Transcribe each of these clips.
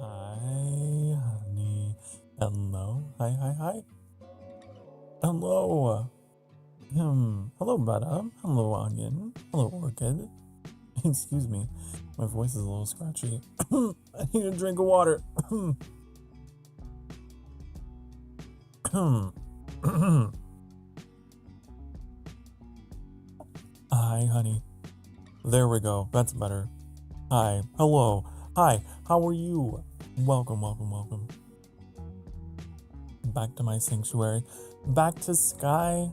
Hi, honey. Hello. Hi, hi, hi. Hello. Hello, Butter. Hello, Onion. Hello, Orchid. Excuse me. My voice is a little scratchy. I need a drink of water. Hi, honey. There we go. That's better. Hi. Hello. Hi. How are you? Welcome, welcome, welcome. Back to my sanctuary. Back to Sky.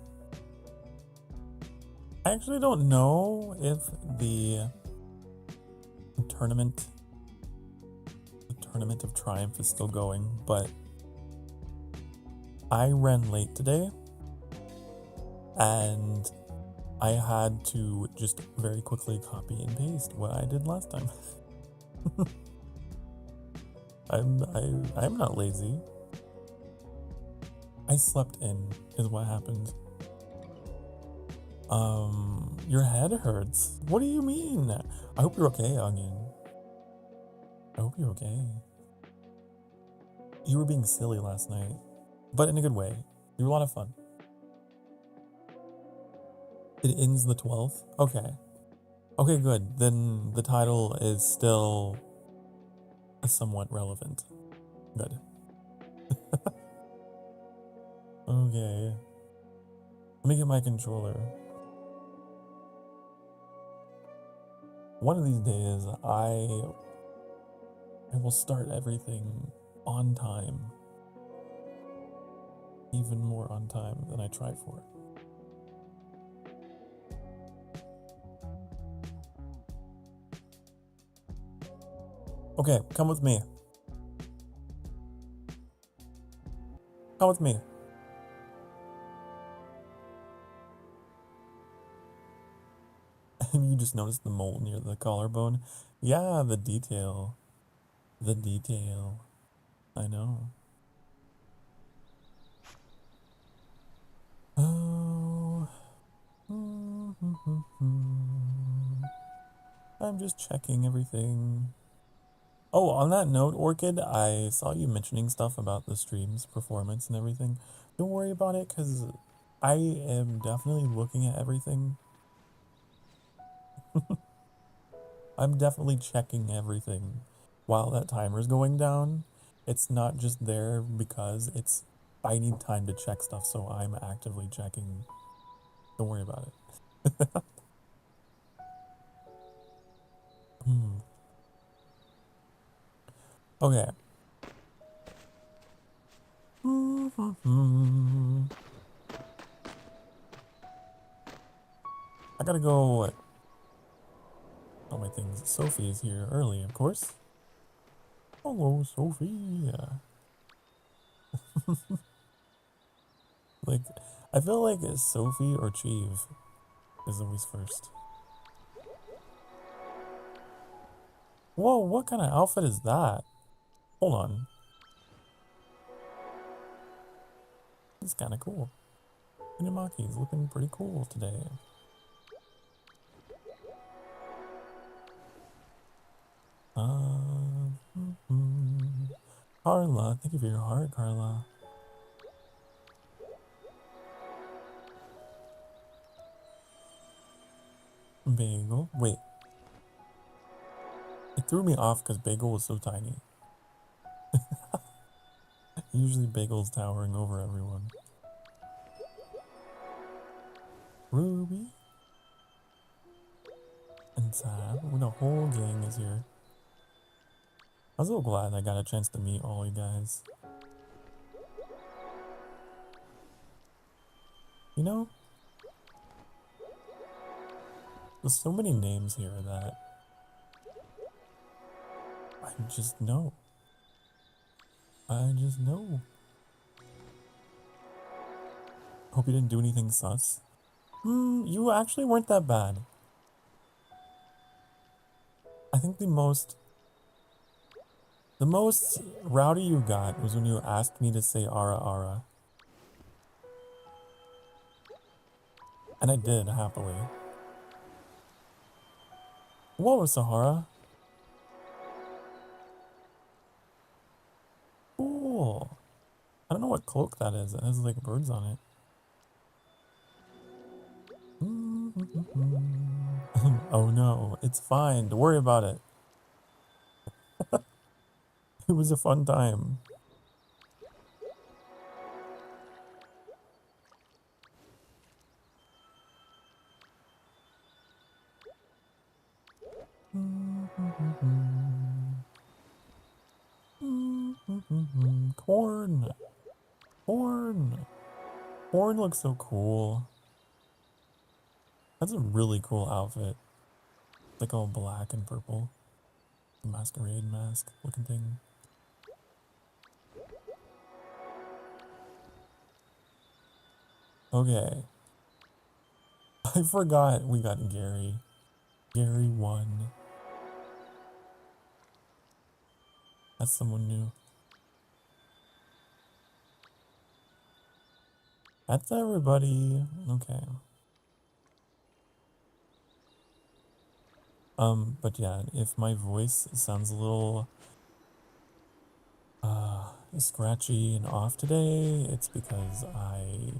I actually don't know if the tournament of Triumph is still going, but I ran late today and I had to just very quickly copy and paste what I did last time. I'm not lazy. I slept in is what happened. Your head hurts. What do you mean? I hope you're okay, Onion. I hope you're okay. You were being silly last night, but in a good way. You were a lot of fun. It ends the 12th? Okay. Okay, good. Then the title is still somewhat relevant. Good. Okay. Let me get my controller. One of these days, I will start everything on time. Even more on time than I try for. Okay, come with me. Come with me. You just noticed the mole near the collarbone? Yeah, the detail. The detail. I know. Oh. I'm just checking everything. Oh, on that note, Orchid, I saw you mentioning stuff about the stream's performance and everything. Don't worry about it, because I am definitely looking at everything. I'm definitely checking everything while that timer's going down. It's not just there because I need time to check stuff, so I'm actively checking. Don't worry about it. Okay. I gotta go. All my things. Sophie is here early, of course. Hello, Sophie. Like, I feel like Sophie or Chieve is always first. Whoa, what kind of outfit is that? Hold on. It's kind of cool. Inamaki's looking pretty cool today. Carla, thank you for your heart, Carla. Bagel, wait. It threw me off because Bagel was so tiny. Usually Bagel's towering over everyone. Ruby. And Tab. The whole gang is here. I'm so glad I got a chance to meet all you guys. You know, there's so many names here that I just know. I just know. Hope you didn't do anything sus. You actually weren't that bad. I think the most rowdy you got was when you asked me to say Ara Ara. And I did, happily. Whoa, Sahara. Cool. I don't know what cloak that is. It has like birds on it. Oh no, it's fine. Don't worry about it. It was a fun time. Corn. Corn. Corn looks so cool. That's a really cool outfit. Like all black and purple. Masquerade mask looking thing. Okay. I forgot we got Gary. Gary won. That's someone new. That's everybody. Okay. But yeah, if my voice sounds a little scratchy and off today, it's because I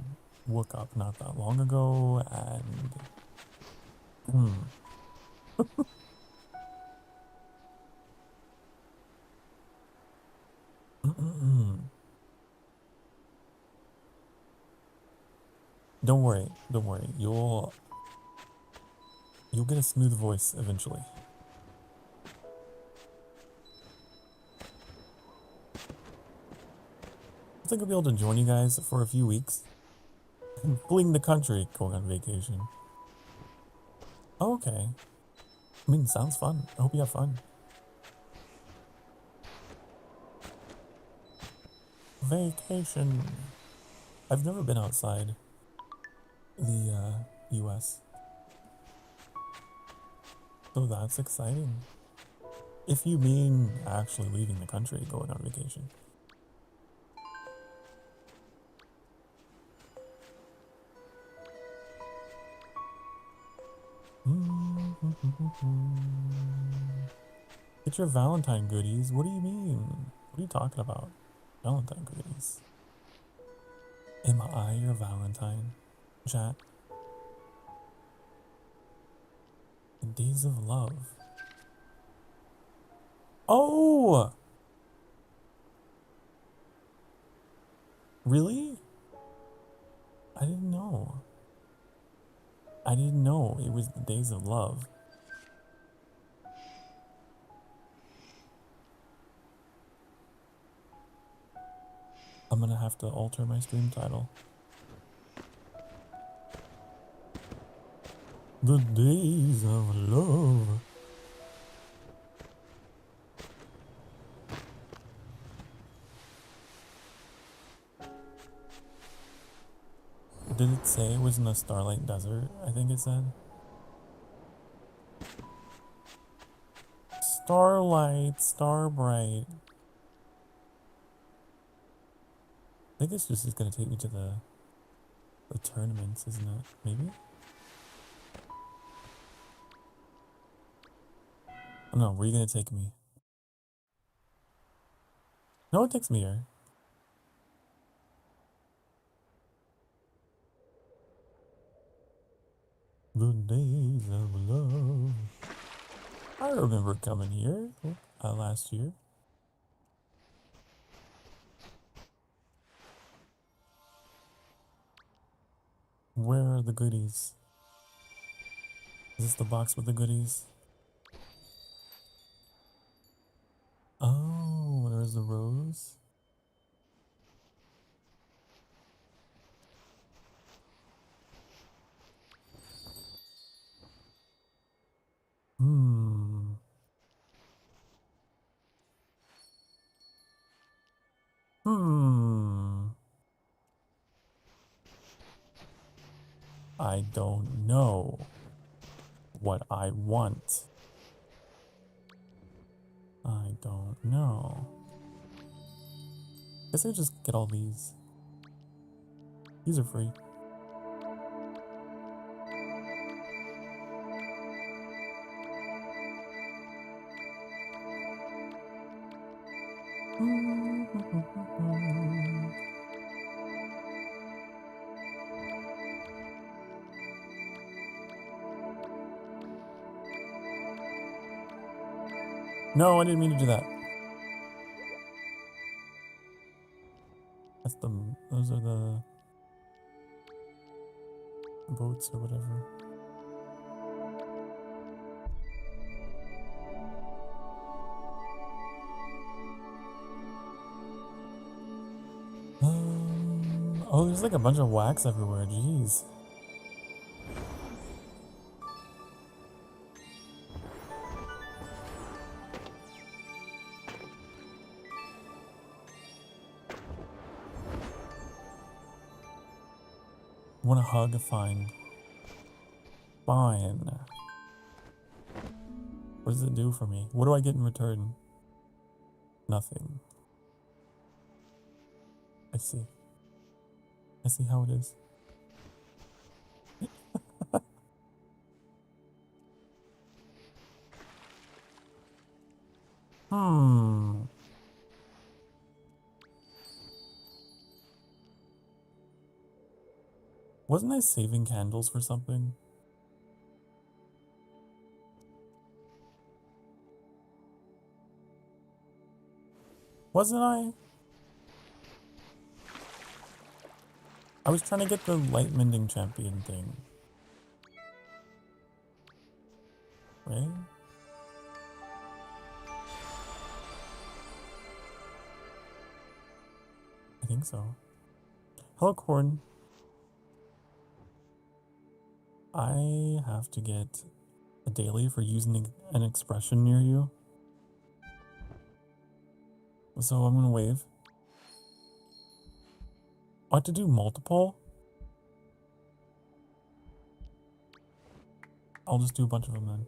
woke up not that long ago and Don't worry, don't worry. You'll get a smooth voice eventually. I think I'll be able to join you guys for a few weeks. Fleeing the country, going on vacation. Oh, okay. I mean, sounds fun. I hope you have fun. Vacation. I've never been outside the US. So that's exciting. If you mean actually leaving the country, going on vacation. Get your Valentine goodies. What do you mean? What are you talking about? Valentine goodies. Am I your Valentine? Chat. Days of Love. Oh! Really? I didn't know. I didn't know it was the days of love. I'm gonna have to alter my stream title. The days of love. Did it say it was in the Starlight Desert? I think it said. Starlight, Starbright. I think it's just gonna take me to the tournaments, isn't it? Maybe? Oh, no, where are you gonna take me? No, it takes me here. The days of love. I remember coming here last year. Where are the goodies? Is this the box with the goodies? Oh, there's the rose. Hmm. Hmm. I don't know what I want. I don't know. Guess I just get all these. These are free. No, I didn't mean to do that. Those are the boats or whatever. Oh, there's like a bunch of wax everywhere, jeez. Want a hug? Fine. Fine. What does it do for me? What do I get in return? Nothing. I see. I see how it is. Wasn't I saving candles for something? Wasn't I? I was trying to get the Lightmending champion thing. Right? I think so. Hello, Corn. I have to get a daily for using an expression near you. So I'm gonna wave. I have to do multiple? I'll just do a bunch of them then.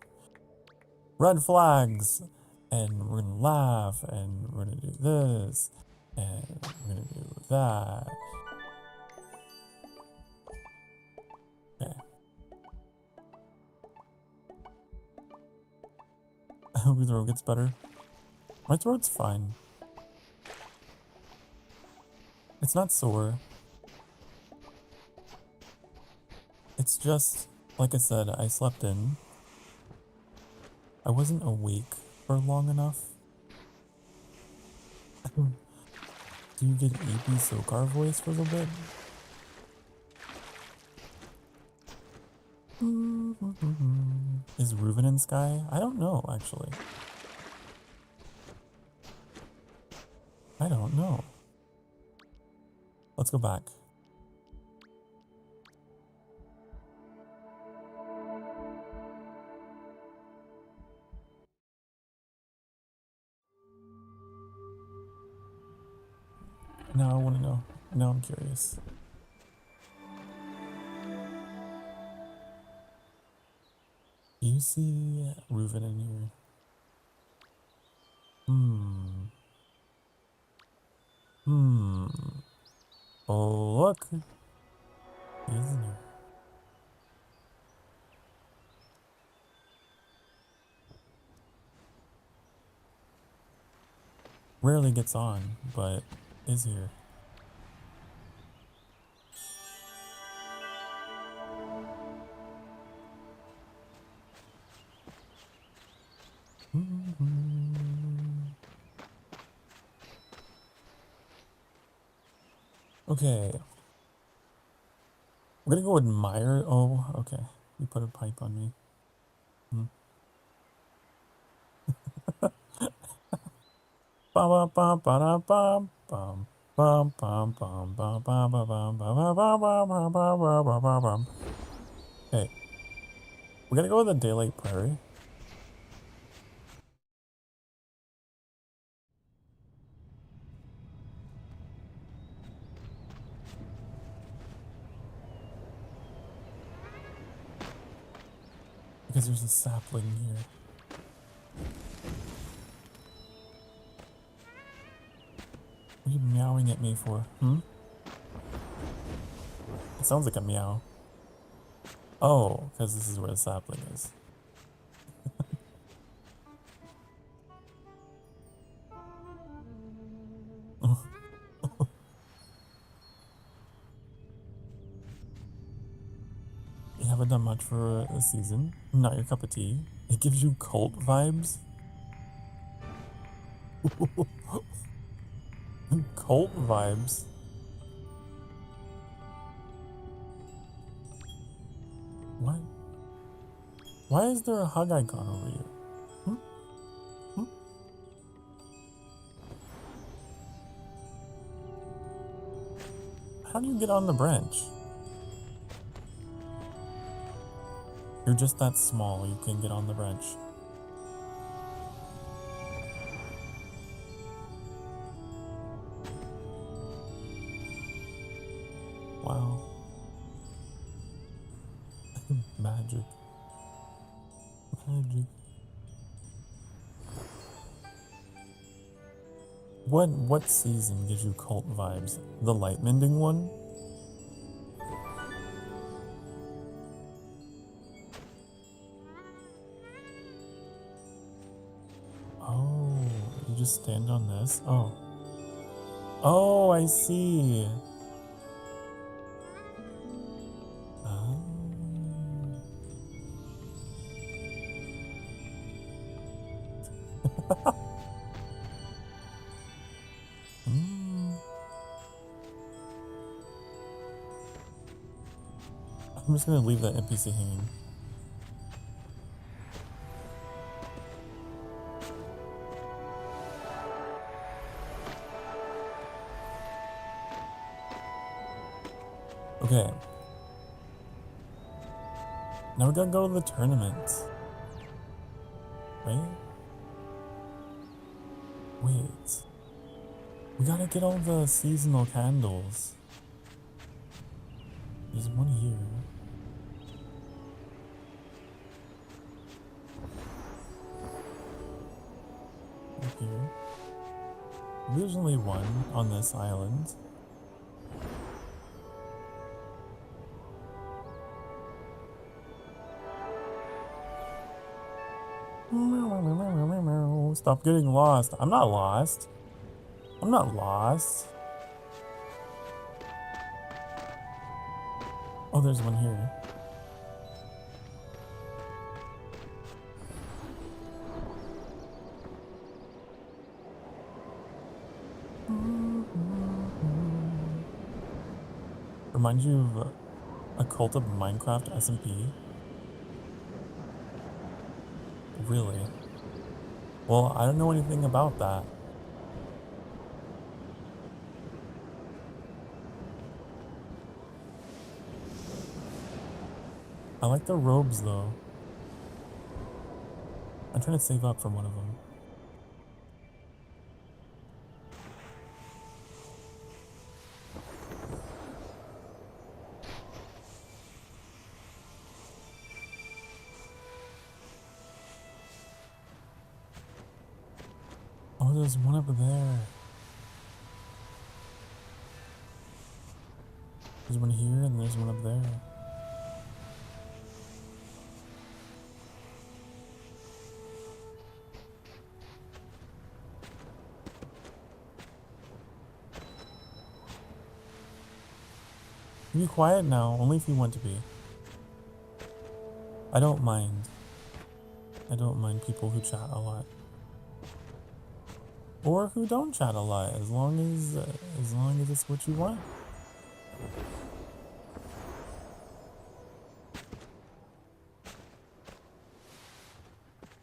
Red flags! And we're gonna laugh, and we're gonna do this, and we're gonna do that. Okay. I hope your throat gets better. My throat's fine. It's not sore. It's just, like I said, I slept in. I wasn't awake for long enough. Do you get EP Sokar voice for a little bit? Is Reuven in Sky? I don't know, actually. I don't know. Let's go back. Now I want to know. Now I'm curious. Do you see Reuven in here? Oh, look. He is in here. Rarely gets on, but is here. Okay. We're gonna go admire. Oh, okay. You put a pipe on me. Okay. We're gonna go with the Daylight Prairie. Because there's a sapling here. What are you meowing at me for? It sounds like a meow. Oh, because this is where the sapling is. You haven't done much for a season. Not your cup of tea. It gives you cult vibes. Cult vibes. What? Why is there a hug icon over you? How do you get on the branch? You're just that small, you can get on the branch. Wow. Magic. Magic. What season gives you cult vibes? The Lightmending one? Oh, you just stand on this? Oh. Oh, I see. I'm just gonna leave that NPC hanging. Okay. Now we gotta go to the tournament. Right? Wait. We gotta get all the seasonal candles. There's one here. Up here. There's only one on this island. Stop getting lost. I'm not lost. I'm not lost. Oh, there's one here. Reminds you of a Cult of Minecraft SMP? Really? Well, I don't know anything about that. I like the robes though. I'm trying to save up for one of them. Oh, there's one up there. There's one here and there's one up there. Be quiet now, only if you want to be. I don't mind. I don't mind people who chat a lot. Or who don't chat a lot, as long as it's what you want.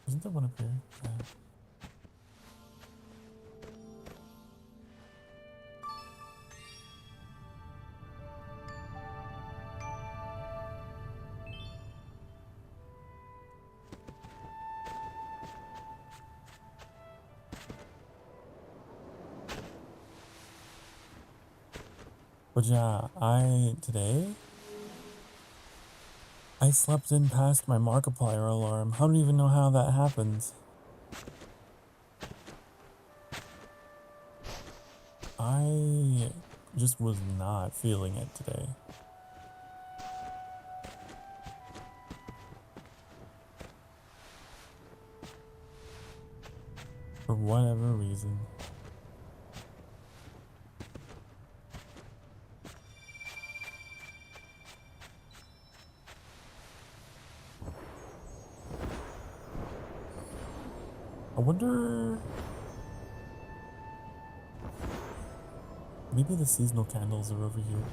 Isn't there one up here? Yeah. But yeah, today, I slept in past my Markiplier alarm. I don't even know how that happens. I just was not feeling it today. For whatever reason. I wonder... Maybe the seasonal candles are over here.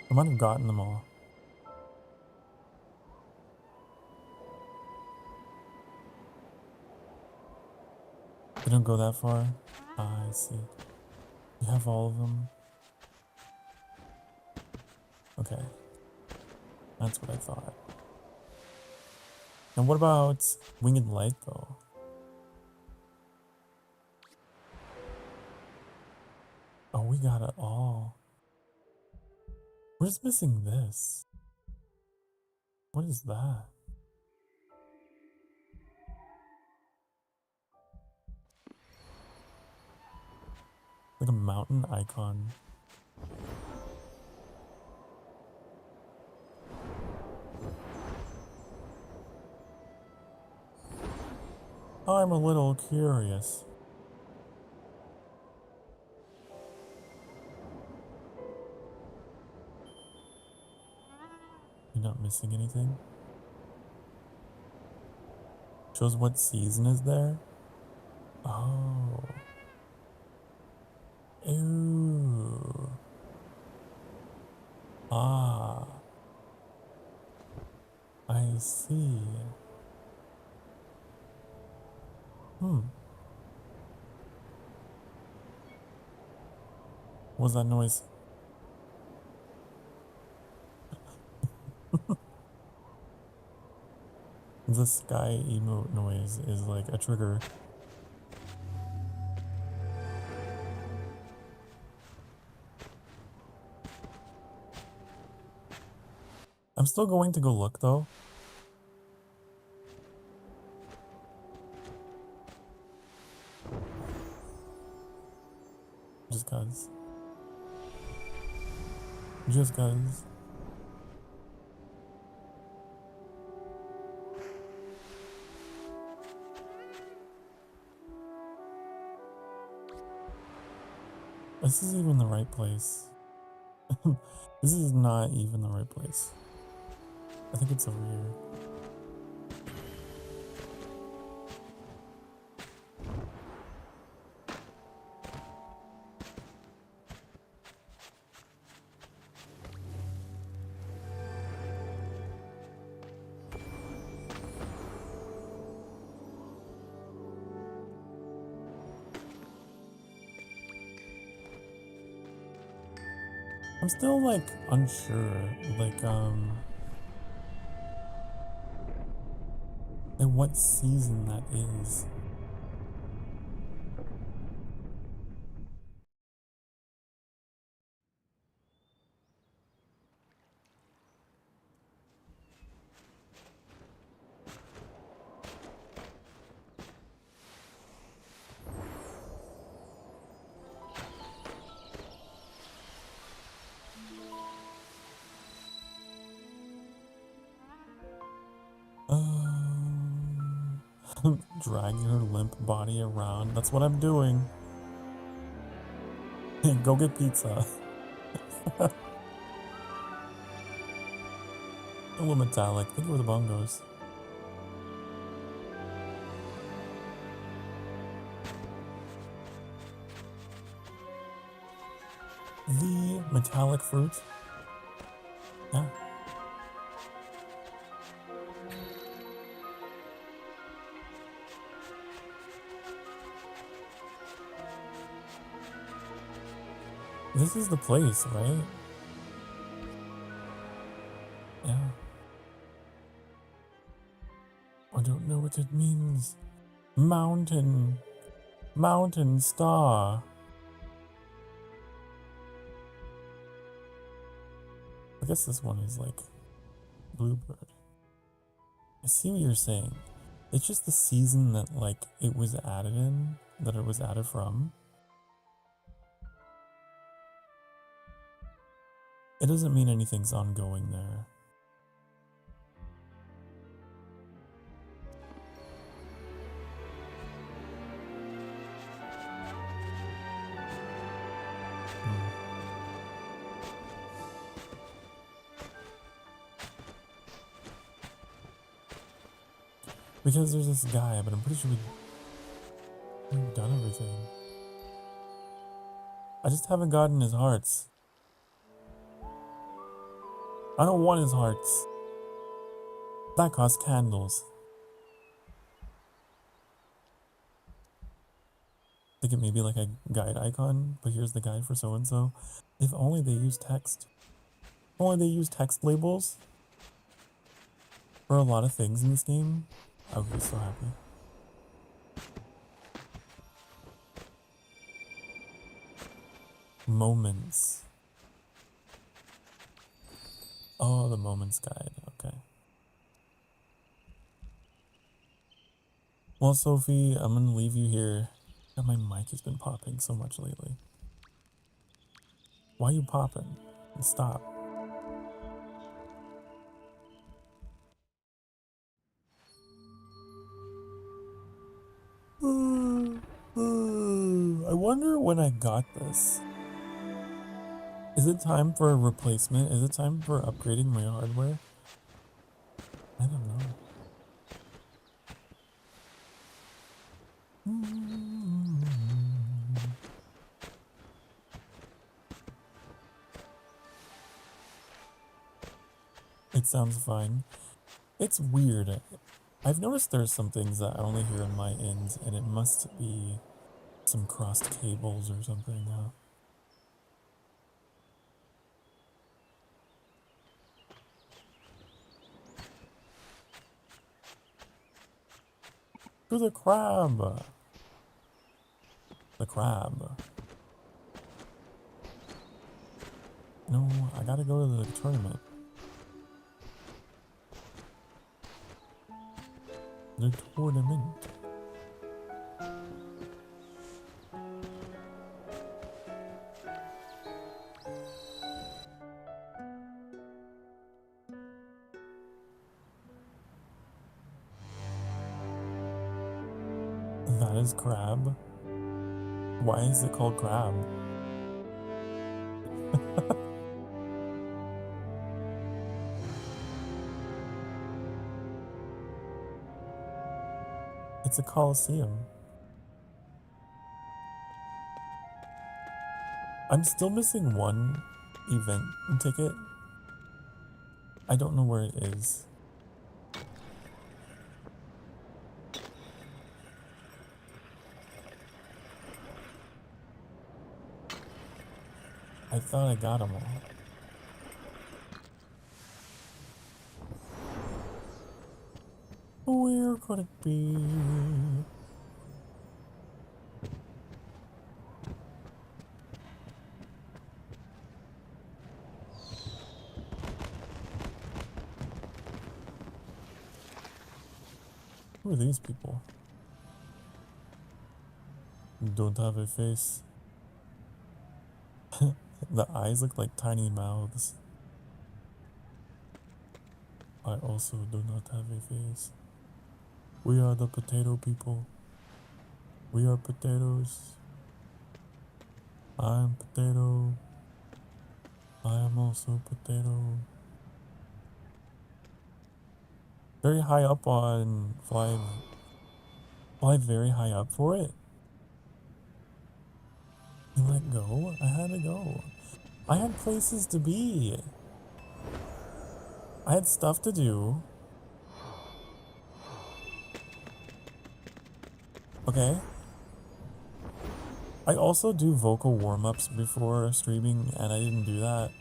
I might have gotten them all. They don't go that far? Ah, I see. You have all of them? Okay. That's what I thought. And what about Winged Light, though? Oh, we got it all. We're just missing this. What is that? Like a mountain icon. I'm a little curious. You're not missing anything? Shows what season is there? Oh. Ew. Ah. I see. Hmm. What was that noise? The sky emote noise is like a trigger. I'm still going to go look though. Just cause. Just cause. This is even the right place. This is not even the right place. I think it's over here. I'm still like unsure, like what season that is. Drag your limp body around. That's what I'm doing. Go get pizza. A little metallic. Think where the bongos. The metallic fruit. Yeah. This is the place, right? Yeah. I don't know what it means. Mountain. Mountain star. I guess this one is like bluebird. I see what you're saying. It's just the season that like it was added in, that it was added from. It doesn't mean anything's ongoing there. Because there's this guy, but I'm pretty sure we've done everything. I just haven't gotten his hearts. I don't want his hearts. That costs candles. Think it may be like a guide icon, but here's the guide for so-and-so. If only they use text. If only they use text labels for a lot of things in this game, I would be so happy. Moments. Oh, the moments guide. Okay. Well, Sophie, I'm gonna leave you here. God, my mic has been popping so much lately. Why are you popping? Stop. I wonder when I got this. Is it time for a replacement? Is it time for upgrading my hardware? I don't know. It sounds fine. It's weird. I've noticed there's some things that I only hear on my end, and it must be some crossed cables or something. To the crab! The crab. No, I gotta go to the tournament. The tournament. That is crab. Why is it called crab? It's a coliseum. I'm still missing one event ticket. I don't know where it is. I thought I got them all. Where could it be? Who are these people? Don't have a face. The eyes look like tiny mouths. I also do not have a face. We are the potato people. We are potatoes. I am potato. I am also potato. Very high up on fly very high up for it. You let go? I had to go. I had places to be. I had stuff to do. Okay. I also do vocal warm-ups before streaming, and I didn't do that.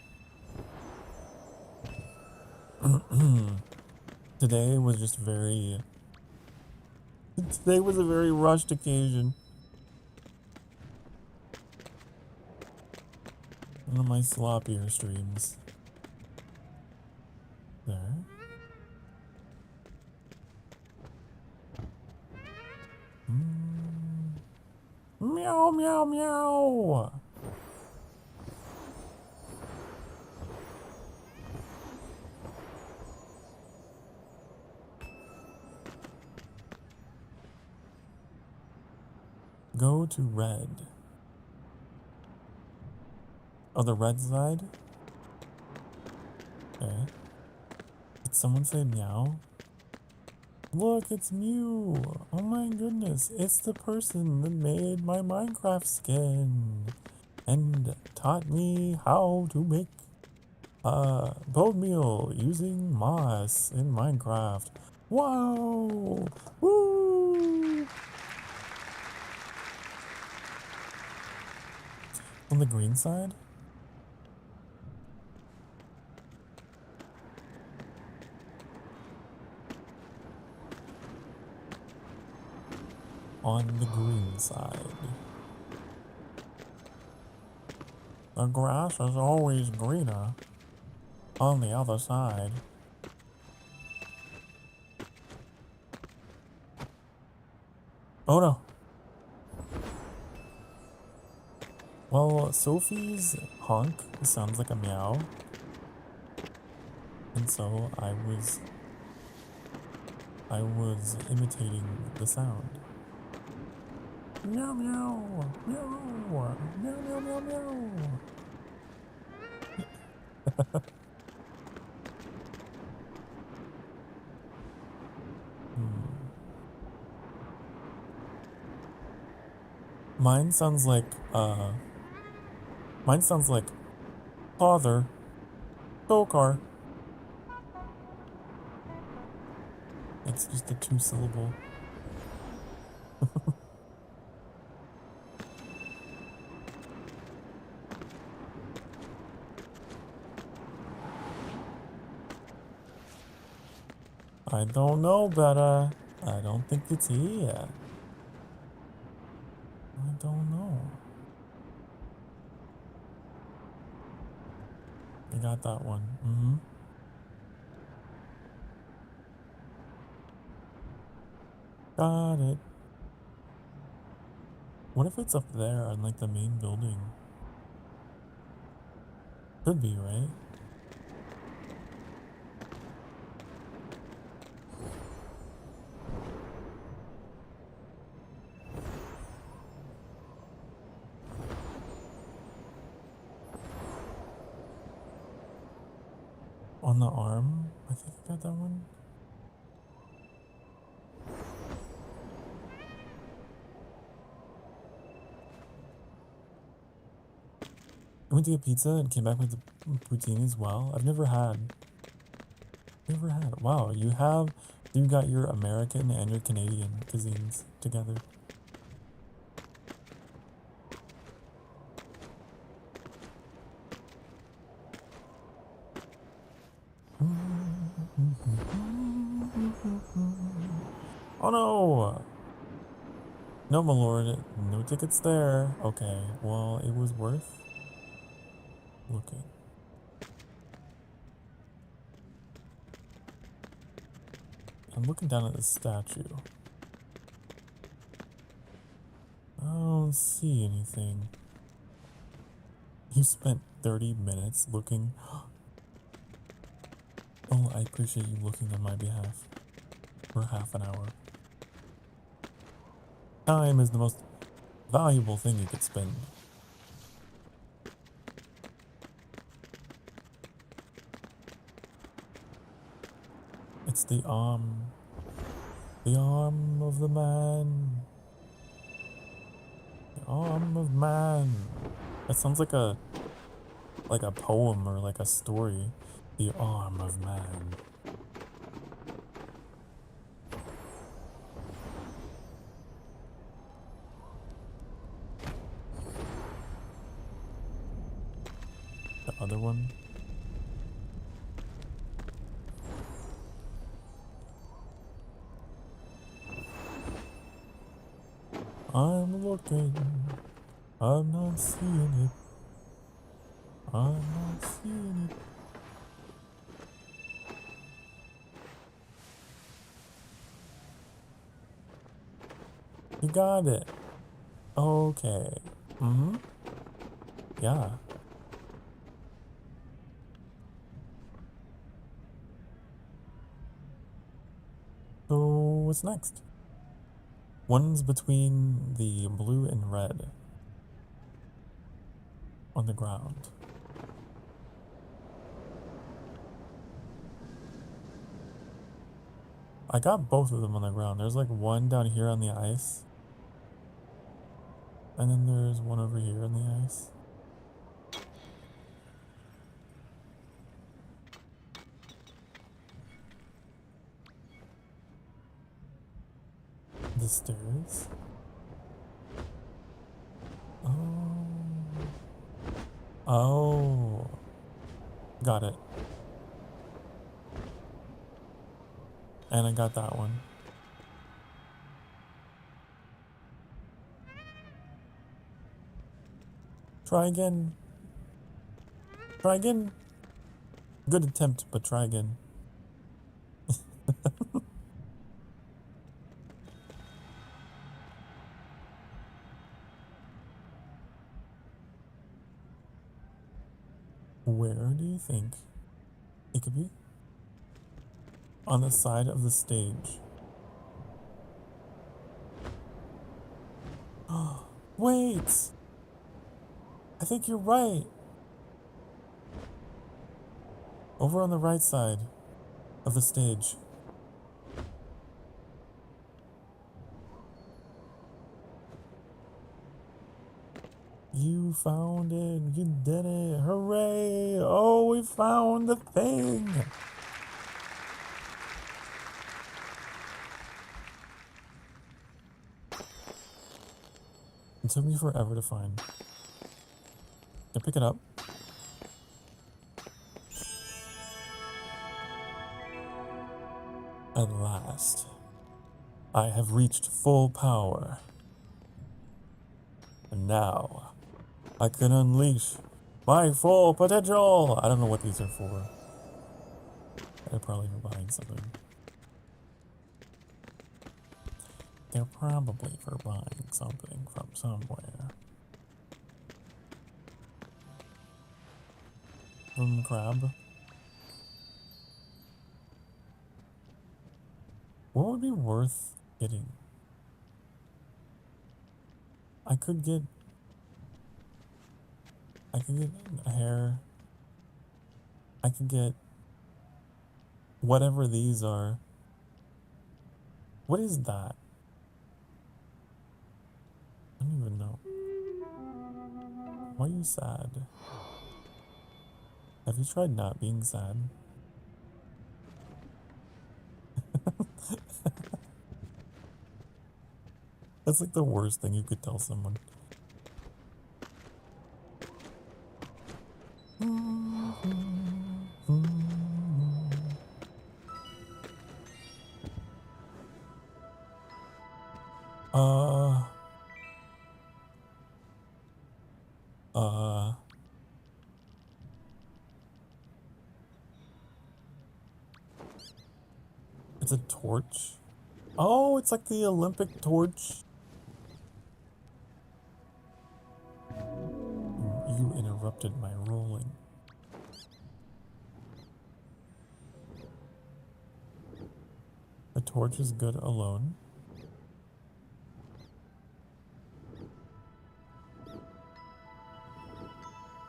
Today was just very... Today was a very rushed occasion. One of my sloppier streams. There. Meow, meow, meow. Go to red. Oh, the red side? Okay. Did someone say meow? Look, it's Mew. Oh my goodness. It's the person that made my Minecraft skin and taught me how to make bone meal using moss in Minecraft. Wow! Woo! On the green side? On the green side. The grass is always greener on the other side. Oh no. Well, Sophie's honk sounds like a meow. And so I was imitating the sound. Meow meow meow meow meow meow meow. Mine sounds like father. Sokar. It's just a 2-syllable. I don't know better. I don't think it's here. I don't know. I got that one. Got it. What if it's up there on like the main building? Could be, right? On the arm? I think I got that one. I went to get pizza and came back with the poutine as well. I've never had. Never had. Wow, you have. You got your American and your Canadian cuisines together. Oh no! No, my lord. No tickets there. Okay, well, it was worth looking. I'm looking down at the statue. I don't see anything. You spent 30 minutes looking. Oh, I appreciate you looking on my behalf for half an hour. Time is the most valuable thing you could spend. It's the arm of the man. The arm of man. That sounds like a poem or like a story. The arm of man. The other one. I'm looking. I'm not seeing it. I'm not seeing it. You got it. Okay. Mm-hmm. Yeah. So what's next? One's between the blue and red on the ground. I got both of them on the ground. There's like one down here on the ice. And then there's one over here on the ice. The stairs. Oh. Oh. Got it. And I got that one. Try again. Try again. Good attempt, but try again. Where do you think it could be? On the side of the stage. Wait! I think you're right. Over on the right side of the stage. You found it. You did it. Hooray. Oh, we found the thing. It took me forever to find. I pick it up. At last, I have reached full power. And now, I can unleash my full potential. I don't know what these are for. They're probably for buying something. They're probably for buying something from somewhere. Crab. What would be worth getting? I could get a hair. I could get whatever these are. What is that? I don't even know. Why are you sad? Have you tried not being sad? That's like the worst thing you could tell someone. It's a torch. Oh, it's like the Olympic torch. You interrupted my rolling. The torch is good alone.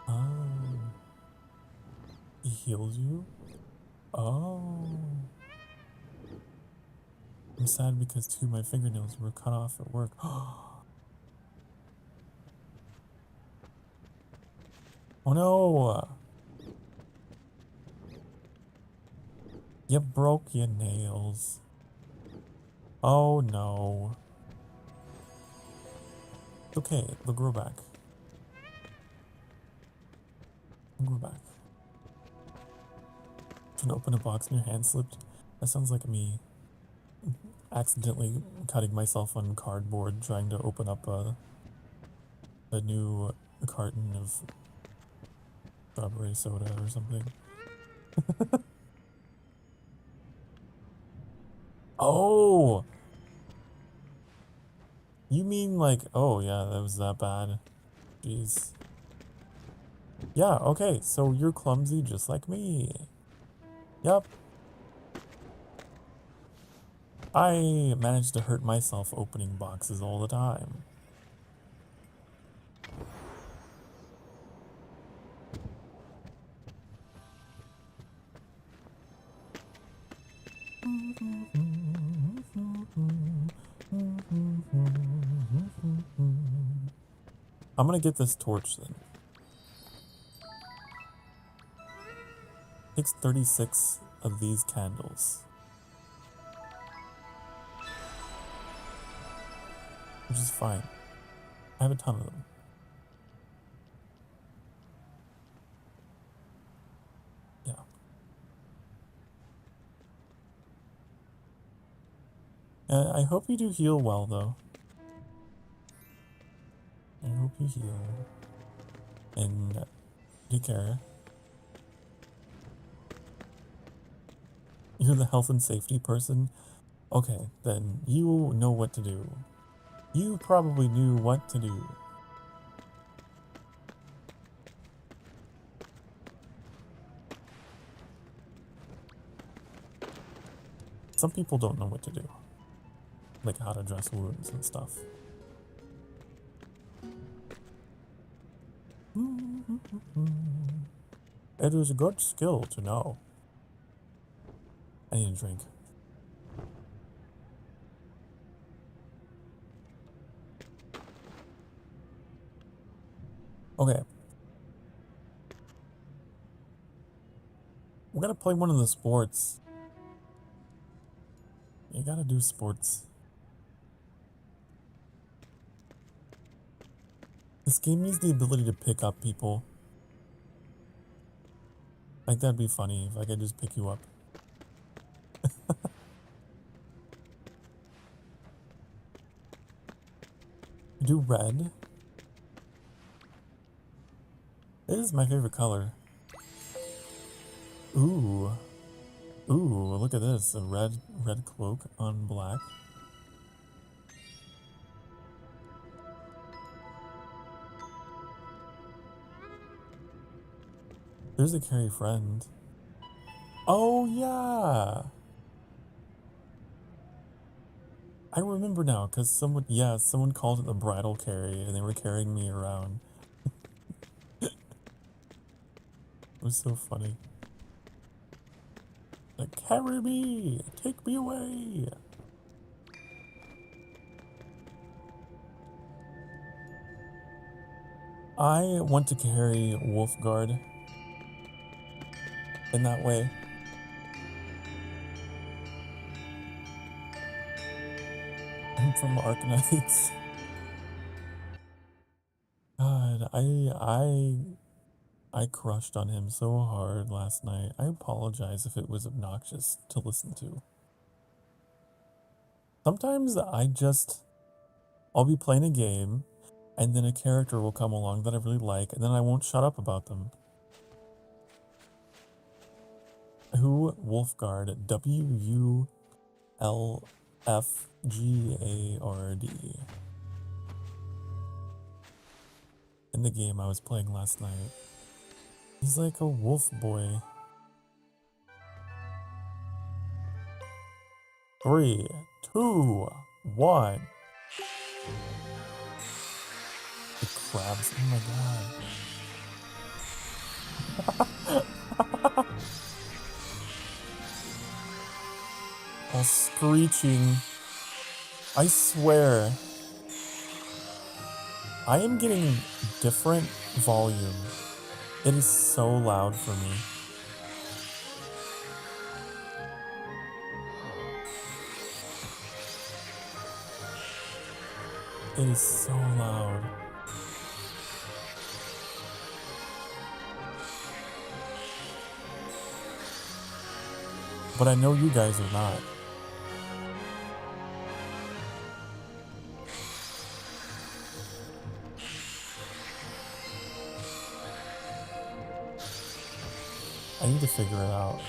Oh. He heals you? Oh. I'm sad because 2 of my fingernails were cut off at work. Oh no! You broke your nails. Oh no. It's okay, they'll grow back. They'll grow back. Trying to open a box and your hand slipped. That sounds like me accidentally cutting myself on cardboard trying to open up a new carton of strawberry soda or something. Oh! You mean like, oh yeah, that was that bad. Jeez. Yeah, okay, so you're clumsy just like me. Yep. I manage to hurt myself opening boxes all the time. I'm gonna get this torch then. Takes 36 of these candles. Which is fine. I have a ton of them. Yeah. I hope you do heal well though. I hope you heal. And take care. You're the health and safety person? Okay, then you know what to do. You probably knew what to do. Some people don't know what to do. Like how to dress wounds and stuff. It is a good skill to know. I need a drink. Okay. We're gonna play one of the sports. You gotta do sports. This game needs the ability to pick up people. Like, that'd be funny if I could just pick you up. Do red. It is my favorite color. Ooh. Ooh, look at this. A red cloak on black. There's a carry friend. Oh, yeah. I remember now, because someone called it the bridal carry, and they were carrying me around. It was so funny. Like, carry me! Take me away! I want to carry Wolfguard in that way. I'm from Arknights. God, I crushed on him so hard last night. I apologize if it was obnoxious to listen to. Sometimes I'll be playing a game, and then a character will come along that I really like, and then I won't shut up about them. Who? Wolfguard. WULFGARD. In the game I was playing last night. He's like a wolf boy. 3, 2, 1. The crabs. Oh my god. All screeching. I swear. I am getting different volume. It is so loud for me. It is so loud. But I know you guys are not. I need to figure it out.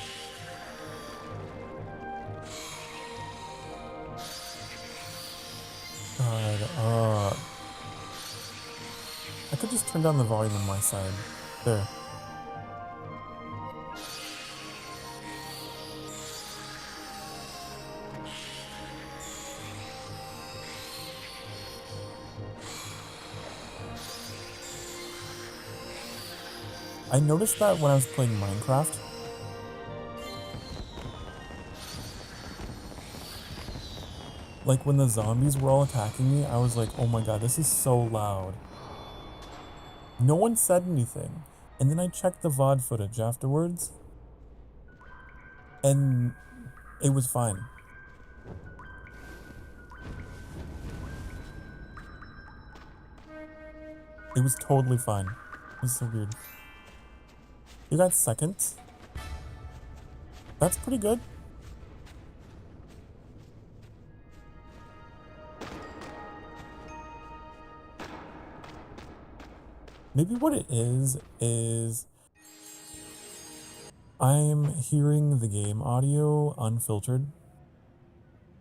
God, I could just turn down the volume on my side. There. I noticed that when I was playing Minecraft. Like when the zombies were all attacking me, I was like, oh my god, this is so loud. No one said anything. And then I checked the VOD footage afterwards. And it was fine. It was totally fine. It was so weird. You got seconds? That's pretty good. Maybe what it is I'm hearing the game audio unfiltered.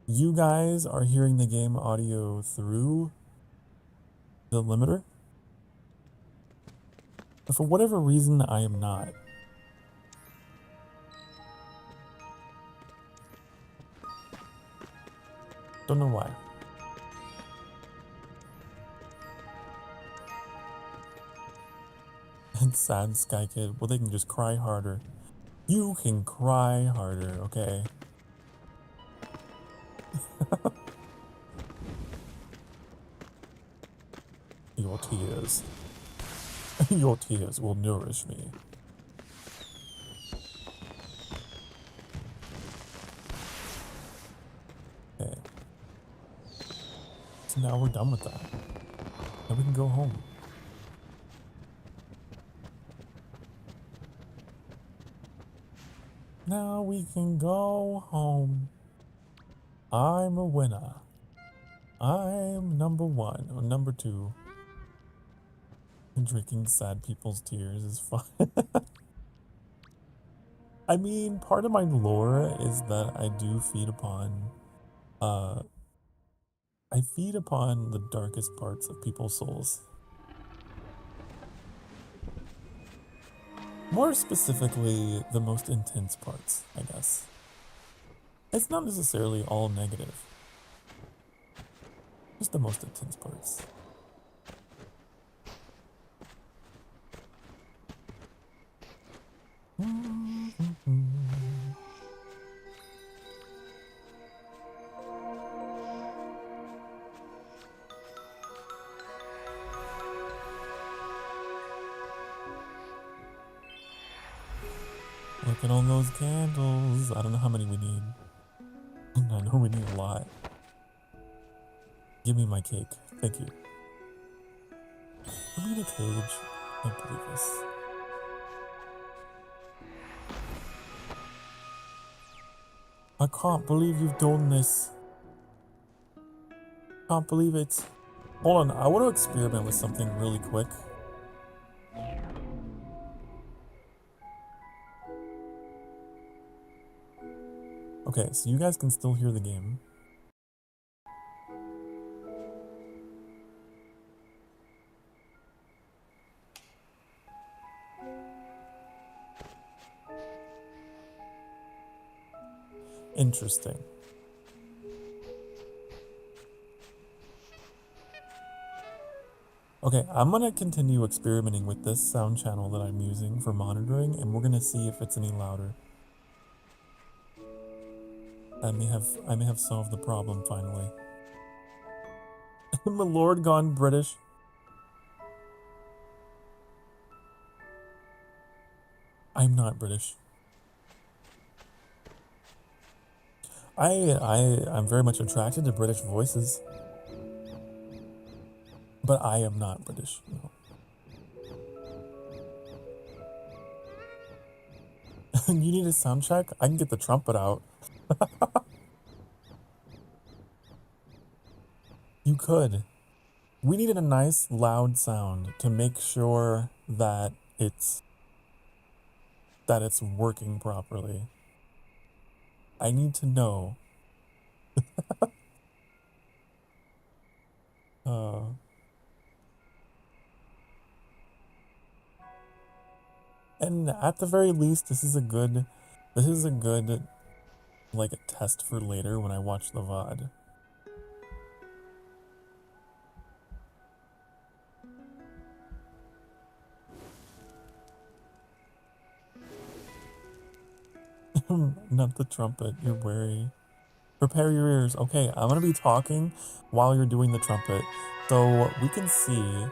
You guys are hearing the game audio through the limiter. But for whatever reason, I am not. Don't know why. And sad Sky Kid. Well, they can just cry harder. You can cry harder, okay? Your tears. Your tears will nourish me. Okay. So now we're done with that. Now we can go home. Now we can go home. I'm a winner. I'm number 1 or number 2. Drinking sad people's tears is fun. I mean, part of my lore is that I do feed upon, I feed upon the darkest parts of people's souls. More specifically, the most intense parts, I guess. It's not necessarily all negative. Just the most intense parts. Look at all those candles. I don't know how many we need. I know we need a lot. Give me my cake. Thank you. I need a cage. I can't believe this. I can't believe you've done this. Can't believe it. Hold on, I want to experiment with something really quick. Okay, so you guys can still hear the game. Interesting. Okay, I'm gonna continue experimenting with this sound channel that I'm using for monitoring, and we're gonna see if it's any louder. I may have solved the problem finally. My lord gone British. I'm not British. I'm very much attracted to British voices. But I am not British, no. You need a sound check? I can get the trumpet out. You could. We needed a nice loud sound to make sure that it's working properly. I need to know. And at the very least, this is a good like a test for later when I watch the VOD. Not the trumpet, you're wary. Prepare your ears. Okay, I'm gonna be talking while you're doing the trumpet, so we can see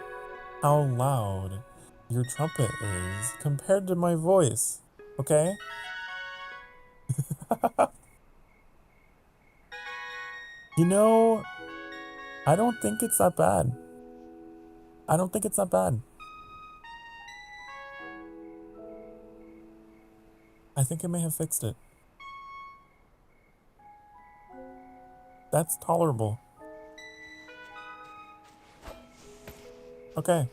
how loud your trumpet is compared to my voice, okay? You know, I don't think it's that bad. I don't think it's that bad. I think I may have fixed it. That's tolerable. Okay.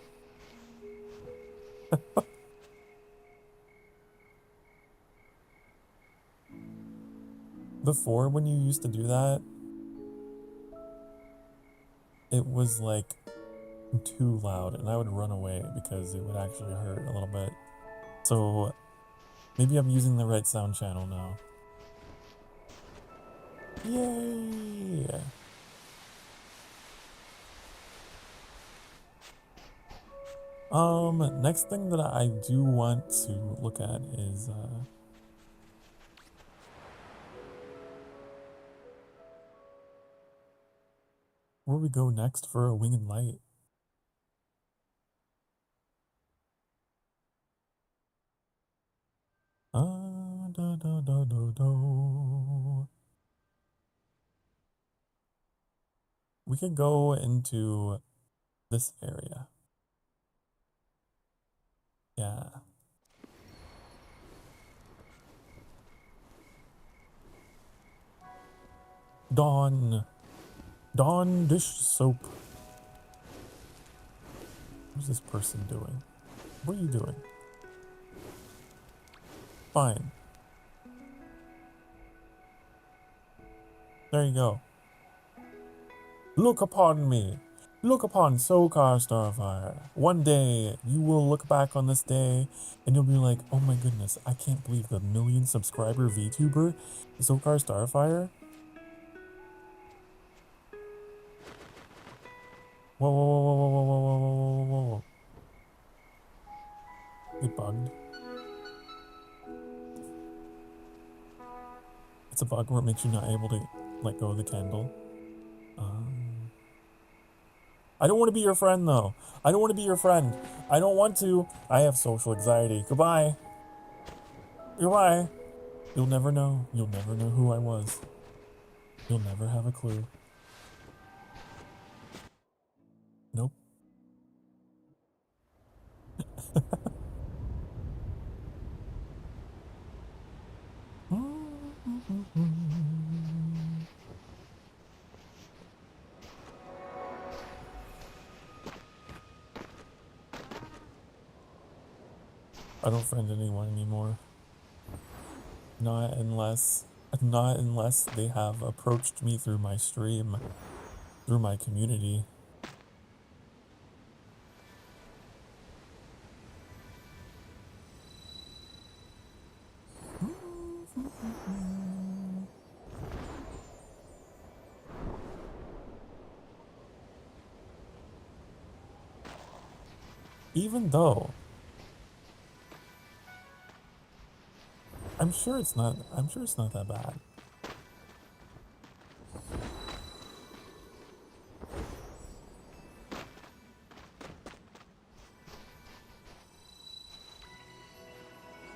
Before, when you used to do that, it was like too loud and I would run away because it would actually hurt a little bit. So maybe I'm using the right sound channel now. Yay! Next thing that I do want to look at is, where we go next for a wing and light. We could go into this area. Yeah. Dawn dish soap. What's this person doing? What are you doing? Fine. There you go. Look upon me. Look upon Sokar Starfire. One day, you will look back on this day, and you'll be like, oh my goodness, I can't believe the 1 million subscriber VTuber, Sokar Starfire. Whoa, whoa, whoa, whoa, whoa, whoa, whoa, whoa, whoa, whoa. It bugged. It's a bug where it makes you not able to let go of the candle. I don't want to be your friend, though. I don't want to be your friend. I don't want to. I have social anxiety. Goodbye. Goodbye. You'll never know. You'll never know who I was. You'll never have a clue. Nope. I don't friend anyone anymore. Not unless they have approached me through my stream, through my community. Even though I'm sure it's not that bad.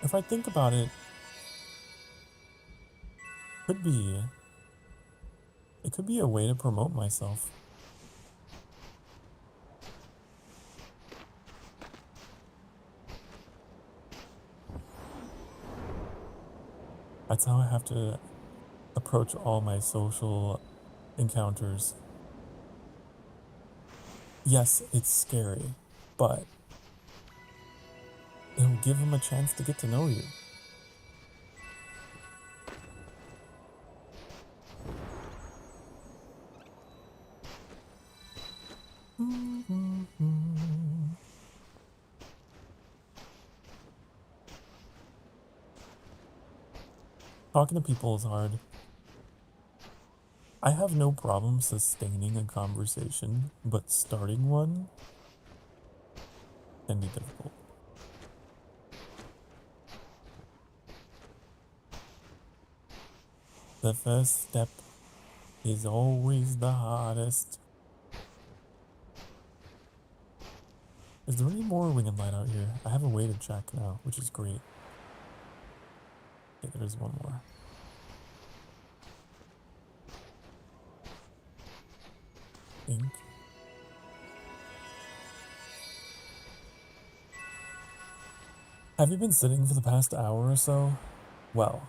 If I think about it, it could be a way to promote myself. That's how I have to approach all my social encounters. Yes, it's scary, but it'll give them a chance to get to know you. Talking to people is hard. I have no problem sustaining a conversation, but starting one can be difficult. The first step is always the hardest. Is there any more winged light out here? I have a way to check now, which is great. Okay, there's one more. Ink. Have you been sitting for the past hour or so? Well,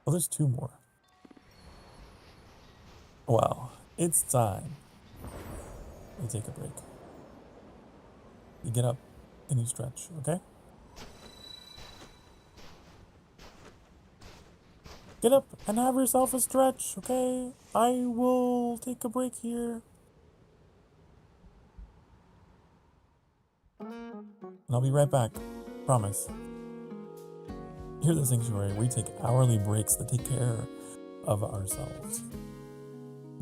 there's two more. Well, it's time. You take a break. You get up and you stretch, okay? Get up and have yourself a stretch, okay? I will take a break here. And I'll be right back. Promise. Here at the Sanctuary, we take hourly breaks to take care of ourselves.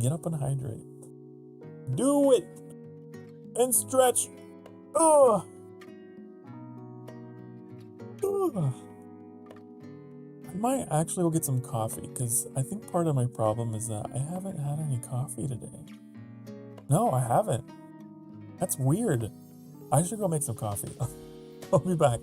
Get up and hydrate. Do it! And stretch. Ugh! Ugh! I might actually go get some coffee, because I think part of my problem is that I haven't had any coffee today. No, I haven't. That's weird. I should go make some coffee. I'll be back.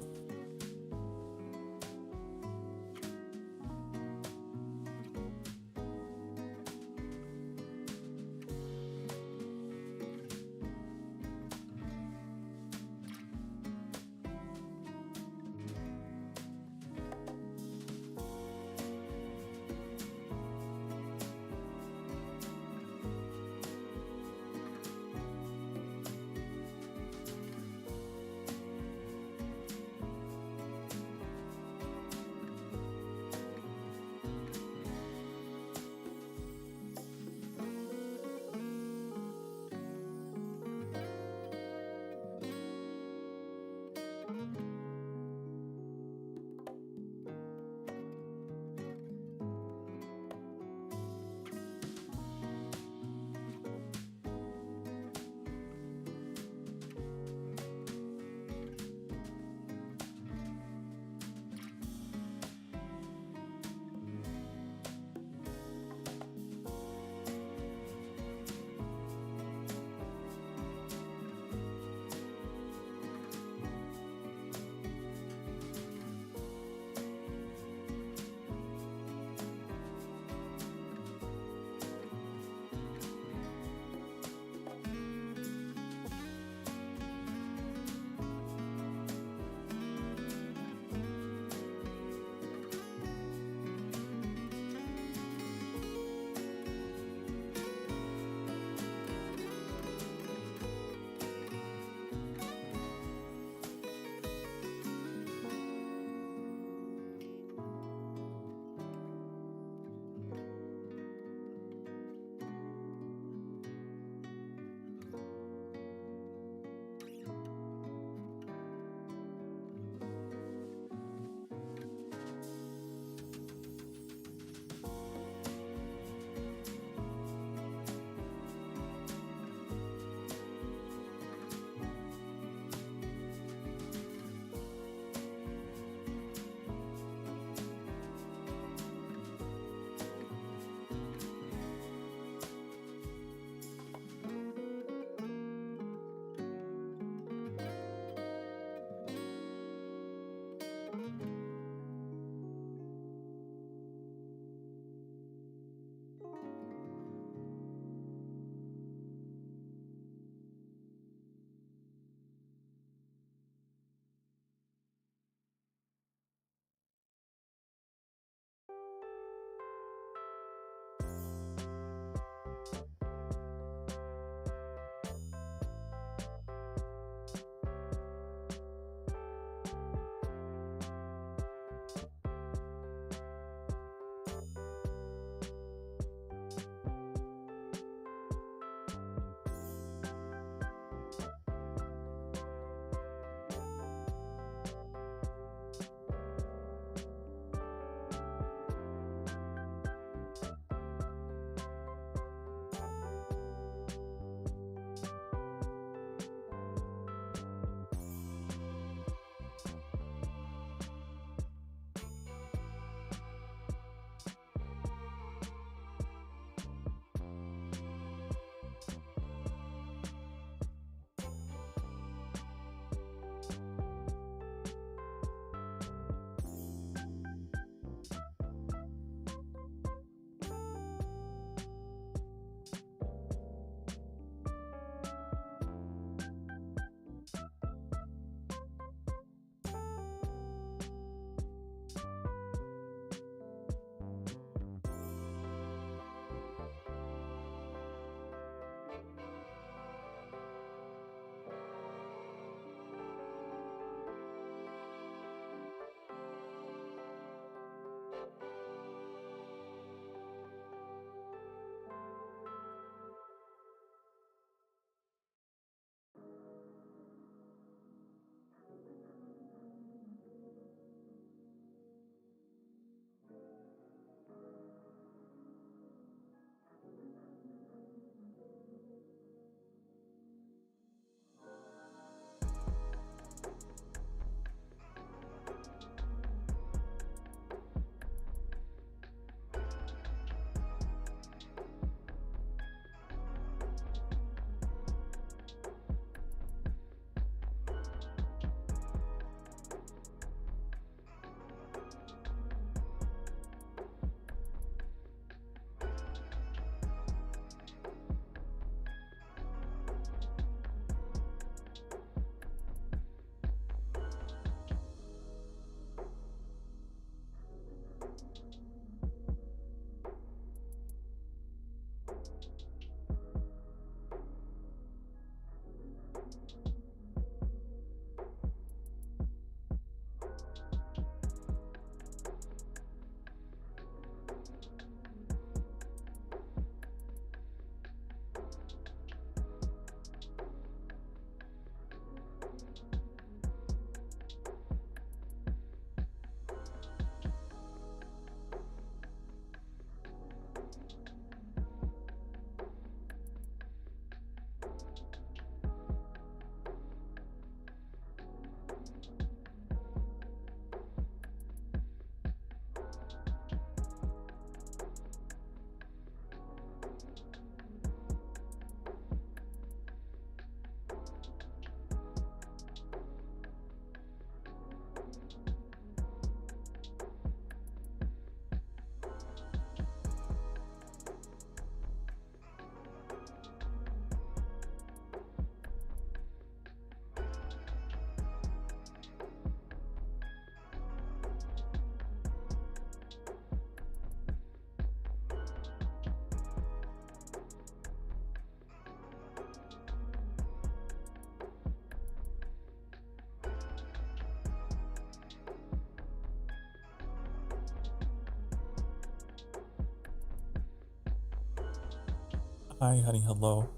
Hi, honey, hello.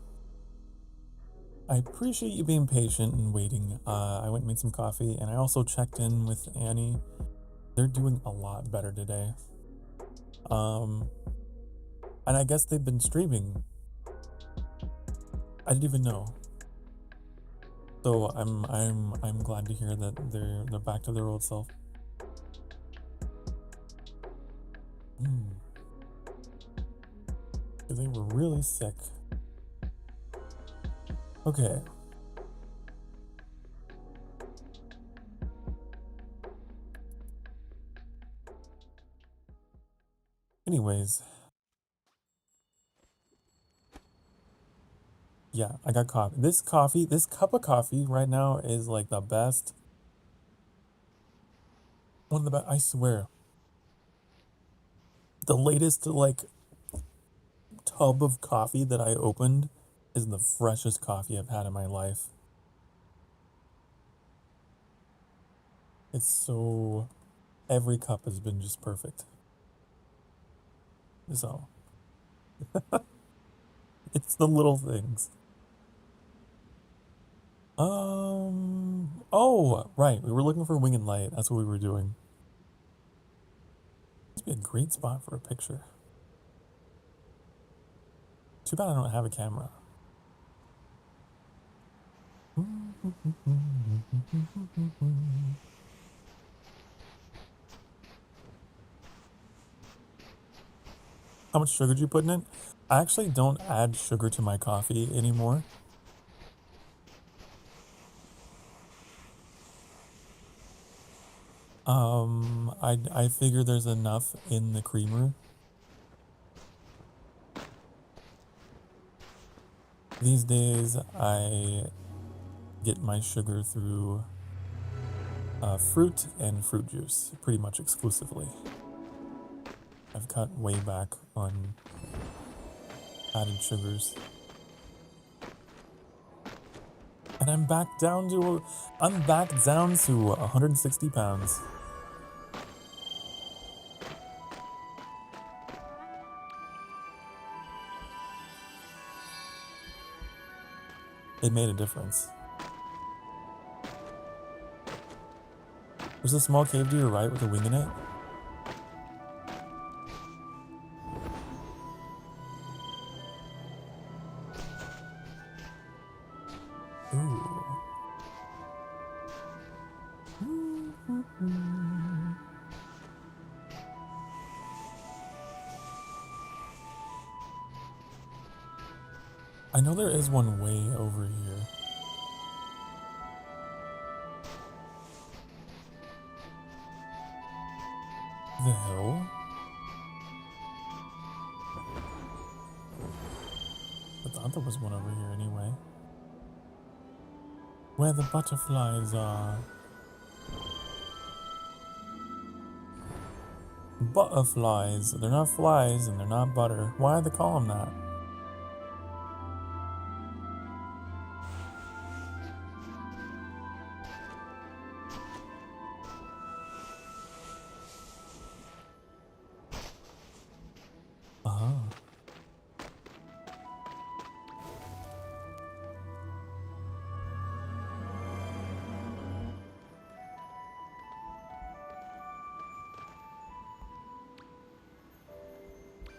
I appreciate you being patient and waiting. I went and made some coffee, and I also checked in with Annie. They're doing a lot better today. And I guess they've been streaming. I didn't even know. So I'm glad to hear that they're back to their old self. They were really sick. Okay. Anyways. Yeah, I got coffee. This cup of coffee right now is like the best. One of the best, I swear. The latest like tub of coffee that I opened is the freshest coffee I've had in my life. It's so, every cup has been just perfect. So, it's the little things. Oh, right. We were looking for Wing and Light. That's what we were doing. This would be a great spot for a picture. Too bad I don't have a camera. How much sugar did you put in it? I actually don't add sugar to my coffee anymore. I figure there's enough in the creamer. These days, I get my sugar through fruit and fruit juice, pretty much exclusively. I've cut way back on added sugars. And I'm back down to 160 pounds. It made a difference. There's a small cave to your right with a wing in it. Ooh. I know there is one way over here. The hill? I thought there was one over here anyway. Where the butterflies are. Butterflies. They're not flies and they're not butter. Why do they call them that?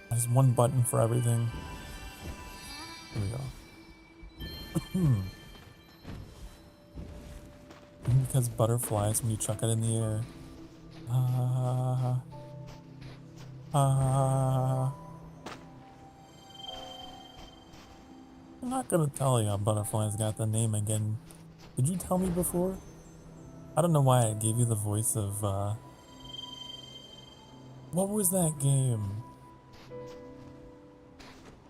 There's one button for everything. Here we go. Because butterflies when you chuck it in the air. I'm not gonna tell you how butterflies got the name again. Did you tell me before? I don't know why I gave you the voice of, what was that game?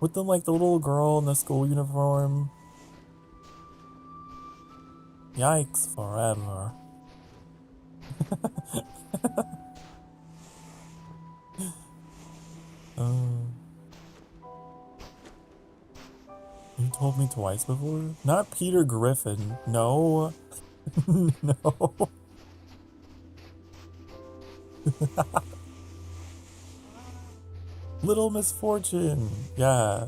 With the, like, the little girl in the school uniform. Yikes forever. You told me twice before? Not Peter Griffin. No. No. Little Misfortune. Yeah.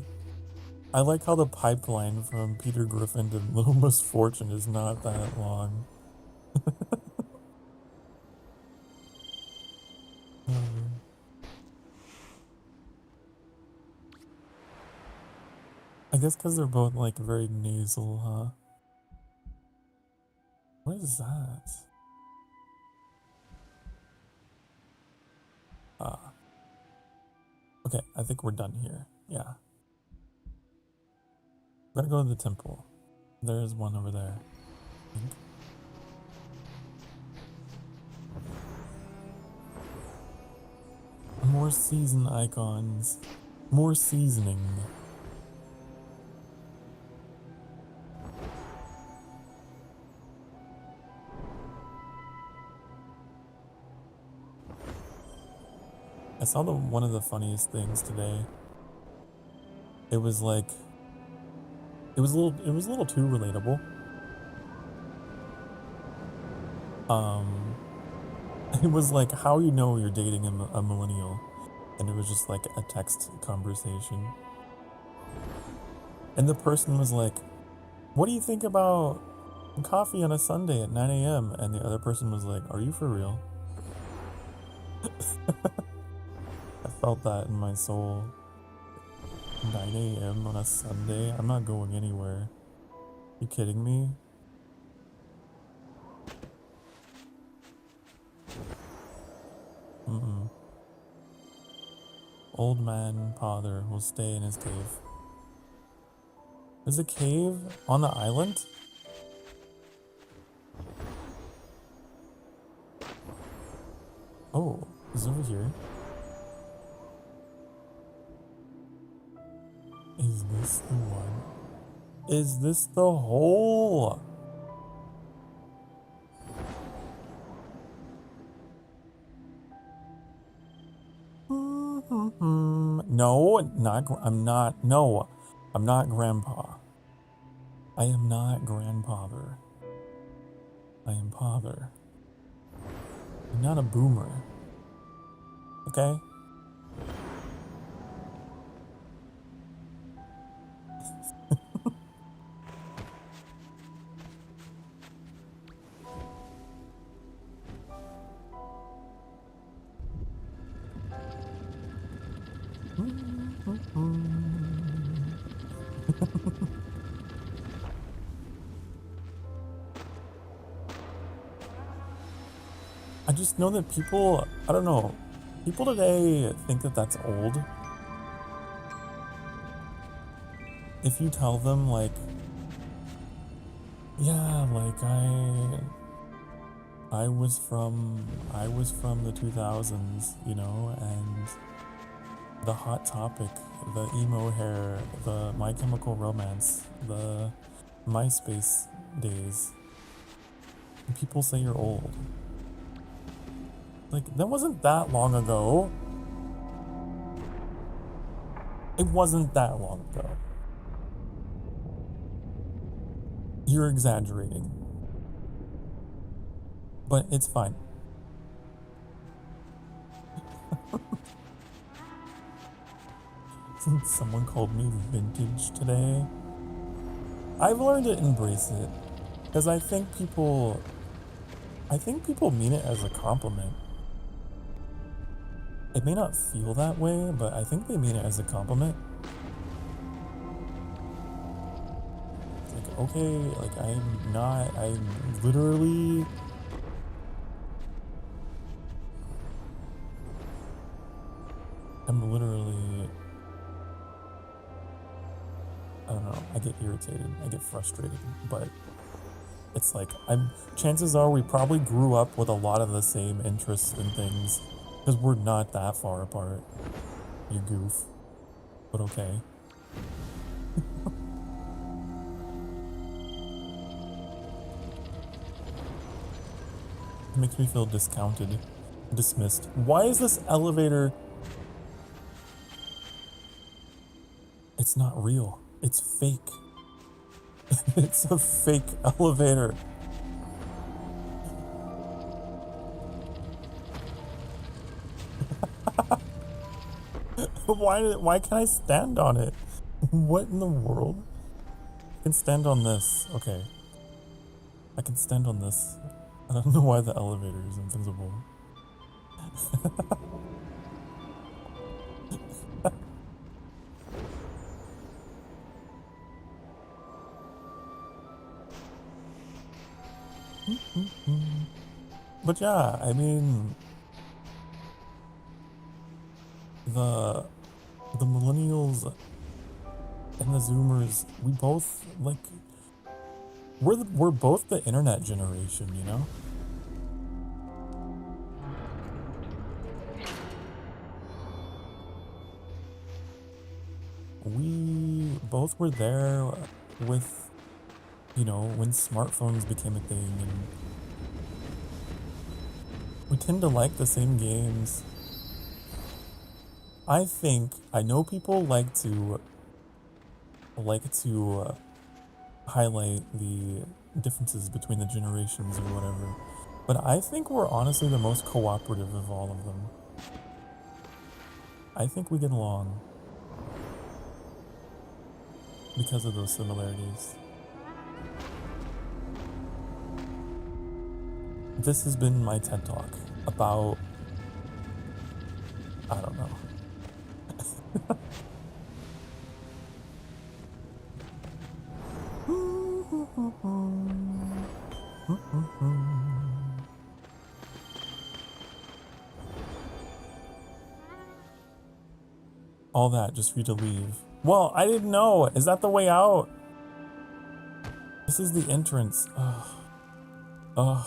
I like how the pipeline from Peter Griffin to Little Misfortune is not that long. I guess because they're both like very nasal, huh? What is that? Ah. Okay, I think we're done here. Yeah. Gotta go to the temple. There's one over there. I think. More season icons. More seasoning. I saw one of the funniest things today. It was like it was a little too relatable. It was like how you know you're dating a millennial, and it was just like a text conversation. And the person was like, "What do you think about coffee on a Sunday at 9 a.m.?" And the other person was like, "Are you for real?" I felt that in my soul. 9 a.m. on a Sunday? I'm not going anywhere. You kidding me? Old man father will stay in his cave. There's a cave on the island? Oh, is it over here? Is this the one? Is this the hole? No, I'm not grandpa. I am not grandfather. I am father. I'm not a boomer. Okay? I just know that people, I don't know, people today think that that's old. If you tell them like, yeah, like I was from the 2000s, you know, and the Hot Topic, the emo hair, the My Chemical Romance, the MySpace days. And people say you're old. Like, that wasn't that long ago. It wasn't that long ago. You're exaggerating. But it's fine. Someone called me vintage today. I've learned to embrace it. Because I think people mean it as a compliment. It may not feel that way, but I think they mean it as a compliment. It's like, okay, like I'm literally... I don't know, I get irritated, I get frustrated, but it's like, chances are we probably grew up with a lot of the same interests and things. Because we're not that far apart. You goof. But okay. It makes me feel discounted. Dismissed. Why is this elevator... It's not real. It's fake. It's a fake elevator. Why can't I stand on it? What in the world? I can stand on this. Okay. I can stand on this. I don't know why the elevator is invisible. But yeah, I mean, the millennials and the Zoomers, we both like we're both the internet generation, you know? We both were there with, you know, when smartphones became a thing, and we tend to like the same games. I know people like to highlight the differences between the generations or whatever, but I think we're honestly the most cooperative of all of them. I think we get along because of those similarities. This has been my TED Talk about, I don't know. All that just for you to leave. Well, I didn't know. Is that the way out? This is the entrance. Ugh. Ugh.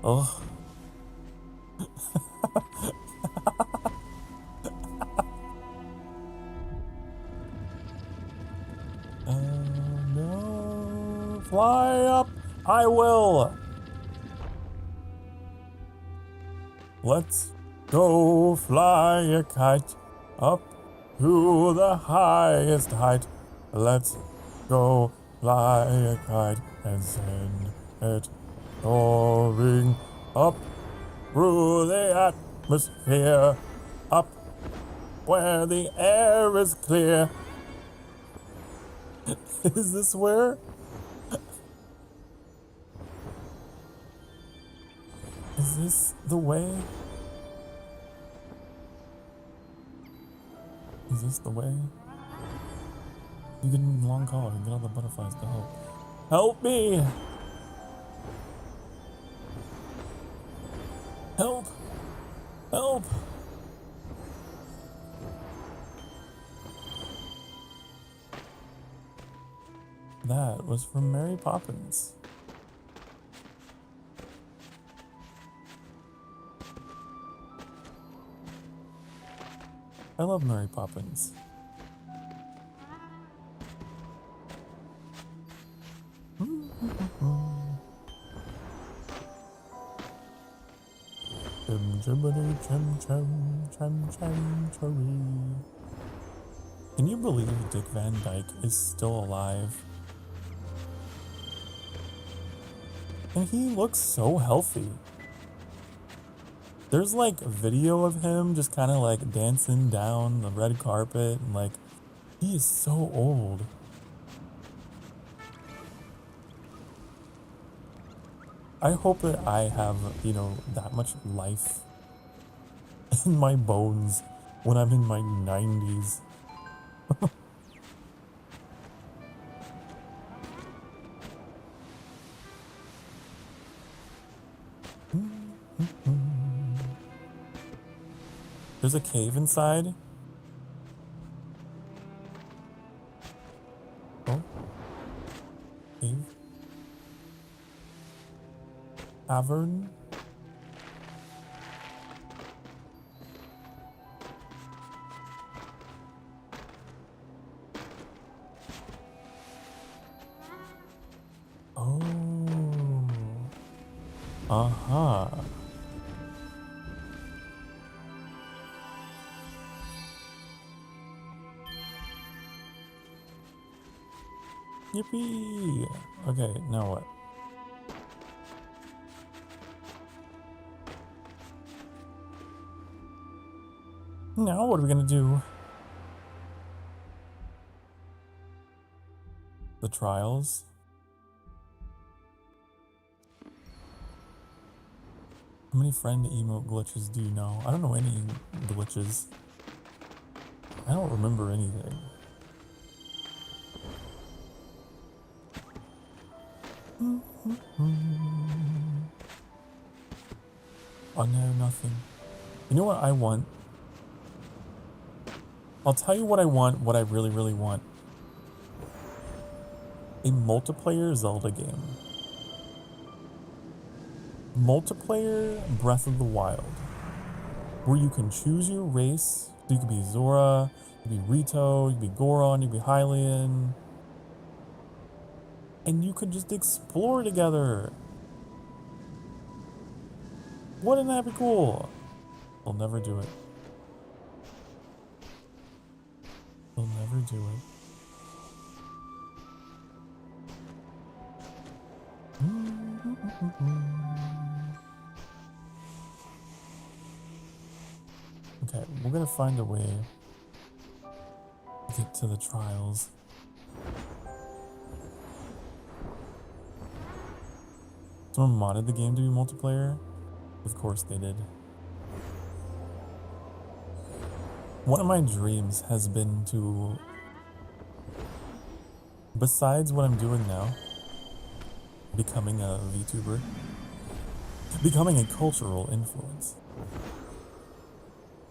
Ugh. No. Fly up. I will. Let's go fly a kite up to the highest height. Let's go fly a kite and send it soaring up through the atmosphere, up where the air is clear. Is this where? Is this the way? Is this the way? You get in long call and get all the butterflies to help. Help me! Help! Help! That was from Mary Poppins. I love Mary Poppins. Can you believe Dick Van Dyke is still alive? And he looks so healthy. There's like a video of him just kind of like dancing down the red carpet, and like, he is so old. I hope that I have, you know, that much life in my bones when I'm in my 90s. There's a cave inside. Oh. Cave. Cavern. Oh. Uh-huh. Yippee! Okay, now what? Now what are we gonna do? the trials. How many friend emote glitches do you know? I don't know any glitches. I don't remember anything. Oh no, nothing. You know what I want? I'll tell you what I want, what I really, really want. A multiplayer Zelda game. Multiplayer Breath of the Wild. Where you can choose your race. So you could be Zora, you could be Rito, you could be Goron, you could be Hylian. And you could just explore together. Wouldn't that be cool? They'll never do it. They'll never do it. Okay, we're gonna find a way to get to the trials. Someone modded the game to be multiplayer? Of course they did. One of my dreams has been to, besides what I'm doing now, becoming a vtuber, becoming a cultural influence.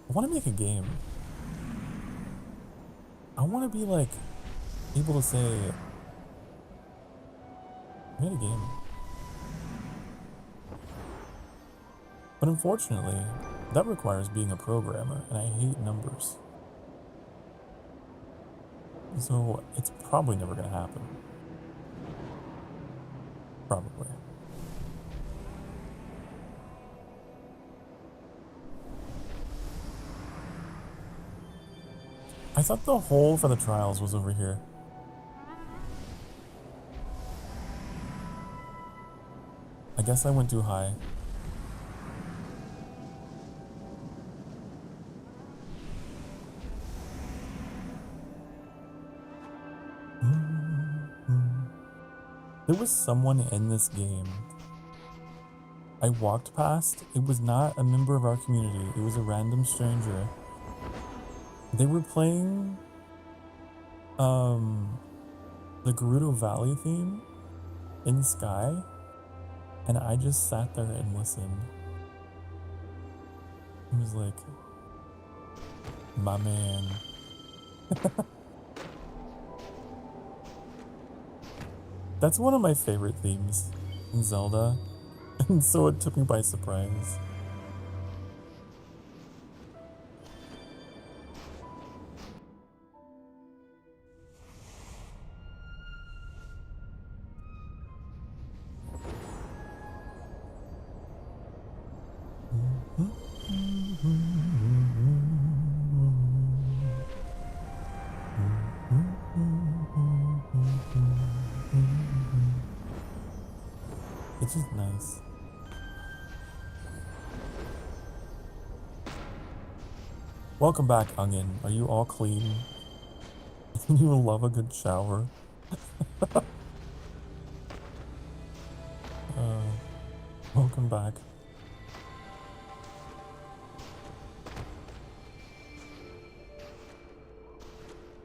I want to make a game. I want to be like, able to say, I made a game. But unfortunately, that requires being a programmer, and I hate numbers. So it's probably never going to happen. Probably. I thought the hole for the trials was over here. I guess I went too high. There was someone in this game I walked past. It was not a member of our community. It was a random stranger. They were playing the Gerudo Valley theme in Sky, and I just sat there and listened. I was like, my man. That's one of my favorite themes in Zelda, and so it took me by surprise. It's just nice. Welcome back, Onion. Are you all clean? You love a good shower. Welcome back.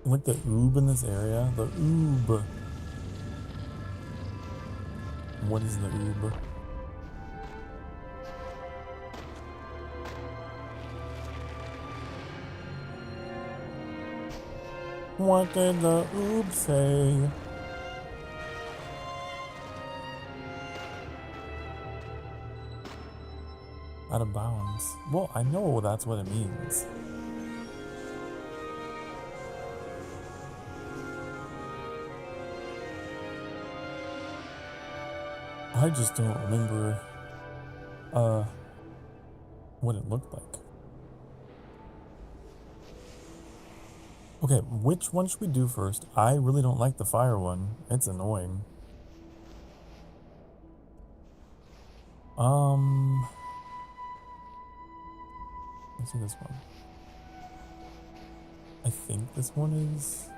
Like the oob in this area? The oob. What is the oob? What did the oob say? Out of bounds. Well, I know that's what it means. I just don't remember what it looked like. Okay, which one should we do first? I really don't like the fire one. It's annoying. Let's do this one. I think this one is...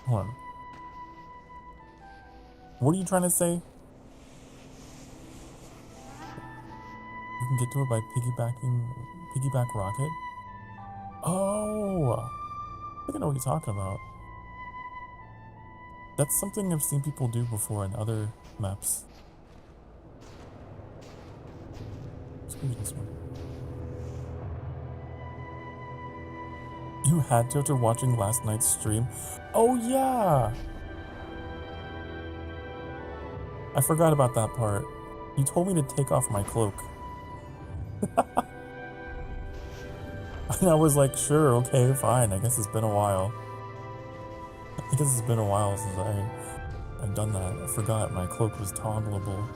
Hold on. What are you trying to say? You can get to it by piggyback rocket? Oh! I think I know what you're talking about. That's something I've seen people do before in other maps. Let's go this one. You had to after watching last night's stream? Oh yeah! I forgot about that part. You told me to take off my cloak. And I was like, sure, okay, fine. I guess it's been a while. I guess it's been a while since I've done that. I forgot my cloak was toggleable.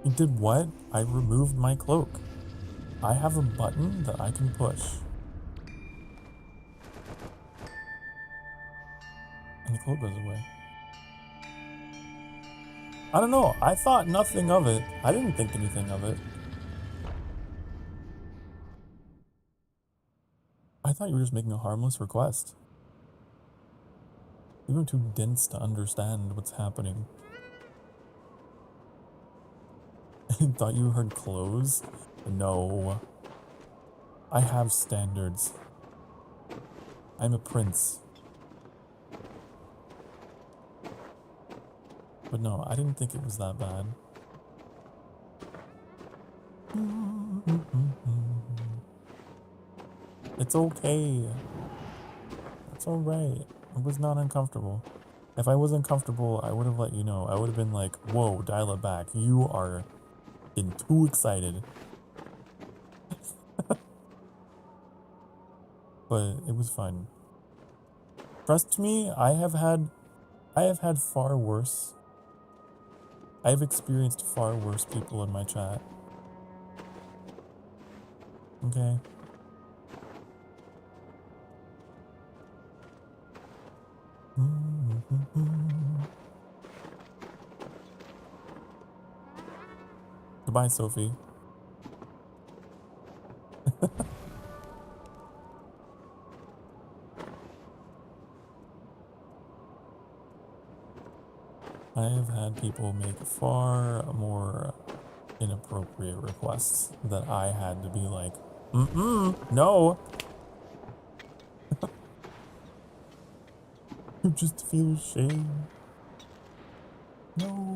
You did what? I removed my cloak. I have a button that I can push. And the cloak goes away. I don't know. I thought nothing of it. I didn't think anything of it. I thought you were just making a harmless request. You were too dense to understand what's happening. Thought you heard clothes? No. I have standards. I'm a prince. But no, I didn't think it was that bad. It's okay. It's alright. It was not uncomfortable. If I was uncomfortable, I would have let you know. I would have been like, whoa, dial it back. You are getting too excited. But it was fun. Trust me, I have had far worse. I have experienced far worse people in my chat. Okay. Goodbye, Sophie. I have had people make far more inappropriate requests that I had to be like, no. You just feel shame. No.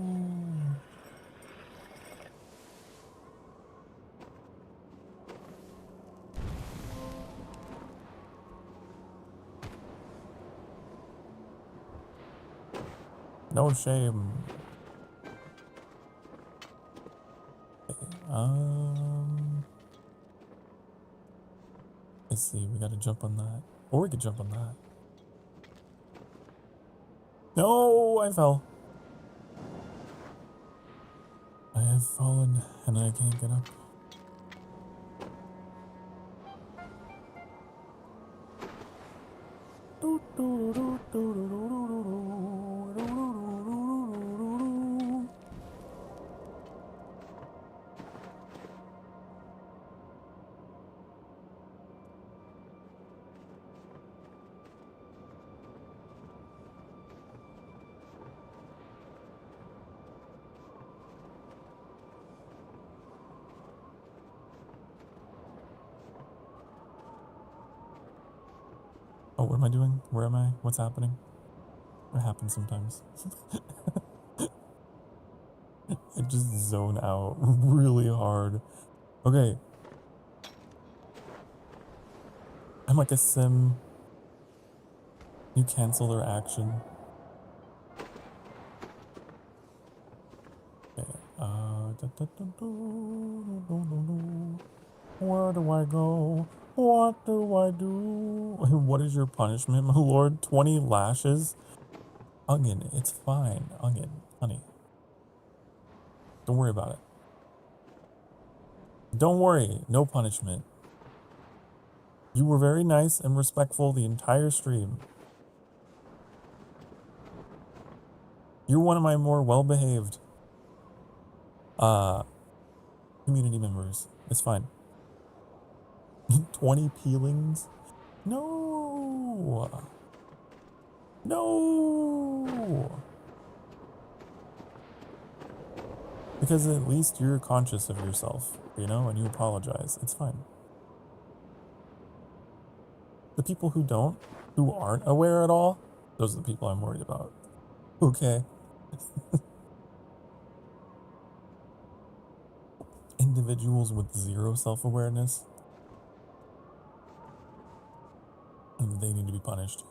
No shame. Let's see, we gotta jump on that. Or we could jump on that. No, I fell. I have fallen and I can't get up. Oh, what am I doing? Where am I? What's happening? It happens sometimes. I just zone out really hard. Okay. I'm like a sim. You cancel their action. Okay. Where do I go? What do I do? What is your punishment, my lord? 20 lashes? Ugin, it's fine. Ugin, honey. Don't worry about it. Don't worry, no punishment. You were very nice and respectful the entire stream. You're one of my more well-behaved community members. It's fine. 20 peelings? No! No! Because at least you're conscious of yourself, you know, and you apologize. It's fine. The people who don't, who aren't aware at all, those are the people I'm worried about. Okay. Individuals with zero self-awareness, they need to be punished.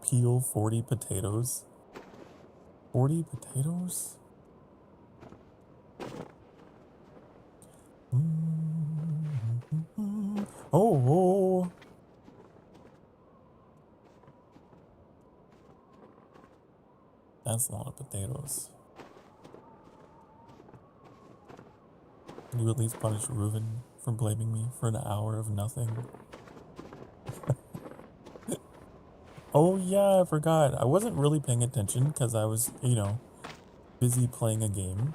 Peel 40 potatoes? 40 potatoes? Oh! That's a lot of potatoes. Can you at least punish Reuven for blaming me for an hour of nothing? Oh yeah, I forgot. I wasn't really paying attention because I was, you know, busy playing a game.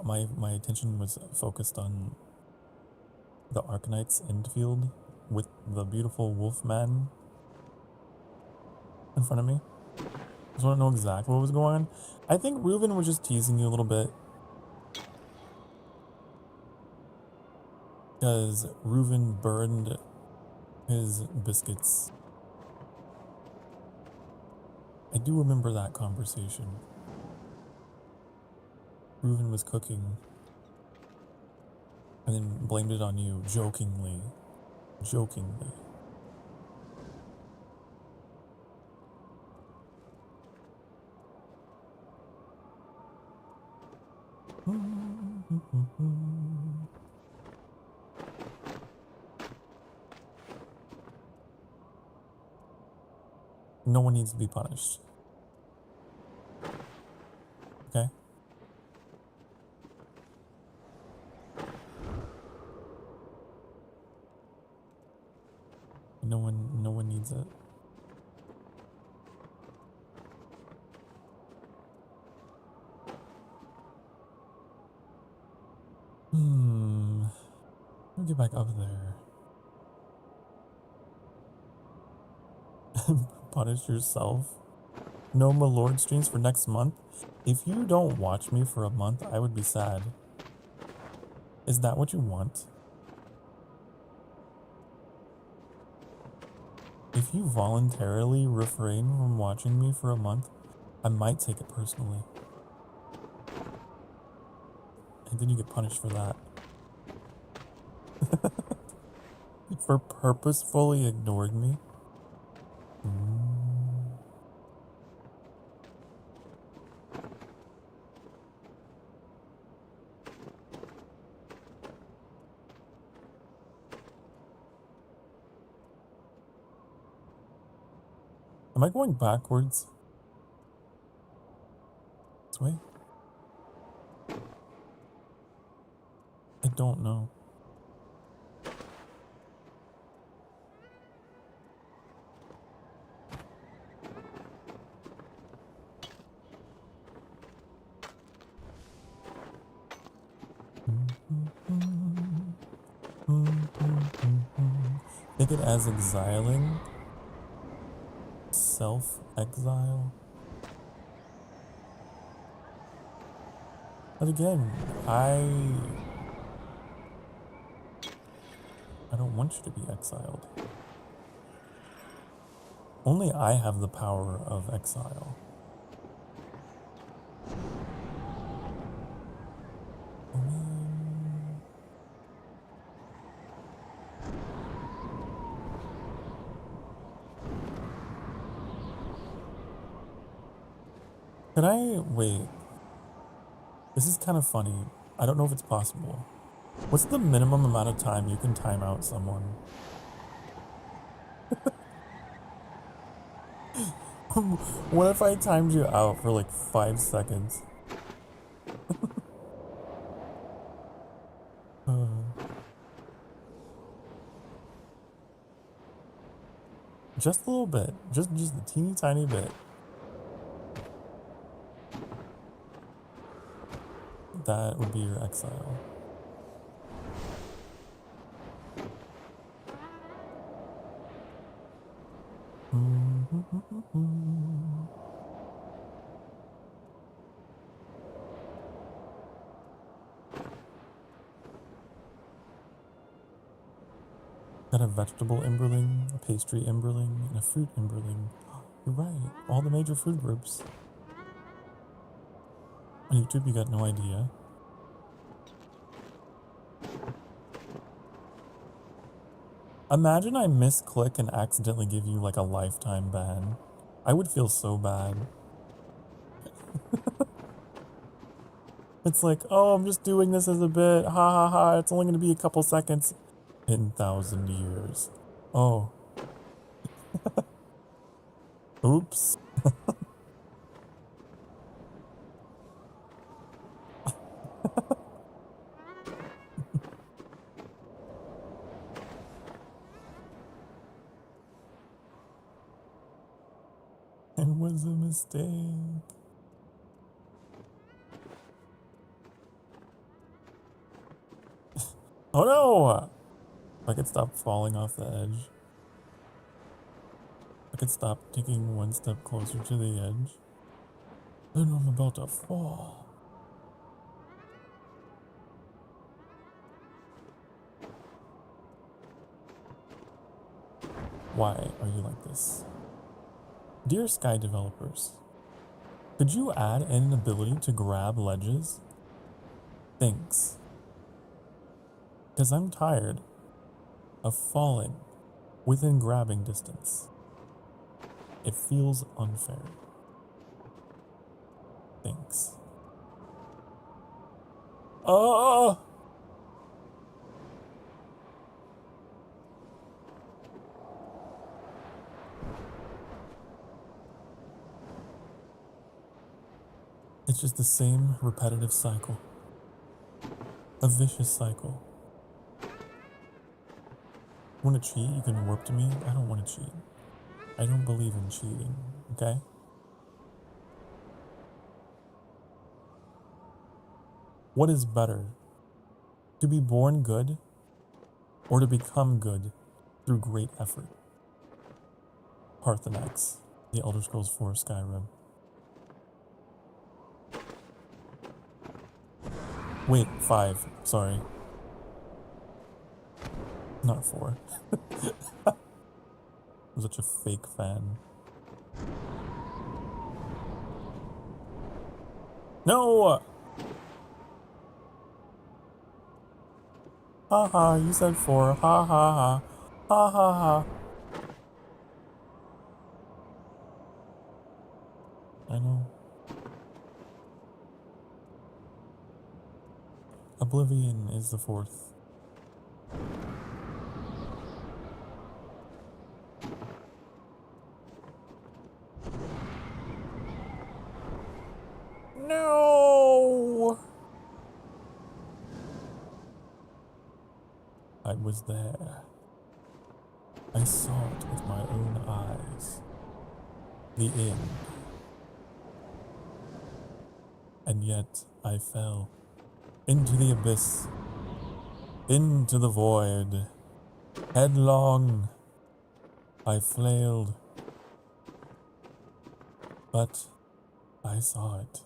My attention was focused on the Arcanite's infield with the beautiful Wolfman in front of me. Just want to know exactly what was going on. I think Reuven was just teasing you a little bit. Because Reuven burned his biscuits. I do remember that conversation. Reuven was cooking and then blamed it on you, jokingly. Jokingly. No one needs to be punished. Okay? No one needs it. Let me get back up there. Punish yourself. No Malord streams for next month. If you don't watch me for a month, I would be sad. Is that what you want? If you voluntarily refrain from watching me for a month, I might take it personally. And then you get punished for that. For purposefully ignoring me? Am I going backwards? This way? I don't know. Take it as exiling. Self-exile. But again, I don't want you to be exiled. Only I have the power of exile. Oh man. Can I wait? This is kind of funny. I don't know if it's possible. What's the minimum amount of time you can time out someone? What if I timed you out for like 5 seconds? Just a little bit. Just a teeny tiny bit. That would be your exile. Got a vegetable Emberling, a pastry Emberling, and a fruit Emberling. You're right, all the major food groups. On YouTube, you got no idea. Imagine I misclick and accidentally give you like a lifetime ban. I would feel so bad. It's like, oh, I'm just doing this as a bit. Ha ha ha, it's only going to be a couple seconds. 10,000 years. Oh. Oops. It was a mistake. Oh no! If I could stop falling off the edge. I could stop taking one step closer to the edge. Then I'm about to fall. Why are you like this? Dear Sky developers, could you add an ability to grab ledges? Thanks. Because I'm tired of falling within grabbing distance. It feels unfair. Thanks. Oh! It's just the same repetitive cycle. A vicious cycle. Want to cheat? You can warp to me. I don't want to cheat. I don't believe in cheating, okay? What is better? To be born good or to become good through great effort? Parthenax, The Elder Scrolls 4 Skyrim. Wait, 5. Sorry. Not 4. I'm such a fake fan. No! Haha, you said 4. Ha ha ha. Ha ha ha. I know. Oblivion is the 4th. No! I was there. I saw it with my own eyes. The end. And yet I fell into the abyss, into the void. Headlong, I flailed, but I saw it.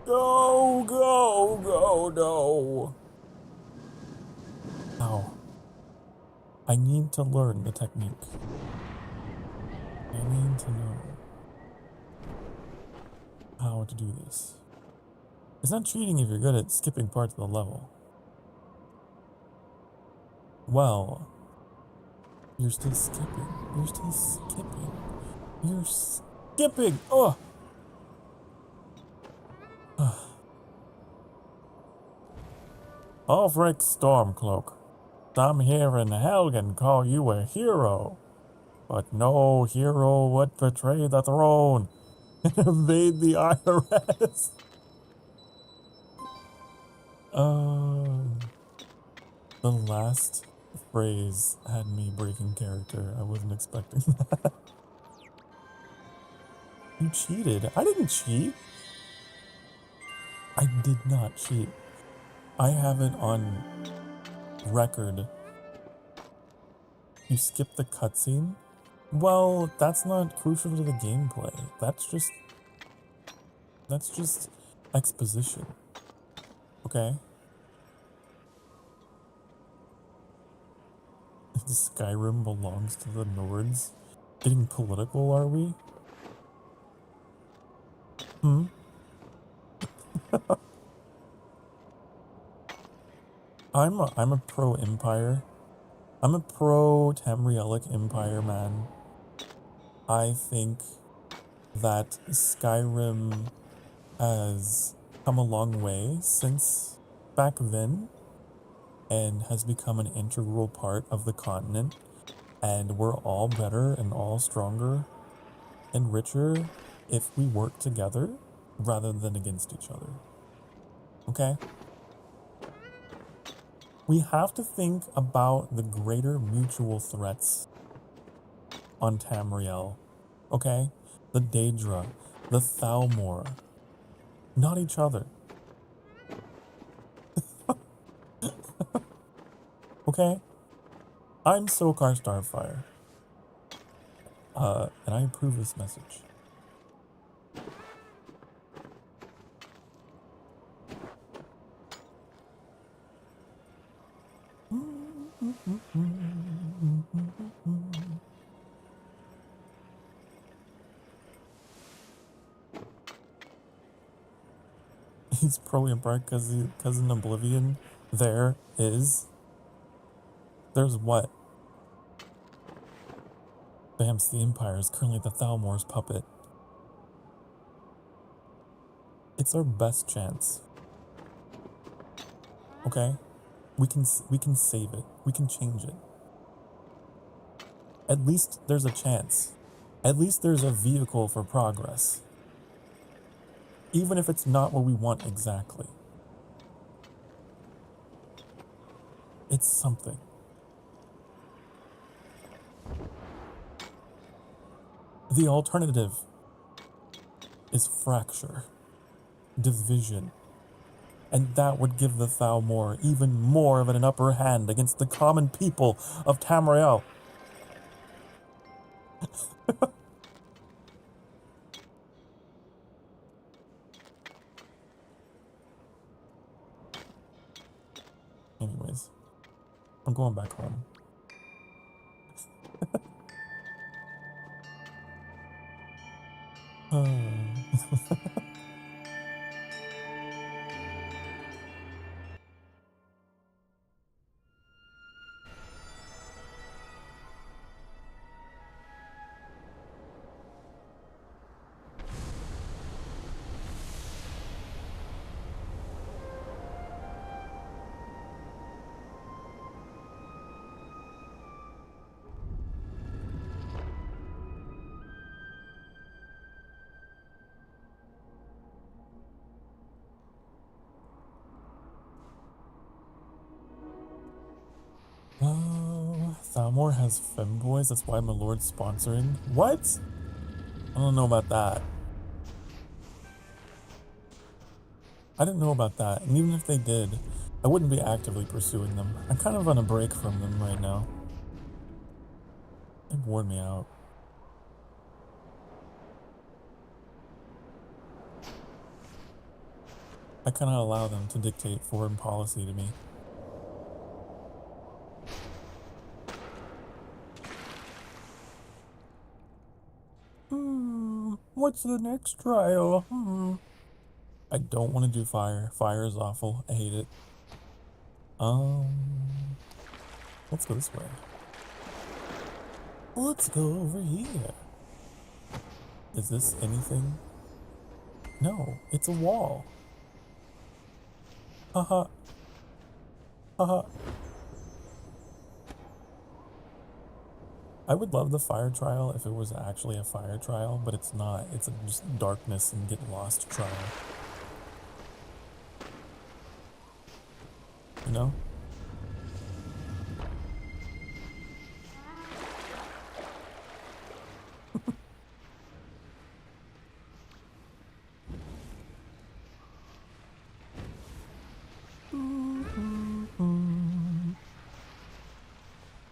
Go, go, go, no. Ow. I need to learn the technique. I need to know how to do this. It's not cheating if you're good at skipping parts of the level. Well, you're still skipping. You're still skipping. You're skipping! Oh! Ulfric Stormcloak, some here in Helgen call you a hero, but no hero would betray the throne and evade the IRS. The last phrase had me breaking character. I wasn't expecting that. You cheated. I didn't cheat. I did not cheat. I have it on record. You skipped the cutscene? Well, that's not crucial to the gameplay. That's just exposition. Okay? The Skyrim belongs to the Nords. Getting political, are we? Hmm? I'm a pro Empire. I'm a pro Tamrielic Empire man. I think that Skyrim has come a long way since back then and has become an integral part of the continent, and we're all better and all stronger and richer if we work together rather than against each other. Okay? We have to think about the greater mutual threats on Tamriel. Okay? The Daedra, the Thalmor. Not each other. Okay? I'm Sokar Starfire. And I approve this message. He's probably a bright cousin Oblivion. There's what? Bam's the Empire is currently the Thalmor's puppet. It's our best chance. Okay? We can save it. We can change it. At least there's a chance. At least there's a vehicle for progress. Even if it's not what we want exactly. It's something. The alternative is fracture, division, and that would give the Thalmor even more of an upper hand against the common people of Tamriel. Anyways, I'm going back home. Oh, Thalmor has femboys, that's why my lord's sponsoring. What? I don't know about that. I didn't know about that, and even if they did, I wouldn't be actively pursuing them. I'm kind of on a break from them right now. They bored me out. I cannot allow them to dictate foreign policy to me. What's the next trial? I don't want to do fire. Fire is awful. I hate it. Let's go this way. Let's go over here. Is this anything? No, it's a wall. Haha. Haha. I would love the fire trial if it was actually a fire trial, but it's not. It's a just darkness and get lost trial. You know?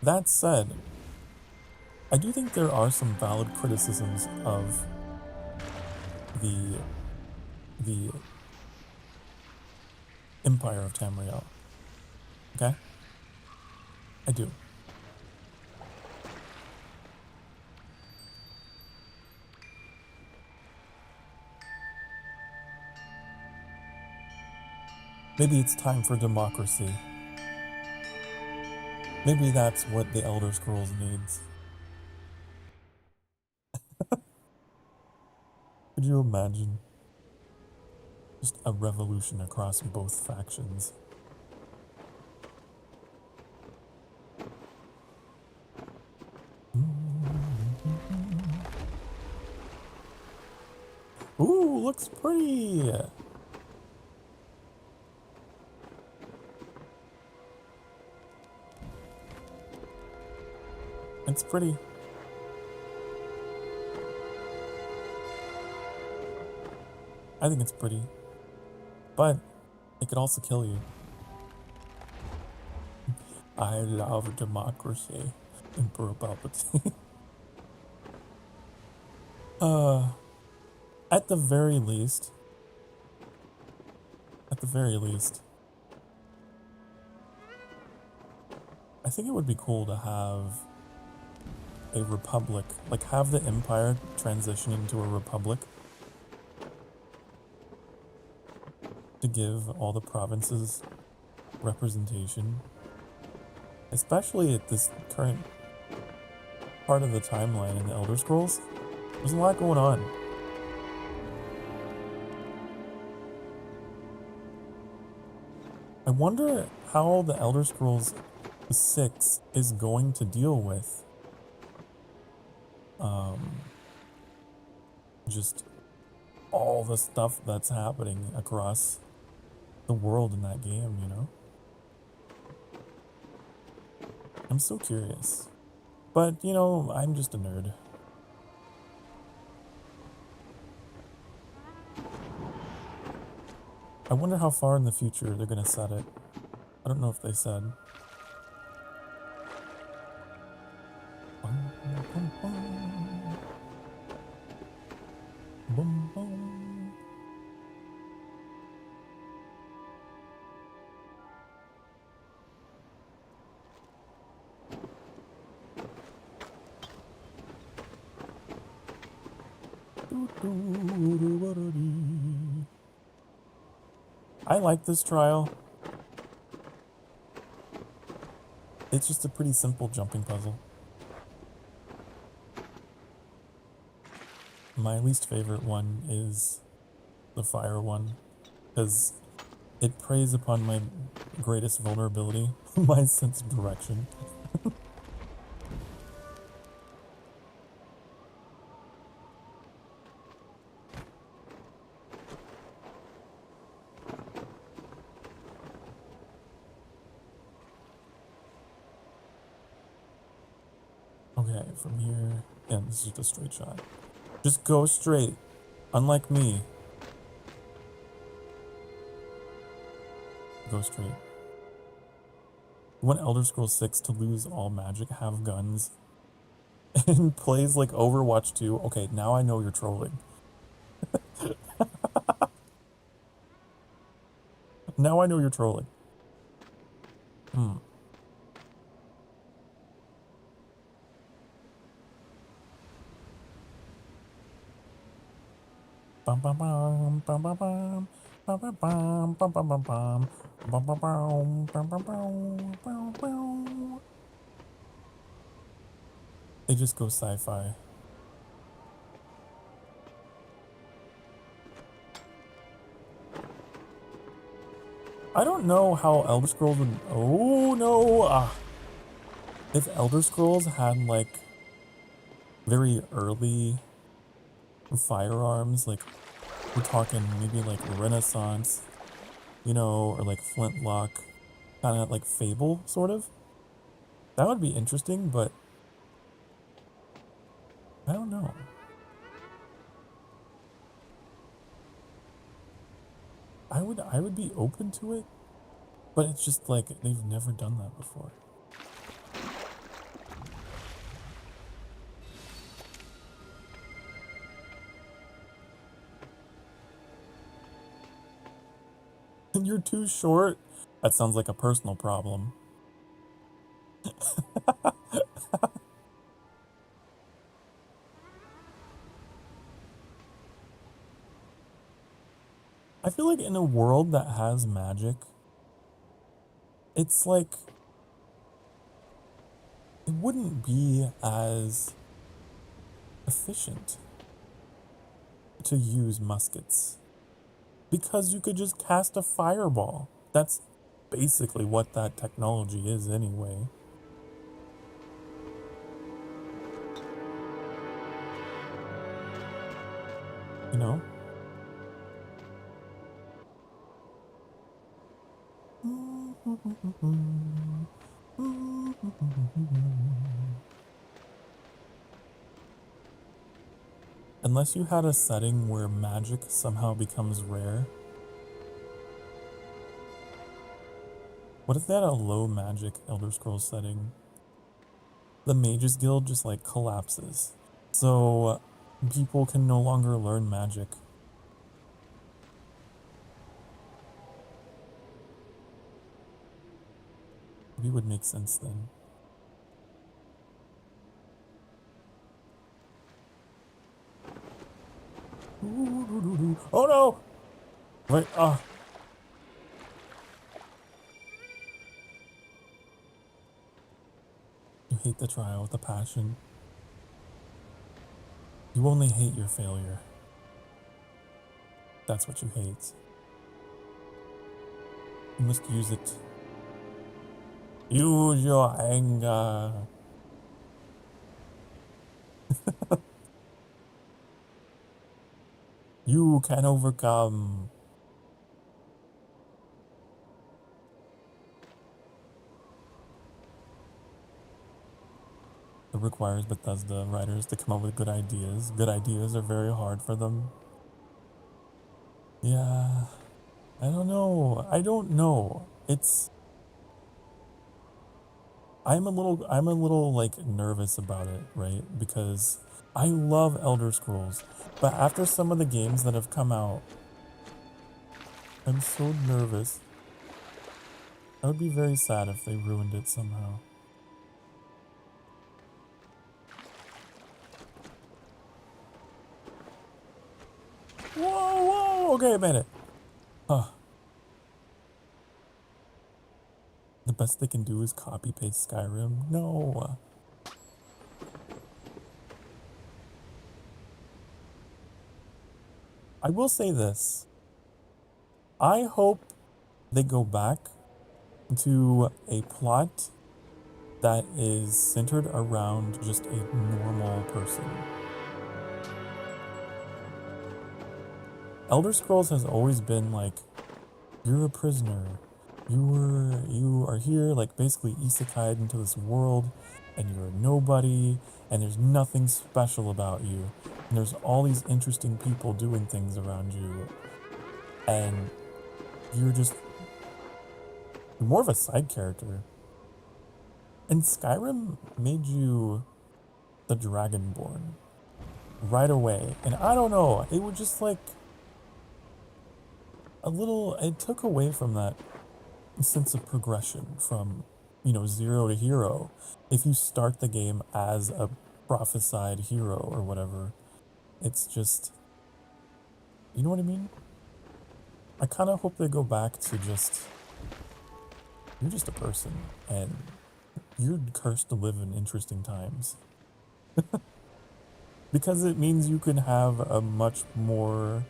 That said, I do think there are some valid criticisms of the Empire of Tamriel. Okay? I do. Maybe it's time for democracy. Maybe that's what the Elder Scrolls needs. Could you imagine? Just a revolution across both factions. Ooh, looks pretty! It's pretty. I think it's pretty. But it could also kill you. I love democracy. Emperor Palpatine. At the very least, I think it would be cool to have a republic, like have the Empire transition into a republic to give all the provinces representation, especially at this current part of the timeline in the Elder Scrolls. There's a lot going on. I wonder how the Elder Scrolls 6 is going to deal with just all the stuff that's happening across the world in that game, you know? I'm so curious. But, you know, I'm just a nerd. I wonder how far in the future they're gonna set it. I don't know if they said. Boom, boom. I like this trial. It's just a pretty simple jumping puzzle. My least favorite one is the fire one, because it preys upon my greatest vulnerability, my sense of direction. Okay, from here, yeah, this is just a straight shot. Just go straight, unlike me. Go straight. You want Elder Scrolls 6 to lose all magic, have guns, and plays like Overwatch 2. Okay, now I know you're trolling. Now I know you're trolling. Bum bum bum bum bum bum bum bum bum bum bum bum bum bum bum bum bum bum bum. They just go sci-fi. I don't know how Elder Scrolls would. Oh no! If Elder Scrolls had like very early firearms, like we're talking maybe like Renaissance, you know, or like flintlock, kind of like Fable, sort of. That would be interesting, but I don't know. I would be open to it, but it's just like they've never done that before. You're too short? That sounds like a personal problem. I feel like in a world that has magic, it's like it wouldn't be as efficient to use muskets because you could just cast a fireball. That's basically what that technology is anyway. You know? Unless you had a setting where magic somehow becomes rare. What if they had a low magic Elder Scrolls setting? The Mages Guild just like collapses. So people can no longer learn magic. Maybe it would make sense then. Oh no! Wait, You hate the trial with a passion. You only hate your failure. That's what you hate. You must use it. Use your anger. You can overcome. It requires Bethesda writers to come up with good ideas. Good ideas are very hard for them. Yeah. I don't know. I don't know. I'm a little like nervous about it, right? Because I love Elder Scrolls, but after some of the games that have come out, I'm so nervous. I would be very sad if they ruined it somehow. Whoa, whoa, okay, I made it. Huh. The best they can do is copy paste Skyrim. No. I will say this. I hope they go back to a plot that is centered around just a normal person. Elder Scrolls has always been like, you're a prisoner. You are here, like basically isekai'd into this world, and you're a nobody, and there's nothing special about you. And there's all these interesting people doing things around you. And you're more of a side character. And Skyrim made you the Dragonborn right away. And I don't know, it would just like it took away from that sense of progression from, 0 to hero. If you start the game as a prophesied hero or whatever, it's just, you know what I mean? I kind of hope they go back to you're just a person and you're cursed to live in interesting times. Because it means you can have a much more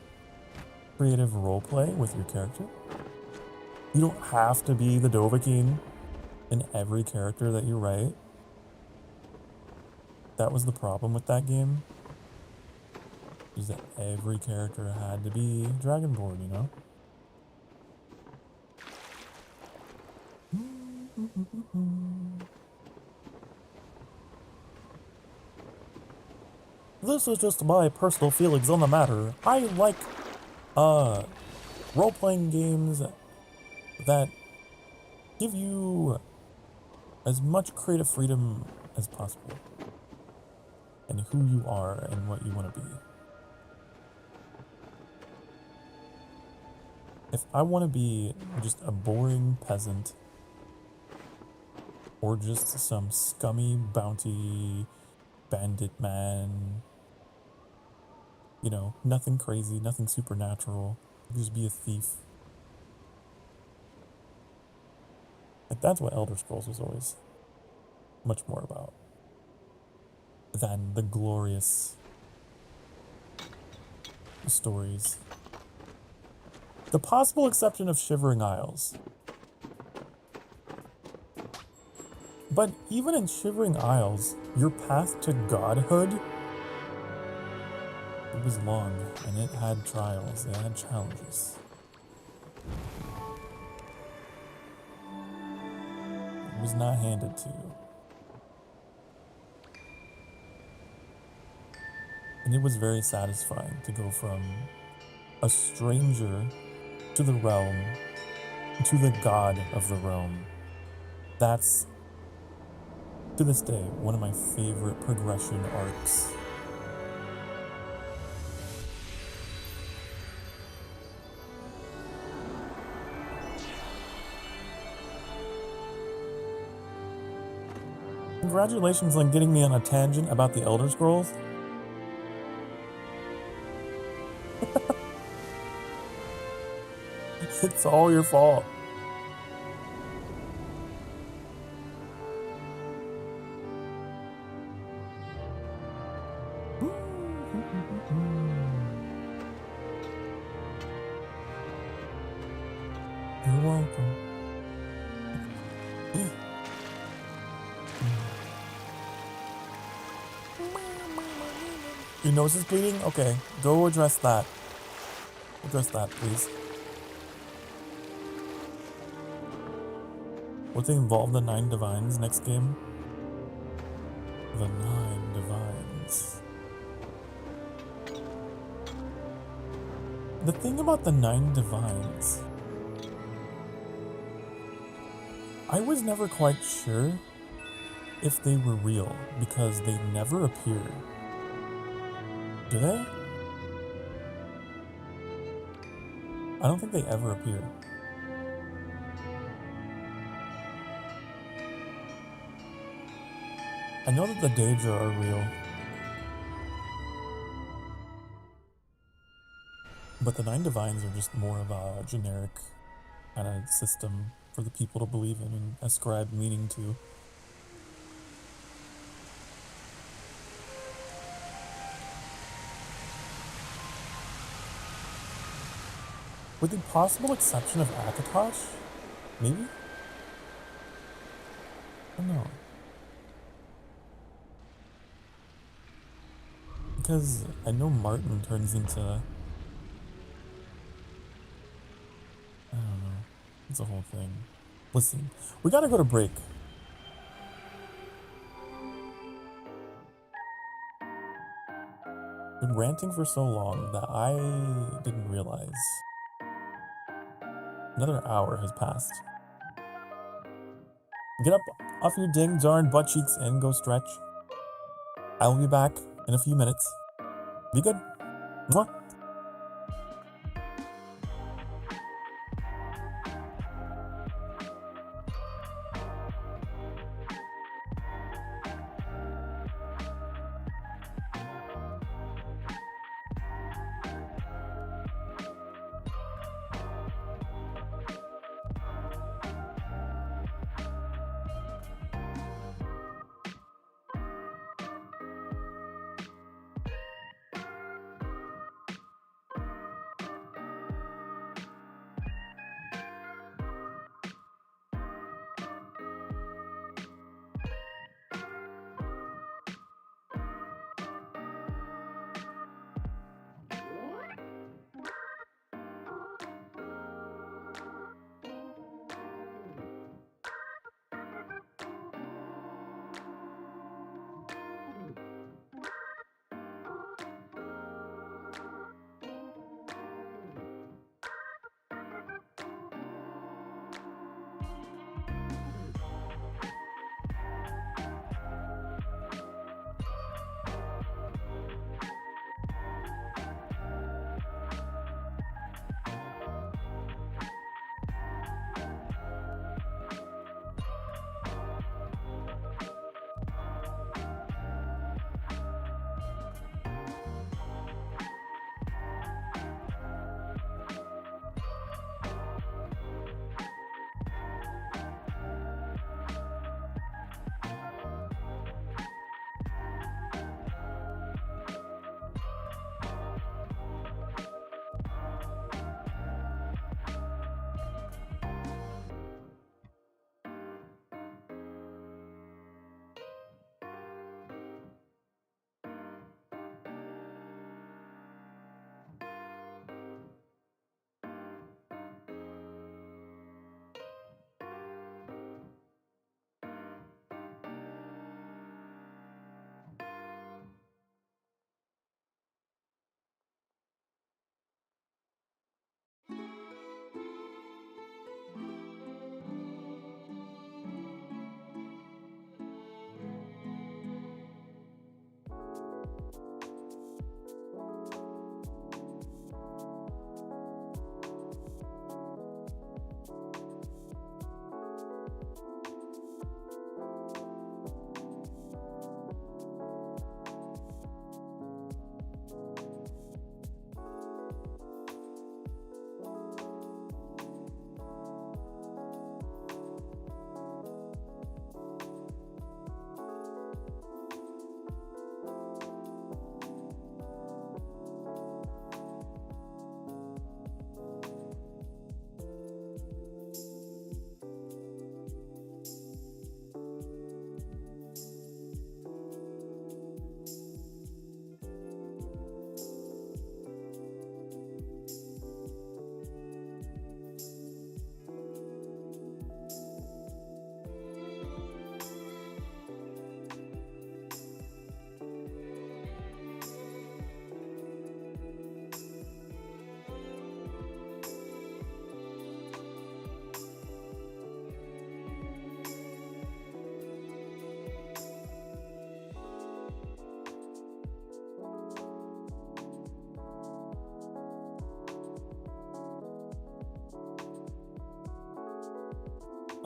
creative roleplay with your character. You don't have to be the Dovahkiin in every character that you write. That was the problem with that game. Is that every character had to be Dragonborn, you know? This is just my personal feelings on the matter. I like role-playing games that give you as much creative freedom as possible and who you are and what you want to be. if I want to be just a boring peasant or just some scummy bounty bandit man, you know, nothing crazy, nothing supernatural, just be a thief. Like, that's what Elder Scrolls was always much more about than the glorious stories. The possible exception of Shivering Isles. But even in Shivering Isles, your path to godhood, it was long, and it had trials, it had challenges. It was not handed to you. And it was very satisfying to go from a stranger to the realm, to the god of the realm. That's, to this day, one of my favorite progression arcs. Congratulations on getting me on a tangent about the Elder Scrolls. It's all your fault. You're welcome. Your nose is bleeding? Okay, go address that. Address that, please. Will they involve the 9 divines next game? The 9 divines. The thing about the 9 divines, I was never quite sure if they were real because they never appear. Do they? I don't think they ever appear. I know that the Daedra are real, but the 9 divines are just more of a generic kind of system for the people to believe in and ascribe meaning to. With the possible exception of Akatosh? Maybe? I don't know. Because I know Martin turns into... I don't know. It's a whole thing. Listen, we gotta go to break. Been ranting for so long that I didn't realize. Another hour has passed. Get up off your ding darn butt cheeks and go stretch. I will be back in a few minutes. Be good. Mwah.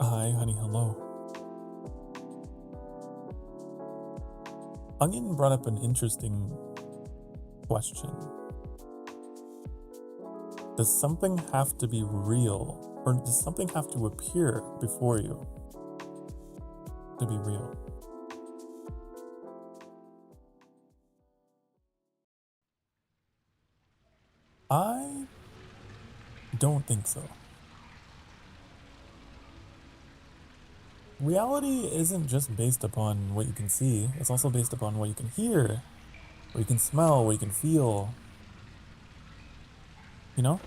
Hi, honey, hello. Onion brought up an interesting question. Does something have to be real, or does something have to appear before you to be real? I don't think so. Reality isn't just based upon what you can see, it's also based upon what you can hear, what you can smell, what you can feel. You know?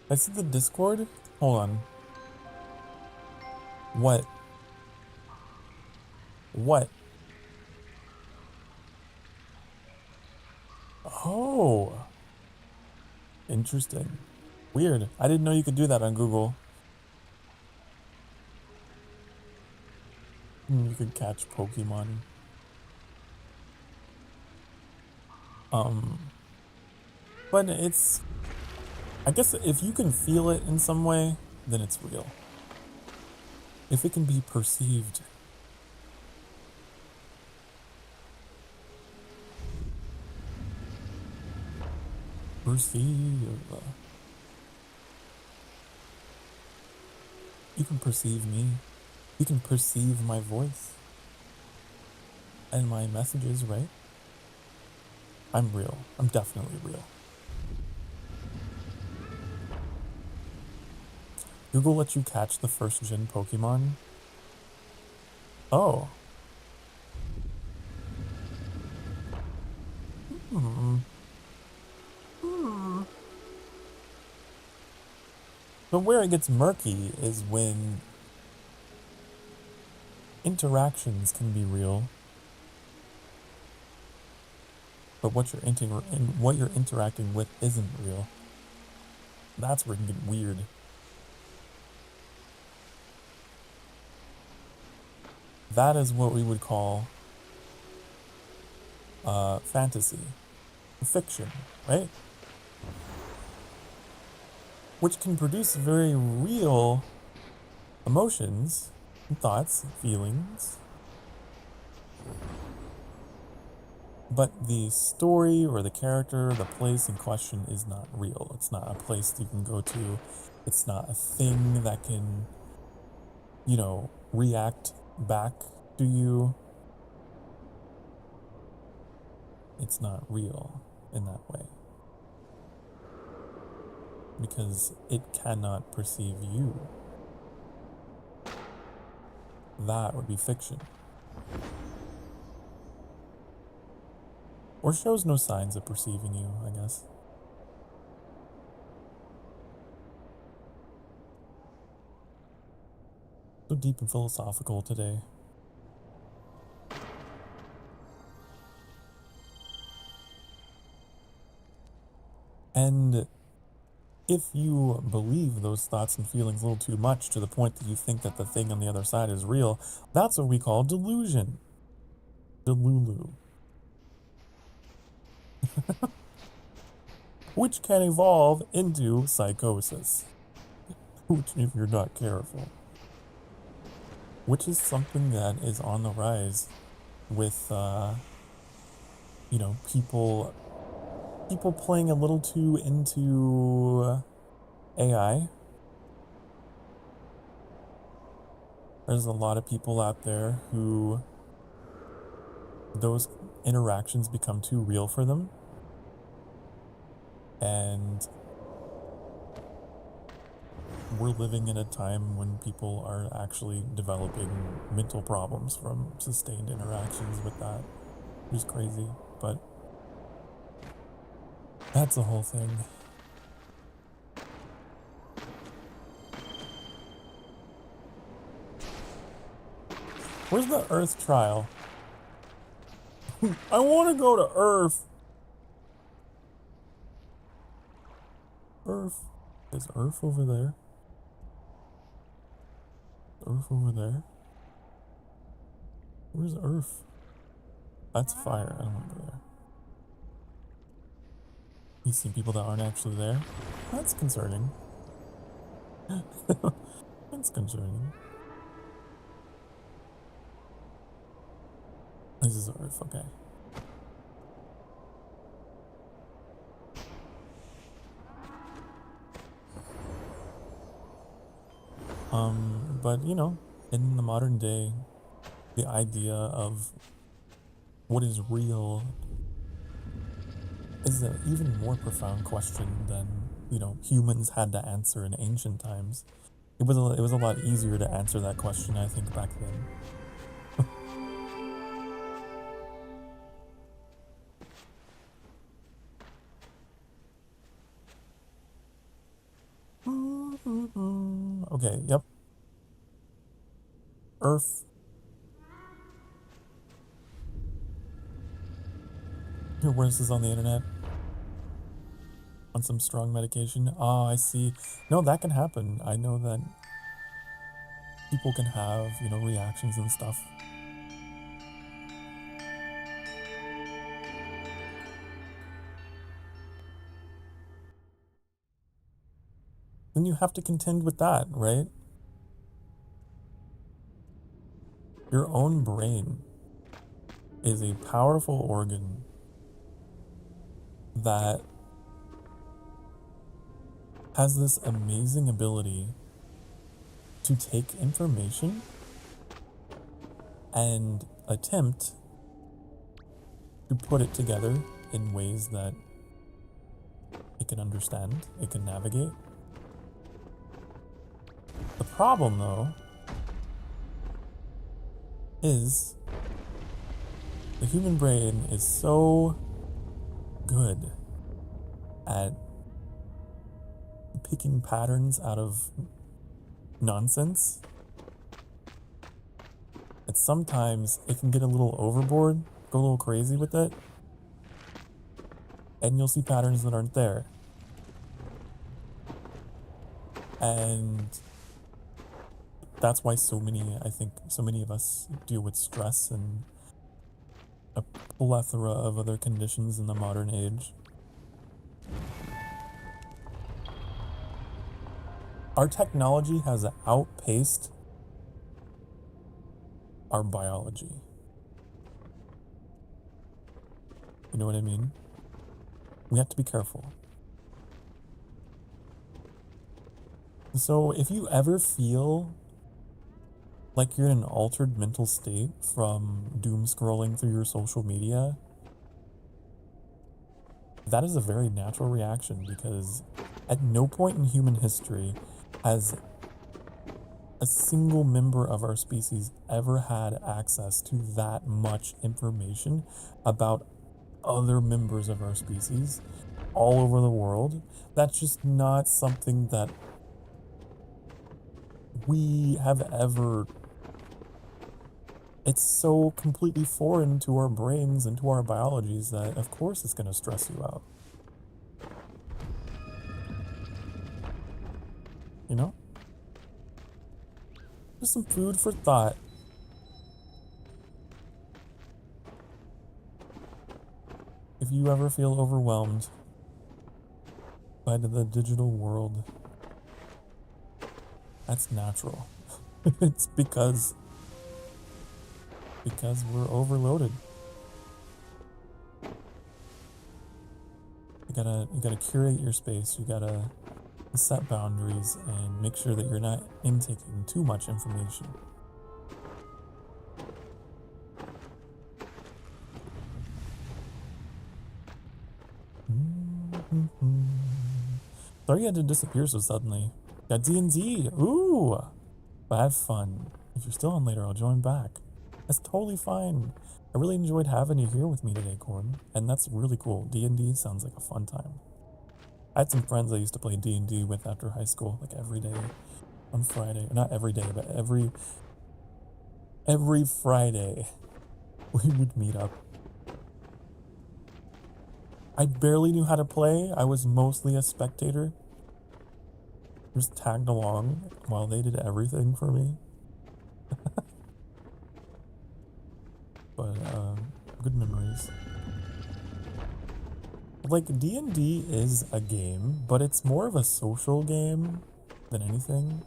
I see the Discord. Hold on. What? What? Oh. Interesting. Weird. I didn't know you could do that on Google. You could catch Pokemon. But it's... I guess if you can feel it in some way, then it's real. If it can be perceived. Perceive. You can perceive me. You can perceive my voice. And my messages, right? I'm real. I'm definitely real. Google lets you catch the first gen Pokemon. Oh. But where it gets murky is when interactions can be real, but what you're interacting with isn't real. That's where it can get weird. That is what we would call fantasy, fiction, right? Which can produce very real emotions, thoughts, feelings. But the story or the character, the place in question is not real. It's not a place that you can go to. It's not a thing that can, you know, react back to you. It's not real in that way. Because it cannot perceive you. That would be fiction. Or shows no signs of perceiving you, I guess. So deep and philosophical today. And if you believe those thoughts and feelings a little too much to the point that you think that the thing on the other side is real, that's what we call delusion. Delulu. Which can evolve into psychosis. Which, if you're not careful. Which is something that is on the rise with, you know, people playing a little too into AI. There's a lot of people out there who those interactions become too real for them. And we're living in a time when people are actually developing mental problems from sustained interactions with that. Which is crazy, but that's a whole thing. Where's the Earth trial? I want to go to Earth. Earth. Is Earth over there? Earth over there? Where's Earth? That's fire. I don't want to go there. You see people that aren't actually there? That's concerning. That's concerning. This is Earth, okay. But you know, in the modern day, the idea of what is real is an even more profound question than, you know, humans had to answer in ancient times. It was a lot easier to answer that question, I think, back then. Okay, yep. Earth. Your worst is on the internet. On some strong medication. Ah, I see. No, that can happen. I know that people can have, you know, reactions and stuff. Then you have to contend with that, right? Your own brain is a powerful organ that has this amazing ability to take information and attempt to put it together in ways that it can understand, it can navigate. The problem, though, is the human brain is so good at picking patterns out of nonsense that sometimes it can get a little overboard, go a little crazy with it, and you'll see patterns that aren't there. And that's why I think so many of us deal with stress and a plethora of other conditions in the modern age. Our technology has outpaced our biology. You know what I mean? We have to be careful. So if you ever feel like you're in an altered mental state from doom scrolling through your social media, that is a very natural reaction, because at no point in human history has a single member of our species ever had access to that much information about other members of our species all over the world. That's just not something that we have ever. It's so completely foreign to our brains and to our biologies that of course it's going to stress you out. You know? Just some food for thought. If you ever feel overwhelmed by the digital world, that's natural. It's because we're overloaded. You gotta curate your space. You gotta set boundaries and make sure that you're not intaking too much information. Sorry you had to disappear so suddenly. Got D&D. Ooh, bad fun. If you're still on later, I'll join back. That's totally fine. I really enjoyed having you here with me today, Corn, and that's really cool. D&D sounds like a fun time. I had some friends I used to play D&D with after high school, like every day on Friday. Not every day, but every Friday we would meet up. I barely knew how to play. I was mostly a spectator. Just tagged along while they did everything for me. But good memories. Like, D&D is a game, but it's more of a social game than anything.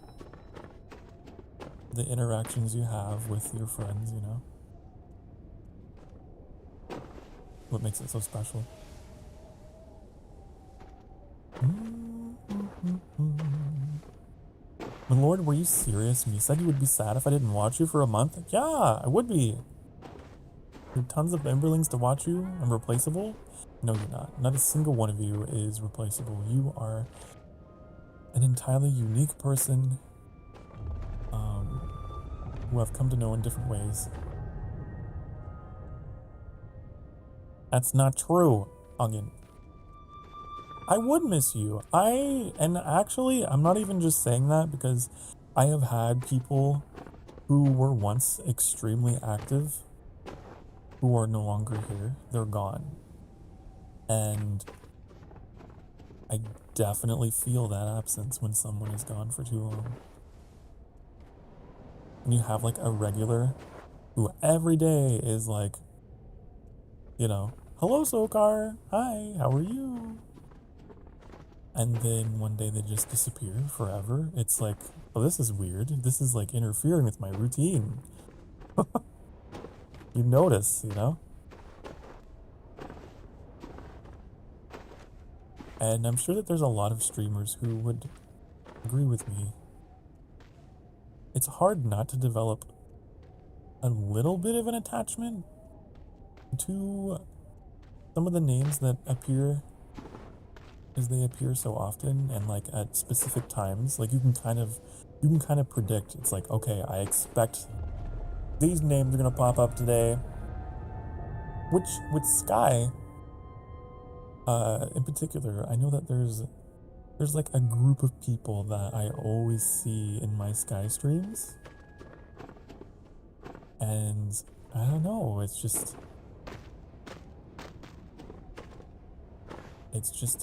The interactions you have with your friends, you know? What makes it so special. My lord, were you serious? You said you would be sad if I didn't watch you for a month? Yeah, I would be. You have tons of Emberlings to watch you. I'm replaceable? No, you're not. Not a single one of you is replaceable. You are an entirely unique person who I've come to know in different ways. That's not true, Onion. I would miss you. And actually, I'm not even just saying that because I have had people who were once extremely active who are no longer here. They're gone. And I definitely feel that absence when someone is gone for too long. And you have like a regular who every day is like, you know, hello Sokar, hi, how are you? And then one day they just disappear forever. It's like, oh, this is weird. This is like interfering with my routine. You notice, you know? And I'm sure that there's a lot of streamers who would agree with me. It's hard not to develop a little bit of an attachment to some of the names that appear as they appear so often and like at specific times. Like you can kind of predict. It's like, okay, I expect these names are gonna pop up today. Which with Sky, in particular, I know that there's like a group of people that I always see in my Sky streams. And I don't know, it's just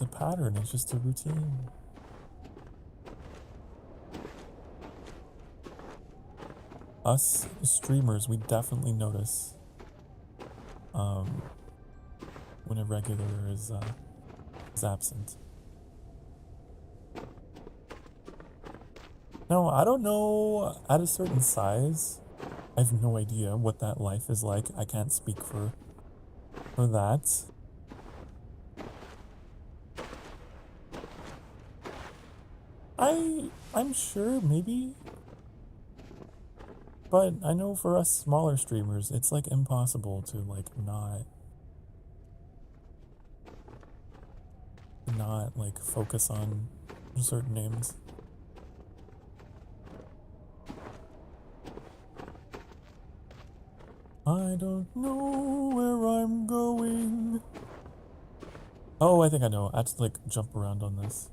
a pattern, it's just a routine. Us streamers, we definitely notice when a regular is absent. No, I don't know, at a certain size, I have no idea what that life is like. I can't speak for that. I'm sure, maybe. But I know for us smaller streamers, it's like impossible to like not like focus on certain names. I don't know where I'm going. Oh, I think I know. I have to like jump around on this.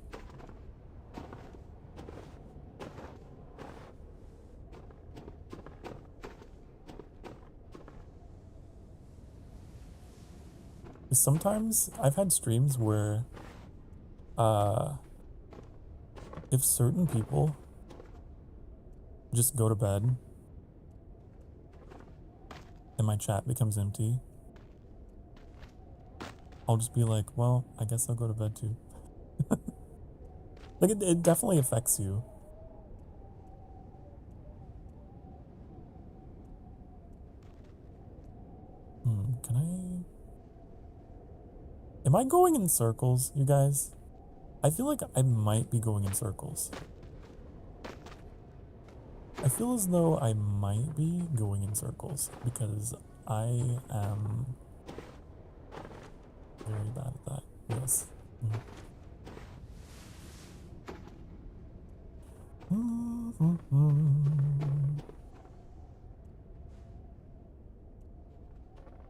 Sometimes I've had streams where if certain people just go to bed and my chat becomes empty, I'll just be like, well, I guess I'll go to bed too. Like it definitely affects you. Can I... Am I going in circles, you guys? I feel like I might be going in circles. I feel as though I might be going in circles because I am very bad at that. Yes.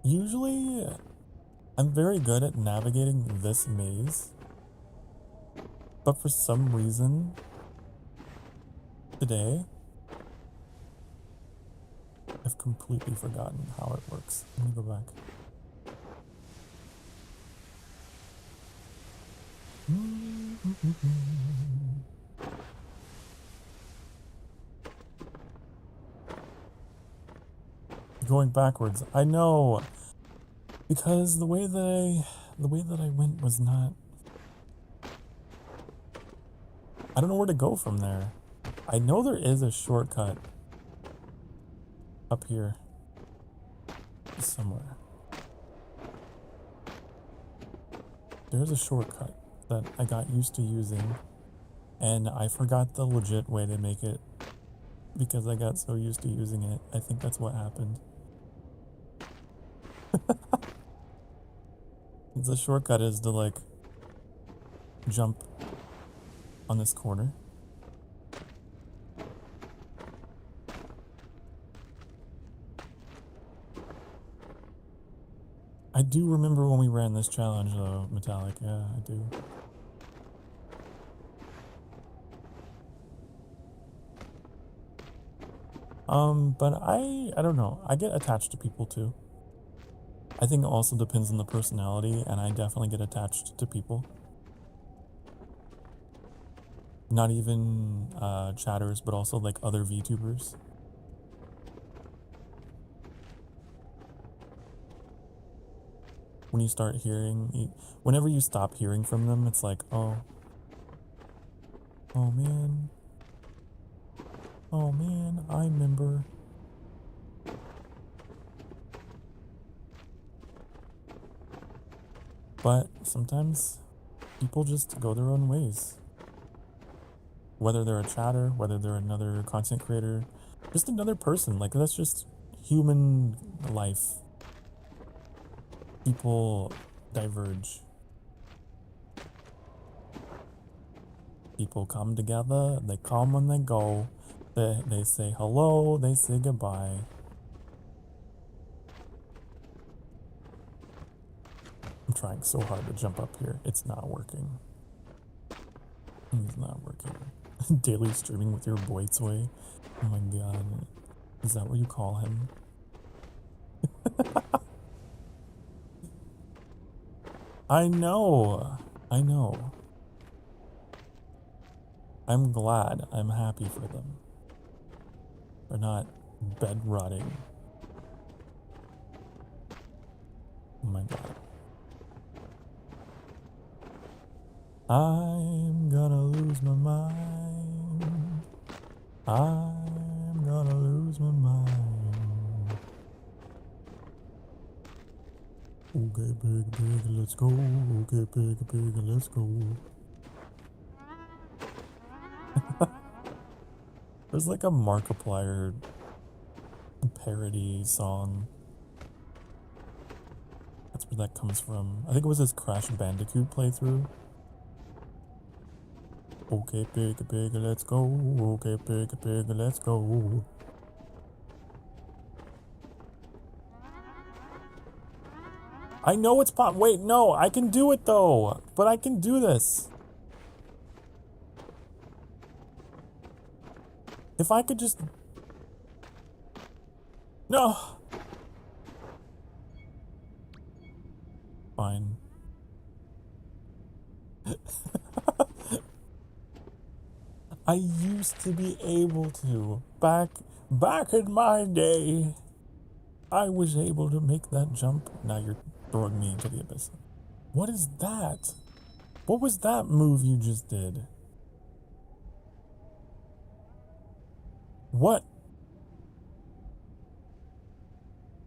Usually, I'm very good at navigating this maze, but for some reason, today, I've completely forgotten how it works. Let me go back. Going backwards. I know, because the way that the way that I went was not... I don't know where to go from there. I know there is a shortcut up here somewhere. There's a shortcut that I got used to using, and I forgot the legit way to make it because I got so used to using it. I think that's what happened. The shortcut is to, like, jump on this corner. I do remember when we ran this challenge, though, Metallic. Yeah, I do. But I don't know. I get attached to people, too. I think it also depends on the personality, and I definitely get attached to people. Not even chatters, but also, like, other VTubers. When you start hearing, whenever you stop hearing from them, it's like, oh man, I remember. But sometimes people just go their own ways. Whether they're a chatter, whether they're another content creator, just another person, like, that's just human life. People diverge. People come together, they come and they go. They say hello, they say goodbye. I'm trying so hard to jump up here. It's not working. It's not working. Daily streaming with your boy toy. Oh my god. Is that what you call him? I know. I'm glad. I'm happy for them. They're not bed rotting. Oh my god. I'm gonna lose my mind. I'm gonna lose my mind. Okay, big, let's go. Okay, big, let's go. There's like a Markiplier parody song. That's where that comes from. I think it was his Crash Bandicoot playthrough. Okay, big, let's go. Okay, big, let's go. I know it's pop. Wait, no, I can do it though. But I can do this. If I could just... No. Fine. I used to be able to. Back in my day, I was able to make that jump. Now you're throwing me into the abyss. What is that? What was that move you just did? What?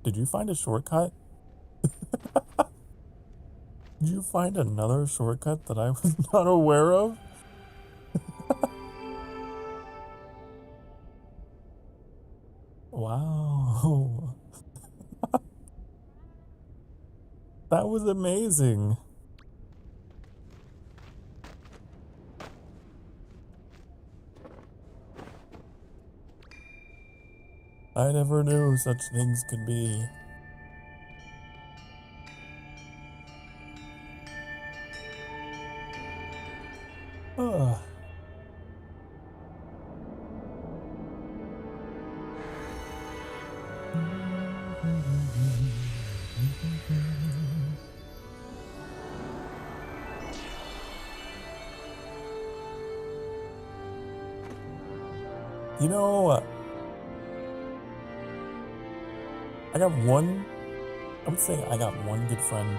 Did you find a shortcut? Did you find another shortcut that I was not aware of? Wow. That was amazing. I never knew such things could be. Ugh. You know, I would say I got one good friend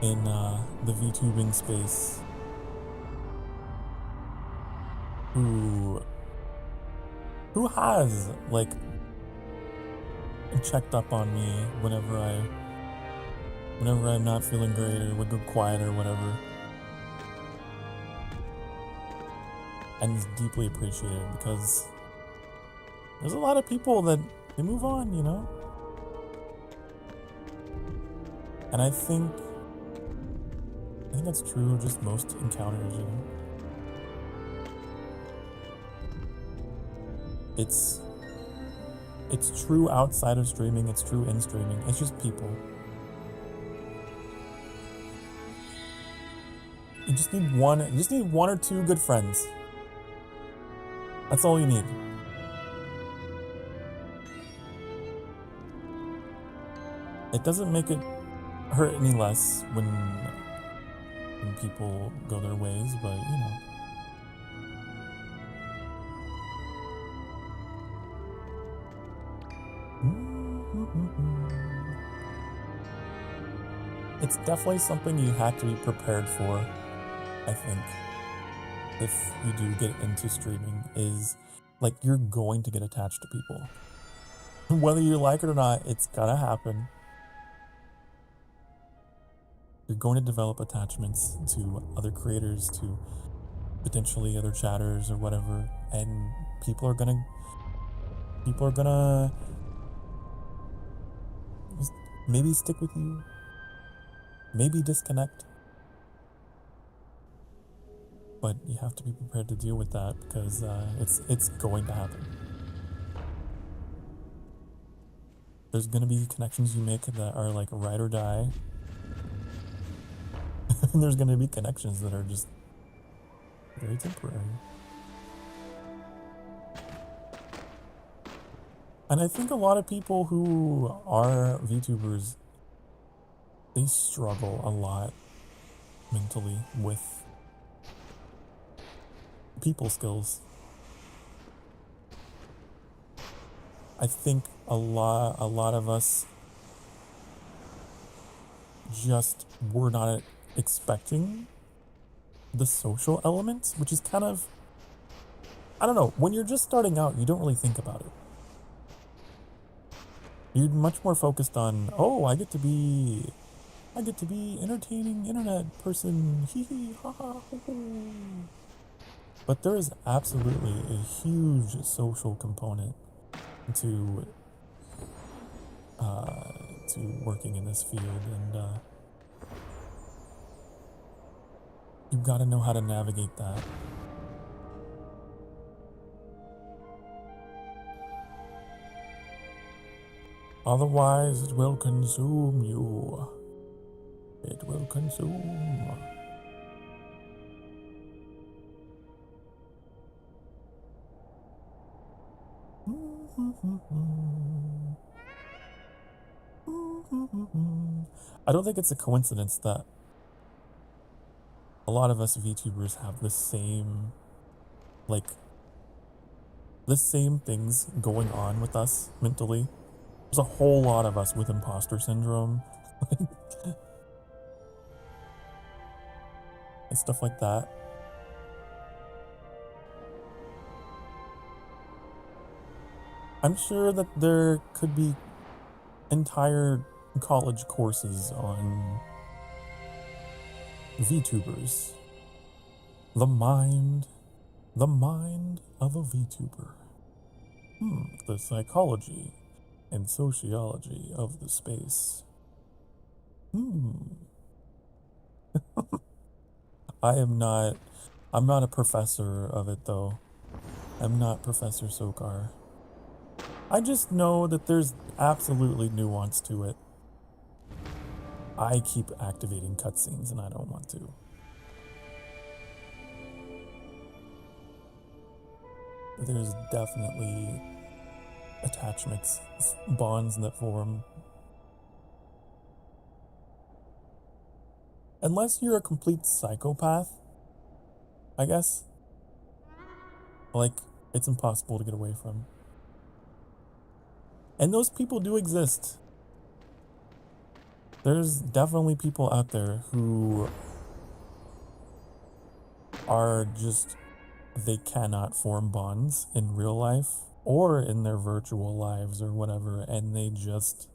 in the VTubing space who has like checked up on me whenever I'm not feeling great or would go quiet or whatever. And it's deeply appreciated because there's a lot of people that they move on, you know? And I think that's true of just most encounters, you know? It's true outside of streaming, it's true in streaming. It's just people. You just need one or two good friends. That's all you need. It doesn't make it hurt any less when people go their ways, but you know. It's definitely something you have to be prepared for, I think, if you do get into streaming, is like you're going to get attached to people. Whether you like it or not, it's gonna happen. You're going to develop attachments to other creators, to potentially other chatters or whatever, and people are gonna maybe stick with you, maybe disconnect, but you have to be prepared to deal with that because it's going to happen. There's gonna be connections you make that are like ride or die, and there's gonna be connections that are just very temporary. And I think a lot of people who are VTubers, they struggle a lot mentally with people skills. I think a lot of us just were not expecting the social element, which is kind of, I don't know, when you're just starting out, you don't really think about it. You're much more focused on, oh, I get to be entertaining internet person, hee hee, ha ha, hoo hoo. But there is absolutely a huge social component to working in this field, and you've got to know how to navigate that. Otherwise, it will consume you. It will consume. I don't think it's a coincidence that a lot of us VTubers have the same things going on with us mentally. There's a whole lot of us with imposter syndrome and stuff like that. I'm sure that there could be entire college courses on VTubers. The mind of a VTuber. The psychology and sociology of the space. I'm not a professor of it though. I'm not Professor Sokar. I just know that there's absolutely nuance to it. I keep activating cutscenes and I don't want to. There's definitely attachments, bonds that form. Unless you're a complete psychopath, I guess. Like, it's impossible to get away from. And those people do exist. There's definitely people out there who are just, they cannot form bonds in real life or in their virtual lives or whatever, and they just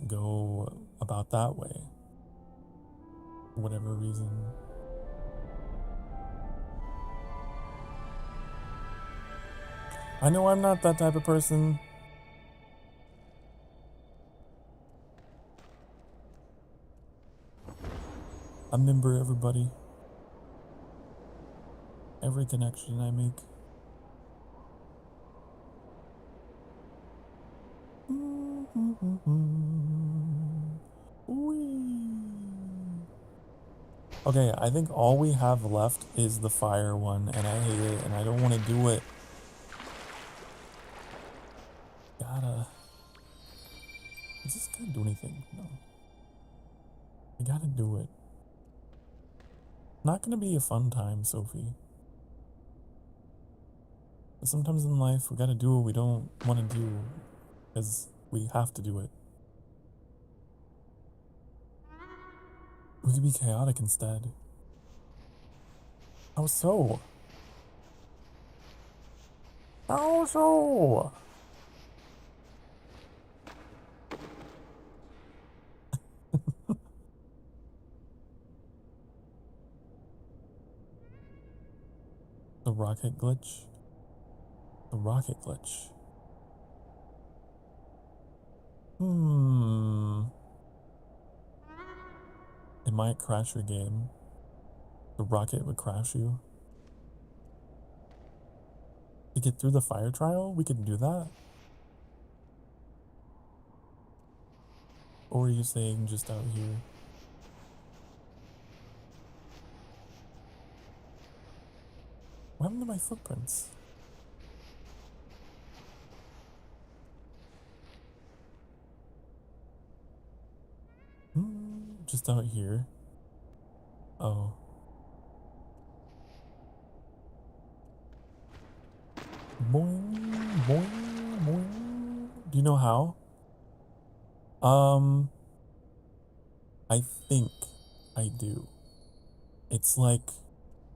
go about that way for whatever reason. I know I'm not that type of person. I remember everybody, every connection I make. Okay, I think all we have left is the fire one, and I hate it, and I don't want to do it. Is this gonna do anything? No. I gotta do it. Not gonna be a fun time, Sophie. But sometimes in life, we gotta do what we don't want to do, because we have to do it. We could be chaotic instead. How so? How so? The rocket glitch? The rocket glitch. It might crash your game. The rocket would crash you. To get through the fire trial, we could do that? Or are you saying just out here? What happened to my footprints? Just out here. Oh. Boing, boing, boing. Do you know how? I think I do. It's like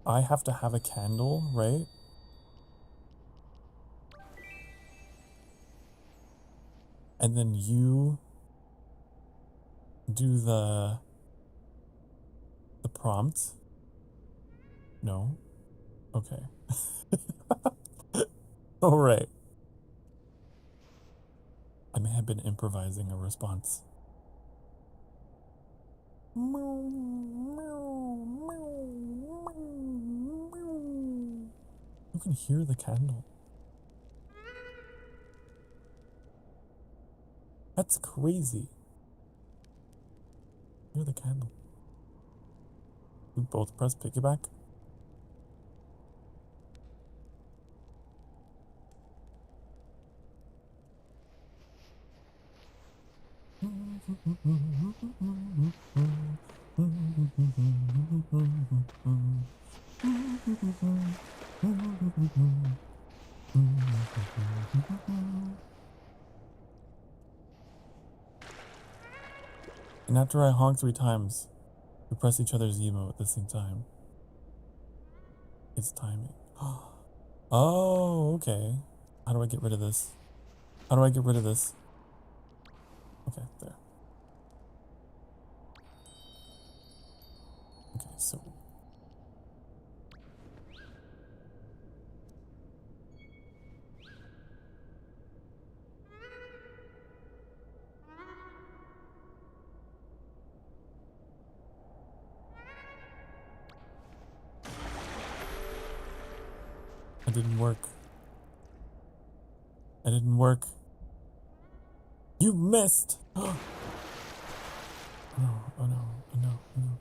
I have to have a candle, right? And then you do the prompt. No? Okay. All right. I may have been improvising a response. You can hear the candle. That's crazy. Hear the candle. We both press piggyback. And after I honk 3 times, we press each other's emote at the same time. It's timing. Oh, okay. How do I get rid of this? How do I get rid of this? Okay, there. Okay, so it didn't work. It didn't work. You missed! Oh no, oh no, oh no, oh no.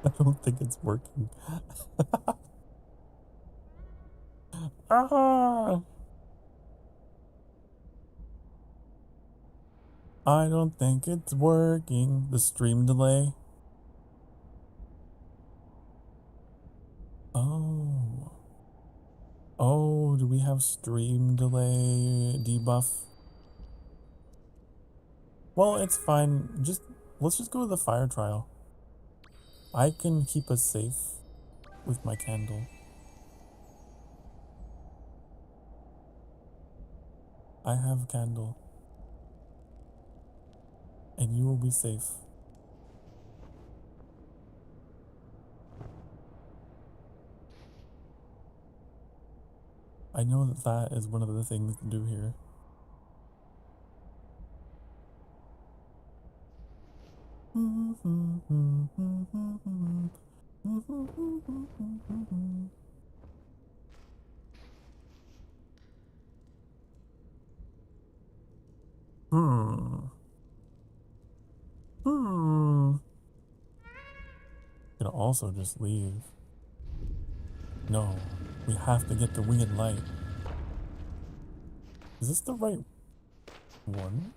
I don't think it's working. Ah! I don't think it's working. The stream delay. Oh. Oh, do we have stream delay debuff? Well, it's fine. Let's just go with the fire trial. I can keep us safe with my candle. I have candle. And you will be safe. I know that that is one of the things to do here. Could also just leave. No, we have to get the winged light. Is this the right one?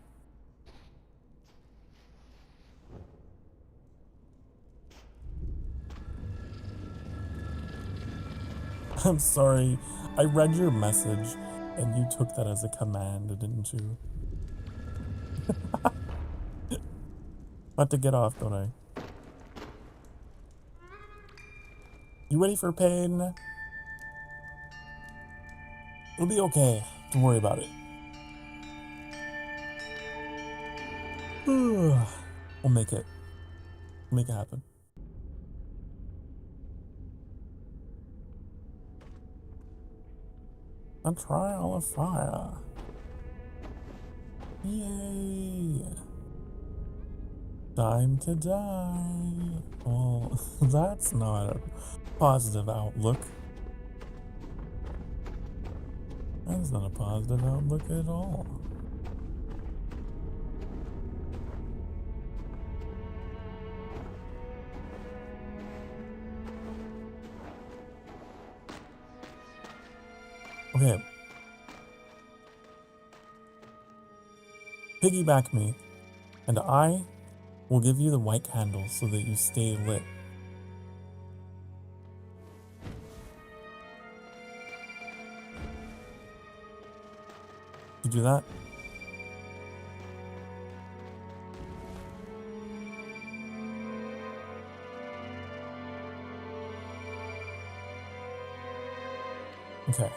I'm sorry. I read your message and you took that as a command, didn't you? I have to get off, don't I? You ready for pain? It'll be okay. Don't worry about it. We'll make it. We'll make it happen. A trial of fire. Yay! Time to die. Well, that's not a positive outlook. That's not a positive outlook at all. Okay. Piggyback me, and I will give you the white candle so that you stay lit. You do that? Okay.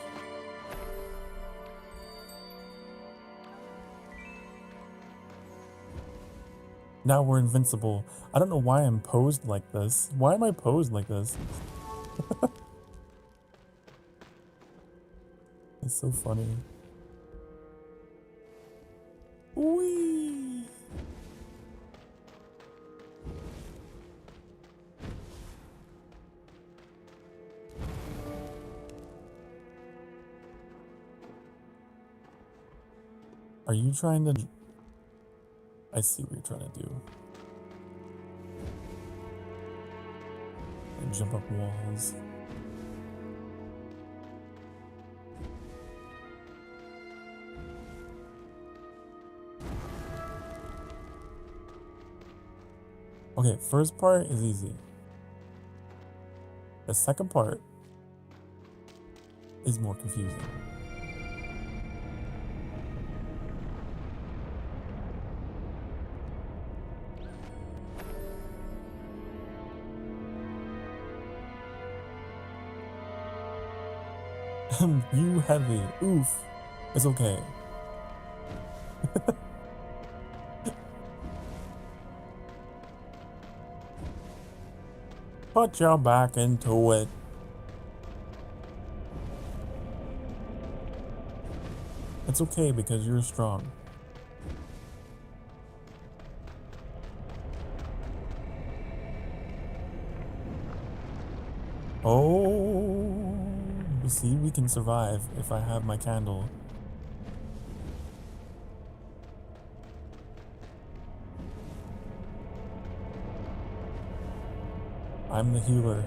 Now we're invincible. I don't know why I'm posed like this. Why am I posed like this? It's so funny. Whee! Are you trying to... I see what you're trying to do. And jump up walls. Okay, first part is easy. The second part is more confusing. You heavy. Oof. It's okay. Put your back into it. It's okay because you're strong. Oh, see, we can survive if I have my candle. I'm the healer.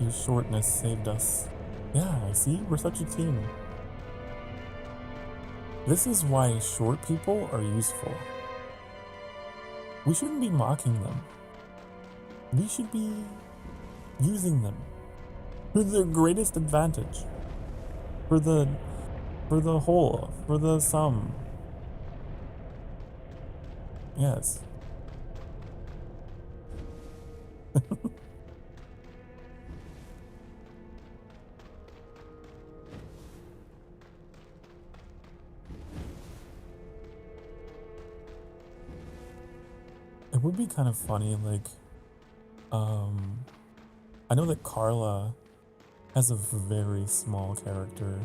Your shortness saved us. Yeah, see? We're such a team. This is why short people are useful. We shouldn't be mocking them. We should be using them for their greatest advantage. For the whole, for the sum. Yes. It would be kind of funny, like, I know that Carla has a very small character.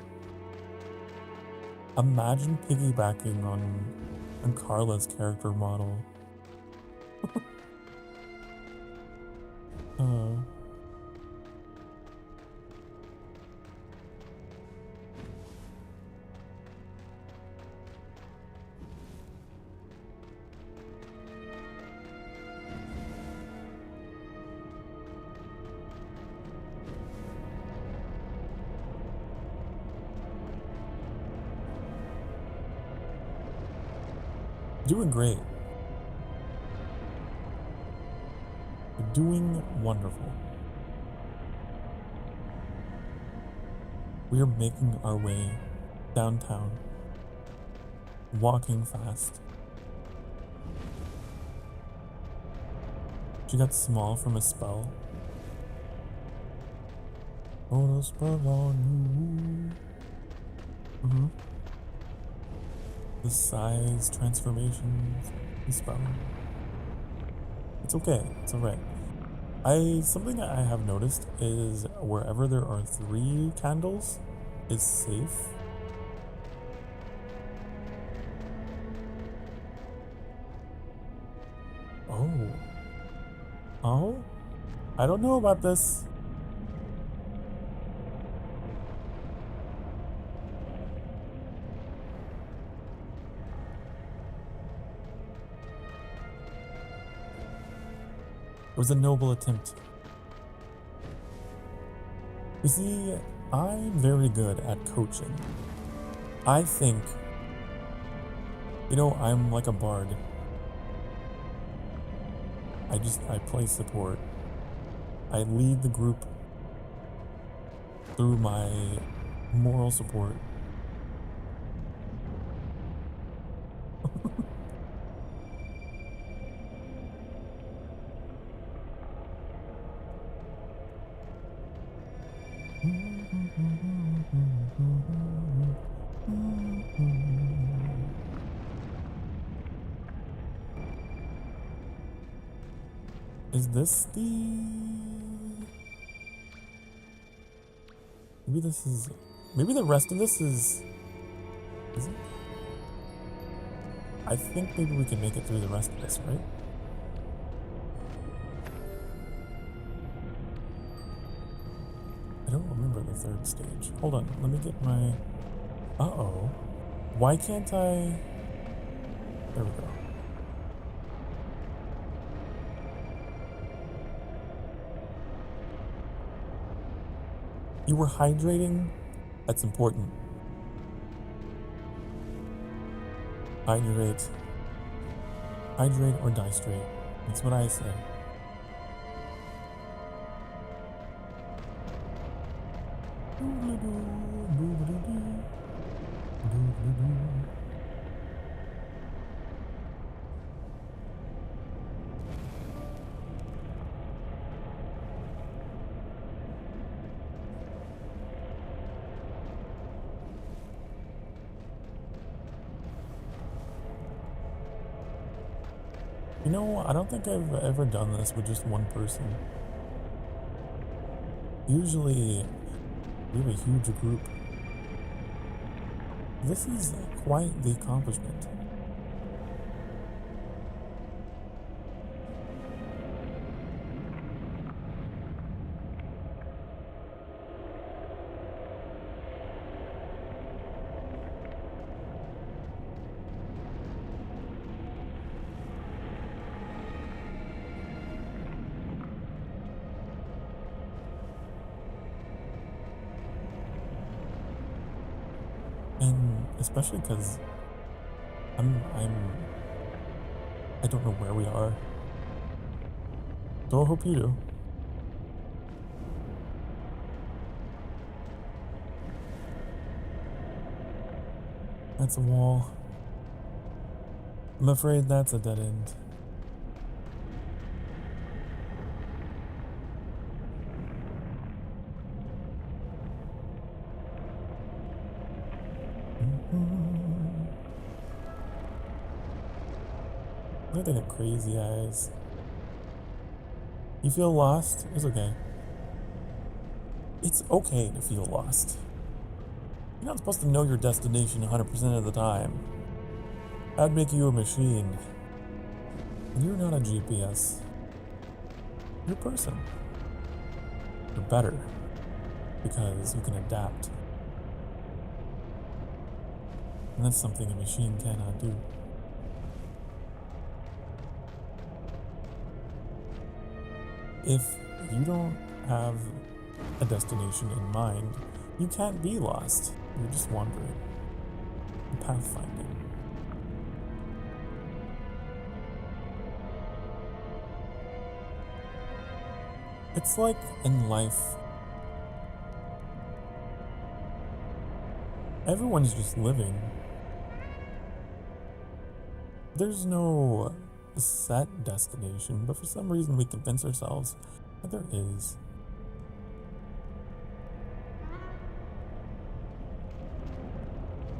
Imagine piggybacking on Carla's character model. Doing great. You're doing wonderful. We are making our way downtown, walking fast. She got small from a spell. Oh, a spell on you. The size, transformations, the spell. It's okay, it's alright. Something I have noticed is wherever there are 3 candles is safe. Oh? I don't know about this. It was a noble attempt. You see, I'm very good at coaching. I think, I'm like a bard. I play support. I lead the group through my moral support. Is this the... Maybe the rest of this is it? I think maybe we can make it through the rest of this, right? I don't remember the 3rd stage. Hold on, let me get my... Uh-oh. Why can't I... There we go. You were hydrating? That's important. Hydrate. Hydrate or die straight. That's what I say. I don't think I've ever done this with just one person. Usually, we have a huge group. This is quite the accomplishment. And especially because I don't know where we are. So I hope you do. That's a wall. I'm afraid that's a dead end. Look at that crazy eyes. You feel lost? It's okay. It's okay to feel lost. You're not supposed to know your destination 100% of the time. That'd make you a machine. And you're not a GPS. You're a person. You're better. Because you can adapt. And that's something a machine cannot do. If you don't have a destination in mind, you can't be lost. You're just wandering. Pathfinding. It's like in life, everyone's just living. There's no set destination, but for some reason we convince ourselves that there is.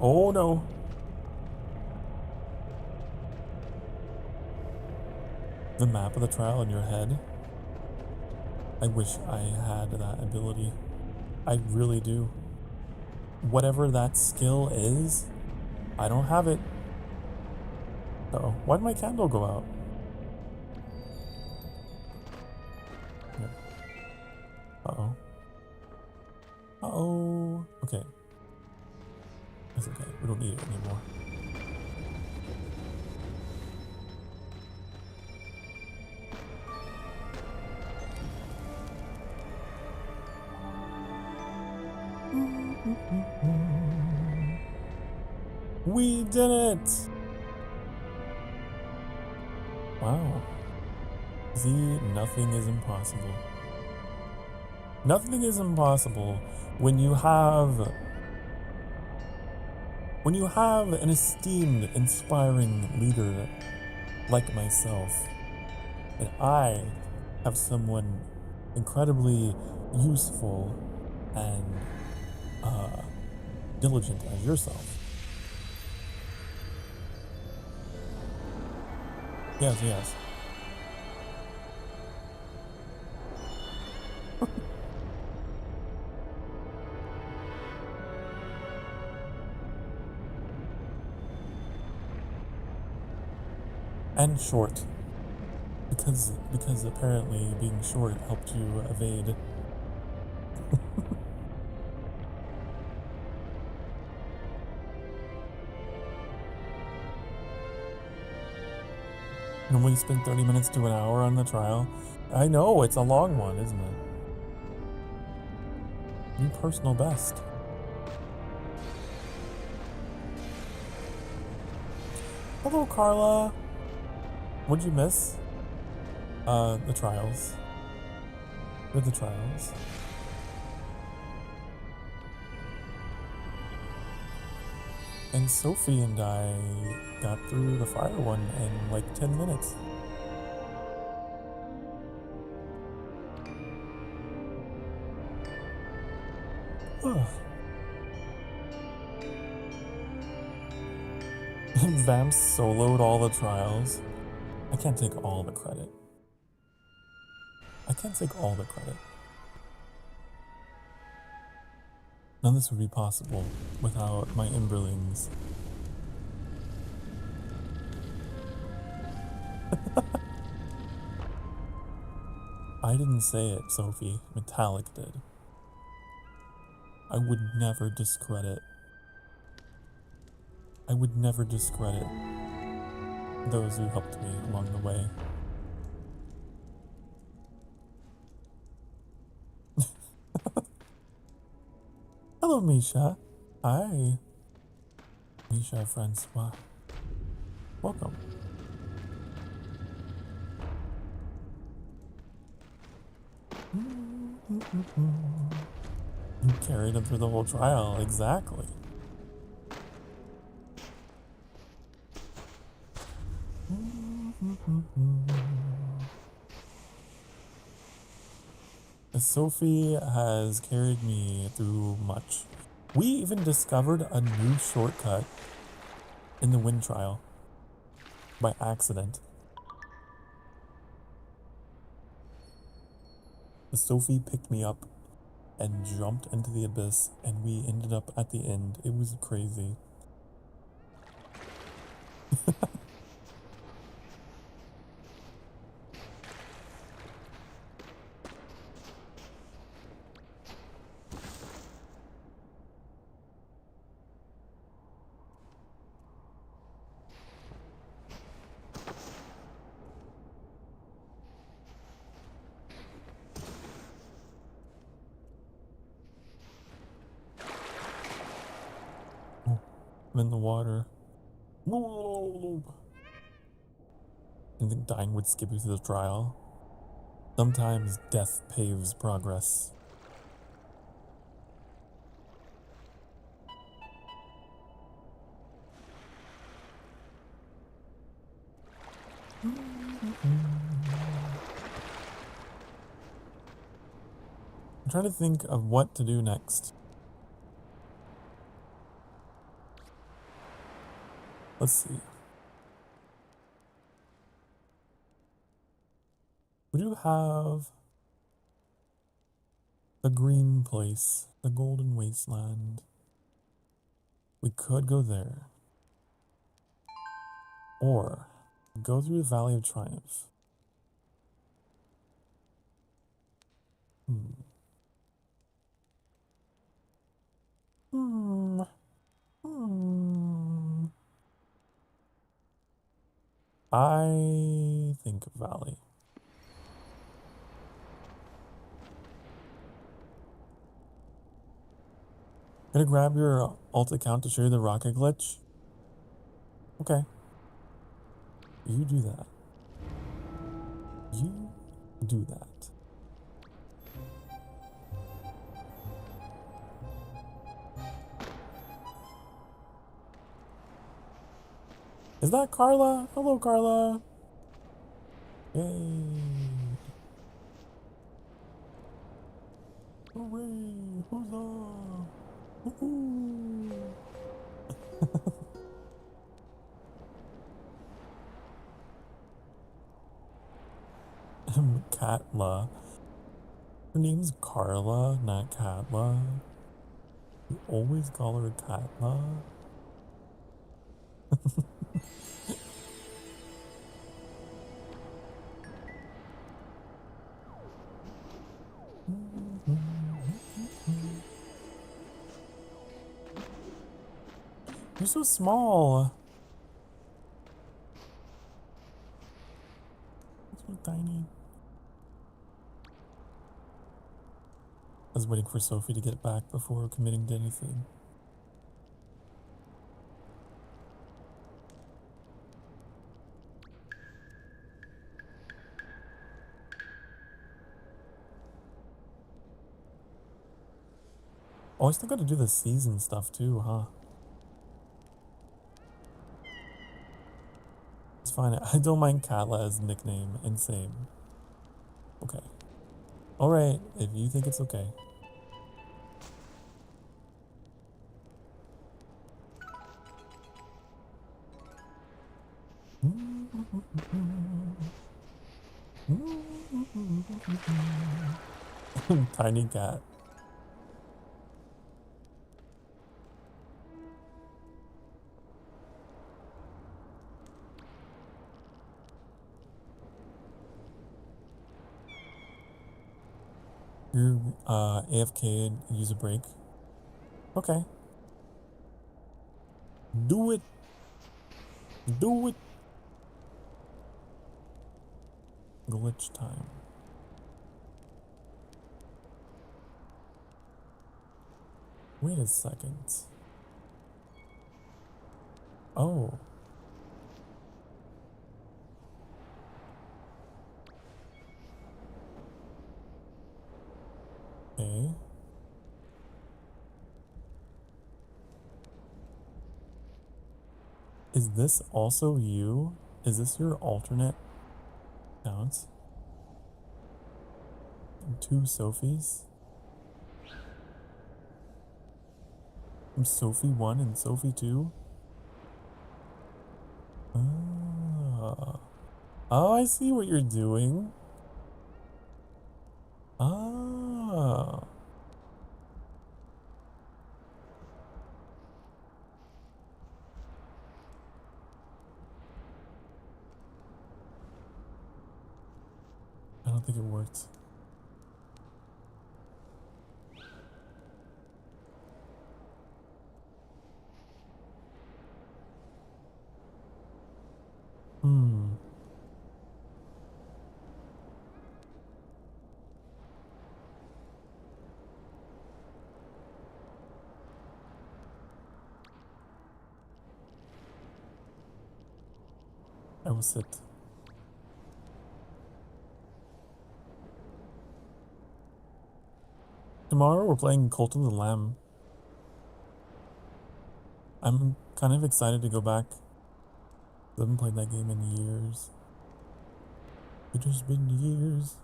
Oh no. The map of the trial in your head. I wish I had that ability. I really do. Whatever that skill is, I don't have it. Uh-oh. Why'd my candle go out? Here. Uh-oh. Uh-oh. Okay. That's okay. We don't need it anymore. We did it! Wow. See, nothing is impossible. Nothing is impossible when you have an esteemed, inspiring leader like myself, and I have someone incredibly useful and diligent as yourself. Yes, yes. And short. Because apparently being short helped you evade. Normally you spend 30 minutes to an hour on the trial. I know, it's a long one, isn't it? New personal best. Hello, Carla. What'd you miss? The trials. With the trials. And Sophie and I got through the fire one in like 10 minutes. Vamp soloed all the trials. I can't take all the credit. I can't take all the credit. None of this would be possible without my Imberlings. I didn't say it, Sophie. Metallic did. I would never discredit. I would never discredit those who helped me along the way. Hello, Misha. Hi. Misha Francois. Welcome. You carried him through the whole trial, exactly. Sophie has carried me through much. We even discovered a new shortcut in the wind trial by accident. Sophie picked me up and jumped into the abyss, and we ended up at the end. It was crazy. I'm in the water. I think dying would skip you through the trial. Sometimes death paves progress. I'm trying to think of what to do next. Let's see. We do have the green place, the golden wasteland. We could go there. Or go through the Valley of Triumph. I think Valley. Gonna grab your alt account to show you the rocket glitch? Okay. You do that. You do that. Is that Carla? Hello, Carla. Yay. Hooray. Huzzah. Woohoo. Katla. Her name's Carla, not Katla. You always call her Katla. You're so small. So tiny. I was waiting for Sophie to get back before committing to anything. Oh, I still gotta do the season stuff too, huh? It's fine. I don't mind Katla as a nickname, and same. Okay. Alright, if you think it's okay. Tiny cat. You're AFK and use a break. Okay. Do it. Do it. Glitch time. Wait a second. Oh. Okay. Is this also you? Is this your alternate account? And 2 Sophies? From Sophie 1 and Sophie 2? Ah. Oh, I see what you're doing. Ah. I don't think it worked. I will sit. Tomorrow we're playing Cult of the Lamb. I'm kind of excited to go back. I haven't played that game in years. It has been years.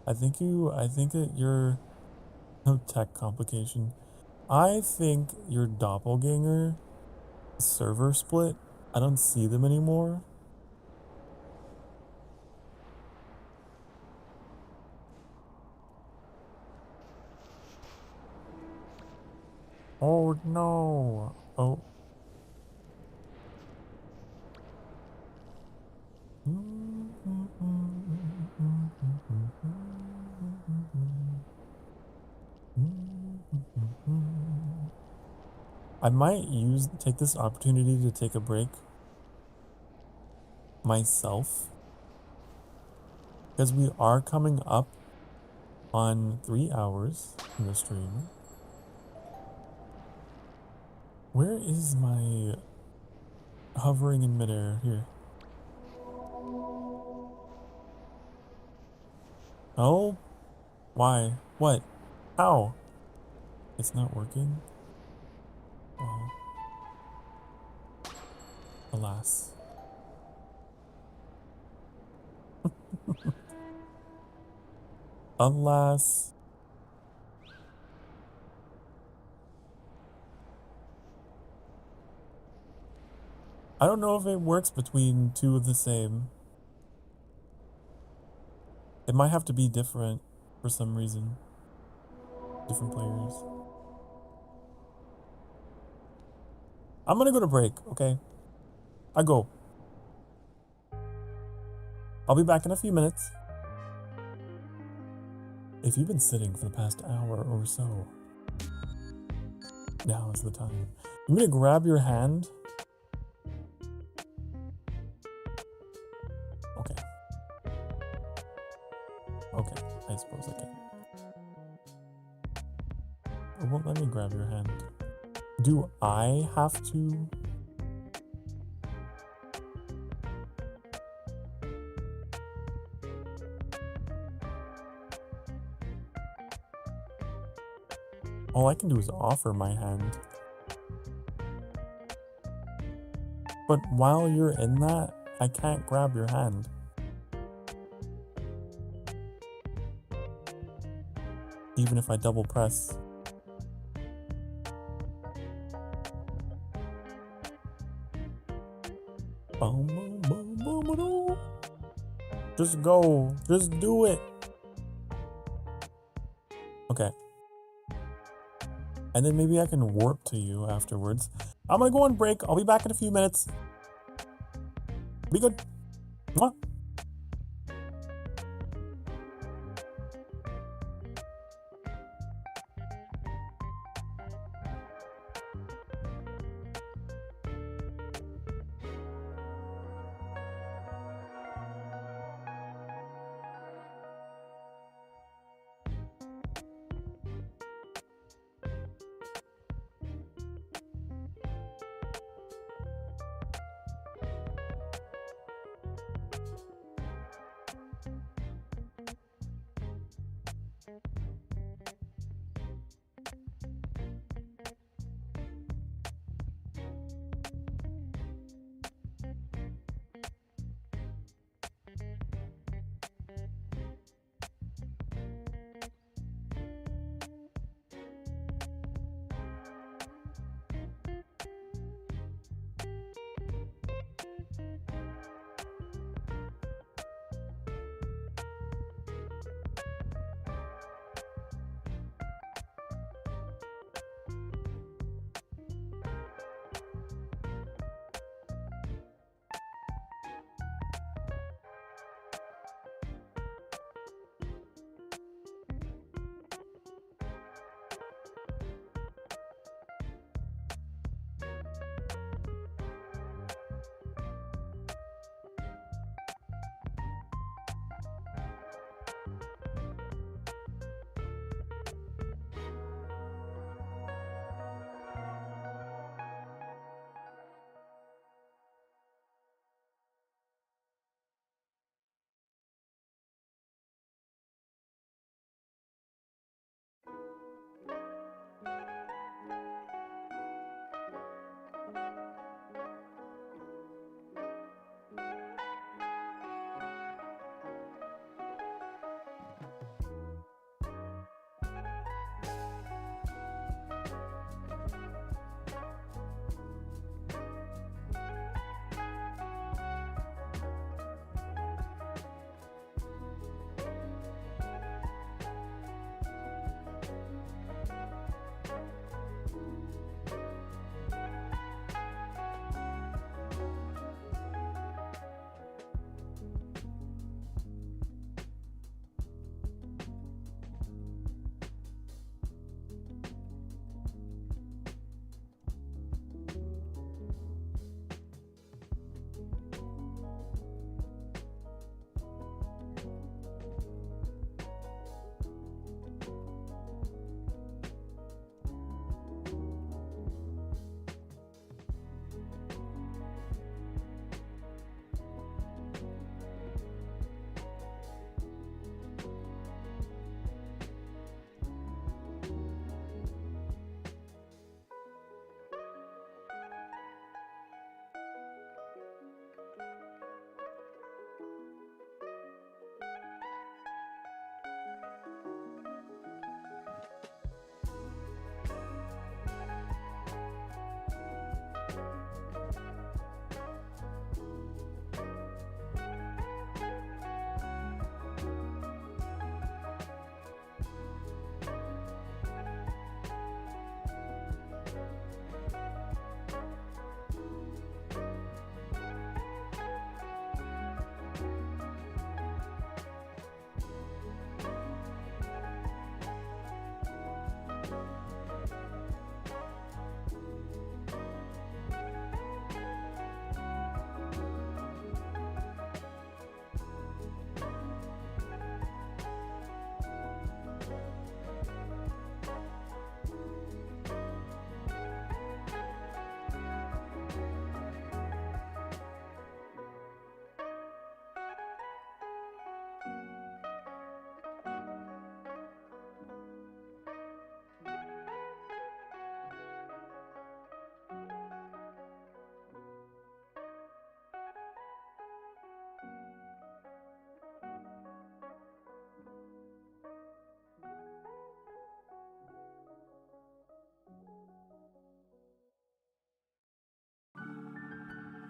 I think that you're no tech complication. I think your doppelganger server split. I don't see them anymore. Oh no. Oh. I might take this opportunity to take a break myself, because we are coming up on 3 hours in the stream. Where is my hovering in midair? Here. Oh? Why? What? How? It's not working? Well, alas. Alas. I don't know if it works between 2 of the same. It might have to be different for some reason. Different players. I'm gonna go to break, okay? I go. I'll be back in a few minutes. If you've been sitting for the past hour or so, now is the time. I'm gonna grab your hand. Okay. Okay, I suppose I can. It won't let me grab your hand. Do I have to? All I can do is offer my hand. But while you're in that, I can't grab your hand. Even if I double press. Just go. Just do it. Okay. And then maybe I can warp to you afterwards. I'm gonna go on break. I'll be back in a few minutes. Be good. Mwah.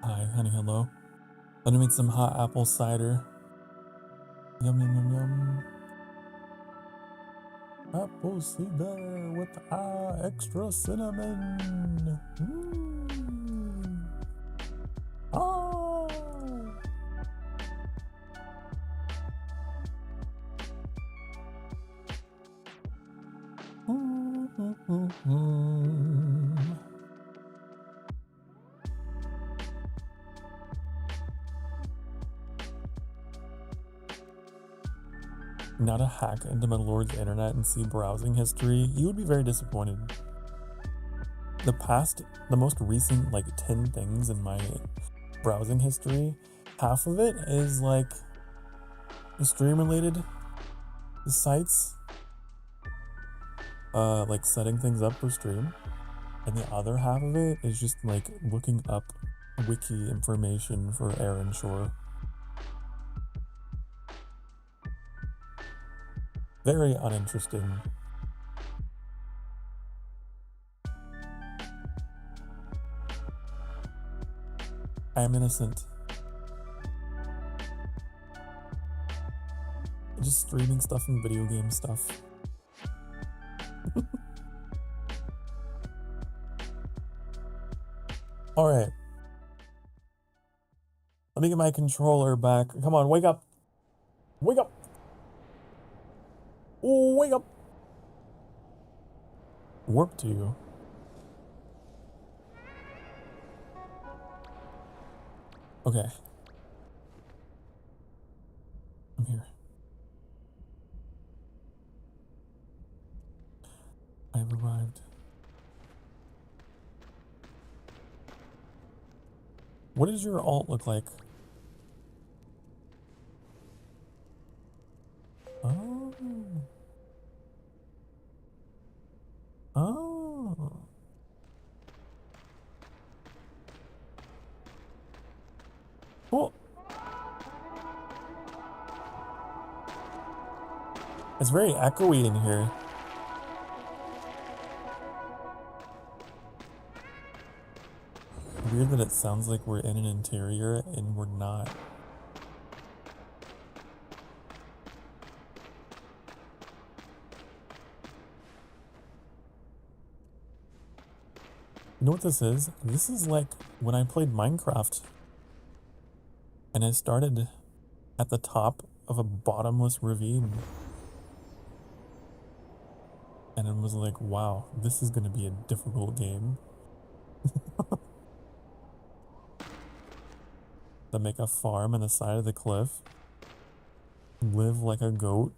Hi, honey, hello. Let me make some hot apple cider. Yum, yum, yum, yum. Apple cider with extra cinnamon. Mm. Oh. Now to hack into my lord's internet and see browsing history, you would be very disappointed. The most recent like 10 things in my browsing history, half of it is like stream related sites, like setting things up for stream, and the other half of it is just like looking up wiki information for Aaron Shore. Very uninteresting. I am innocent. Just streaming stuff and video game stuff. Alright. Let me get my controller back. Come on, wake up. Wake up. Wake up. Warp to you. Okay. I'm here. I have arrived. What does your alt look like? Oh. Oh. Cool. It's very echoey in here. Weird that it sounds like we're in an interior and we're not. You know what this is? This is like when I played Minecraft and I started at the top of a bottomless ravine. And it was like, wow, this is gonna be a difficult game. To make a farm on the side of the cliff. Live like a goat.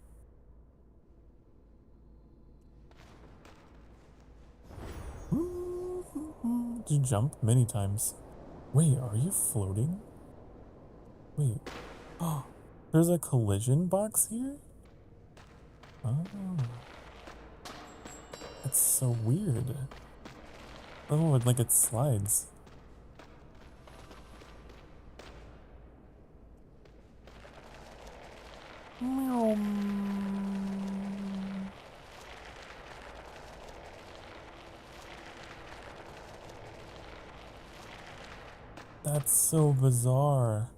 Did you jump? Many times. Wait, are you floating? Wait. Oh, there's a collision box here? Oh. That's so weird. Oh, like it slides. Meow. That's so bizarre.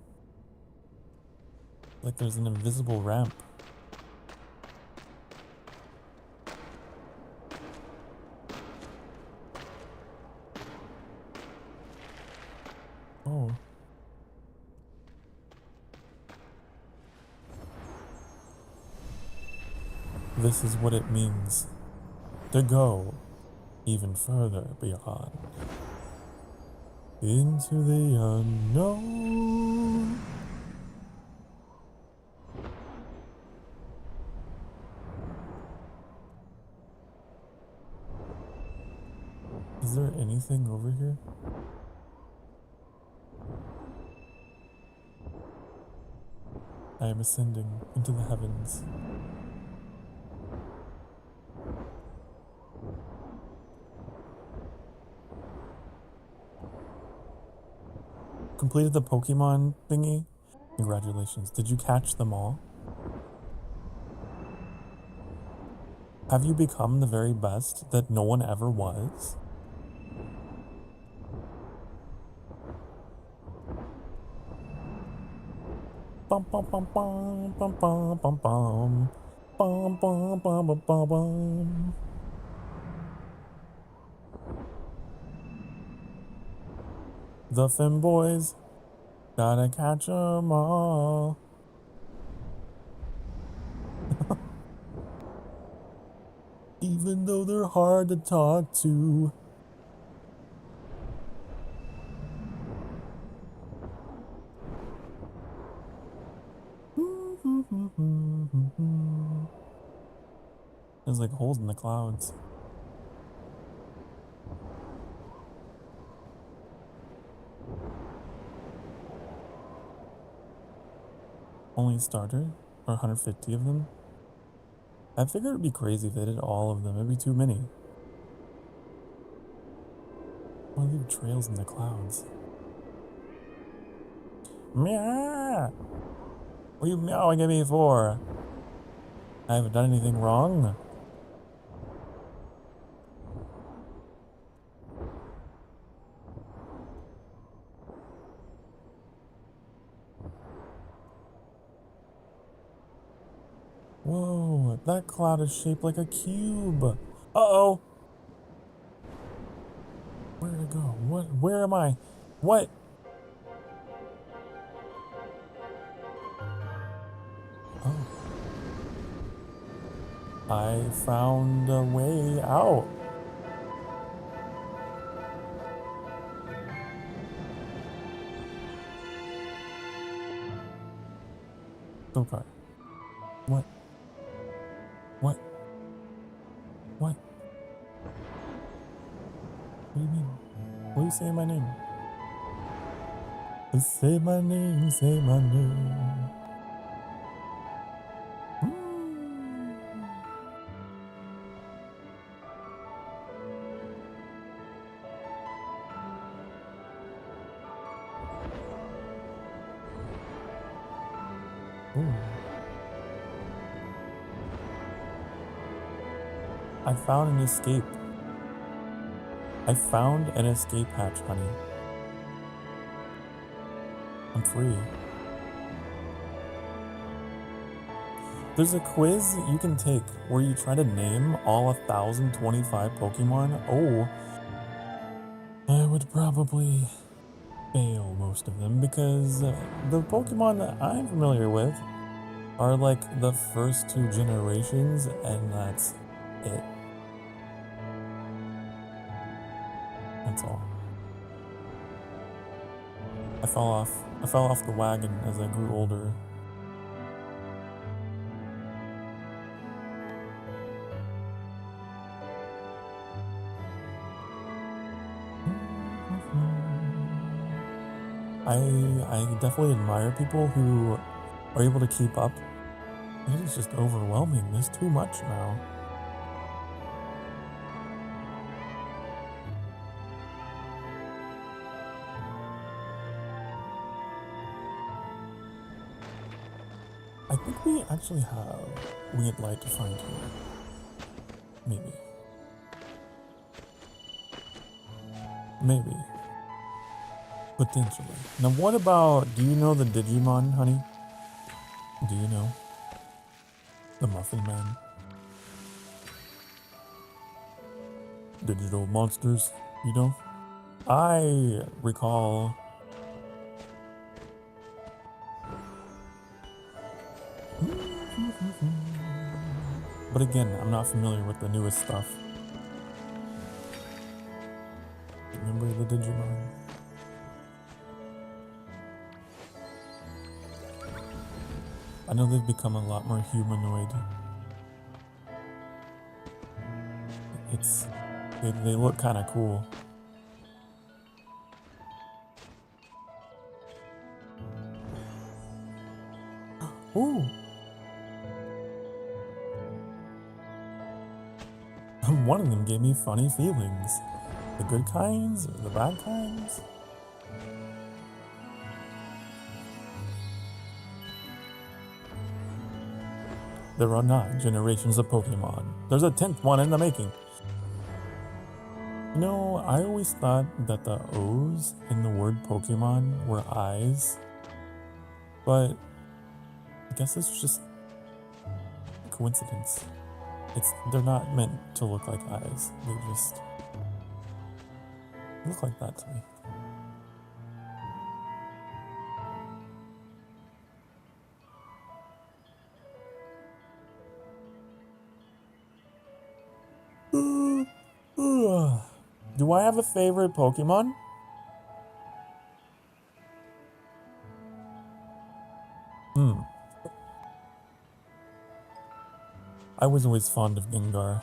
Like there's an invisible ramp. Oh. This is what it means to go even further beyond. Into the unknown. Is there anything over here? I am ascending into the heavens. Completed the Pokemon thingy? Congratulations. Did you catch them all? Have you become the very best that no one ever was? Bum bum bum bum bum bum bum bum bum bum bum bum bum bum. The femboys gotta catch 'em all. Even though they're hard to talk to. There's like holes in the clouds. Only starter? Or 150 of them? I figured it'd be crazy if they did all of them. It'd be too many. I want to leave trails in the clouds. Meow! What are you meowing at me for? I haven't done anything wrong. Whoa, that cloud is shaped like a cube. Uh-oh. Where did it go? What? Where am I? What? Oh. I found a way out. Sokar. What? What? What? What do you mean? What are you saying my name? Say my name, say my name. Ooh. I found an escape. I found an escape hatch, honey. I'm free. There's a quiz you can take where you try to name all 1,025 Pokemon. Oh, I would probably fail most of them because the Pokemon that I'm familiar with are like the first 2 generations, and that's it. That's all. I fell off the wagon as I grew older. I definitely admire people who are able to keep up. It is just overwhelming. There's too much now. I think we actually have winged light to find here. Maybe. Maybe. Potentially. Now what about, do you know the Digimon, honey? Do you know? The Muffin Man. Digital monsters, you know? I recall... But again, I'm not familiar with the newest stuff. Remember the Digimon? I know they've become a lot more humanoid. They look kind of cool. Ooh! One of them gave me funny feelings. The good kinds or the bad kinds? There are 9 generations of Pokemon. There's a 10th one in the making. You know, I always thought that the O's in the word Pokemon were eyes. But I guess it's just a coincidence. They're not meant to look like eyes. They just look like that to me. Do I have a favorite Pokemon? I was always fond of Gengar.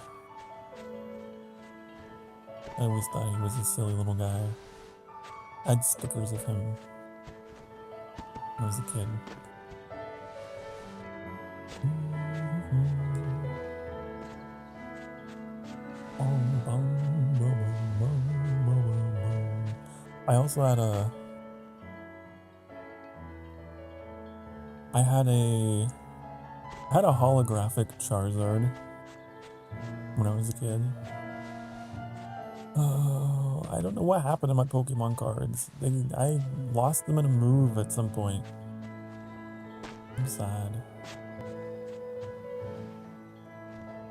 I always thought he was a silly little guy. I had stickers of him when I was a kid. I also had a... I had a holographic Charizard when I was a kid. Oh, I don't know what happened to my Pokemon cards. I lost them in a move at some point. I'm sad.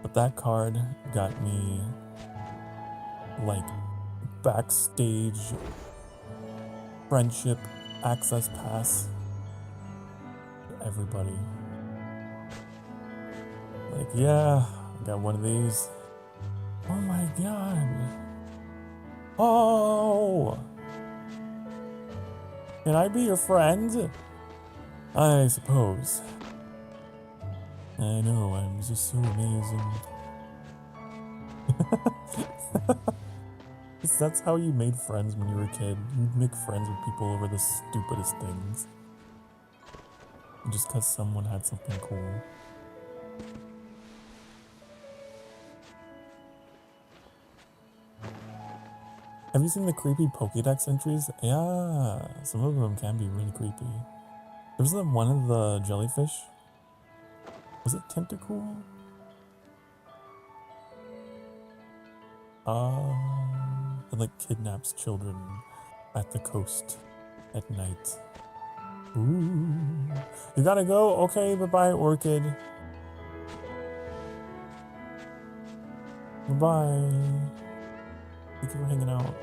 But that card got me, like, backstage friendship access pass to everybody. Like, yeah, I got one of these. Oh my god. Oh! Can I be your friend? I suppose. I know, I'm just so amazing. That's how you made friends when you were a kid. You'd make friends with people over the stupidest things. Just because someone had something cool. Have you seen the creepy Pokédex entries? Yeah, some of them can be really creepy. There's the one of the jellyfish. Was it Tentacool? It like kidnaps children at the coast at night. Ooh. You gotta go? Okay, bye-bye, Orchid. Goodbye. Thank you for hanging out.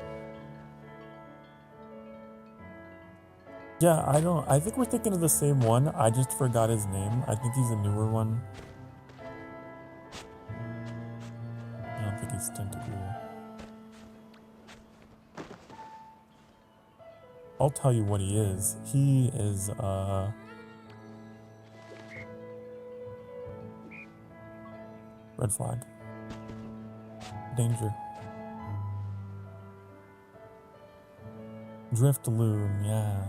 Yeah, I think we're thinking of the same one. I just forgot his name. I think he's a newer one. I don't think he's Tentacool. I'll tell you what he is. He is, red flag. Danger. Driftloon, yeah.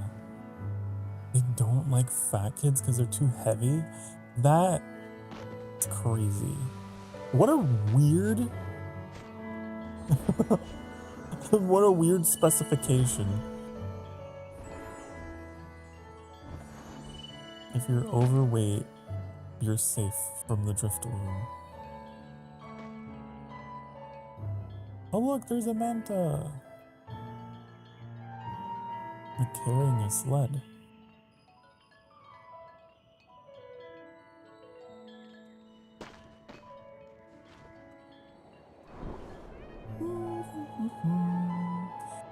They don't like fat kids because they're too heavy? That's crazy. What a weird... what a weird specification. If you're overweight, you're safe from the Driftloon. Oh look, there's a manta! They're carrying a sled.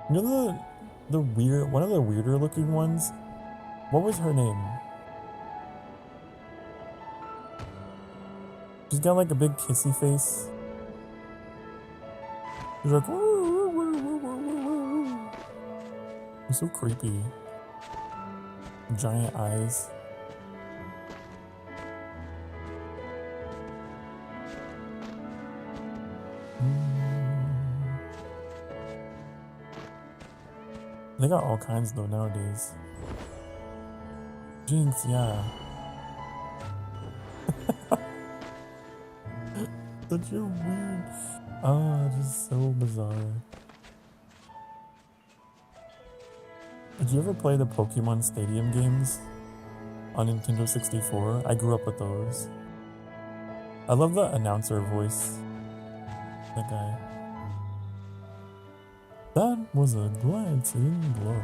You know the weird, one of the weirder looking ones? What was her name? She's got like a big kissy face. She's like, woo, woo, woo, woo, woo, woo. It's so creepy. Giant eyes. They got all kinds though nowadays. Jinx, yeah. Such a weird... Oh, just so bizarre. Did you ever play the Pokemon Stadium games on Nintendo 64? I grew up with those. I love the announcer voice. That guy. That was a glancing blow.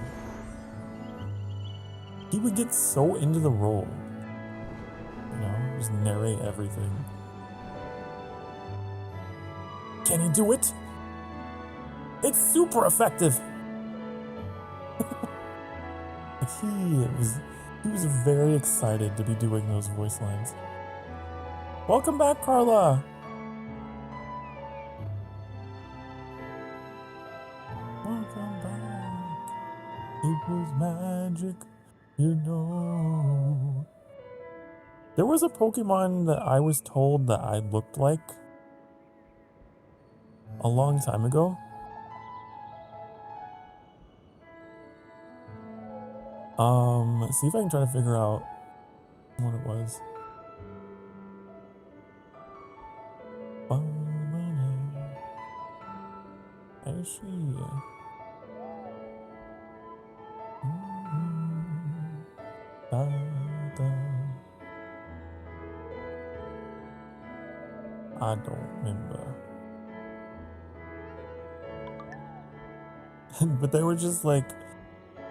He would get so into the role. You know, just narrate everything. Can he do it? It's super effective! He was very excited to be doing those voice lines. Welcome back, Carla! Welcome back. It was magic, you know. There was a Pokemon that I was told that I looked like a long time ago. See if I can try to figure out what it was. There she is. I don't remember. But they were just like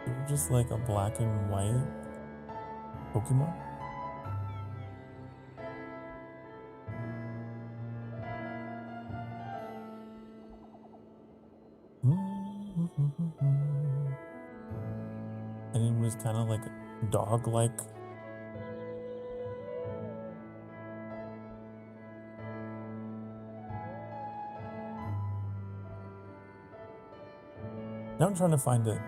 a black and white Pokemon. And it was kind of like dog-like. Now I'm trying to find it.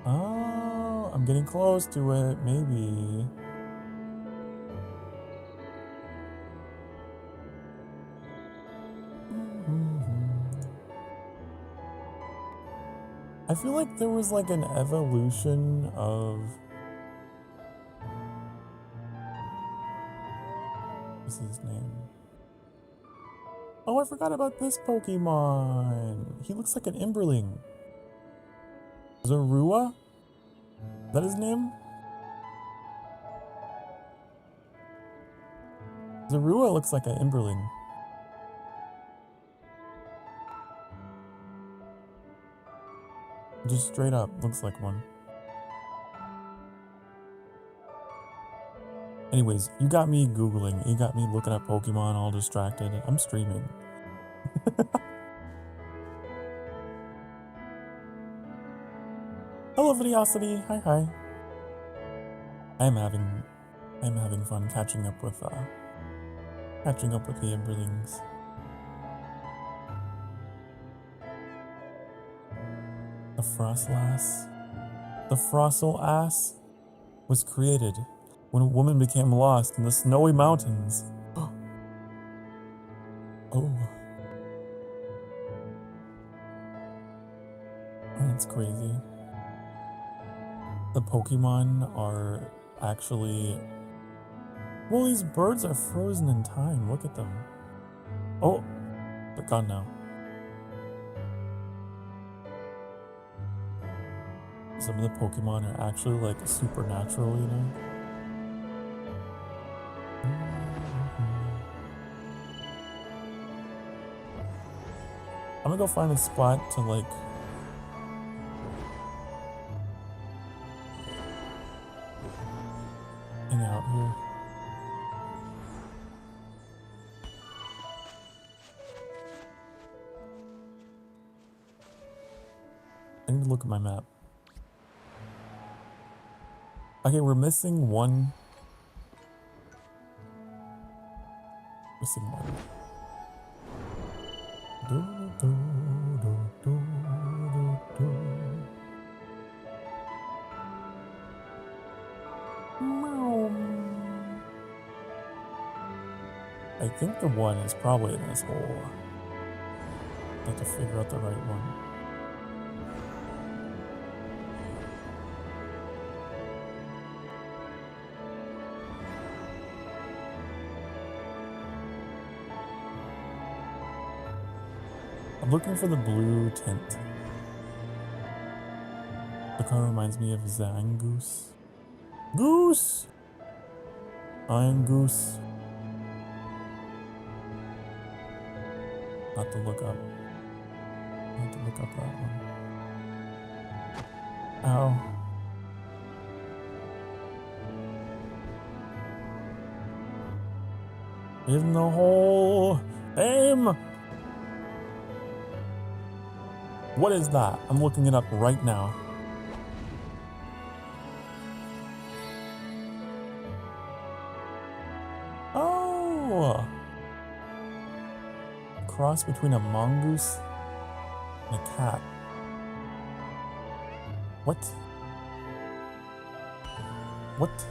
Oh, I'm getting close to it, maybe. I feel like there was like an evolution of... What's his name? Oh, I forgot about this Pokemon. He looks like an Imberling. Zorua? Is that his name? Zorua looks like an Imberling. Just straight up looks like one. Anyways, you got me Googling. You got me looking at Pokemon all distracted. I'm streaming. Hello, Videosity. Hi, hi. I'm having fun catching up with the Imberlings. The Frostlass. The Frossel-ass was created when a woman became lost in the snowy mountains. Oh. That's crazy. The Pokemon are actually... Well, these birds are frozen in time. Look at them. Oh, they're gone now. Some of the Pokemon are actually like supernatural, you know? I'm gonna go find a spot to like... hang out here. I need to look at my map. Okay, we're missing one. Missing one. I think the one is probably in this hole. I have to figure out the right one. I'm looking for the blue tint. The car reminds me of Zangoose. Goose! Iron Goose. Not to look up. Not to look up that one. Ow. In the hole. Aim! What is that? I'm looking it up right now. Oh! Cross between a mongoose And a cat. What? What?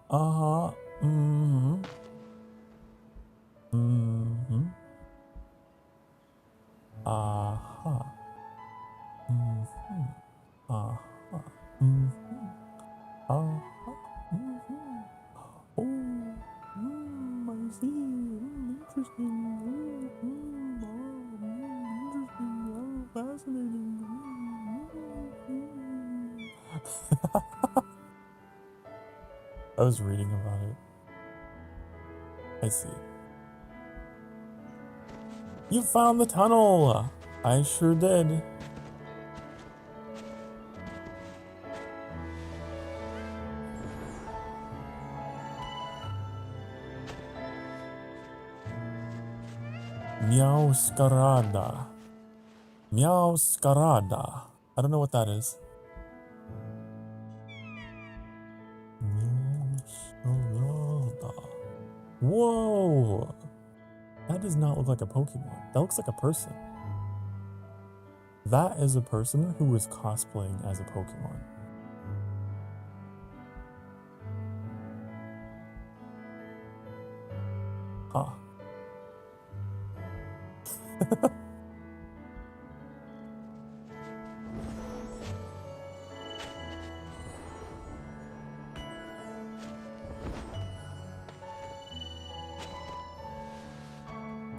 Uh-huh. Mm-hmm. Mm-hmm. Uh-huh. Mm-hmm. Uh-huh. Mm-hmm. Uh-huh. Mm-hmm. Oh, I see. Interesting. Interesting. Fascinating. I was reading about it. I see. You found the tunnel! I sure did. Meowscarada. Meowscarada. I don't know what that is. Meowscarada. Whoa! That does not look like a Pokemon. That looks like a person. That is a person who was cosplaying as a Pokemon. Huh.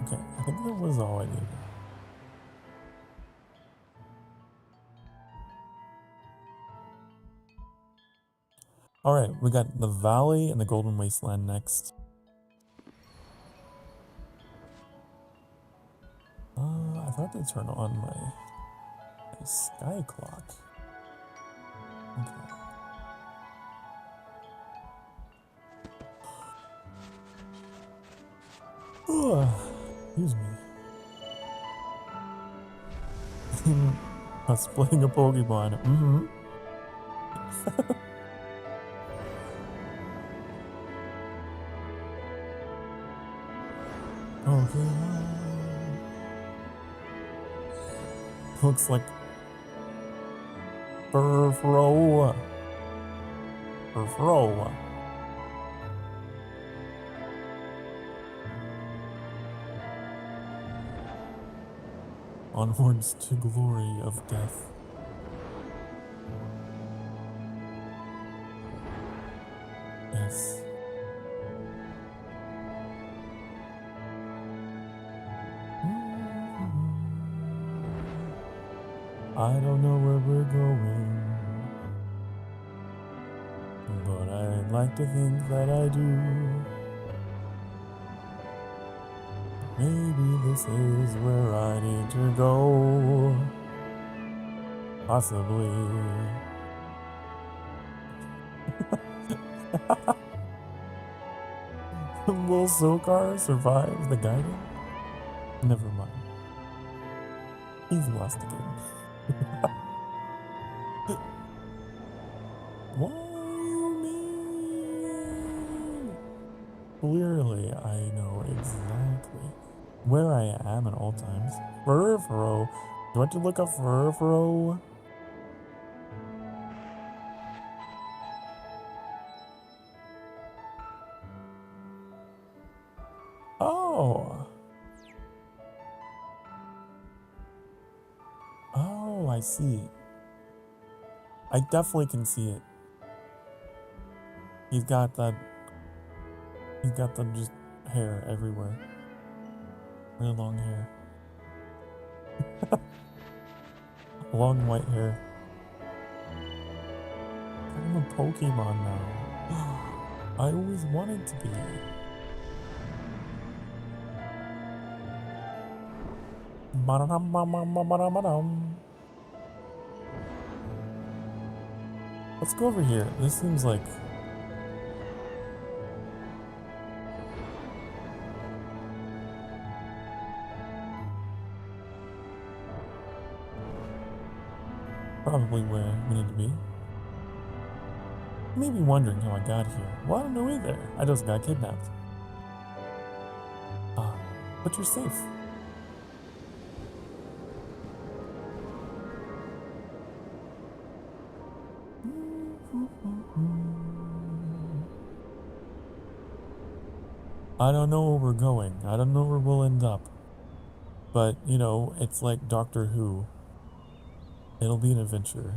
Okay, I think that was all I needed. Alright, we got the Valley and the Golden Wasteland next. I forgot to turn on my sky clock. Okay. Excuse me. Cosplaying a Pokemon. Mm-hmm. Pokemon. Looks like Furfro. Furfro. Onwards to glory of death. Yes. I don't know where we're going, but I'd like to think that I do. Maybe this is where I need to go. Possibly. Will Sokar survive the guiding? Never mind. He's lost again. What do you mean? Clearly, I know exactly where I am at all times. Furfro. Do I have to look up Furfro? Oh. Oh, I see. I definitely can see it. He's got the just hair everywhere. Really long hair. Long white hair. I'm a Pokemon now. I always wanted to be. Let's go over here. This seems like probably where we need to be. You may be wondering how I got here. Well, I don't know either. I just got kidnapped. Ah. But you're safe. I don't know where we're going. I don't know where we'll end up. But, you know, it's like Doctor Who. It'll be an adventure.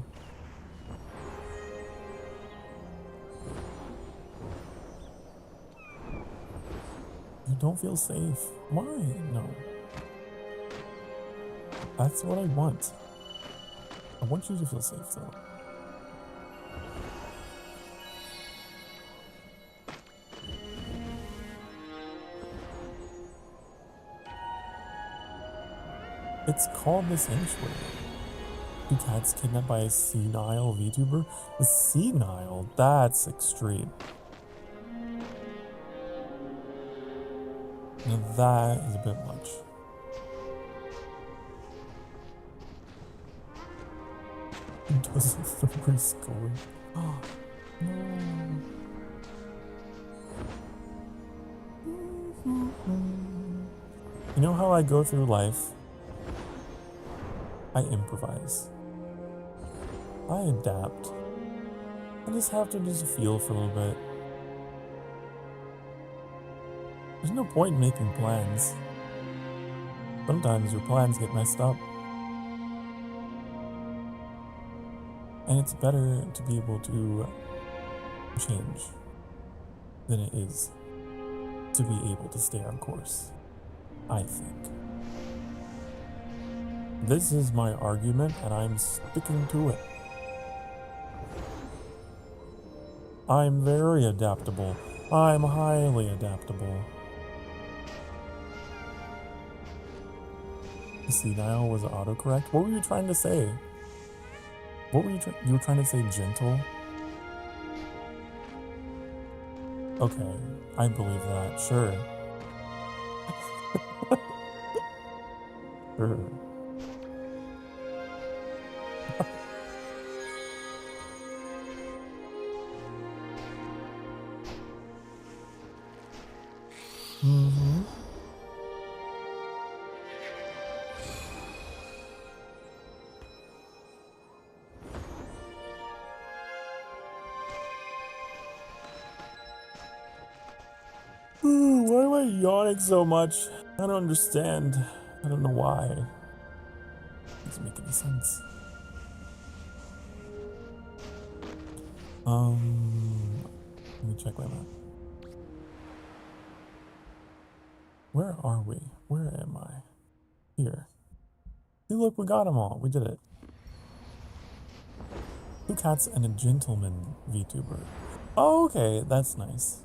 You don't feel safe. Why? No. That's what I want. I want you to feel safe, though. It's called the Sanctuary. 2 cats kidnapped by a senile vtuber? The senile? That's extreme. Now that is a bit much. Doesn't somebody score? Oh, no. You know how I go through life? I improvise. I adapt. I just have to just feel for a little bit. There's no point in making plans. Sometimes your plans get messed up. And it's better to be able to change than it is to be able to stay on course, I think. This is my argument, and I'm sticking to it. I'm very adaptable. I'm highly adaptable. Senile was autocorrect. What were you trying to say? What were you were trying to say gentle? Okay, I believe that. Sure. Sure. Mm-hmm. Why am I yawning so much? I don't understand. I don't know why. It doesn't make any sense. Let me check my map. Where are we? Where am I? Here. See, look, we got them all. We did it. 2 cats and a gentleman VTuber. Oh, okay, that's nice.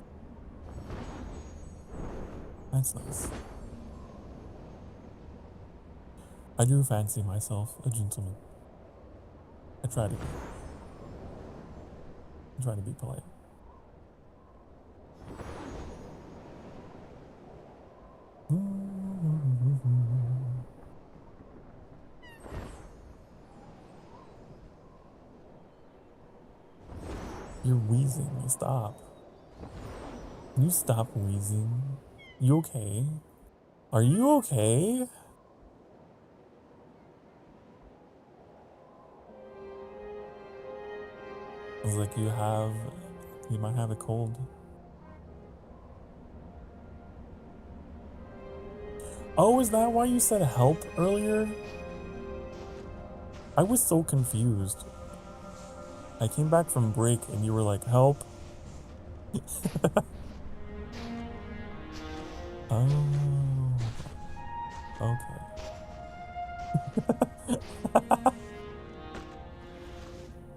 That's nice. I do fancy myself a gentleman. I try to be. I try to be polite. You're wheezing. Stop. Can you stop wheezing? You okay? Are you okay? I was like, you might have a cold. Oh, is that why you said help earlier? I was so confused. I came back from break and you were like, help. Oh, okay.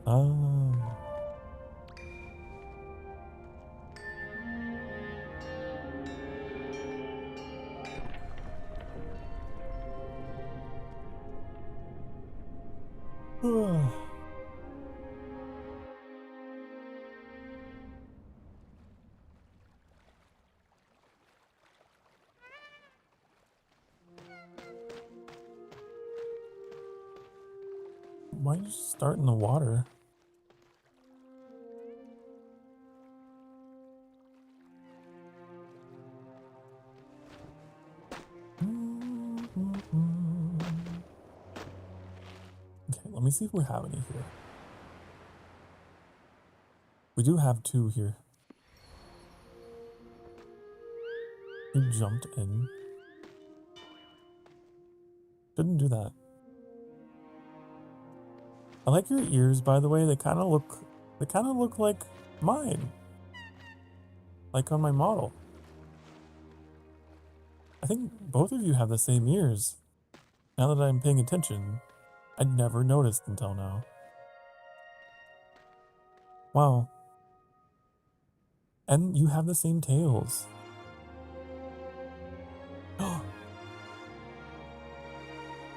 Oh. Why did you start in the water? Let me see if we have any here. We do have 2 here. You jumped in. Didn't do that. I like your ears, by the way. They kind of look like mine. Like on my model. I think both of you have the same ears. Now that I'm paying attention, I'd never noticed until now. Wow. And you have the same tails.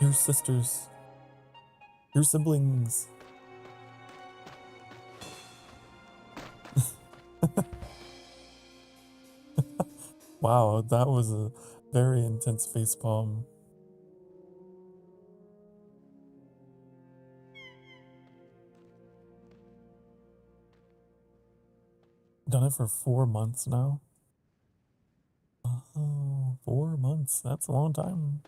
Your sisters. Your siblings. Wow, that was a very intense facepalm. Done it for 4 months now. Oh, 4 months. That's a long time.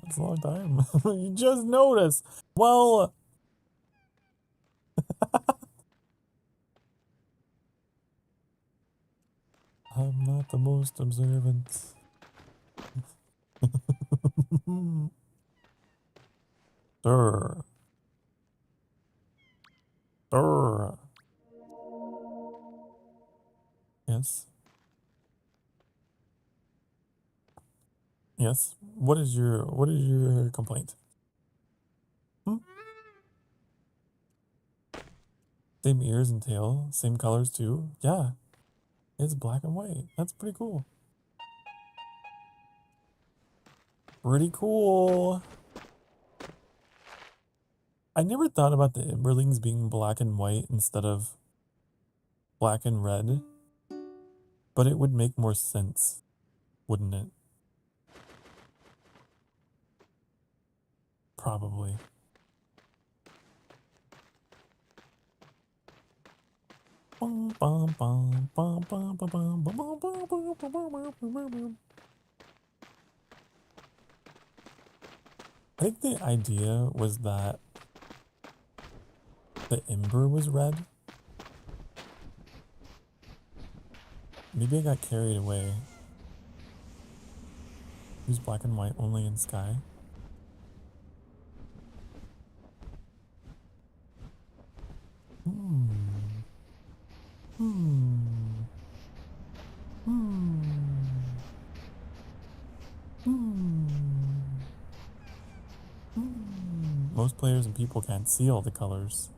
That's a long time. You just noticed. Well, I'm not the most observant. Durr. Durr. Yes. Yes. What is your complaint? Hmm? Same ears and tail, same colors too. Yeah. It's black and white. That's pretty cool. Pretty cool. I never thought about the Imberlings being black and white instead of black and red, but it would make more sense, wouldn't it? Probably. I think the idea was that the ember was red. Maybe I got carried away. Use black and white only in sky. Most players and people can't see all the colors.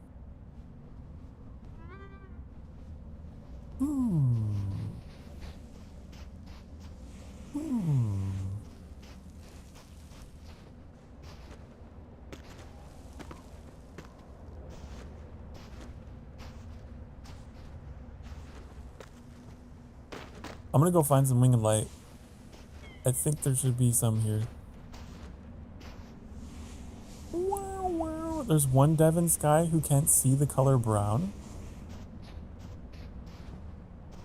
I'm gonna go find some winged light. I think there should be some here. Wow, wow. There's one dev in sky who can't see the color brown.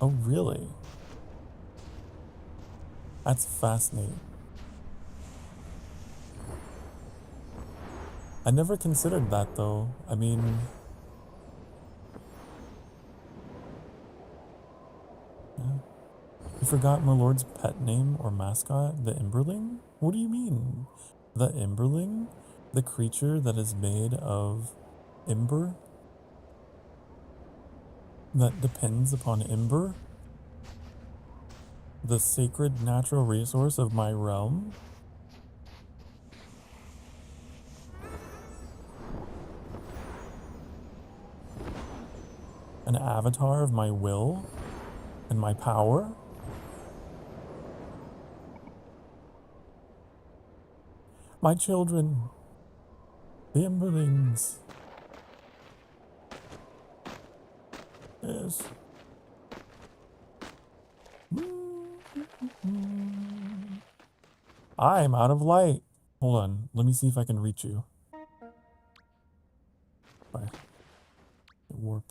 Oh, really? That's fascinating. I never considered that though. I mean... Yeah. You forgot my lord's pet name or mascot, the Imberling? What do you mean? The Imberling? The creature that is made of ember? That depends upon ember? The sacred natural resource of my realm? An avatar of my will and my power? My children, the Emberlings. Yes. I'm out of light. Hold on, let me see if I can reach you. Bye. Warp.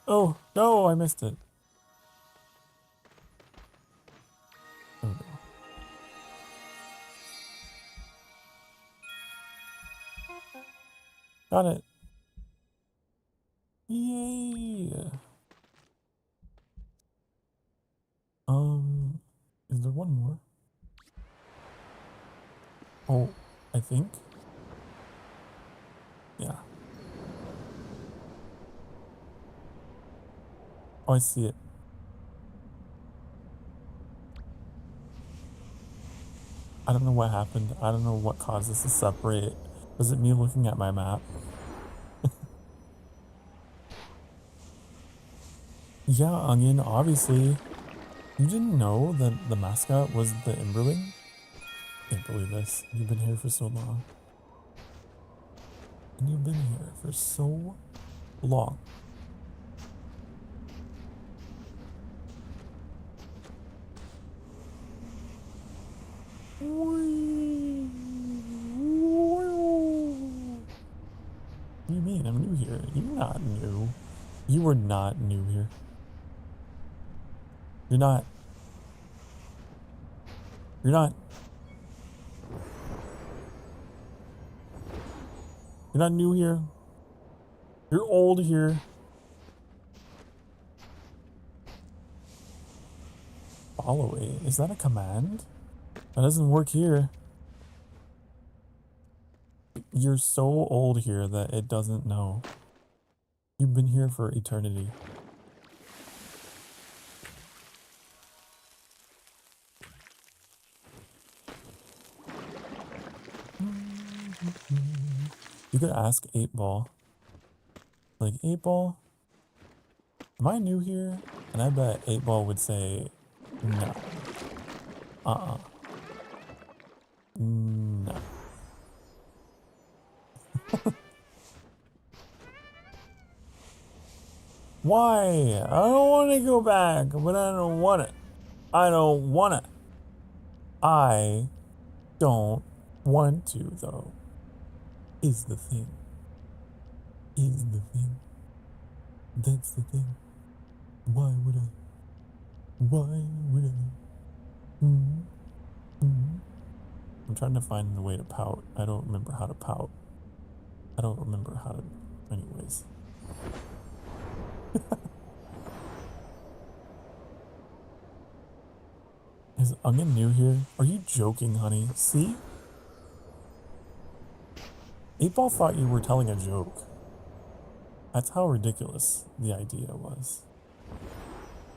Oh, no, I missed it. Got it. Yay. Is there one more? Oh, I think. Yeah. Oh, I see it. I don't know what happened. I don't know what caused this to separate. Was it me looking at my map? Yeah, Onion, obviously. You didn't know that the mascot was the Emberling? Can't believe this. You've been here for so long. And you've been here for so long. What do you mean? I'm new here. You're not new. You were not new here. You're not. You're not. You're not new here. You're old here. Follow it. Is that a command? That doesn't work here. You're so old here that it doesn't know. You've been here for eternity. You could ask 8-Ball. Like, 8-Ball? Am I new here? And I bet 8-Ball would say, no. No. Why? I don't want to go back, but I don't want it. I don't want it. I don't want to, though. Is the thing. Is the thing. That's the thing. Why would I? Why would I? I'm trying to find the way to pout. I don't remember how to pout. I don't remember how to... Anyways. Is Onion new here? Are you joking, honey? See? 8-Ball thought you were telling a joke. That's how ridiculous the idea was.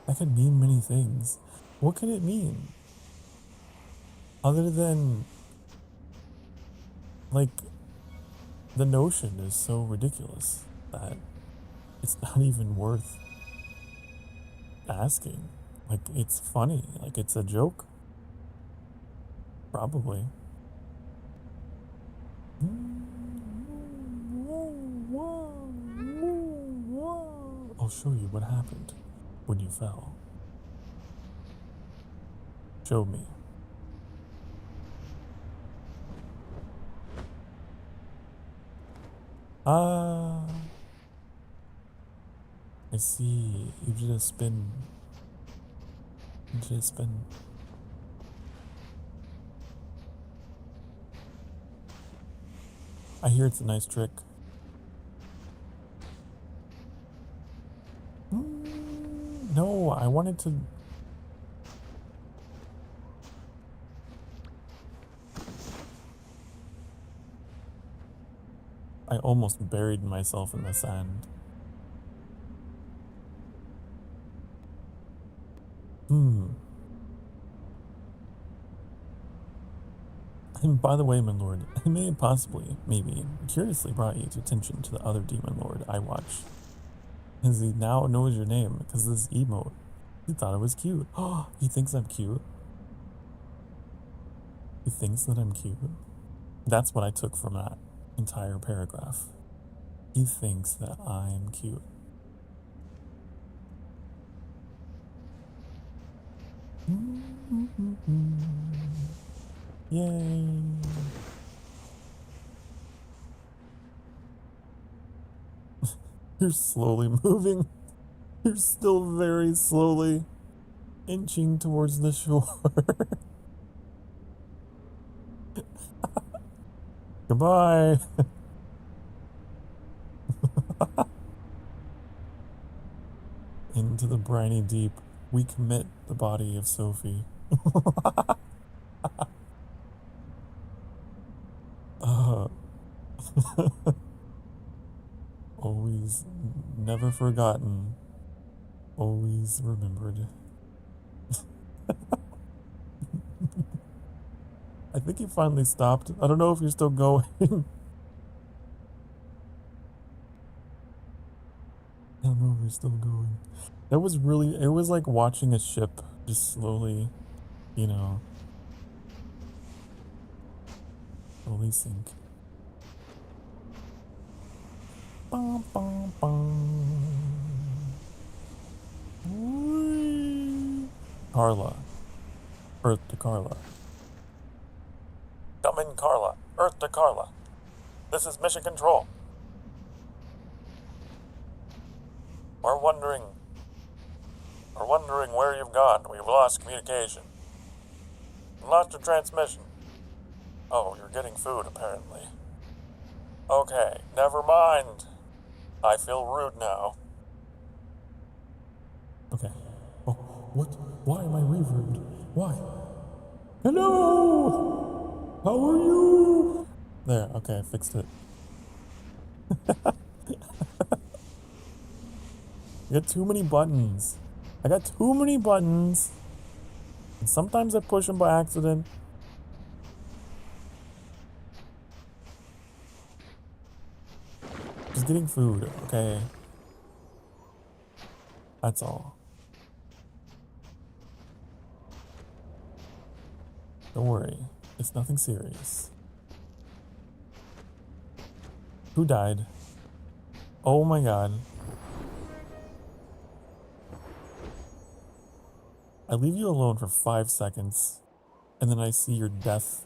That could mean many things. What could it mean? Other than... like... the notion is so ridiculous that it's not even worth asking. Like, it's funny. Like, it's a joke. Probably. I'll show you what happened when you fell. Show me. I see. You did a spin. You did a spin. I hear it's a nice trick. No, I wanted to... I almost buried myself in the sand. And by the way, my lord, I may have possibly, maybe, curiously brought you to attention to the other demon lord I watch. As he now knows your name because of this emote. He thought it was cute. Oh, he thinks I'm cute. He thinks that I'm cute. That's what I took from that entire paragraph. He thinks that I'm cute. Yay. You're slowly moving. You're still very slowly inching towards the shore. Goodbye. Into the briny deep, we commit the body of Sophie. Always never forgotten, always remembered. I think he finally stopped. I don't know if you're still going. I don't know if you're still going. That was really, it was like watching a ship just slowly, you know, slowly sink. Bum, bum, bum. Whee. Carla. Earth to Carla. Come in, Carla. Earth to Carla. This is Mission Control. We're wondering where you've gone. We've lost communication. Lost your transmission. Oh, you're getting food, apparently. Okay, never mind. I feel rude now. Okay. Oh, what? Why am I reverbed? Why? Hello! How are you? There, okay, I fixed it. I got too many buttons. I got too many buttons. And sometimes I push them by accident. Just getting food, okay? That's all. Don't worry. It's nothing serious. Who died? Oh my god. I leave you alone for 5 seconds, and then I see your death.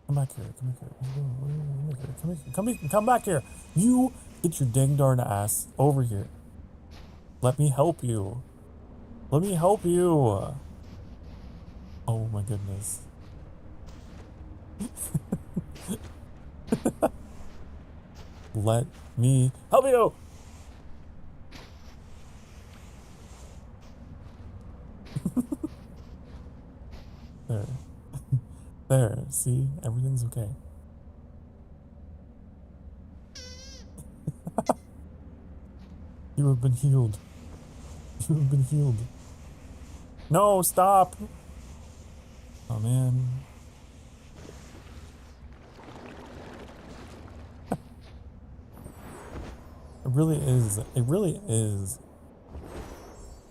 Come back here, come back here. Come back here. You get your dang darn ass over here. Let me help you. Let me help you. Oh my goodness. Let me help you. There. There, see? Everything's okay. You have been healed. You have been healed. No, stop! Oh man. It really is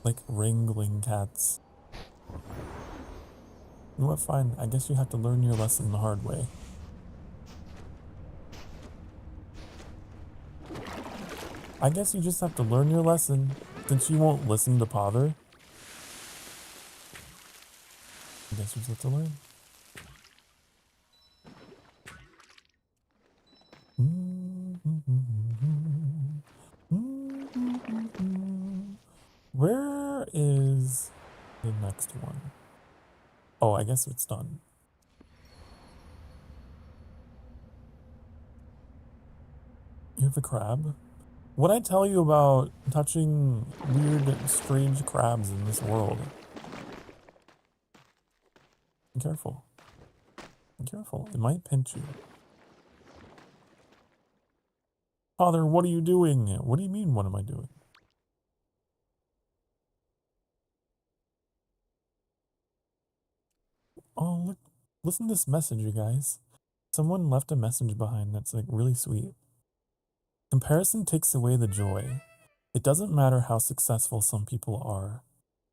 like wrangling cats. You know what, fine, I guess you have to learn your lesson the hard way. I guess you just have to learn your lesson, since you won't listen to Pother. I guess you just have to learn. Where is the next one? Oh, I guess it's done. You have a crab? What'd I tell you about touching weird, strange crabs in this world? Be careful. Be careful. It might pinch you. Father, what are you doing? What do you mean, what am I doing? Oh, look. Listen to this message, you guys. Someone left a message behind that's like really sweet. Comparison takes away the joy. It doesn't matter how successful some people are,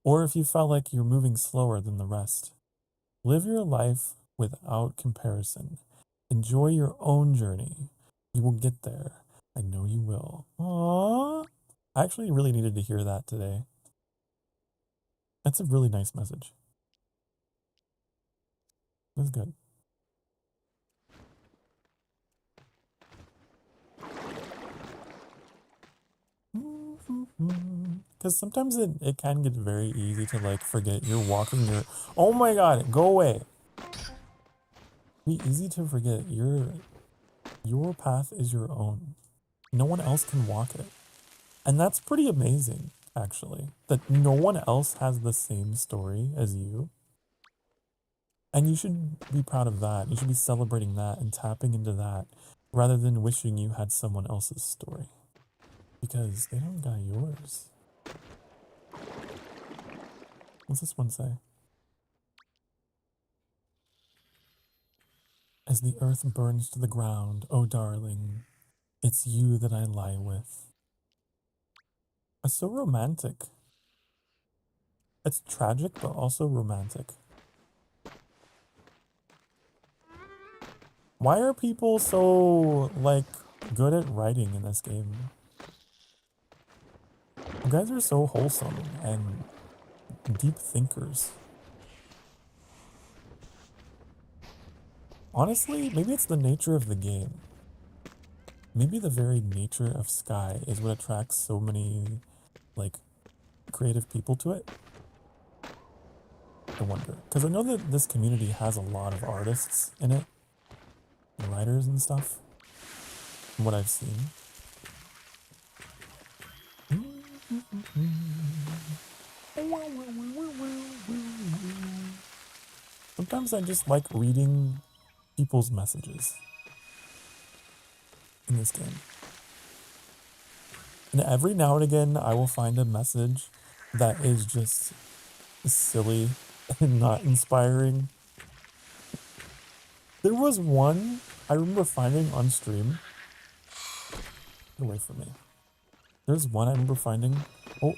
or if you felt like you're moving slower than the rest. Live your life without comparison. Enjoy your own journey. You will get there. I know you will. Aww. I actually really needed to hear that today. That's a really nice message. That's good. Because sometimes it can get very easy to like forget you're walking your... Oh my god, go away. Be easy to forget your path is your own. No one else can walk it. And that's pretty amazing. actually, that no one else has the same story as you. And you should be proud of that. You should be celebrating that and tapping into that rather than wishing you had someone else's story. Because they don't got yours. What's this one say? As the earth burns to the ground, oh darling, it's you that I lie with. It's so romantic. It's tragic, but also romantic. Why are people so, like, good at writing in this game? You guys are so wholesome and deep thinkers. Honestly, maybe it's the nature of the game. Maybe the very nature of Sky is what attracts so many, like, creative people to it. I wonder. Because I know that this community has a lot of artists in it. And writers and stuff. From what I've seen. Sometimes I just like reading people's messages in this game. And every now and again, I will find a message that is just silly and not inspiring. There was one I remember finding on stream. Get away from me. There's one I remember finding. Oh.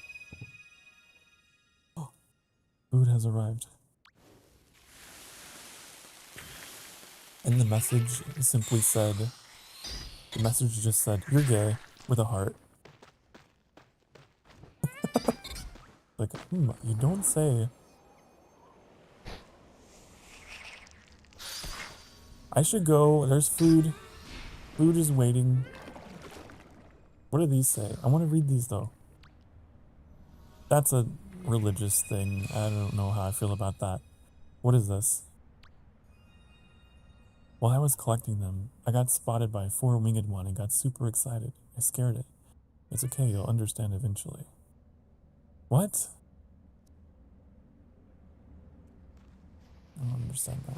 Food has arrived. And the message simply said, the message just said, "You're gay," with a heart. Like, you don't say. I should go. There's food. Food is waiting. What do these say? I want to read these though. That's a religious thing. I don't know how I feel about that. What is this? While I was collecting them, I got spotted by a four-winged one and got super excited. I scared it. It's okay, you'll understand eventually. What? I don't understand that.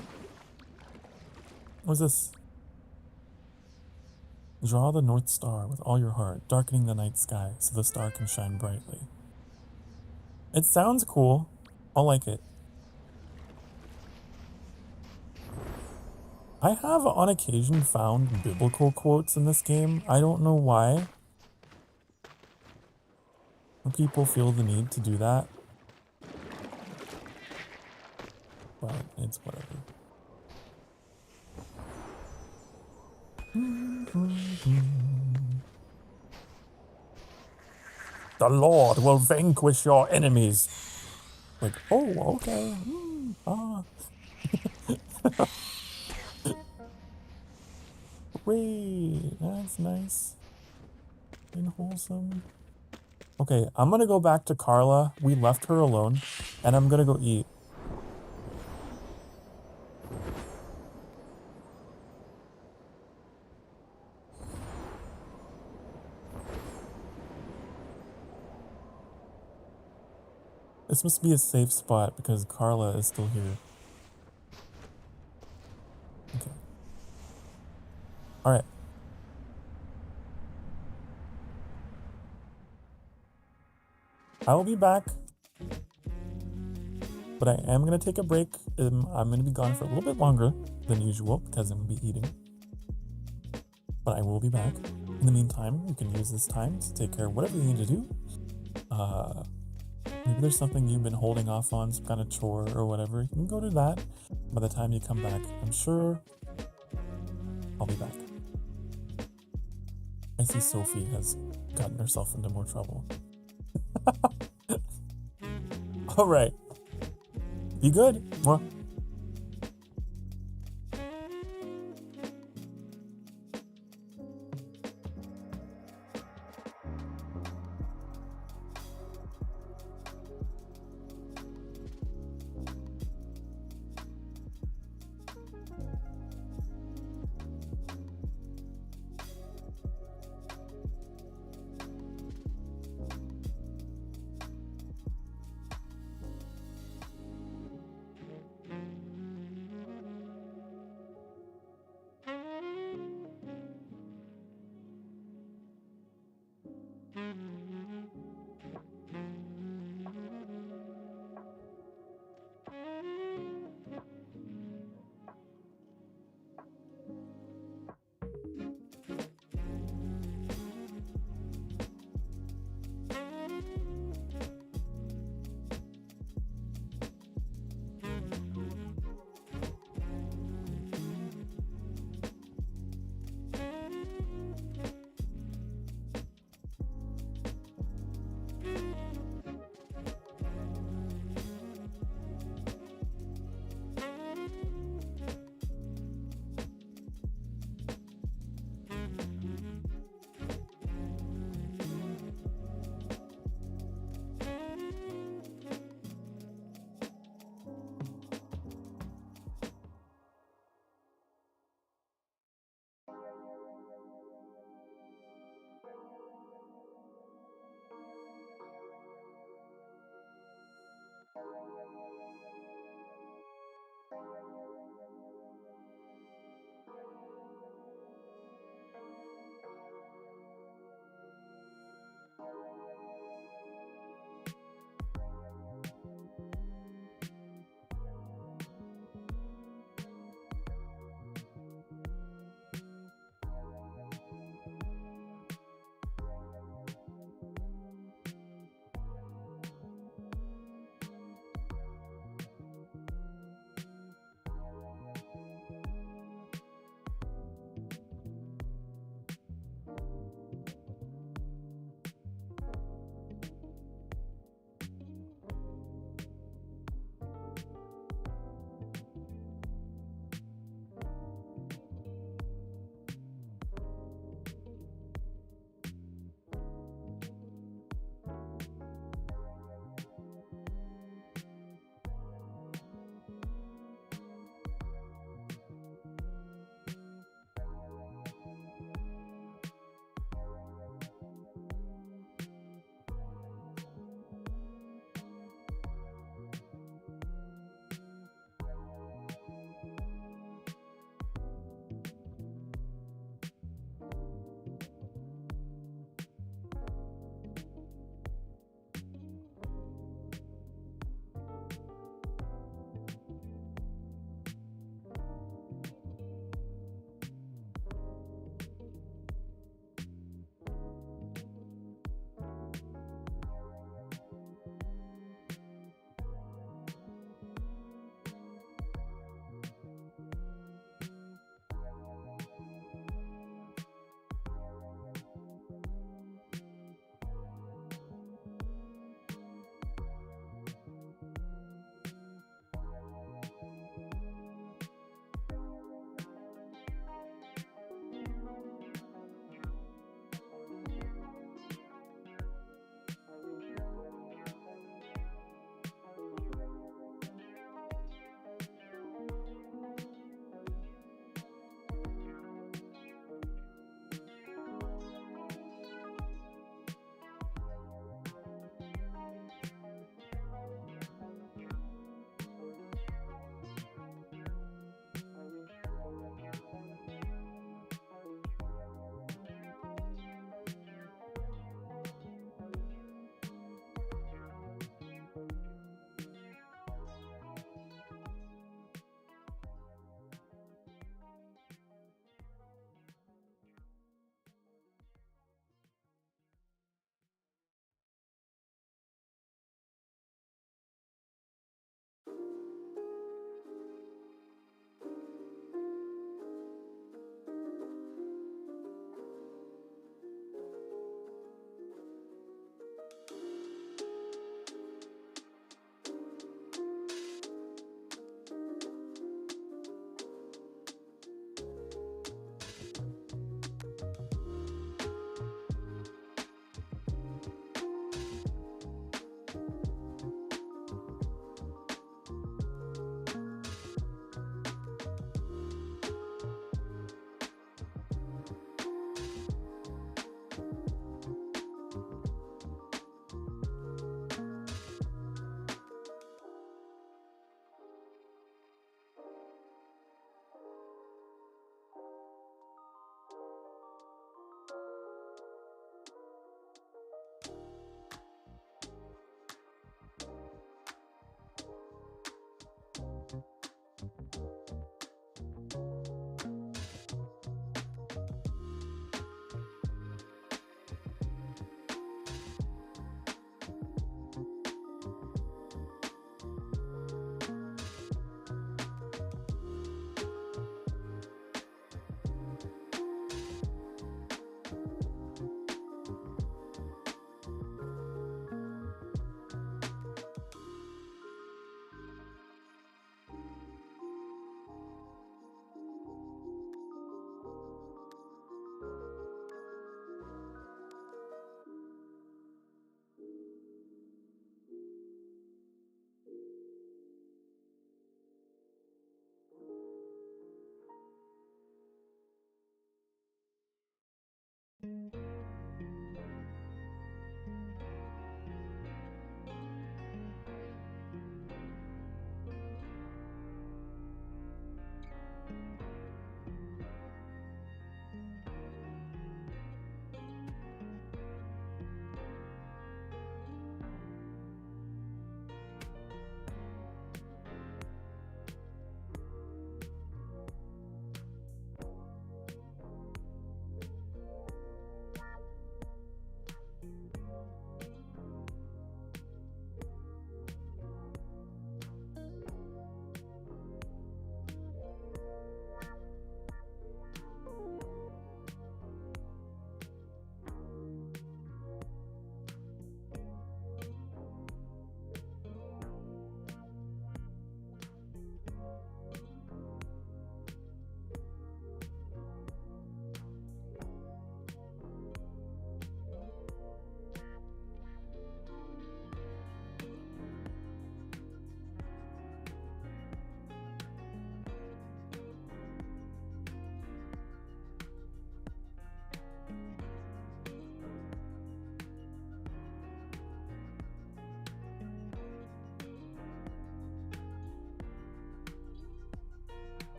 What's this? Draw the North Star with all your heart, darkening the night sky so the star can shine brightly. It sounds cool. I'll like it. I have on occasion found biblical quotes in this game. I don't know why. People feel the need to do that. But it's whatever. The Lord will vanquish your enemies. Like, oh, okay. Wait, that's nice and wholesome. Okay, I'm gonna go back to Carla. We left her alone, and I'm gonna go eat. This must be a safe spot because Carla is still here. Okay. Alright. I will be back. But I am going to take a break. I'm going to be gone for a little bit longer than usual because I'm going to be eating. But I will be back. In the meantime, you can use this time to take care of whatever you need to do. Maybe there's something you've been holding off on, some kind of chore or whatever. You can go to that. By the time you come back, I'm sure I'll be back. I see Sophie has gotten herself into more trouble. All right. Be good. Mwah.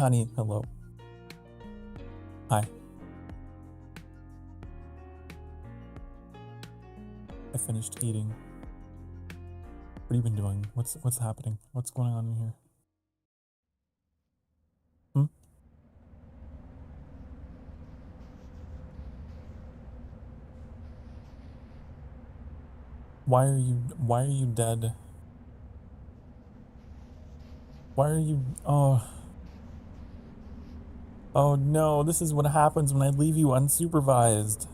honey, hello. Hi. I finished eating. What have you been doing? What's happening? What's going on in here? Hmm? Why are you dead? Why are you oh no, this is what happens when I leave you unsupervised.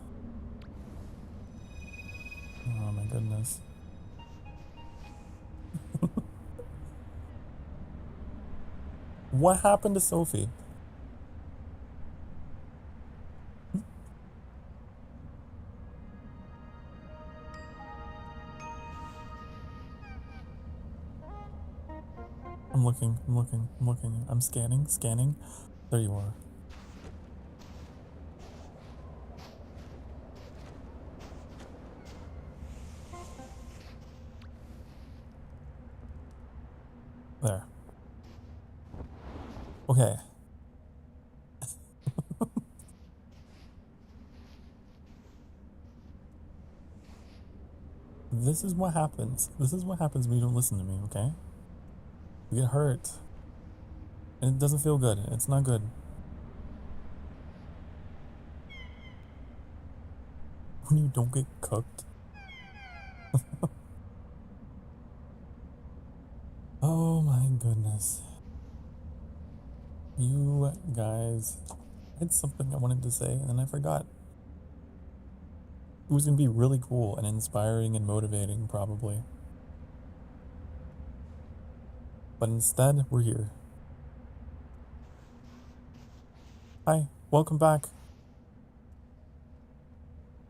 Oh my goodness. What happened to Sophie? I'm looking. I'm scanning. There you are. There. Okay. This is what happens. This is what happens when you don't listen to me, okay? You get hurt. And it doesn't feel good. It's not good. When you don't get cooked. Oh my goodness. You guys. I had something I wanted to say and then I forgot. It was going to be really cool and inspiring and motivating, probably. But instead, we're here. Hi, welcome back.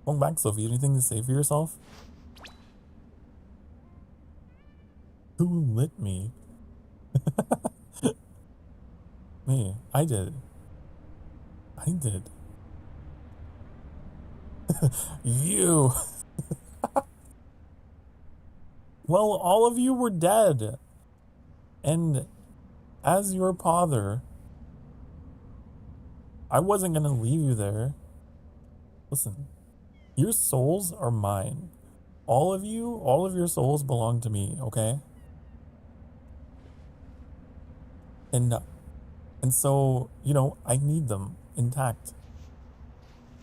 Welcome back, Sophie. Anything to say for yourself? Who lit me? Me. I did. You. Well, all of you were dead. And as your father, I wasn't going to leave you there. Listen, your souls are mine. All of you, all of your souls belong to me, okay? And so, you know, I need them intact.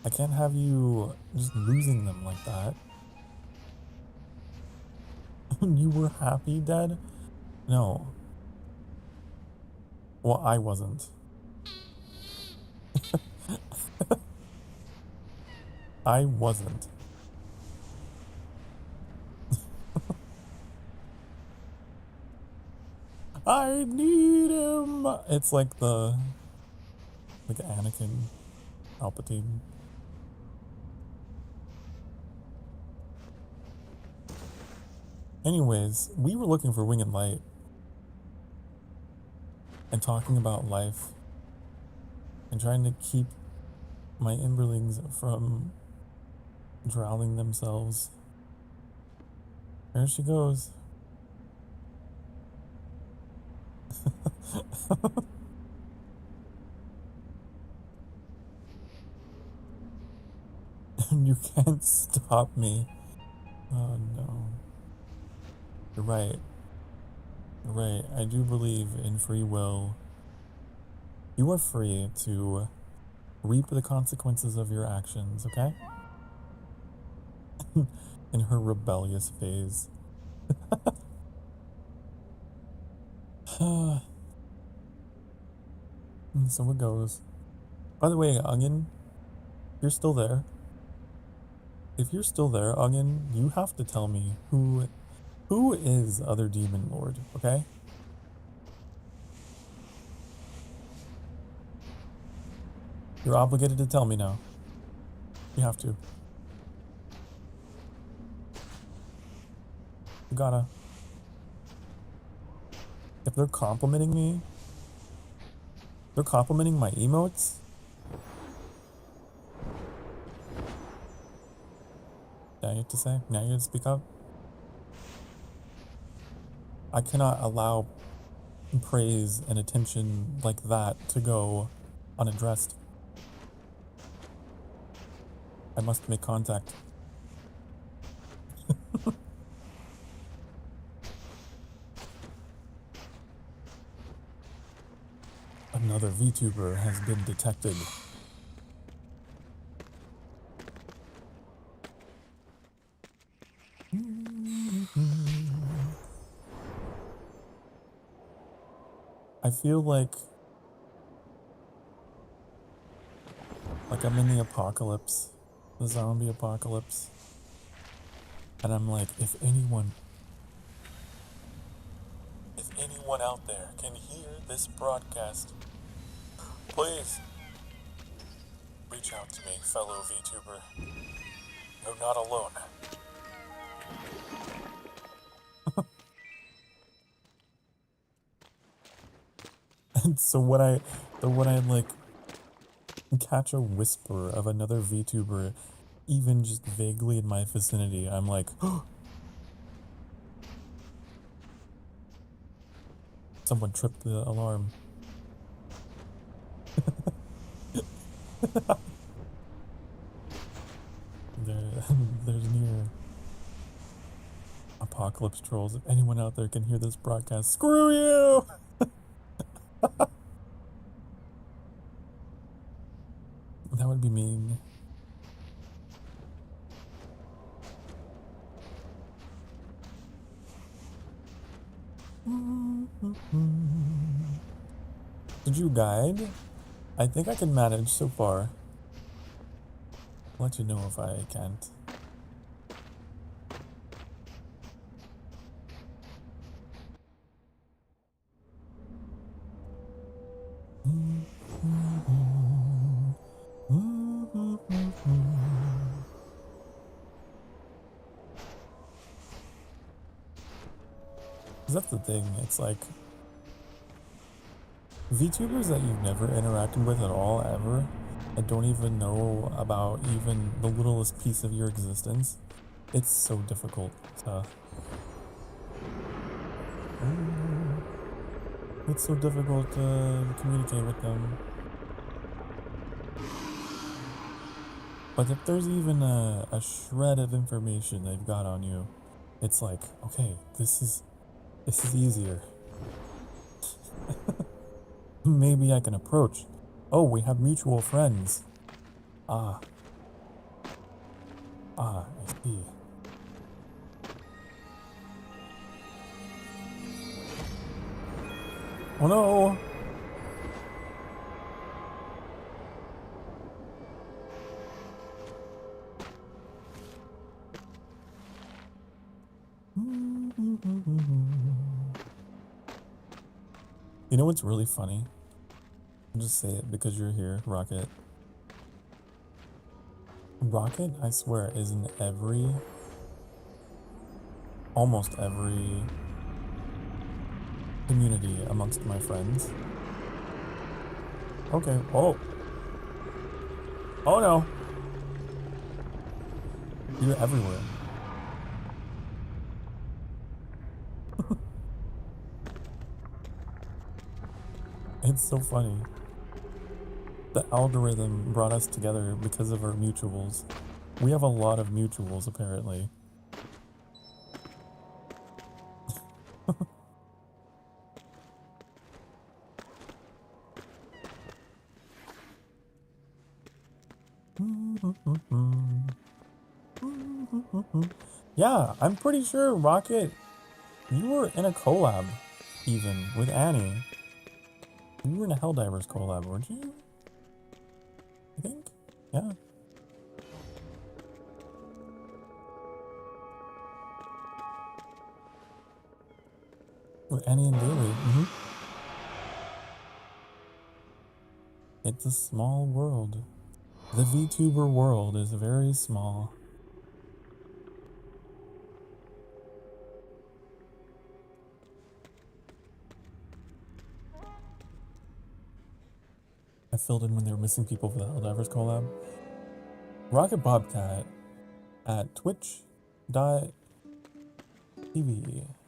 I can't have you just losing them like that. You were happy dead? No. Well, I wasn't. I wasn't. I need him! It's like Anakin Palpatine. Anyways, we were looking for Wing and Light and talking about life and trying to keep my Emberlings from drowning themselves. There she goes. You can't stop me. Oh no. You're right. You're right. I do believe in free will. You are free to reap the consequences of your actions, okay? In her rebellious phase. And so it goes. By the way, Onion, you're still there. If you're still there, Onion, you have to tell me who is Other Demon Lord, okay? You're obligated to tell me now. You have to. You gotta. If they're complimenting me, they're complimenting my emotes. Now you have to say? Now you have to speak up? I cannot allow praise and attention like that to go unaddressed. I must make contact. Another VTuber has been detected. I feel like I'm in the apocalypse, the zombie apocalypse, and I'm like, if anyone out there can hear this broadcast, please reach out to me, fellow VTuber. You're not alone. And so when I like catch a whisper of another VTuber, even just vaguely in my vicinity, I'm like, someone tripped the alarm. There's near apocalypse trolls. If anyone out there can hear this broadcast, screw you! That would be mean. Did you guide? I think I can manage so far. I'll let you know if I can't. That's the thing, it's like VTubers that you've never interacted with at all, ever, and don't even know about even the littlest piece of your existence, it's so difficult to... It's so difficult to communicate with them. But if there's even a shred of information they've got on you, it's like, okay, this is easier. Maybe I can approach. Oh, we have mutual friends. I see. Oh no! You know what's really funny? I'll just say it because you're here, Rocket. Rocket, I swear, is in almost every community amongst my friends. Okay, oh no! You're everywhere. It's so funny. The algorithm brought us together because of our mutuals. We have a lot of mutuals, apparently. Yeah, I'm pretty sure, Rocket, you were in a collab, even, with Annie. You were in a Helldivers collab, weren't you? I think? Yeah. With Annie and Daily. It's a small world. The VTuber world is very small. I filled in when they were missing people for the Helldivers collab. Rocket Bobcat at twitch.tv.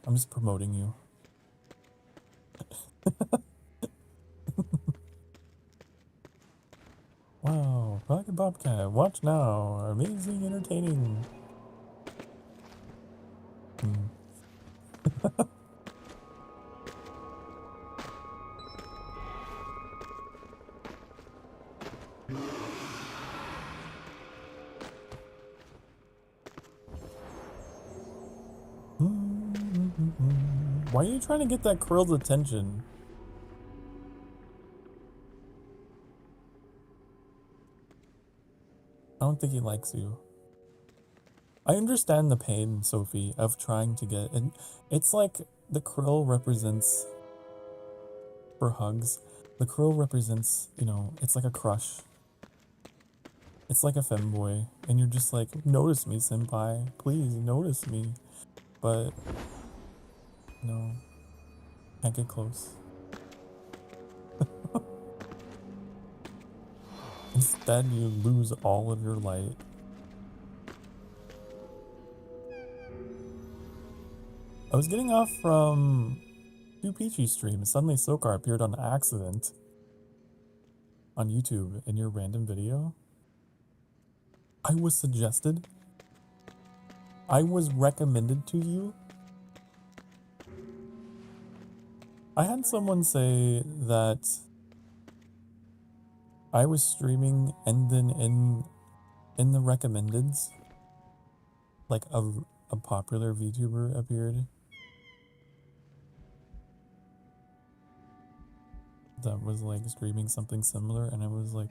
I'm just promoting you. Wow, Rocket Bobcat, watch now. Amazing, entertaining. Hmm. Why are you trying to get that Krill's attention? I don't think he likes you. I understand the pain, Sophie, of trying to get... And it's like the Krill represents... For hugs, the Krill represents, you know, it's like a crush. It's like a femboy. And you're just like, notice me, senpai. Please, notice me. But... No. Can't get close. Instead, you lose all of your light. I was getting off from Peachy stream, and suddenly Sokar appeared on accident on YouTube in your random video. I was suggested. I was recommended to you. I had someone say that I was streaming and then in the recommendeds, like a popular VTuber appeared. That was like streaming something similar, and I was like,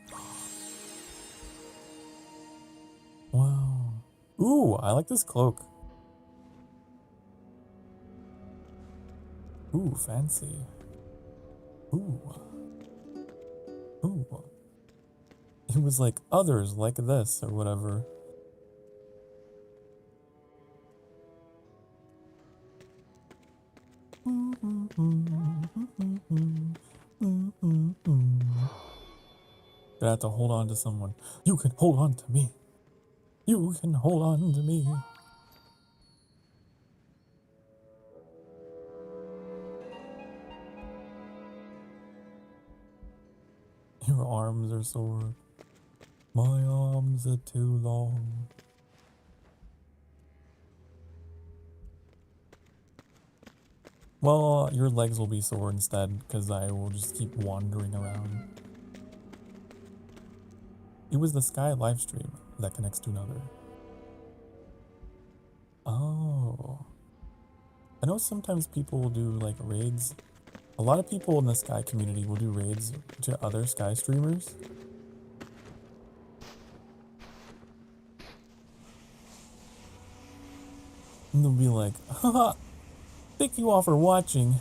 wow. Ooh, I like this cloak. Ooh, fancy. Ooh. Ooh. It was like others like this or whatever. Gonna have to hold on to someone. You can hold on to me. You can hold on to me. Your arms are sore. My arms are too long. Well, your legs will be sore instead, because I will just keep wandering around. It was the Sky livestream that connects to another. Oh. I know sometimes people will do like raids. A lot of people in the Sky community will do raids to other Sky streamers. And they'll be like, haha, thank you all for watching.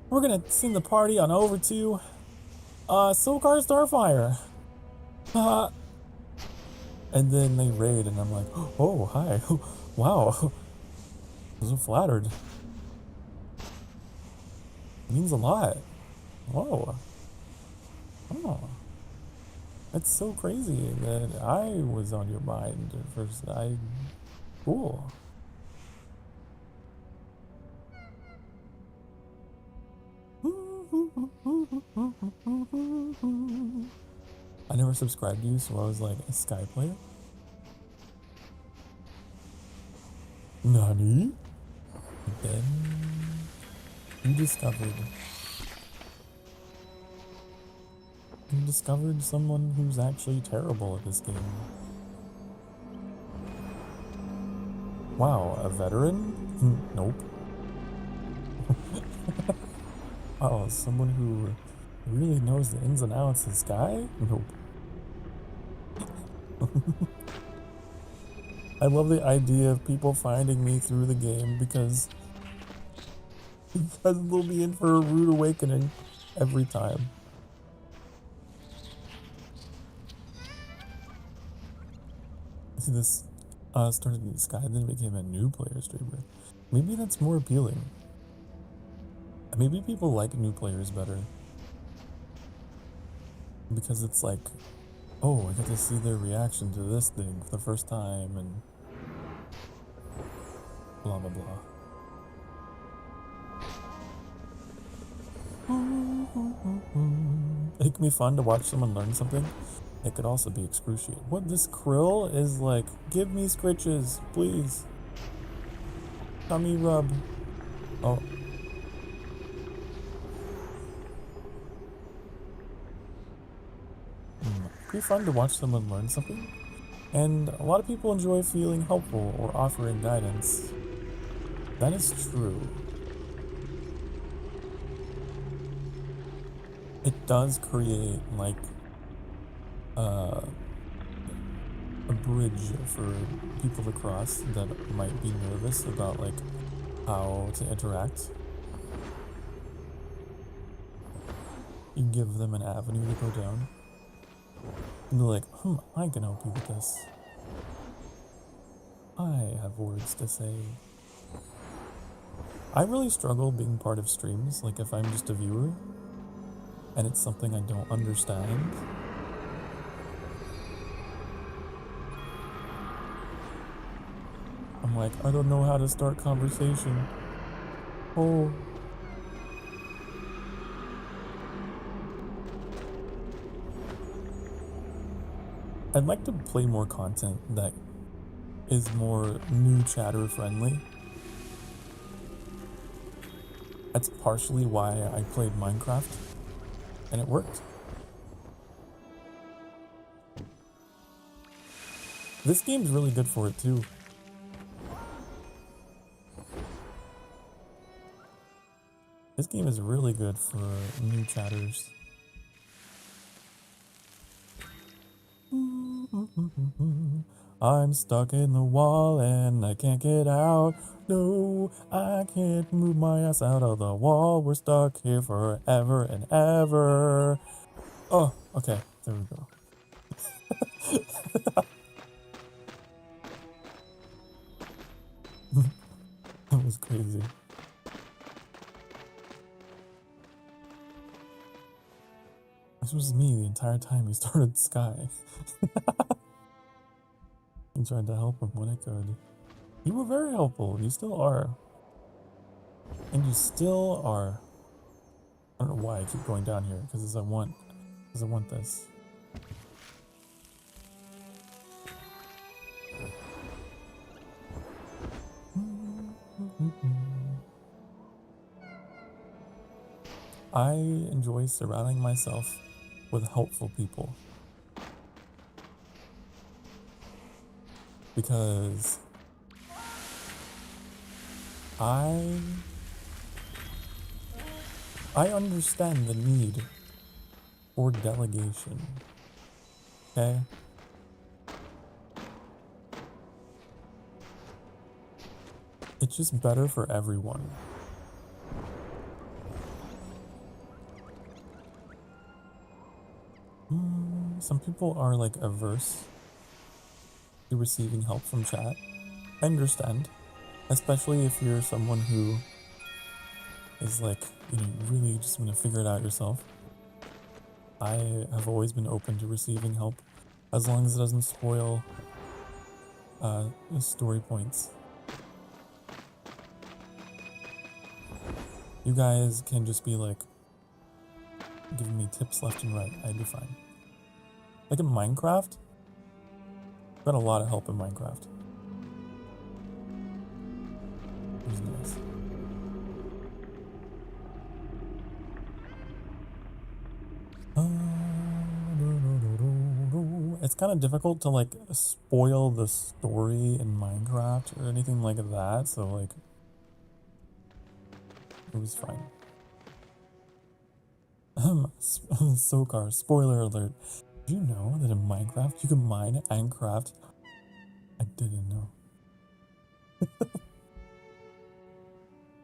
We're gonna send the party on over to Sokar Starfire. And then they raid and I'm like, oh, hi. Wow. I'm so flattered. It means a lot. Whoa. Oh. That's so crazy that I was on your mind at first. Cool. I never subscribed to you, so I was like, a Sky player? Nani? Then you discovered someone who's actually terrible at this game. Wow, a veteran? Nope. Oh, someone who really knows the ins and outs of Sky? Nope. I love the idea of people finding me through the game because they'll be in for a rude awakening every time. See, this started in Sky, then became a new player streamer. Maybe that's more appealing. Maybe people like new players better. Because it's like, oh, I get to see their reaction to this thing for the first time, and blah blah blah. It can be fun to watch someone learn something. It could also be excruciating. What, this krill is like, give me scritches, please. Tummy rub. Oh. Pretty fun to watch someone learn something. And a lot of people enjoy feeling helpful or offering guidance. That is true. It does create, like, a bridge for people to cross that might be nervous about, like, how to interact. You give them an avenue to go down. And be like, I can help you with this. I have words to say. I really struggle being part of streams, like if I'm just a viewer, and it's something I don't understand. I'm like, I don't know how to start conversation. Oh. I'd like to play more content that is more new chatter friendly. That's partially why I played Minecraft, and it worked. This game's really good for it too. This game is really good for new chatters. I'm stuck in the wall and I can't get out. No, I can't move my ass out of the wall. We're stuck here forever and ever. Oh, okay, there we go. That was crazy. This was me the entire time we started Sky. I tried to help him when I could. You were very helpful. You still are. And you still are. I don't know why I keep going down here, because I want this. I enjoy surrounding myself with helpful people. Because I understand the need for delegation. Okay? It's just better for everyone. Some people are like averse to receiving help from chat. I understand. Especially if you're someone who is like, you really just want to figure it out yourself. I have always been open to receiving help as long as it doesn't spoil story points. You guys can just be like giving me tips left and right. I'd be fine. Like in Minecraft, got a lot of help in Minecraft. It was nice. It's kind of difficult to like spoil the story in Minecraft or anything like that, so like it was fine. Sokar, spoiler alert. Did you know that in Minecraft you can mine and craft? I didn't know.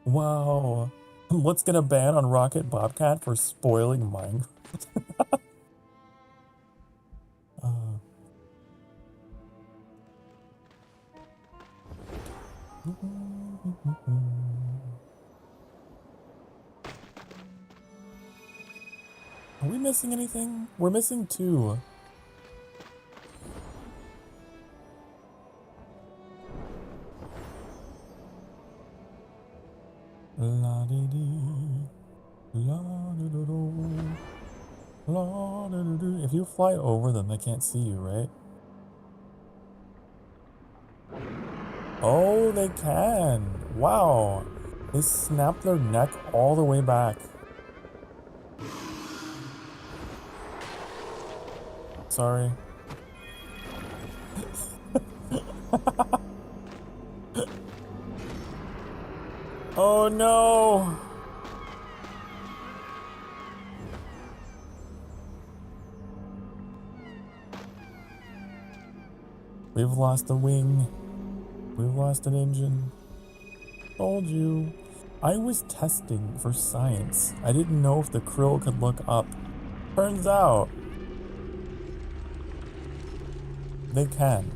Wow. Let's get a ban on Rocket Bobcat for spoiling Minecraft. Are we missing anything? We're missing 2. La dee dee, la dee doo doo. If you fly over them, they can't see you, right? Oh, they can. Wow. They snap their neck all the way back. Sorry. Oh no! We've lost a wing. We've lost an engine. Told you. I was testing for science. I didn't know if the krill could look up. Turns out they can.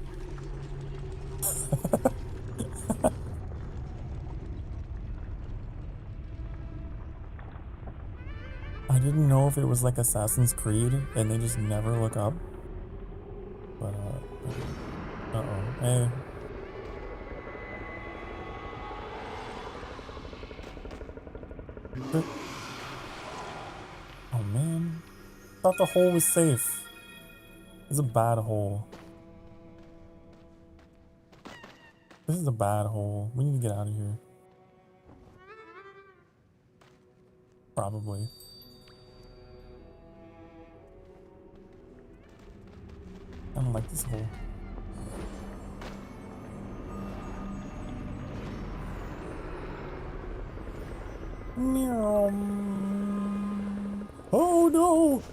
I didn't know if it was like Assassin's Creed and they just never look up. But, uh-oh. Hey. Oh, man. Thought the hole was safe. It's a bad hole. This is a bad hole. We need to get out of here. Probably. I don't like this hole. Meow. Oh no!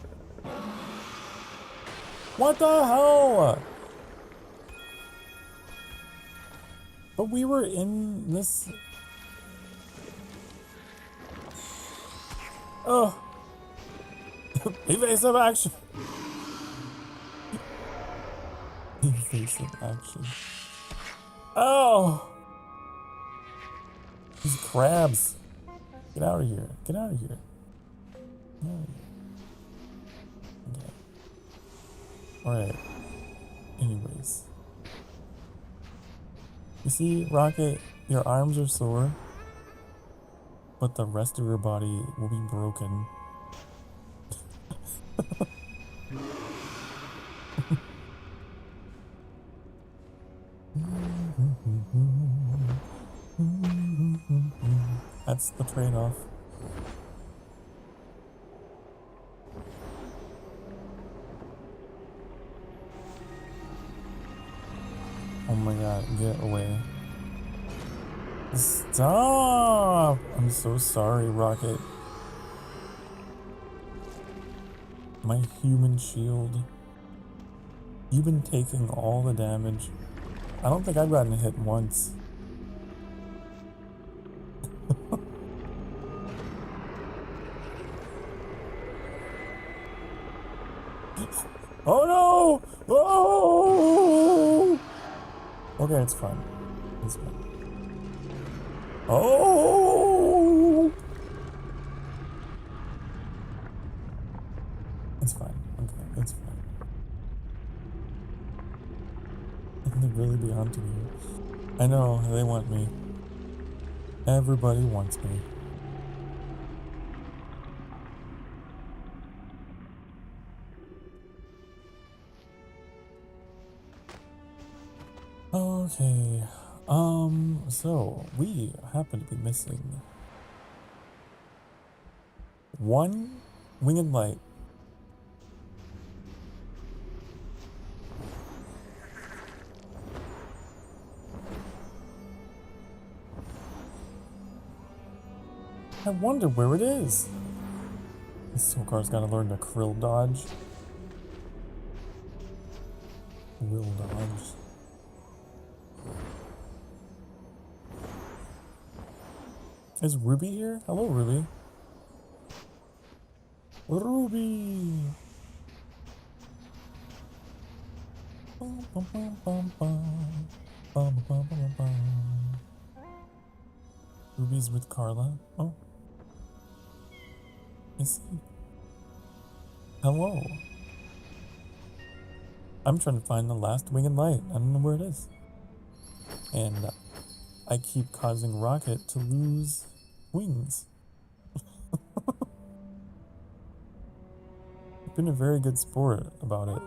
What the hell? But we were in this. Oh. Evasive action. Evasive action. Oh. These crabs. Get out of here. Get out of here. Get out of here. Okay. Alright. Anyways. You see, Rocket, your arms are sore, but the rest of your body will be broken. That's the trade-off. Oh my god, get away. Stop! I'm so sorry, Rocket. My human shield. You've been taking all the damage. I don't think I've gotten hit once. Oh no! Oh! Okay, it's fine. It's fine. Oh! It's fine. Okay, it's fine. They really be onto me. I know, they want me. Everybody wants me. Okay, so we happen to be missing one winged light. I wonder where it is. Sokar's gotta learn to krill dodge. Will dodge. Is Ruby here? Hello, Ruby. Ruby! Bum, bum, bum, bum, bum. Bum, bum, bum, bum. Ruby's with Carla. Oh. I see. Hello. I'm trying to find the last winged light. I don't know where it is. And I keep causing Rocket to lose wings. been a very good sport about it.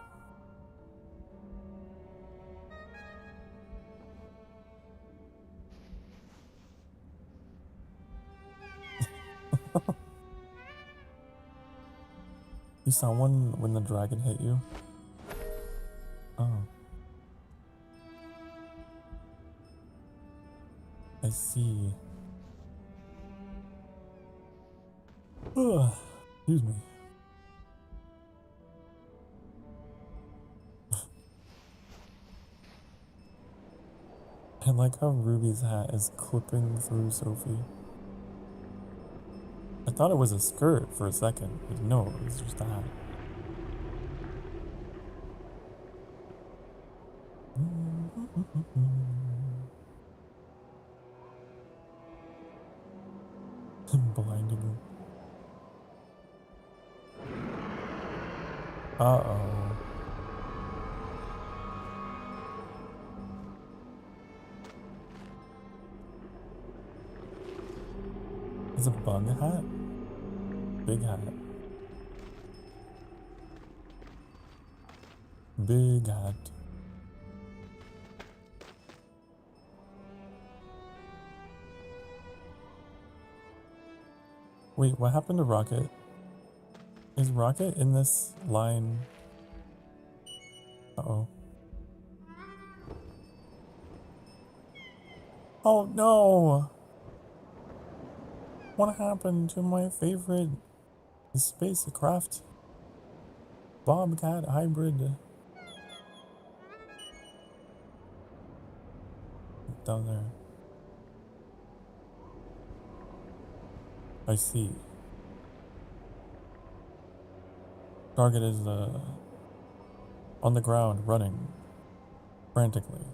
You saw one when the dragon hit you? Oh. I see. Ugh. Excuse me. I like how Ruby's hat is clipping through Sophie. I thought it was a skirt for a second, but no, it was just a hat. Blinding her. Uh-oh. Is a bug hat? Big hat. Big hat. Wait, what happened to Rocket? Is Rocket in this line? Uh-oh. Oh no! What happened to my favorite spacecraft? Bobcat hybrid. Down there. I see. Target is on the ground, running frantically,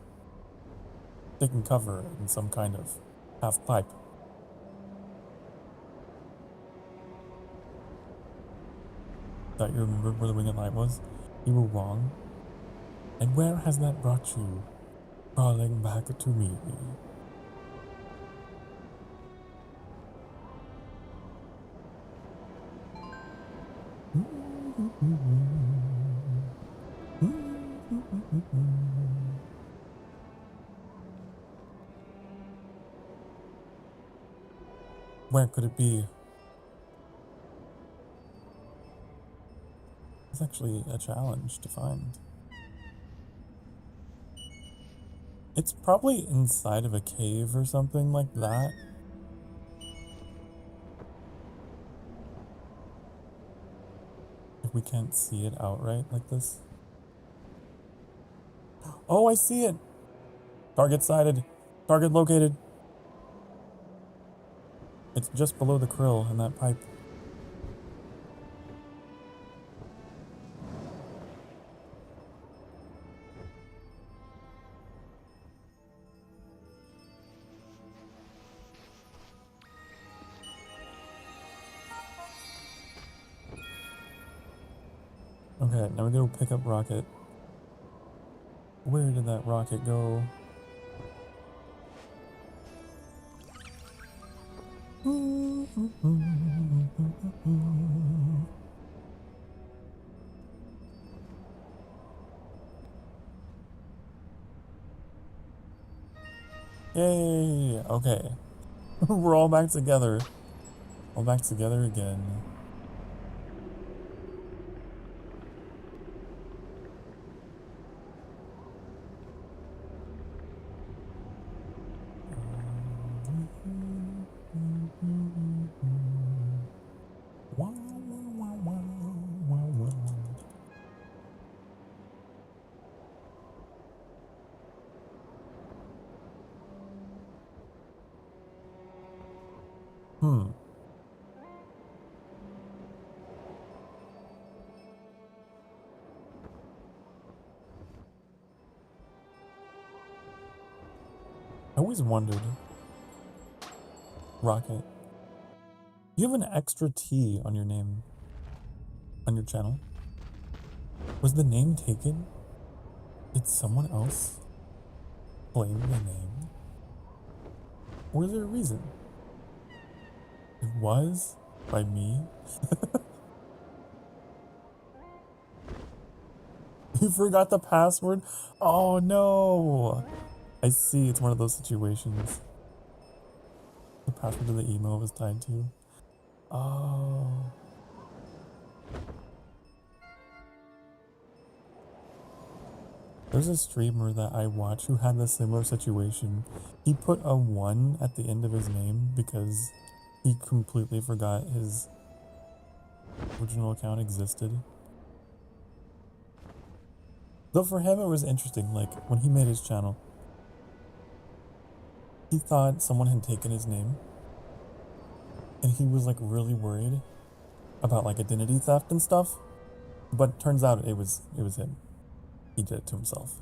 taking cover in some kind of half pipe. Thought you remembered where the winged light was? You were wrong. And where has that brought you? Crawling back to me. Where could it be? It's actually a challenge to find. It's probably inside of a cave or something like that. If we can't see it outright like this. Oh, I see it! Target sighted. Target located. It's just below the krill in that pipe. Okay, now we go pick up Rocket. Where did that rocket go? Yay! Okay. We're all back together. All back together again. I always wondered, Rocket, you have an extra T on your name, on your channel. Was the name taken? Did someone else claim the name? Or is there a reason? It was by me? You forgot the password? Oh no! I see, it's one of those situations. The password to the email was tied to. Oh. There's a streamer that I watch who had a similar situation. He put a 1 at the end of his name because he completely forgot his original account existed. Though for him it was interesting, like when he made his channel, he thought someone had taken his name and he was like really worried about like identity theft and stuff. But turns out it was him. He did it to himself.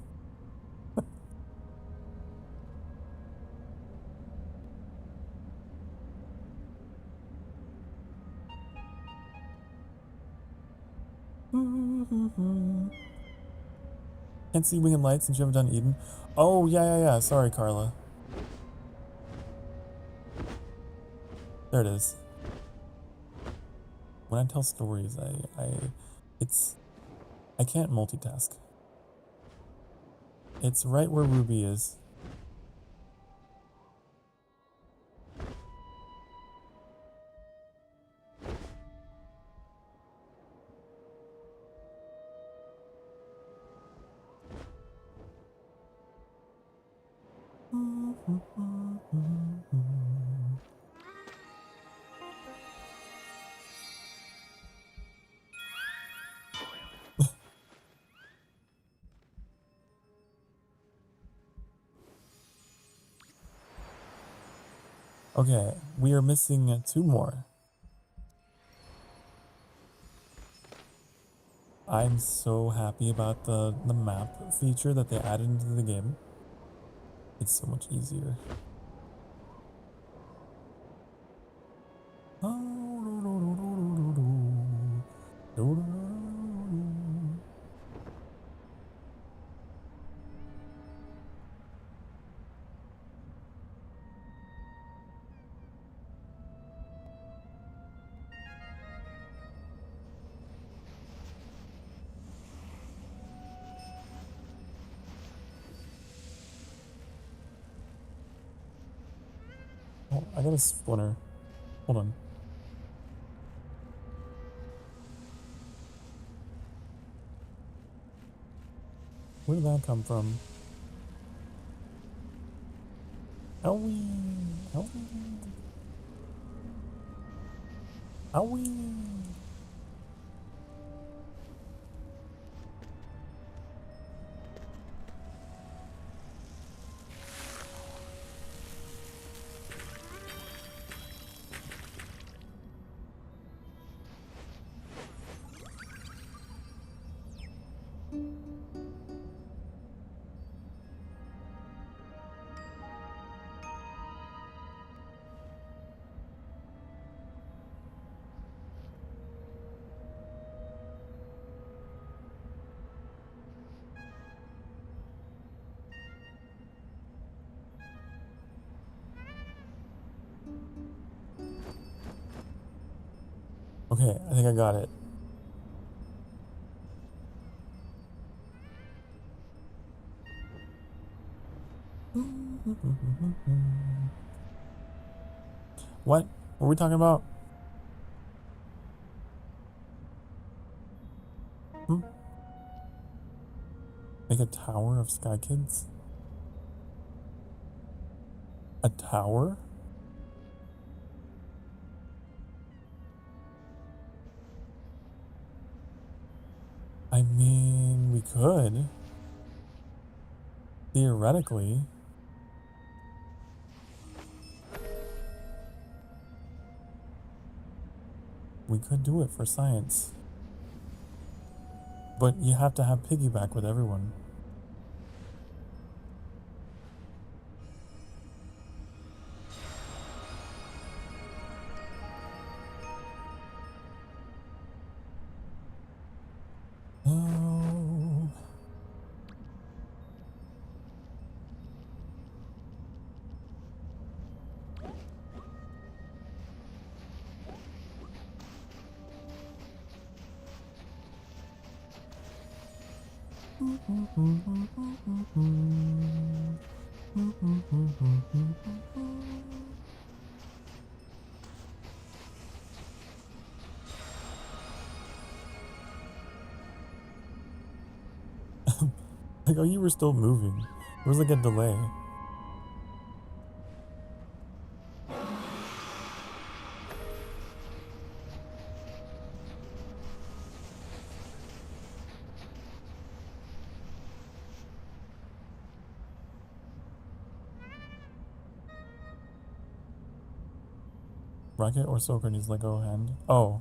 Can't see Winged Light since you haven't done Eden. Oh, yeah. Sorry, Carla. There it is. When I tell stories, I can't multitask. It's right where Ruby is. Okay, we are missing 2 more. I'm so happy about the map feature that they added into the game. It's so much easier. Oh, I got a splinter. Hold on. Where did that come from? Owie! Owie! Owie! Okay, I think I got it. What were we talking about? Make a tower of Sky Kids? A tower? I mean, we could. Theoretically. We could do it for science. But you have to have piggyback with everyone. Oh. Like, oh, you were still moving. There was like a delay. Rocket or Sokar needs let go hand. Oh.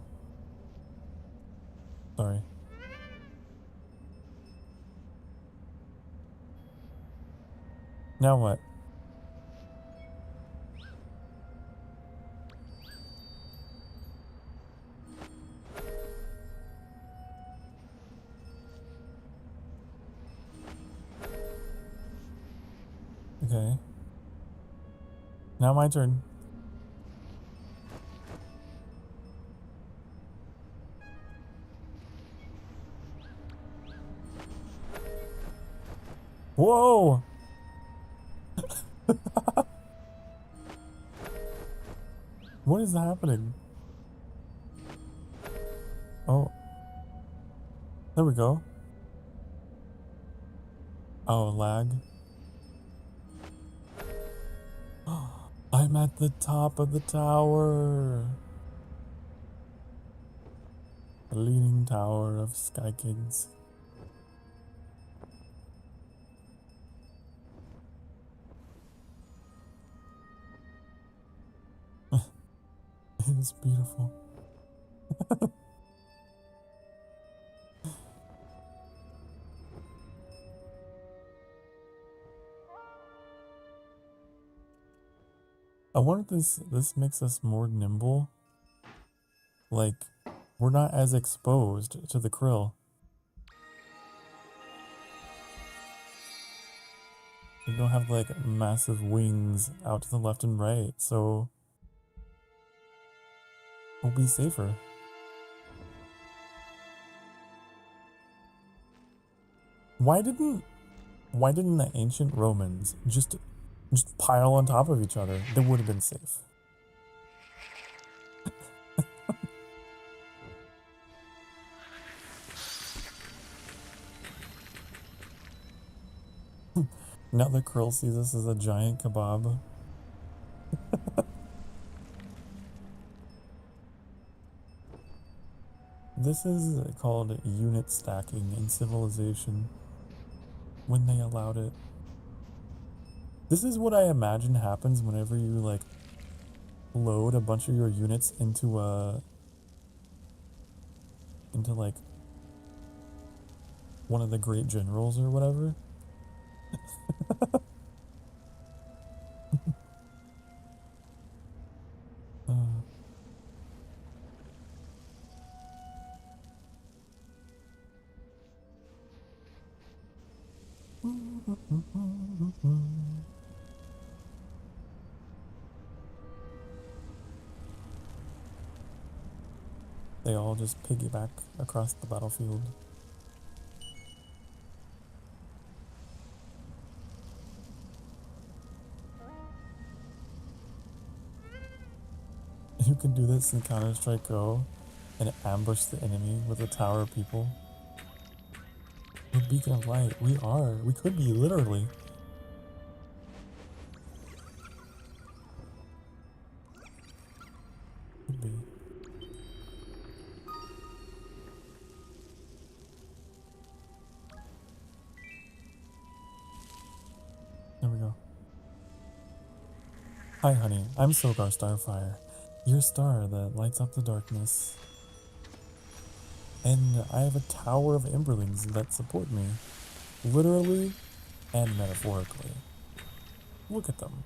Sorry. Now what? Okay. Now my turn. Whoa! What is happening? Oh. There we go. Oh, lag. I'm at the top of the tower. The leaning tower of Sky Kids. It's beautiful. I wonder if this makes us more nimble. Like, we're not as exposed to the krill. We don't have like massive wings out to the left and right, so we'll be safer. Why didn't the ancient Romans just pile on top of each other? They would have been safe. Now the krill sees us as a giant kebab. This is called unit stacking in Civilization, when they allowed it. This is what I imagine happens whenever you like load a bunch of your units into like one of the great generals or whatever. They all just piggyback across the battlefield. You can do this in Counter-Strike Go and ambush the enemy with a tower of people. We're a beacon of light. We are. We could be, literally. Could be. There we go. Hi, honey. I'm Sokar Starfire. Your star that lights up the darkness. And I have a tower of Emberlings that support me. Literally and metaphorically. Look at them.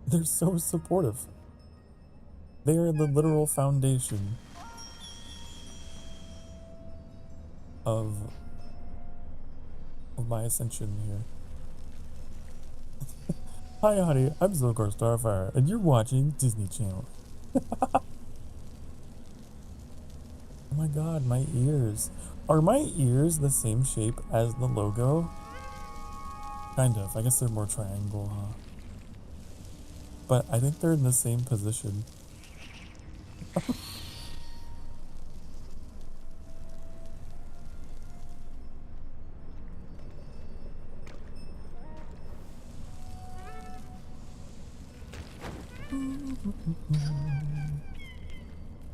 They're so supportive. They are the literal foundation of my ascension here. Hi honey, I'm Sokar Starfire, and you're watching Disney Channel. god, my ears. Are my ears the same shape as the logo? Kind of. I guess they're more triangle, huh? But I think they're in the same position.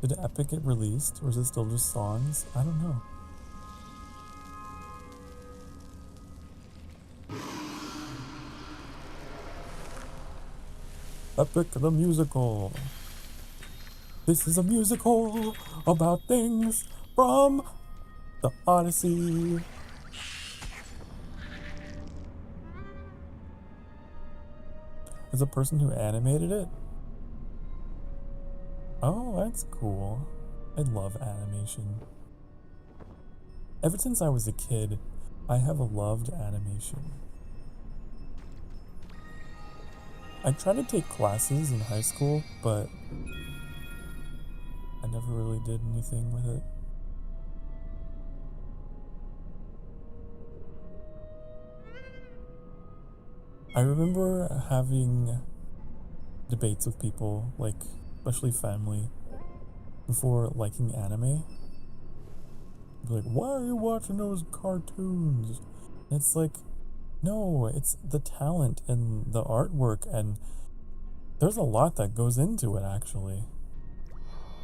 Did Epic get released, or is it still just songs? I don't know. Epic the musical. This is a musical about things from the Odyssey. As a person who animated it? Oh, that's cool. I love animation. Ever since I was a kid, I have loved animation. I tried to take classes in high school, but I never really did anything with it. I remember having debates with people, like, especially family, before liking anime. Be like, why are you watching those cartoons? And it's like, no, it's the talent and the artwork, and there's a lot that goes into it, actually.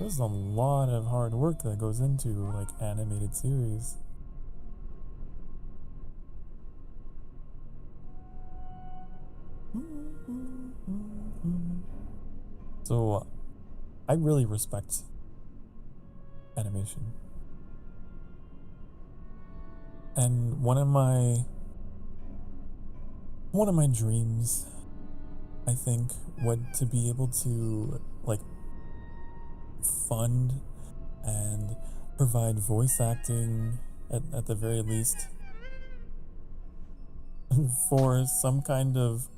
There's a lot of hard work that goes into, like, animated series. So, I really respect animation. And one of my dreams, I think, would to be able to, like, fund and provide voice acting at the very least for some kind of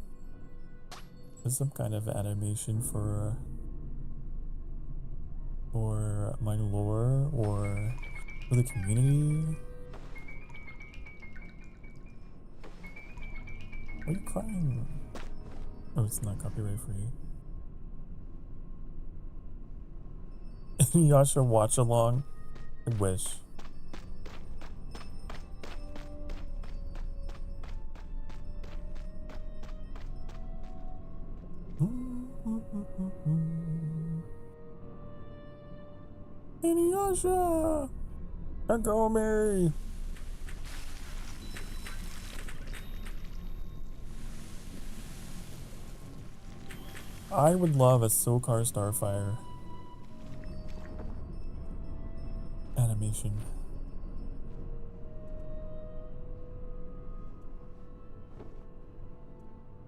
animation for my lore or for the community. Why are you crying? Oh, it's not copyright free. Yasha watch along? I wish. Yasha! Go Mary! I would love a Sokar Starfire animation.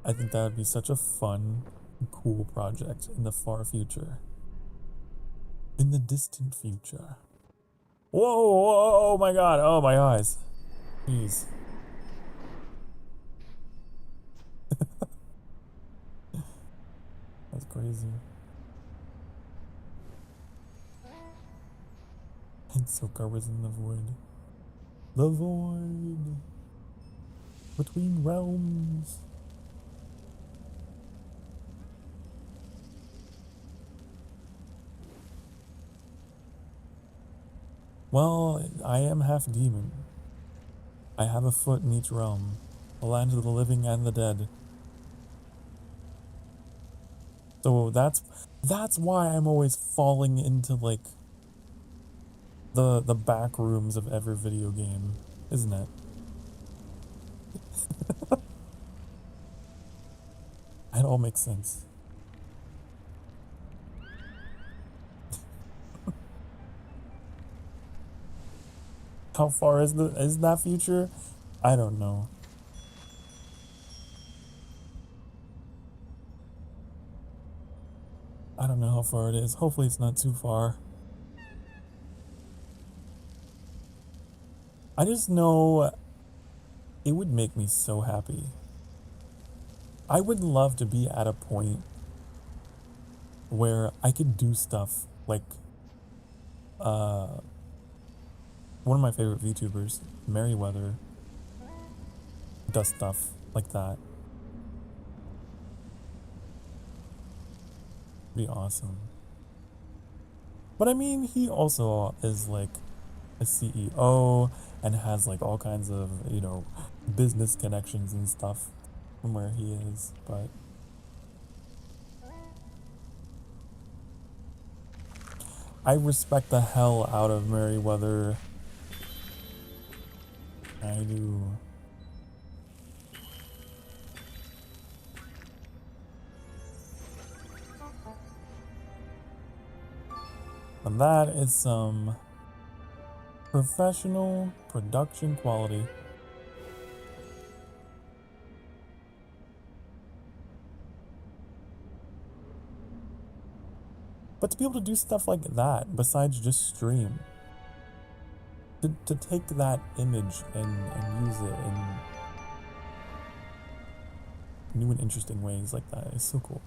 I think that would be such a fun, cool project in the far future. In the distant future. Whoa, whoa, oh my god, oh my eyes. Jeez. That's crazy. And Sokar was in the void. The void between realms. Well, I am half demon. I have a foot in each realm, the land of the living and the dead. So that's why I'm always falling into, like, the back rooms of every video game, isn't it? It all makes sense. How far is that future? I don't know. I don't know how far it is. Hopefully it's not too far. I just know it would make me so happy. I would love to be at a point where I could do stuff like one of my favorite VTubers, Merryweather, does stuff like that. Be awesome. But I mean, he also is like a CEO and has like all kinds of, you know, business connections and stuff from where he is, but I respect the hell out of Merryweather. I do. And that is some professional production quality. But to be able to do stuff like that, besides just stream, to take that image and use it in new and interesting ways like that is so cool.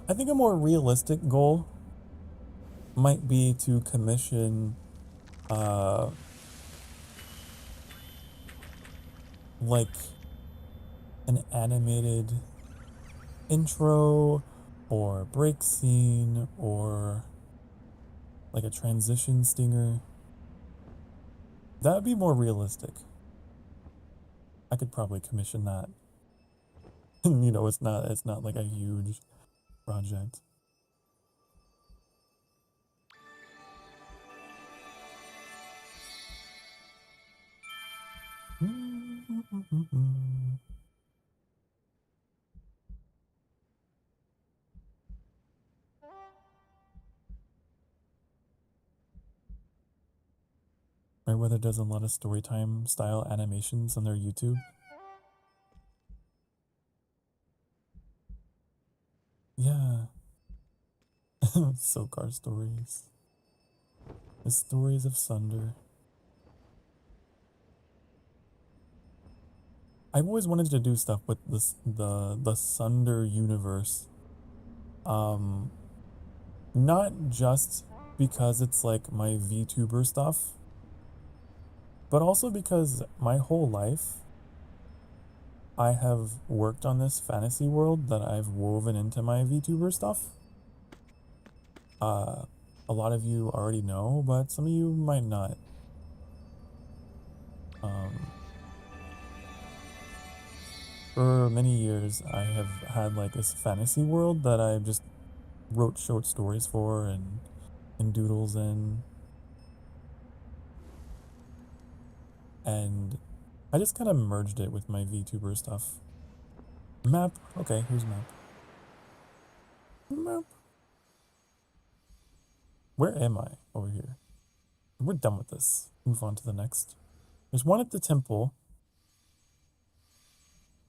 I think a more realistic goal might be to commission like an animated intro or break scene or like a transition stinger. That would be more realistic. I could probably commission that. You know, it's not like a huge project. Merryweather does a lot of storytime style animations on their YouTube. Yeah. Sokar stories. The stories of Sunder. I've always wanted to do stuff with this the Sunder universe. Not just because it's like my VTuber stuff, but also because my whole life I have worked on this fantasy world that I've woven into my VTuber stuff. A lot of you already know, but some of you might not. For many years, I have had like this fantasy world that I just wrote short stories for and doodles in. And I just kind of merged it with my VTuber stuff. Map. Okay, here's map. Map. Where am I over here? We're done with this. Move on to the next. There's one at the temple.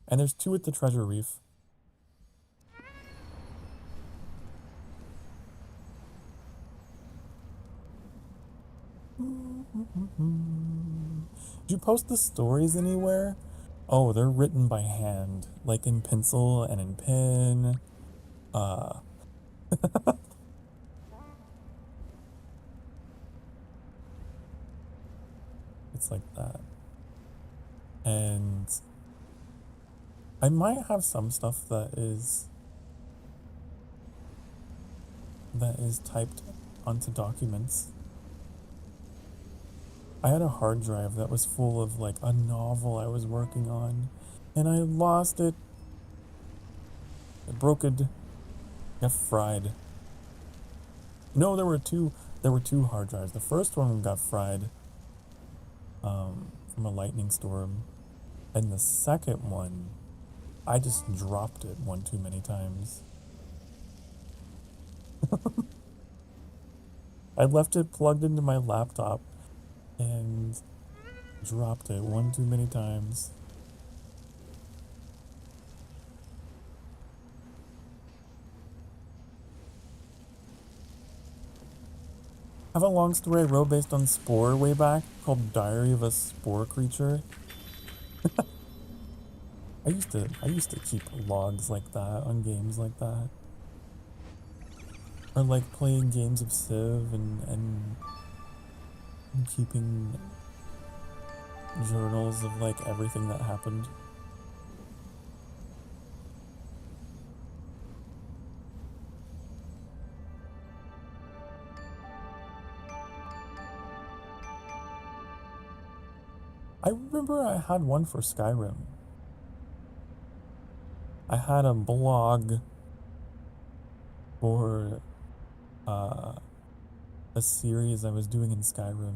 And there's two at the treasure reef. Did you post the stories anywhere? Oh, they're written by hand, like in pencil and in pen. It's like that. And I might have some stuff that is typed onto documents. I had a hard drive that was full of like a novel I was working on, and I lost it. It broke it. Got fried. No, there were two hard drives. The first one got fried from a lightning storm, and the second one, I just dropped it one too many times. I left it plugged into my laptop and dropped it one too many times. I have a long story I wrote based on Spore way back called Diary of a Spore Creature. I used to keep logs like that on games like that. Or like playing games of Civ and keeping journals of like everything that happened. I remember I had one for Skyrim. I had a blog for a series I was doing in Skyrim.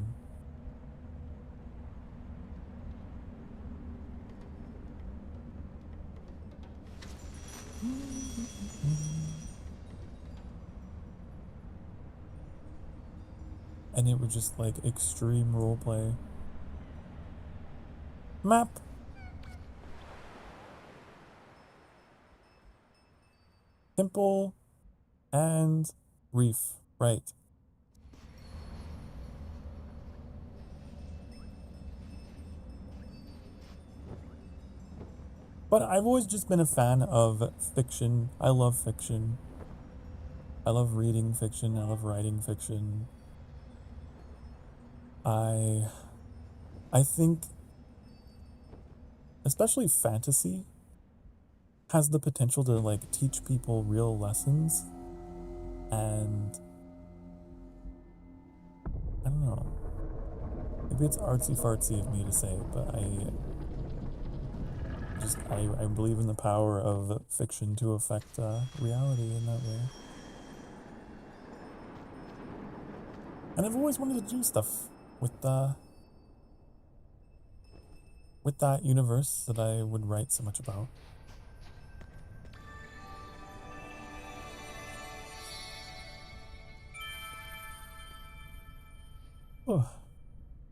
And it was just like extreme roleplay. Map! Temple and reef, right. But I've always just been a fan of fiction. I love fiction. I love reading fiction. I love writing fiction. I think especially fantasy has the potential to like teach people real lessons, and I don't know, maybe it's artsy fartsy of me to say, but I believe in the power of fiction to affect reality in that way. And I've always wanted to do stuff with that universe that I would write so much about. Oh,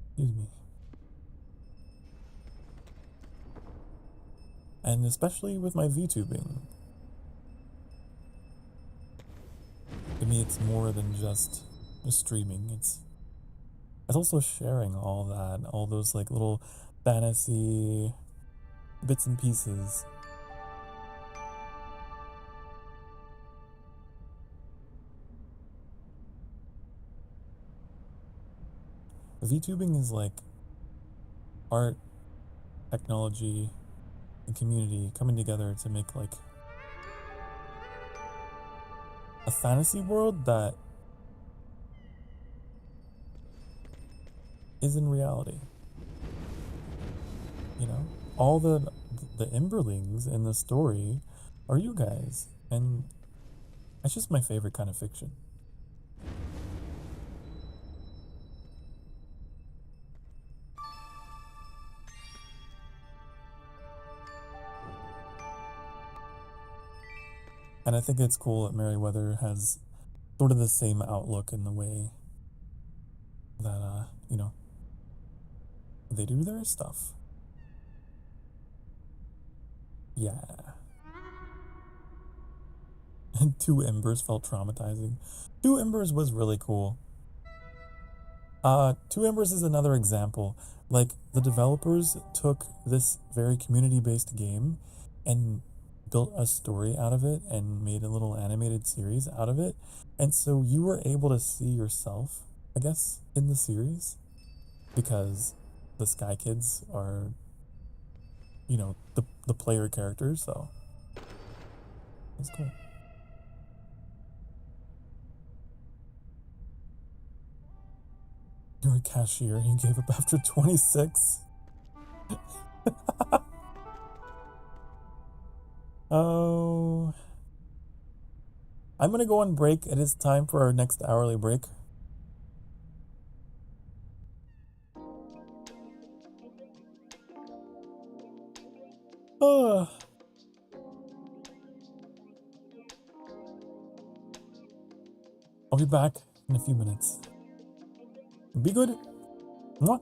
excuse me. And especially with my VTubing. To me, it's more than just streaming. It's also sharing all that, all those like little fantasy bits and pieces. VTubing is like art, technology, and community coming together to make like a fantasy world that is in reality. You know, all the Emberlings in the story are you guys, and it's just my favorite kind of fiction. And I think it's cool that Merryweather has sort of the same outlook in the way that, you know, they do their stuff. Yeah. And 2 Embers felt traumatizing. 2 Embers was really cool. 2 Embers is another example. Like, the developers took this very community-based game and built a story out of it and made a little animated series out of it. And so you were able to see yourself, I guess, in the series, because the Sky Kids are, you know, the player characters, so that's cool. You're a cashier, you gave up after 26. Oh, I'm gonna go on break. It is time for our next hourly break. Oh. I'll be back in a few minutes. Be good. Mwah.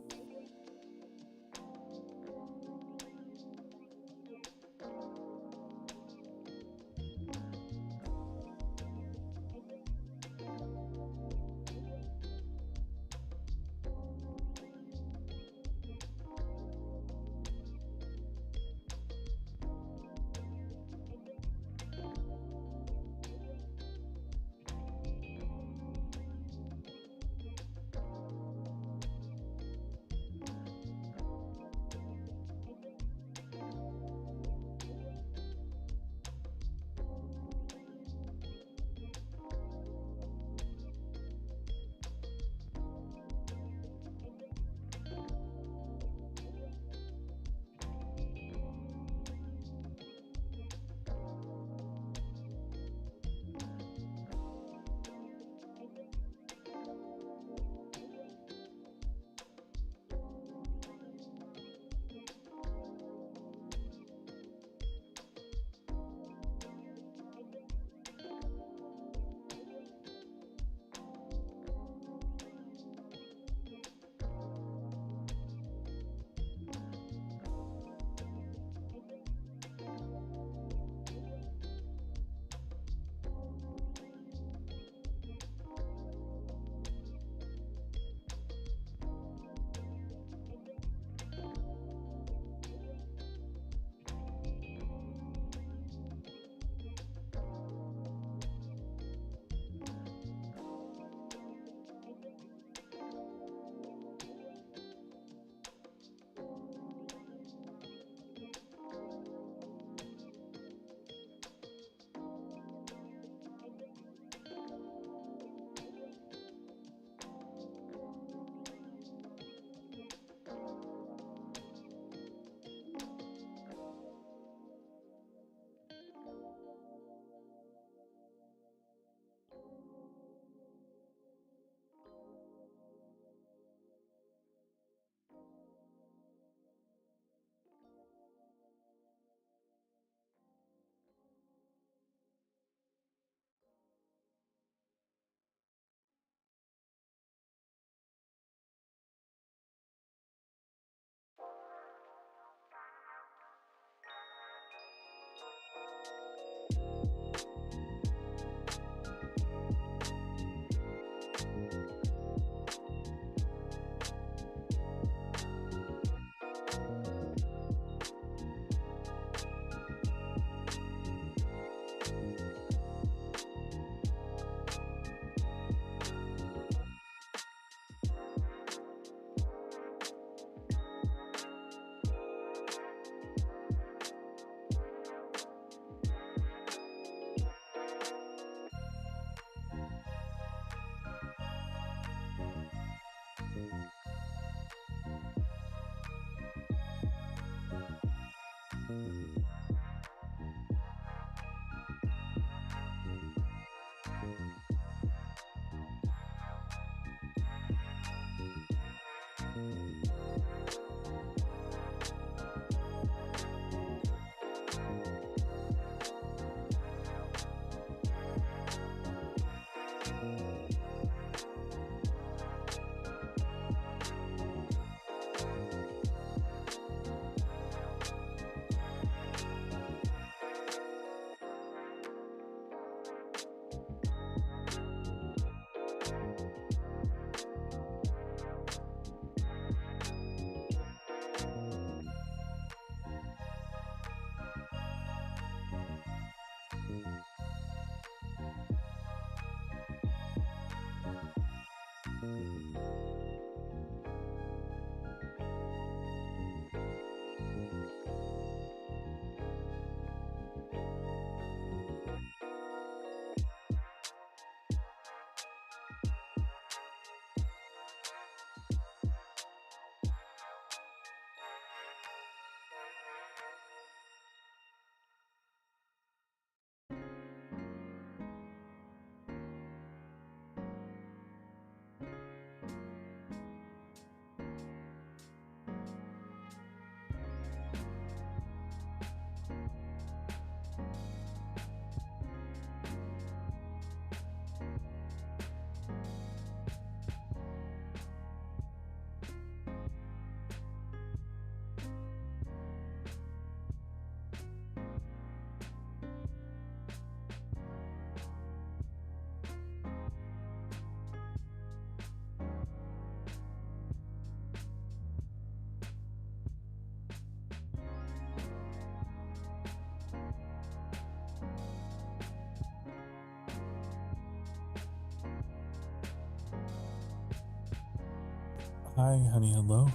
Hi, honey, hello.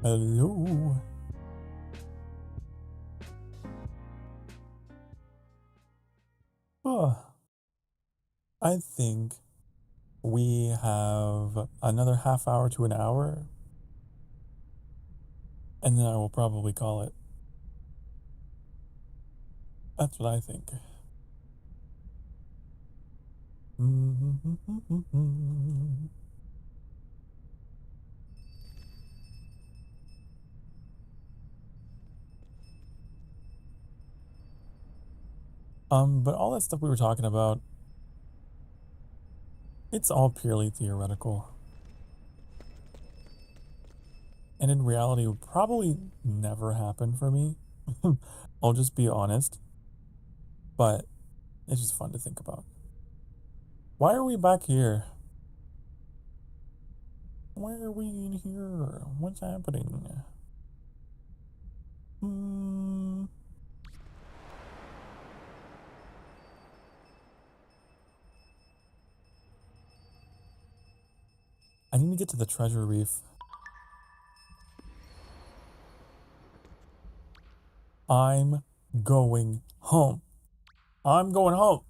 Hello. I think we have another half hour to an hour, and then I will probably call it. That's what I think. But all that stuff we were talking about, it's all purely theoretical. And in reality, it would probably never happen for me. I'll just be honest. But it's just fun to think about. Why are we back here? Why are we in here? What's happening? I need to get to the treasure reef. I'm going home. I'm going home.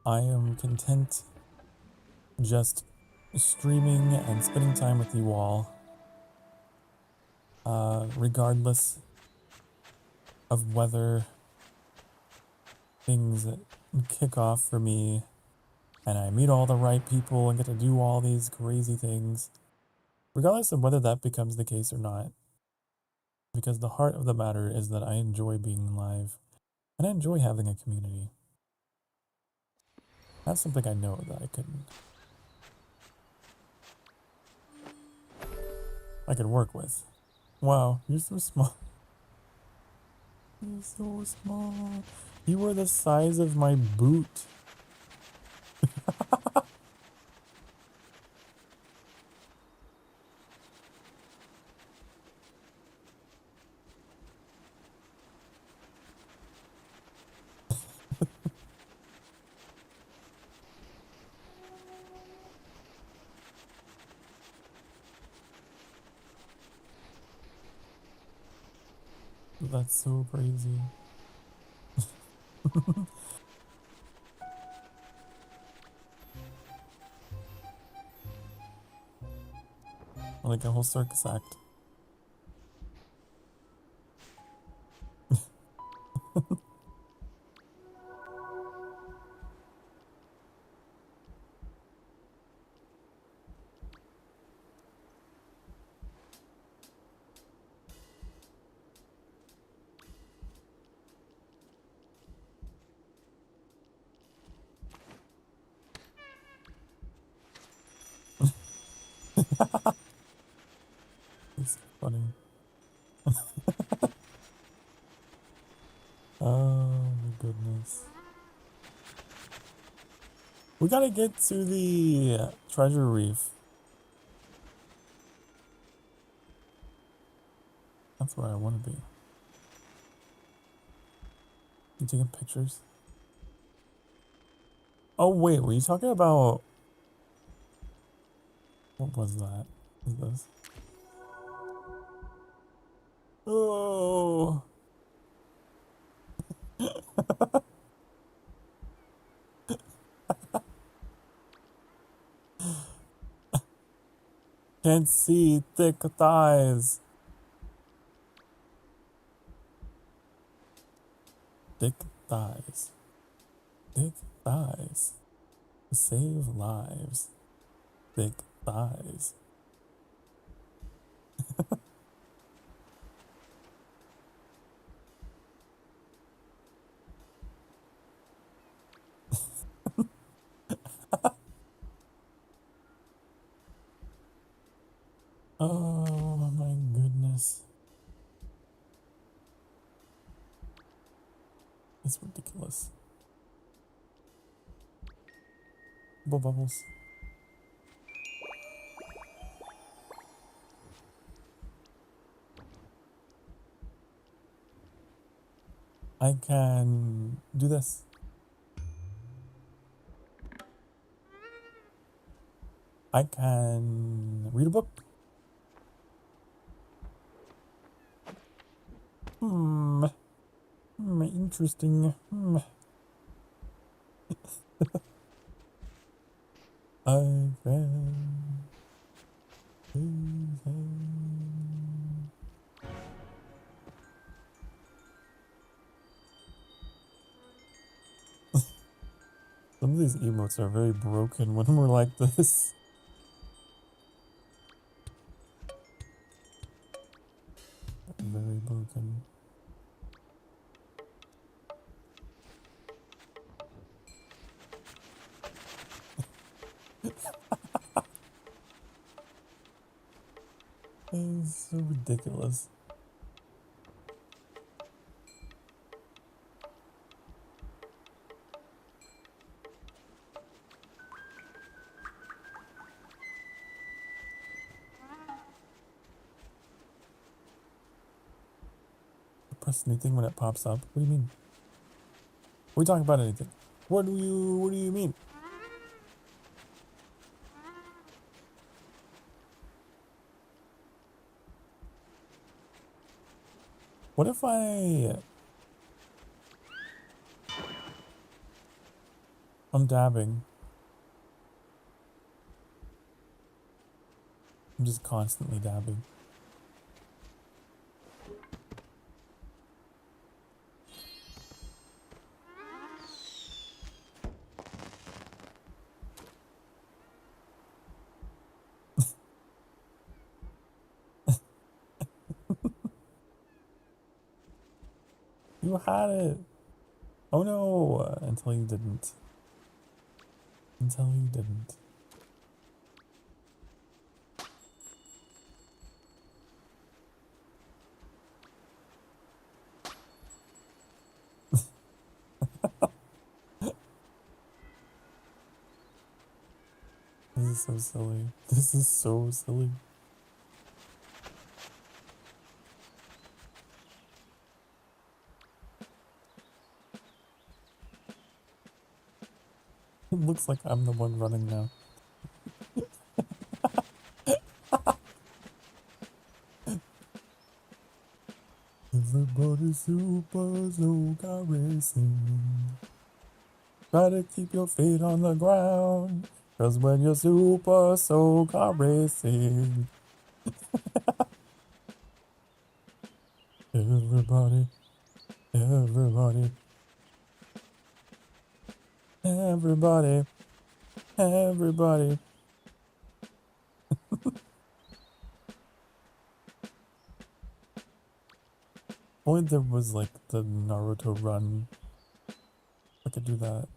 I am content just streaming and spending time with you all. Regardless of whether things kick off for me and I meet all the right people and get to do all these crazy things. Regardless of whether that becomes the case or not. Because the heart of the matter is that I enjoy being live and I enjoy having a community. That's something I know that I could work with. Wow, you're so small. You're so small. You are the size of my boot. That's so crazy. like a whole circus act. It's funny. Oh my goodness. We gotta get to the treasure reef. That's where I want to be. You taking pictures? Oh wait, were you talking about... What was that? What is this? Oh! Can't see thick thighs. Thick thighs. Thick thighs. Save lives. Thick thighs. Oh my goodness. It's ridiculous. Bubbles. I can do this. I can read a book. Interesting. I can. Some of these emotes are very broken when we're like this. Very broken. It's so ridiculous. Press anything when it pops up? What do you mean? Are we talking about anything? What do you mean? What if I'm dabbing. I'm just constantly dabbing. You had it. Oh no, until you didn't. Until you didn't. This is so silly. This is so silly. It looks like I'm the one running now. Everybody super Sokar racing. Try to keep your feet on the ground, 'cause when you're super Sokar racing. Everybody, everybody, everybody, everybody. Only there was like the Naruto run. I could do that.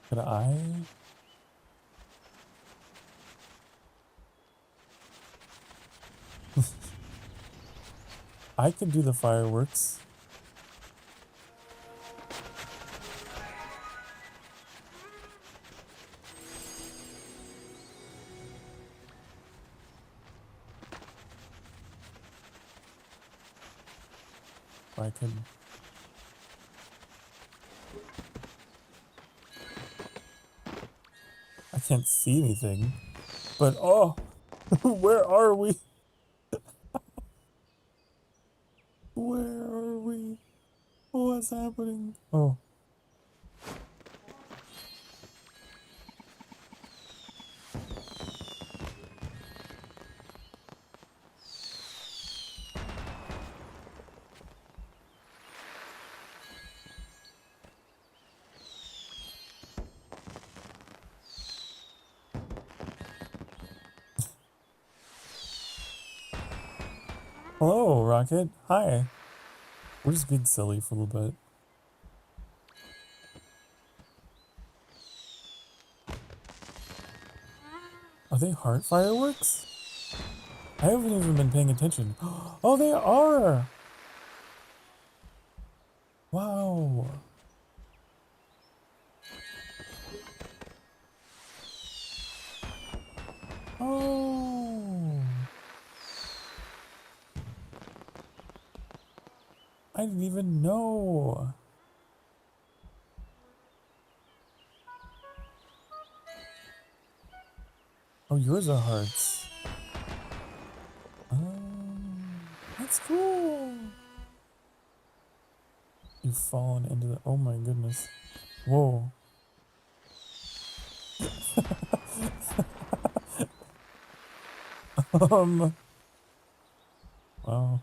Could I? I could do the fireworks. I could. I can't see anything. But oh, where are we? Where are we? What's happening? Oh. Hello, Rocket. Hi. We're just being silly for a little bit. Are they heart fireworks? I haven't even been paying attention. Oh, they are! Wow. Oh. I didn't even know. Oh, yours are hearts. That's cool. You've fallen into the... Oh my goodness. Whoa. Wow.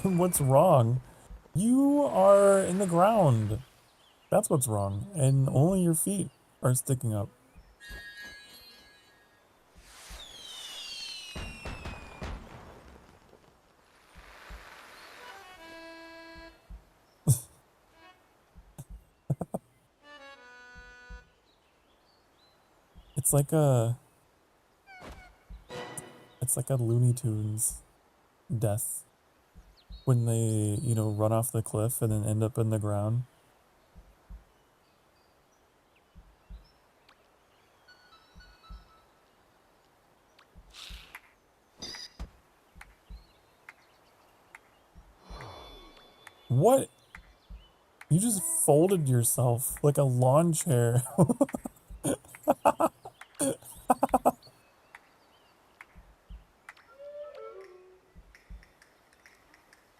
What's wrong? You are in the ground. That's what's wrong. And only your feet are sticking up. It's like a... It's like a Looney Tunes death. When they, you know, run off the cliff and then end up in the ground. What? You just folded yourself like a lawn chair.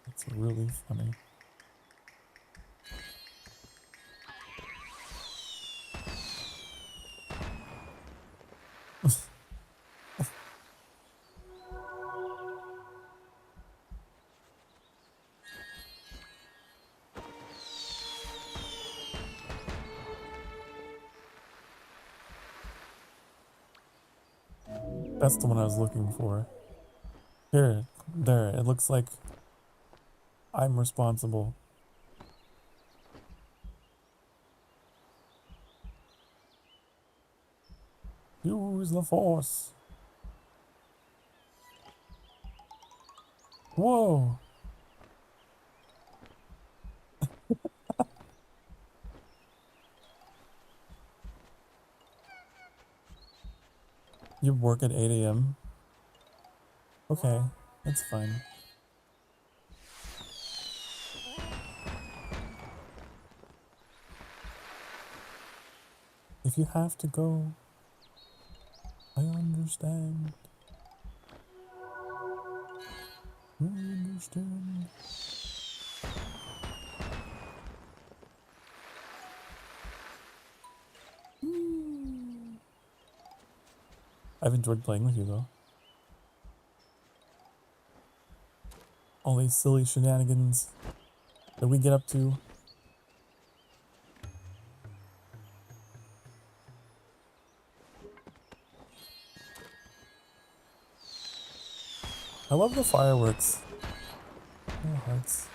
That's really funny. That's the one I was looking for. Here, there, it looks like I'm responsible. Use the force. Whoa. You work at 8 a.m.? Okay, that's fine. If you have to go, I understand. I understand. I've enjoyed playing with you though. All these silly shenanigans that we get up to. I love the fireworks. Oh, hearts.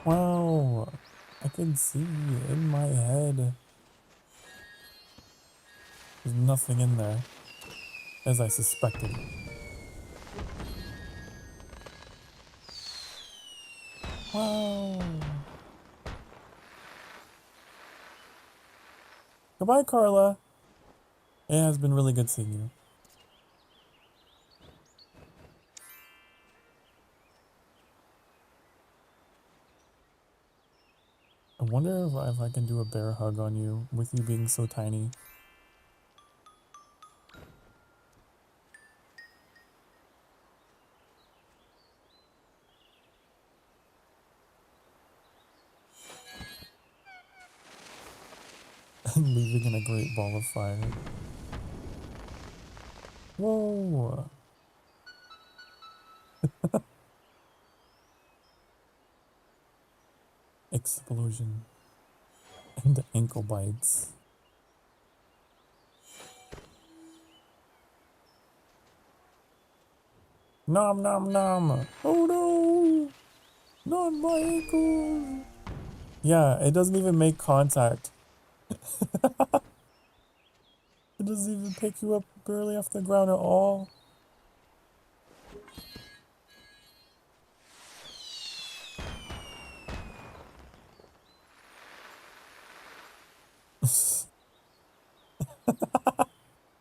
Wow, I can see in my head. There's nothing in there, as I suspected. Wow. Goodbye, Carla. It has been really good seeing you. I wonder if I can do a bear hug on you, with you being so tiny. And leaving in a great ball of fire. Whoa! Explosion. And ankle bites. Nom nom nom! Oh no! Not my ankles! Yeah, it doesn't even make contact. It doesn't even pick you up barely off the ground at all.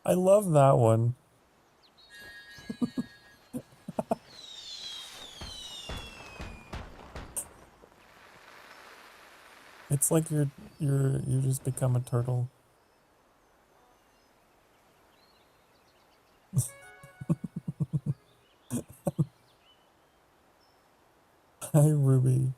I love that one. It's like you just become a turtle. Hi, Ruby.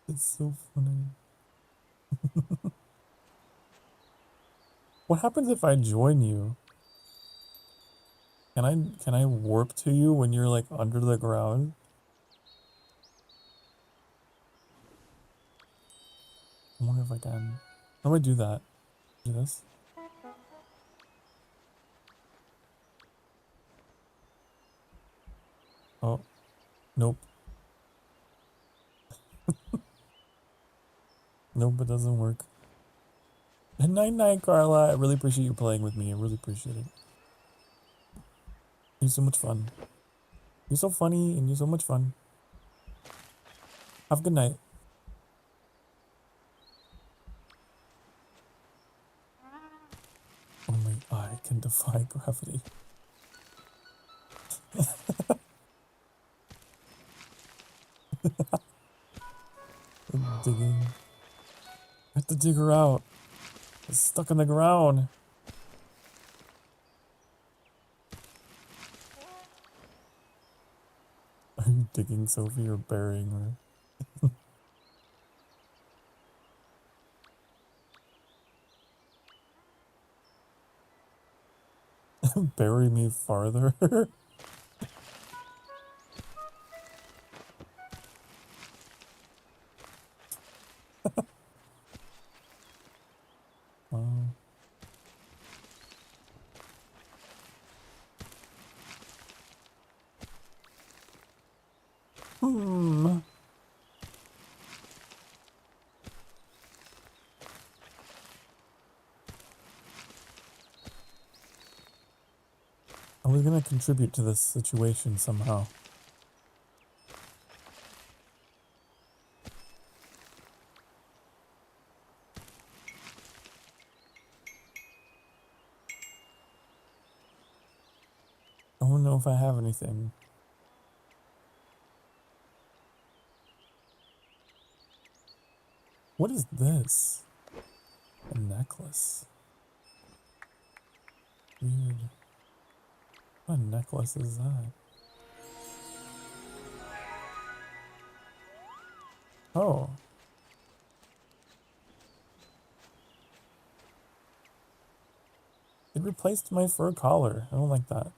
It's so funny. What happens if I join you? Can I warp to you when you're like under the ground? I wonder if I can. How do I do that? Do this? Oh, nope. Nope, it doesn't work. And night night, Carla. I really appreciate you playing with me. I really appreciate it. You're so much fun. You're so funny and you're so much fun. Have a good night. Oh my eye can defy gravity. I'm digging. I have to dig her out. It's stuck in the ground. Are you digging Sophie or burying her? Bury me farther? Wow. Hmm. I was gonna contribute to this situation somehow. I don't know if I have anything. What is this? A necklace. Weird. What necklace is that? Oh. It replaced my fur collar. I don't like that.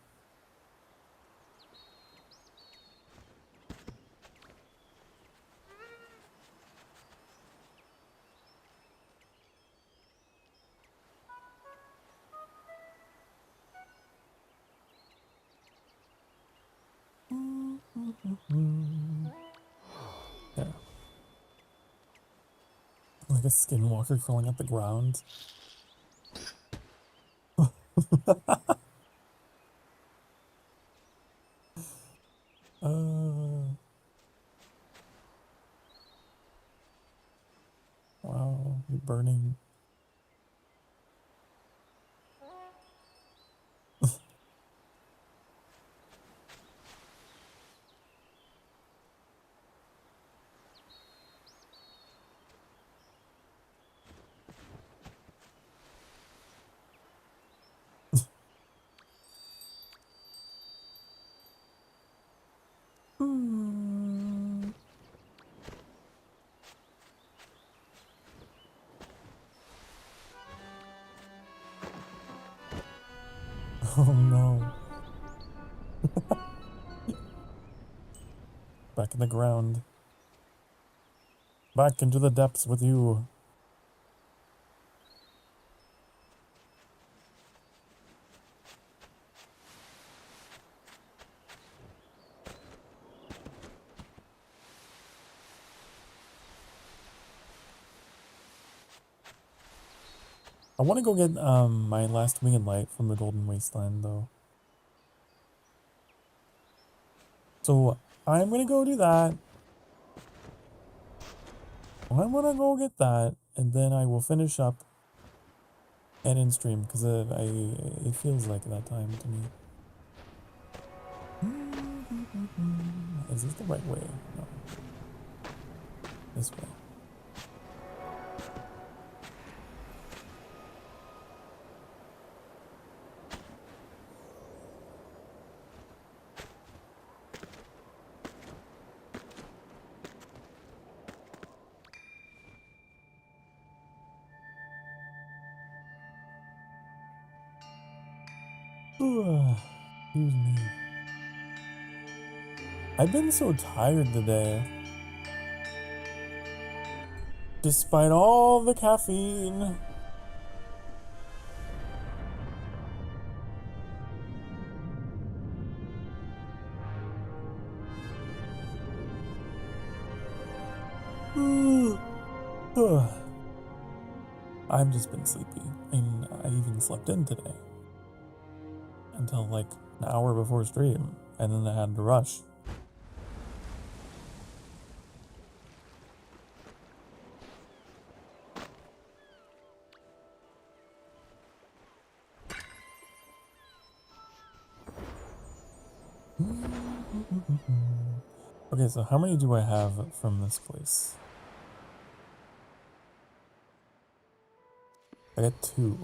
Yeah. Like a skinwalker crawling up the ground. Wow, you're burning. Oh no. Back in the ground. Back into the depths with you. I want to go get my last winged light from the Golden Wasteland though. So I'm gonna go do that. I'm gonna go get that, and then I will finish up and in stream because it feels like that time to me. Is this the right way? No. This way. Excuse me. I've been so tired today. Despite all the caffeine. I've just been sleepy. And I even slept in today. Until like an hour before stream. And then I had to rush. Okay, so how many do I have from this place? I got 2.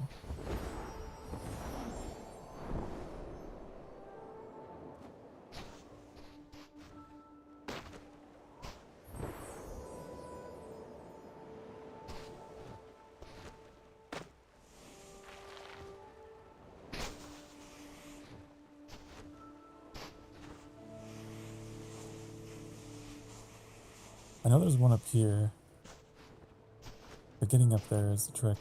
I know there's one up here, but getting up there is the trick.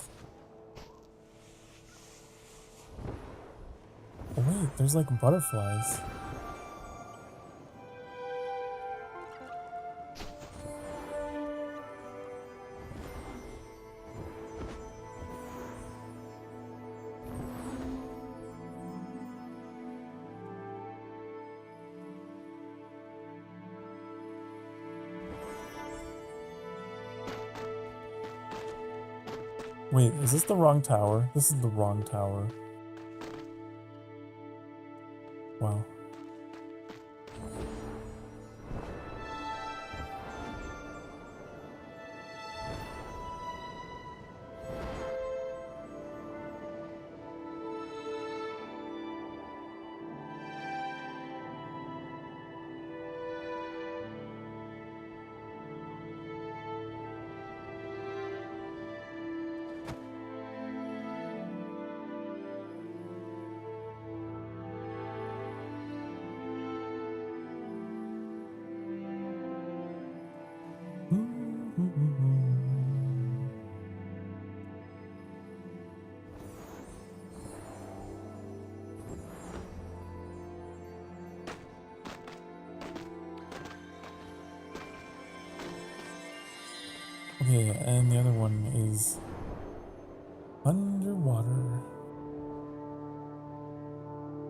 Oh wait, there's like butterflies. Wait, is this the wrong tower? This is the wrong tower. Wow. Okay, and the other one is underwater.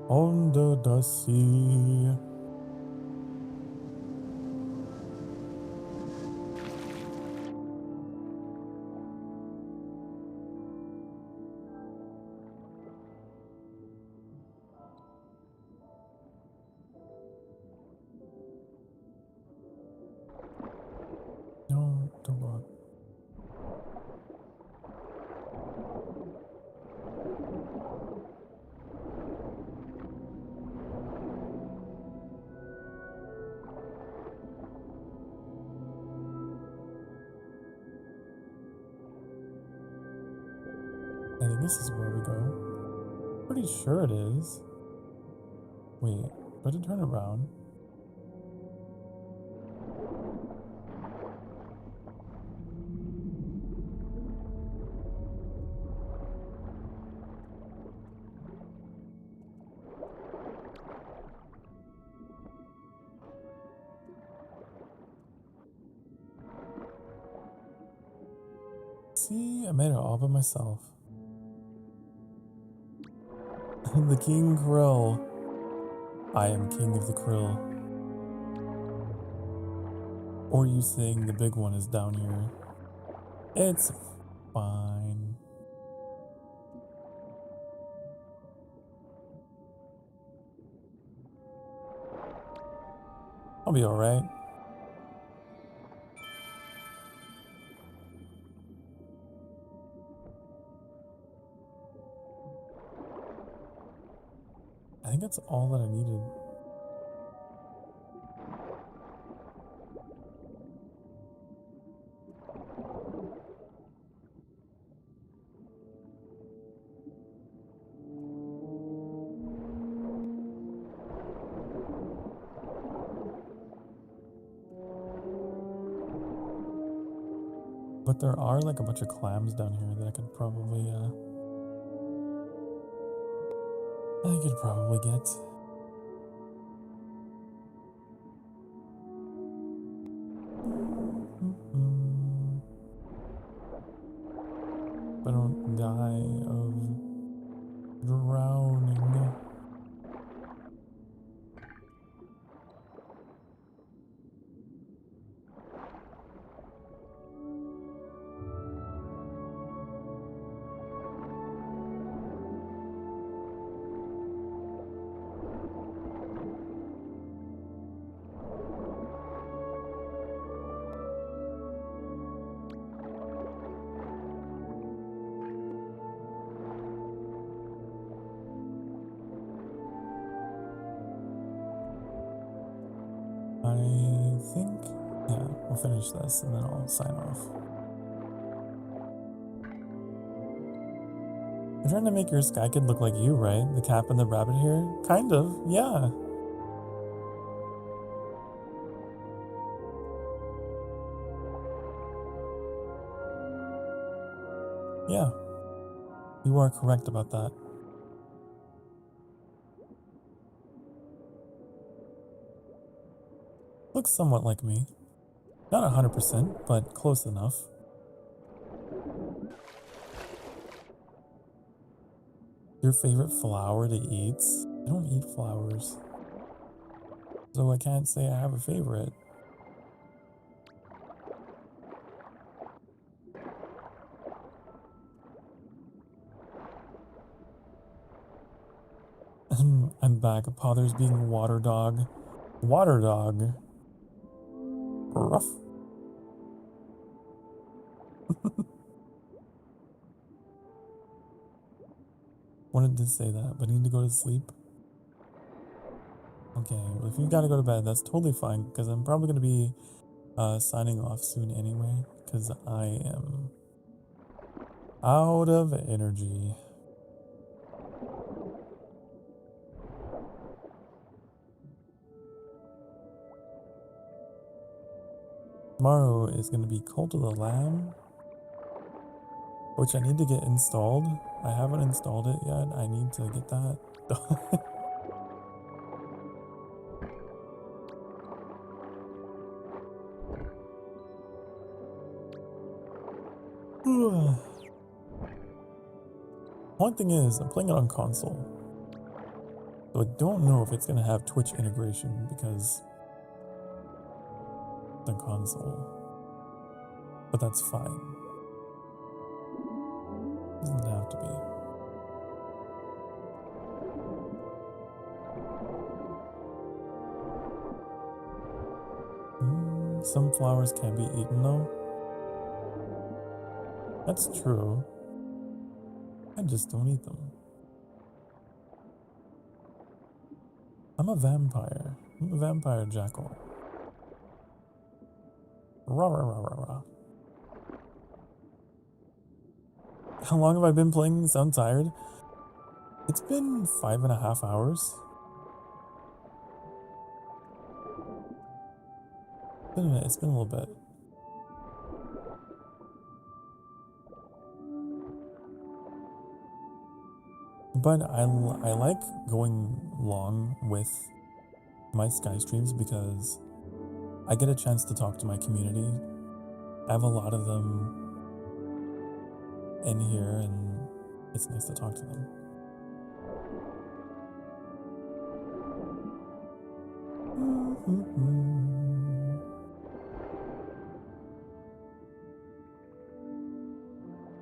Under the sea. No, don't go up. I think this is where we go. Pretty sure it is. Wait, but to turn around. See, I made it all by myself. The King Krill. I am King of the Krill. Or you saying the big one is down here. It's fine. I'll be alright. I think that's all that I needed. But there are like a bunch of clams down here that I could probably get. But I don't die of drowning. I think, yeah, we'll finish this and then I'll sign off. You're trying to make your sky kid look like you, right? The cap and the rabbit hair? Kind of, yeah. Yeah, you are correct about that. Looks somewhat like me. Not 100%, but close enough. Your favorite flower to eat? I don't eat flowers. So I can't say I have a favorite. back. Potter's being water dog. Water dog. Rough. Wanted to say that, but need to go to sleep. Okay, well, if you gotta go to bed, that's totally fine, because I'm probably gonna be signing off soon anyway, because I am out of energy. Tomorrow is gonna be Cult of the Lamb, which I need to get installed. I haven't installed it yet. I need to get that done. One thing is, I'm playing it on console, so I don't know if it's going to have Twitch integration because the console, but that's fine. Doesn't have to be. Some flowers can't be eaten though. That's true. I just don't eat them. I'm a vampire. I'm a vampire jackal. Rah, rah, rah, rah, rah. How long have I been playing? You sound tired? It's been 5.5 hours. It's been a little bit. But I like going long with my Sky streams because I get a chance to talk to my community. I have a lot of them in here and it's nice to talk to them.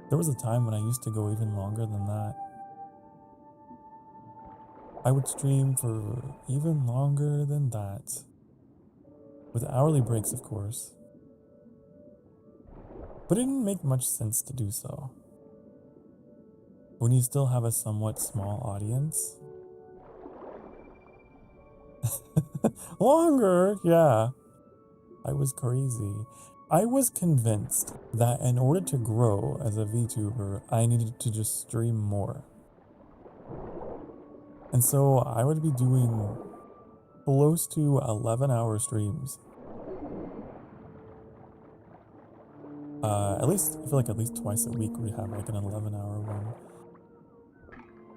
There was a time when I used to go even longer than that. I would stream for even longer than that. With hourly breaks, of course. But it didn't make much sense to do so. When you still have a somewhat small audience. Longer, yeah. I was crazy. I was convinced that in order to grow as a VTuber, I needed to just stream more. And so I would be doing close to 11-hour streams. At least, I feel like at least twice a week we have like an 11-hour one.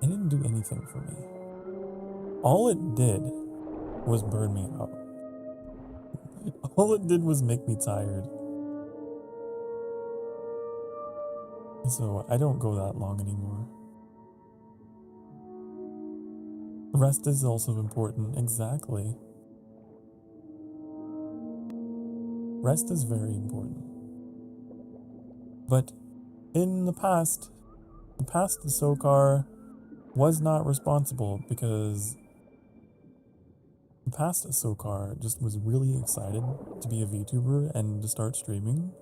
It didn't do anything for me. All it did was burn me out. All it did was make me tired. So I don't go that long anymore. Rest is also important, exactly. Rest is very important. But in the past Sokar was not responsible because the past Sokar just was really excited to be a VTuber and to start streaming.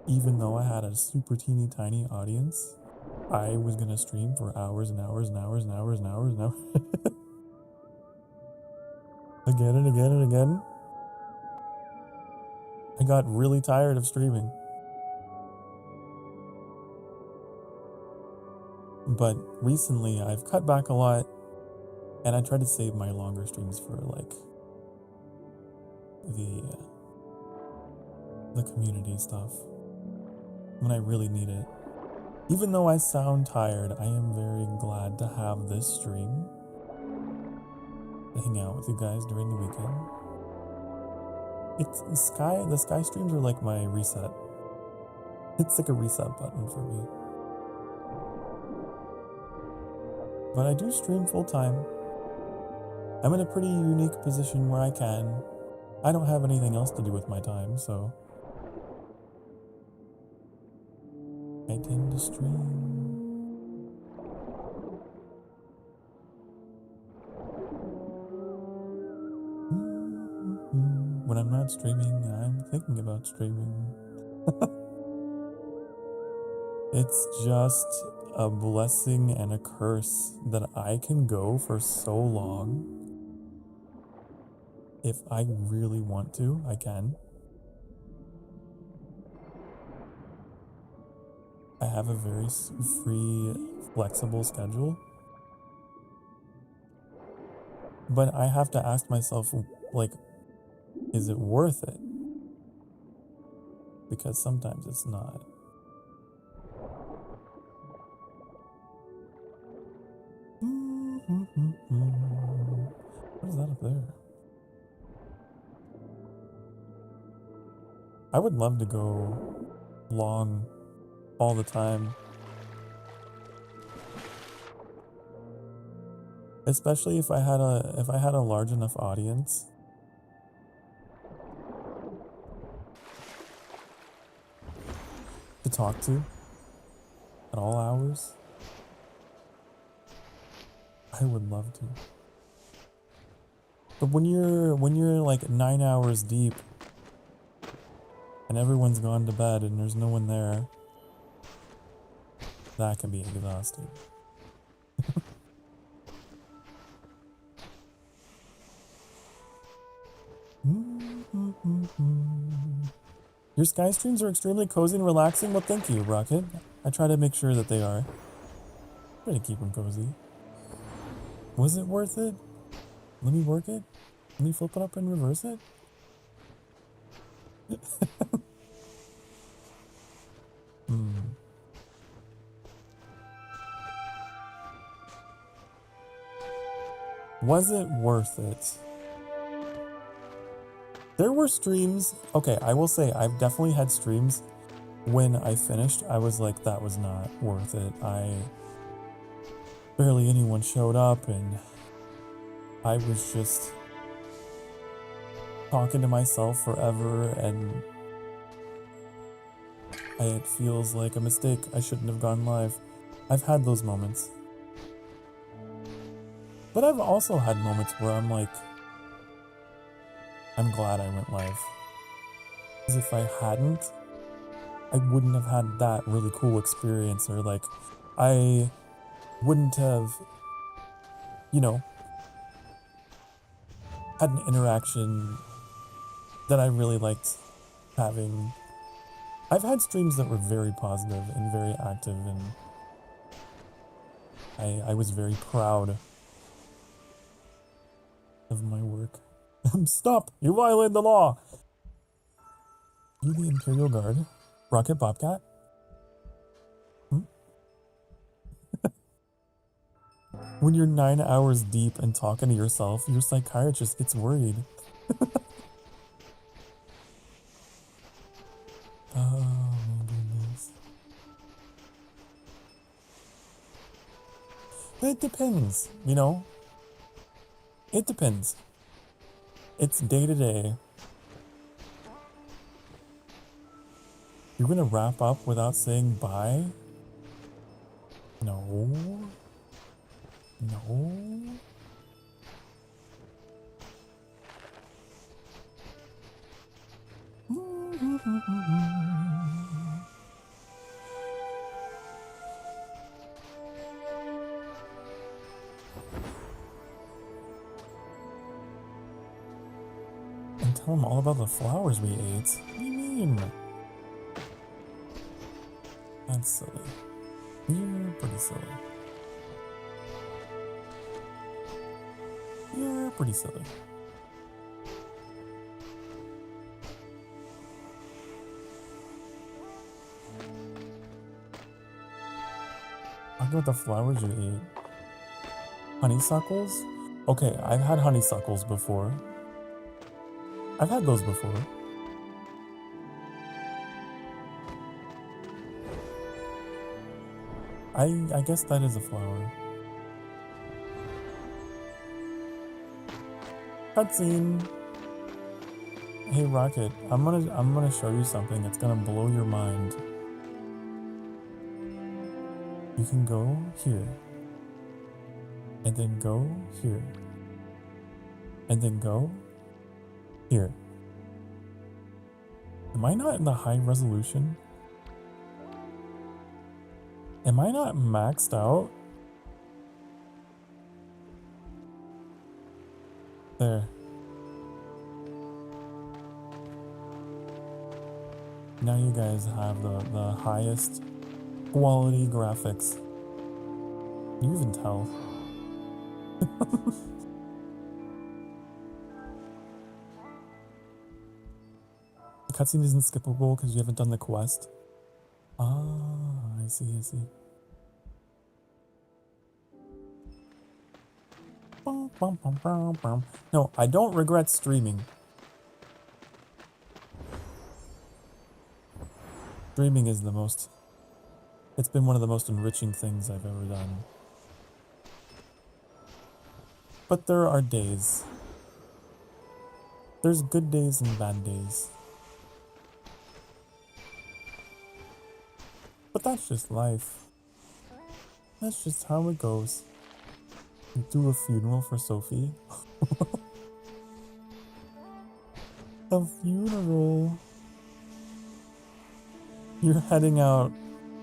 Even though I had a super teeny tiny audience, I was gonna stream for hours and hours and hours and hours and hours and hours. Again and again and again. I got really tired of streaming. But recently I've cut back a lot and I try to save my longer streams for like the community stuff when I really need it. Even though I sound tired, I am very glad to have this stream to hang out with you guys during the weekend. It's the Sky streams are like my reset. It's like a reset button for me. But I do stream full time. I'm in a pretty unique position where I don't have anything else to do with my time, so I tend to stream. I'm not streaming. I'm thinking about streaming. It's just a blessing and a curse that I can go for so long. If I really want to, I can. I have a very free, flexible schedule. But I have to ask myself, like, is it worth it? Because sometimes it's not. What is that up there? I would love to go long all the time. Especially if I had a large enough audience. To talk to at all hours. I would love to. But when you're like 9 hours deep and everyone's gone to bed and there's no one there, that can be exhausting. Your sky streams are extremely cozy and relaxing. Well, thank you, Rocket. I try to make sure that they are. Try to keep them cozy. Was it worth it? Let me work it. Let me flip it up and reverse it. Was it worth it? There were streams. Okay, I will say I've definitely had streams when I finished. I was like, that was not worth it. Barely anyone showed up and I was just talking to myself forever and it feels like a mistake. I shouldn't have gone live. I've had those moments. But I've also had moments where I'm like, I'm glad I went live. Because if I hadn't, I wouldn't have had that really cool experience, or like, I wouldn't have, you know, had an interaction that I really liked having. I've had streams that were very positive and very active, and I was very proud of my work. Stop! You violated the law! You the Imperial Guard? Rocket Bobcat? When you're 9 hours deep and talking to yourself, your psychiatrist gets worried. Oh my goodness. It depends, you know? It depends. It's day to day. You're gonna wrap up without saying bye? No. No. And tell them all about the flowers we ate. What do you mean? That's silly. You're pretty silly. You're pretty silly. Talk about the flowers you ate. Honeysuckles? Okay, I've had honeysuckles before. I've had those before. I guess that is a flower. Cutscene. Hey Rocket, I'm gonna show you something that's gonna blow your mind. You can go here. And then go here. And then go here. Am I not in the high resolution? Am I not maxed out? There. Now you guys have the highest quality graphics. You even tell. The cutscene isn't skippable because you haven't done the quest. Ah, I see, I see. No, I don't regret streaming. Streaming is the most... It's been one of the most enriching things I've ever done. But there are days. There's good days and bad days. But that's just life. That's just how it goes. You do a funeral for Sophie. A funeral. You're heading out.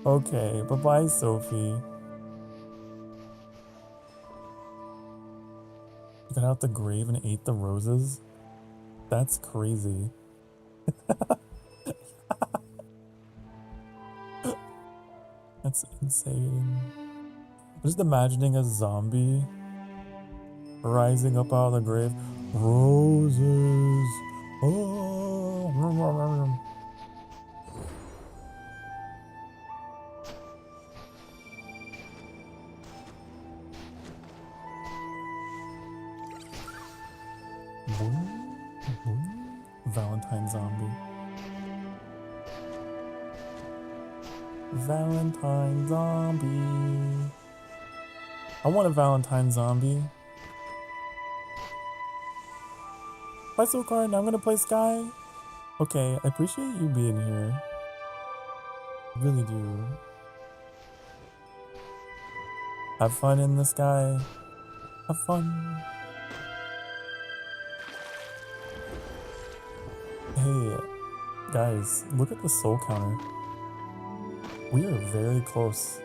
Okay, bye-bye, Sophie. You got out the grave and ate the roses? That's crazy. That's insane. I'm just imagining a zombie rising up out of the grave. Roses. Oh. Valentine zombie. Valentine zombie. I want a Valentine zombie. Bye, Sokar. Now I'm gonna play Sky. Okay, I appreciate you being here. I really do. Have fun in the sky. Have fun. Hey, guys, look at the soul counter. We are very close.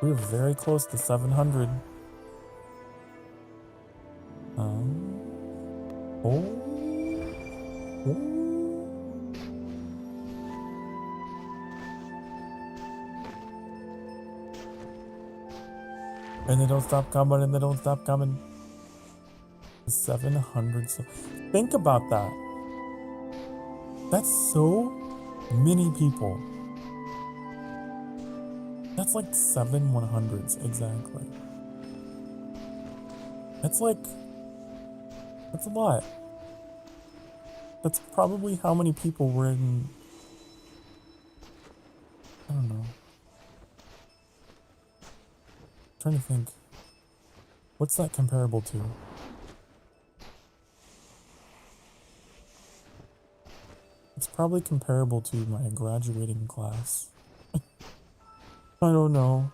We are very close to 700. Oh. And they don't stop coming, and they don't stop coming. 700. So think about that. That's so many people. That's like 7 100s, exactly. That's like... That's a lot. That's probably how many people were in... I don't know. I'm trying to think. What's that comparable to? It's probably comparable to my graduating class. I don't know.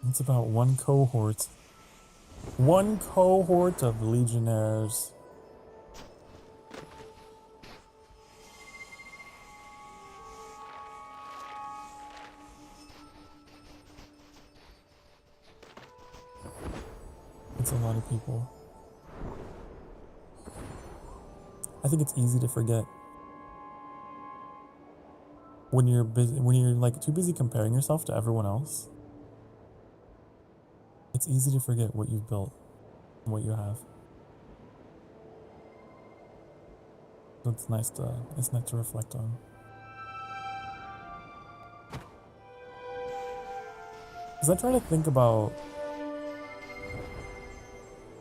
It's about one cohort. One cohort of legionnaires. It's a lot of people. I think it's easy to forget. When you're busy, when you're like too busy comparing yourself to everyone else, it's easy to forget what you've built and what you have. So it's nice to reflect on. Because I try to think about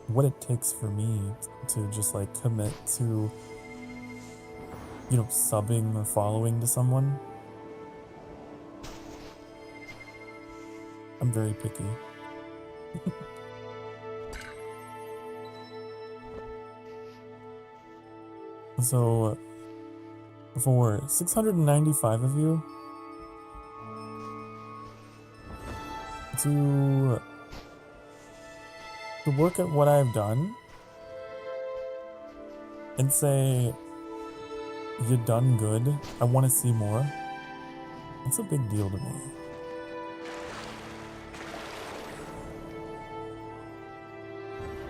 what it takes for me to just like commit to, you know, subbing or following to someone. I'm very picky. So, for 695 of you to work at what I've done, and say, you done good, I want to see more, that's a big deal to me.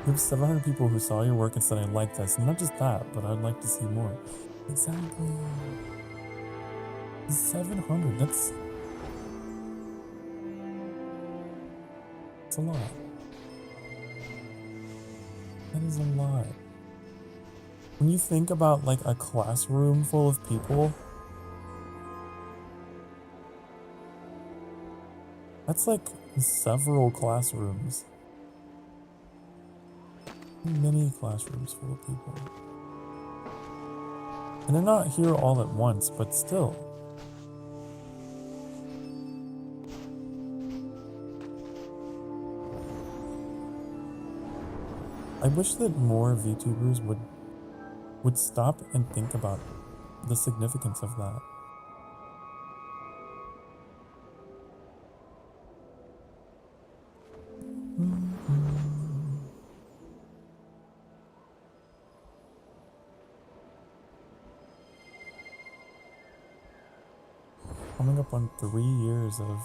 You have 700 people who saw your work and said, I like this. And not just that, but I'd like to see more. Exactly. 700, that's a lot. That is a lot. When you think about like a classroom full of people, that's like several classrooms. Many classrooms full of people. And they're not here all at once, but still. I wish that more VTubers would stop and think about the significance of that. Coming up on 3 years of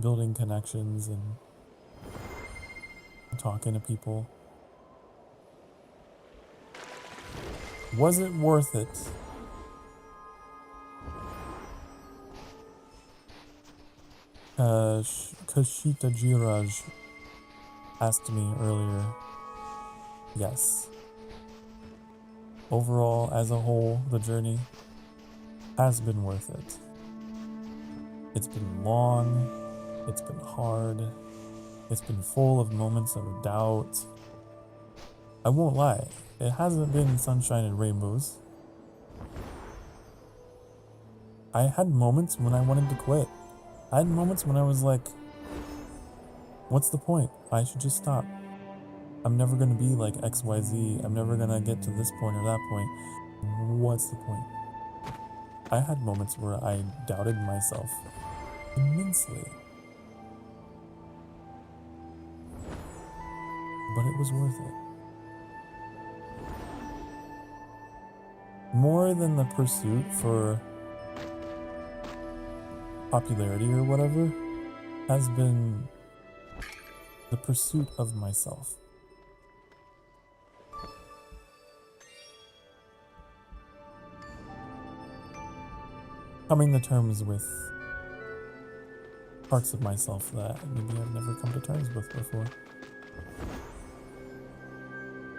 building connections and talking to people. Was it worth it? Kashita Jiraj asked me earlier. Yes. Overall, as a whole, the journey has been worth it. It's been long, it's been hard, it's been full of moments of doubt. I won't lie, it hasn't been sunshine and rainbows. I had moments when I wanted to quit. I had moments when I was like, what's the point? I should just stop. I'm never gonna be like XYZ. I'm never gonna get to this point or that point. What's the point? I had moments where I doubted myself immensely. But it was worth it. More than the pursuit for popularity or whatever, has been the pursuit of myself. Coming to terms with parts of myself that maybe I've never come to terms with before.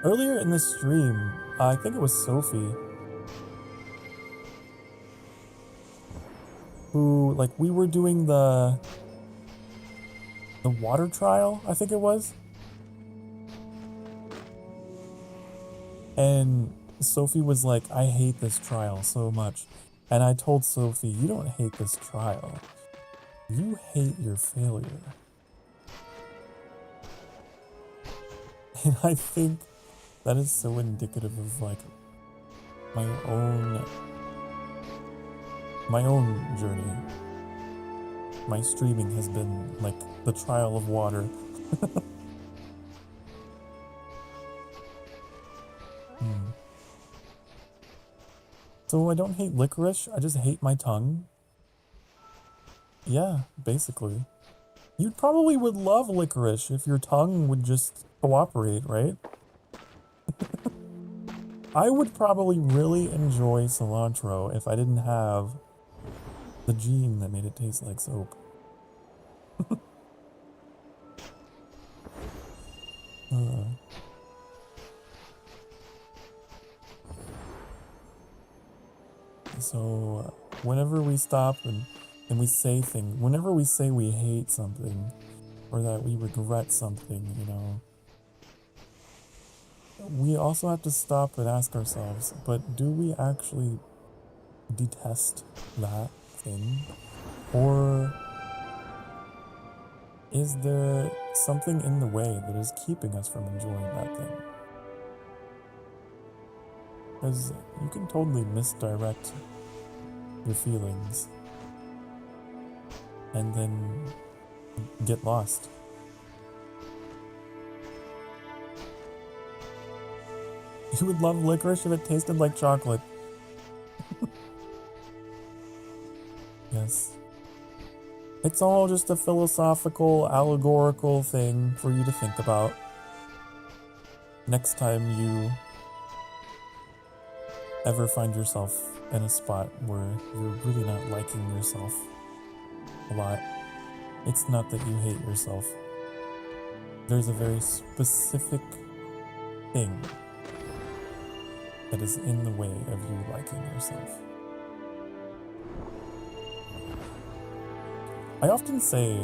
Earlier in this stream, I think it was Sophie, who, like, we were doing the water trial, I think it was. And Sophie was like, I hate this trial so much. And I told Sophie, you don't hate this trial. You hate your failure. And I think that is so indicative of, like, my own journey. My streaming has been like the trial of water. So I don't hate licorice, I just hate my tongue. Yeah, basically. You probably would love licorice if your tongue would just cooperate, right? I would probably really enjoy cilantro if I didn't have the gene that made it taste like soap. So whenever we stop and we say things, whenever we say we hate something or that we regret something, you know, we also have to stop and ask ourselves, but do we actually detest that thing? Or is there something in the way that is keeping us from enjoying that thing? Because you can totally misdirect your feelings and then get lost. You would love licorice if it tasted like chocolate. Yes. It's all just a philosophical, allegorical thing for you to think about. Next time you ever find yourself in a spot where you're really not liking yourself a lot, it's not that you hate yourself. There's a very specific thing that is in the way of you liking yourself. I often say,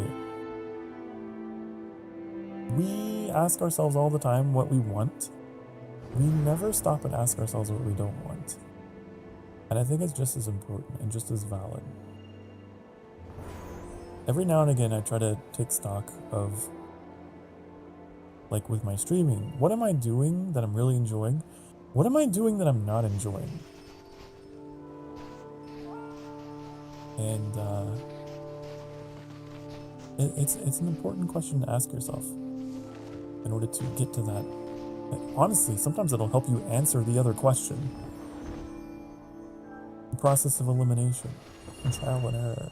we ask ourselves all the time what we want. We never stop and ask ourselves what we don't want. And I think it's just as important and just as valid. Every now and again, I try to take stock of, like with my streaming, what am I doing that I'm really enjoying? What am I doing that I'm not enjoying? And it's an important question to ask yourself in order to get to that. Honestly, sometimes it'll help you answer the other question. The process of elimination and trial and error.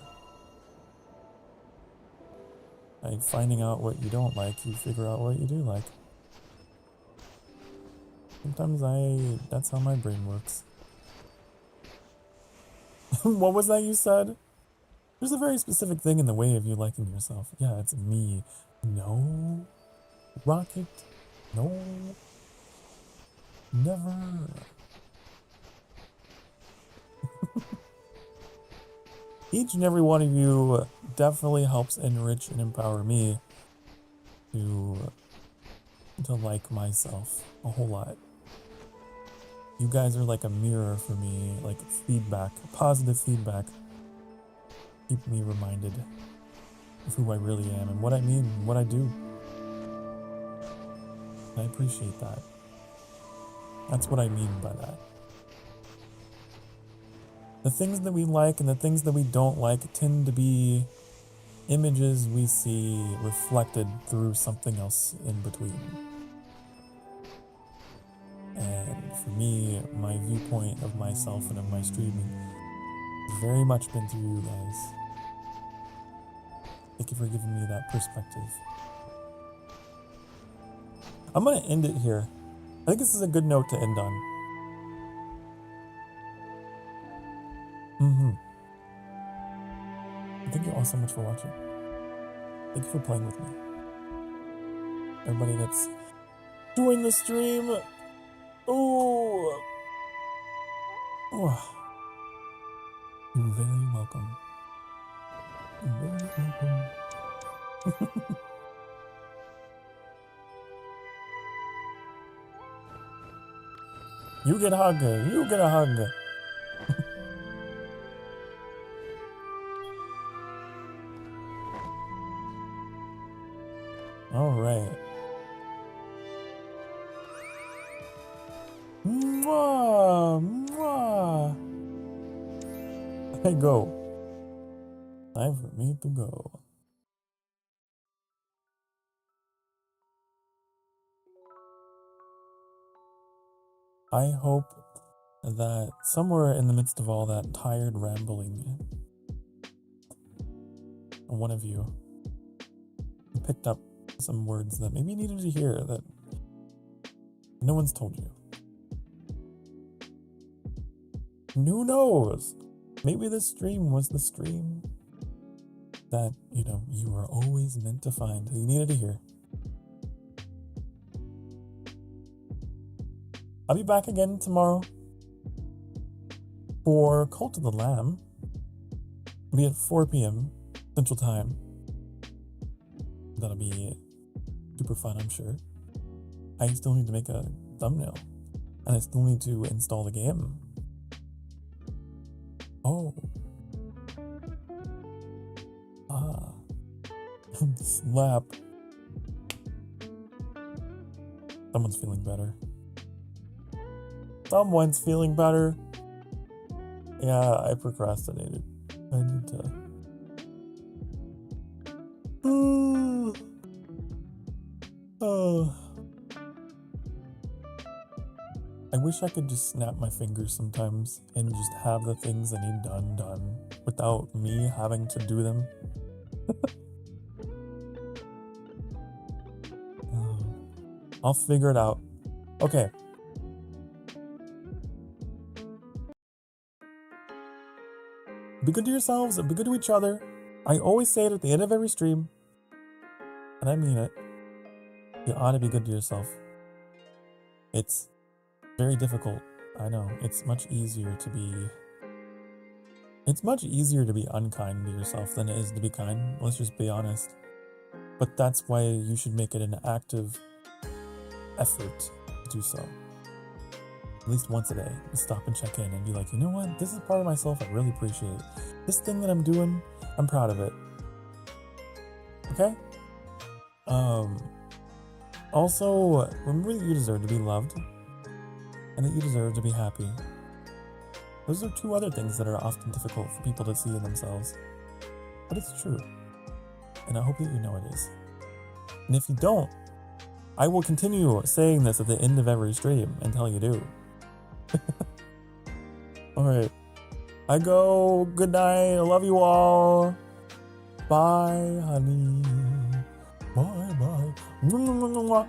By finding out what you don't like, you figure out what you do like. Sometimes that's how my brain works. What was that you said? There's a very specific thing in the way of you liking yourself. Yeah, it's me. No. Rocket. No. Never. Each and every one of you definitely helps enrich and empower me to like myself a whole lot. You guys are like a mirror for me, like feedback, positive feedback. Keep me reminded of who I really am and what I mean, and what I do. I appreciate that. That's what I mean by that. The things that we like and the things that we don't like tend to be images we see reflected through something else in between. And for me, my viewpoint of myself and of my streaming has very much been through you guys. Thank you for giving me that perspective. I'm going to end it here. I think this is a good note to end on. Thank you all so much for watching. Thank you for playing with me. Everybody that's joined the stream. Oh. You're very welcome. You're very welcome. You get a hug. You get a hug. All right. Mwah, mwah. I go. Time for me to go. I hope that somewhere in the midst of all that tired rambling, one of you picked up some words that maybe you needed to hear that no one's told you. And who knows? Maybe this stream was the stream that, you were always meant to find, that you needed to hear. I'll be back again tomorrow for Cult of the Lamb. It'll be at 4 p.m. Central Time. That'll be super fun, I'm sure. I still need to make a thumbnail, and I still need to install the game. Oh. Slap. Someone's feeling better. Someone's feeling better. Yeah, I procrastinated. I need to... I wish I could just snap my fingers sometimes and just have the things I need done without me having to do them. I'll figure it out. Okay. Be good to yourselves and be good to each other. I always say it at the end of every stream, and I mean it. You ought to be good to yourself. It's very difficult. I know. It's much easier to be unkind to yourself than it is to be kind. Let's just be honest. But that's why you should make it an active effort to do so. At least once a day. Just stop and check in and be like, you know what? This is part of myself I really appreciate. This thing that I'm doing, I'm proud of it. Okay? Also, remember that you deserve to be loved and that you deserve to be happy. Those are two other things that are often difficult for people to see in themselves. But it's true. And I hope that you know it is. And if you don't, I will continue saying this at the end of every stream until you do. Alright. I go. Good night. I love you all. Bye, honey. Bye, bye.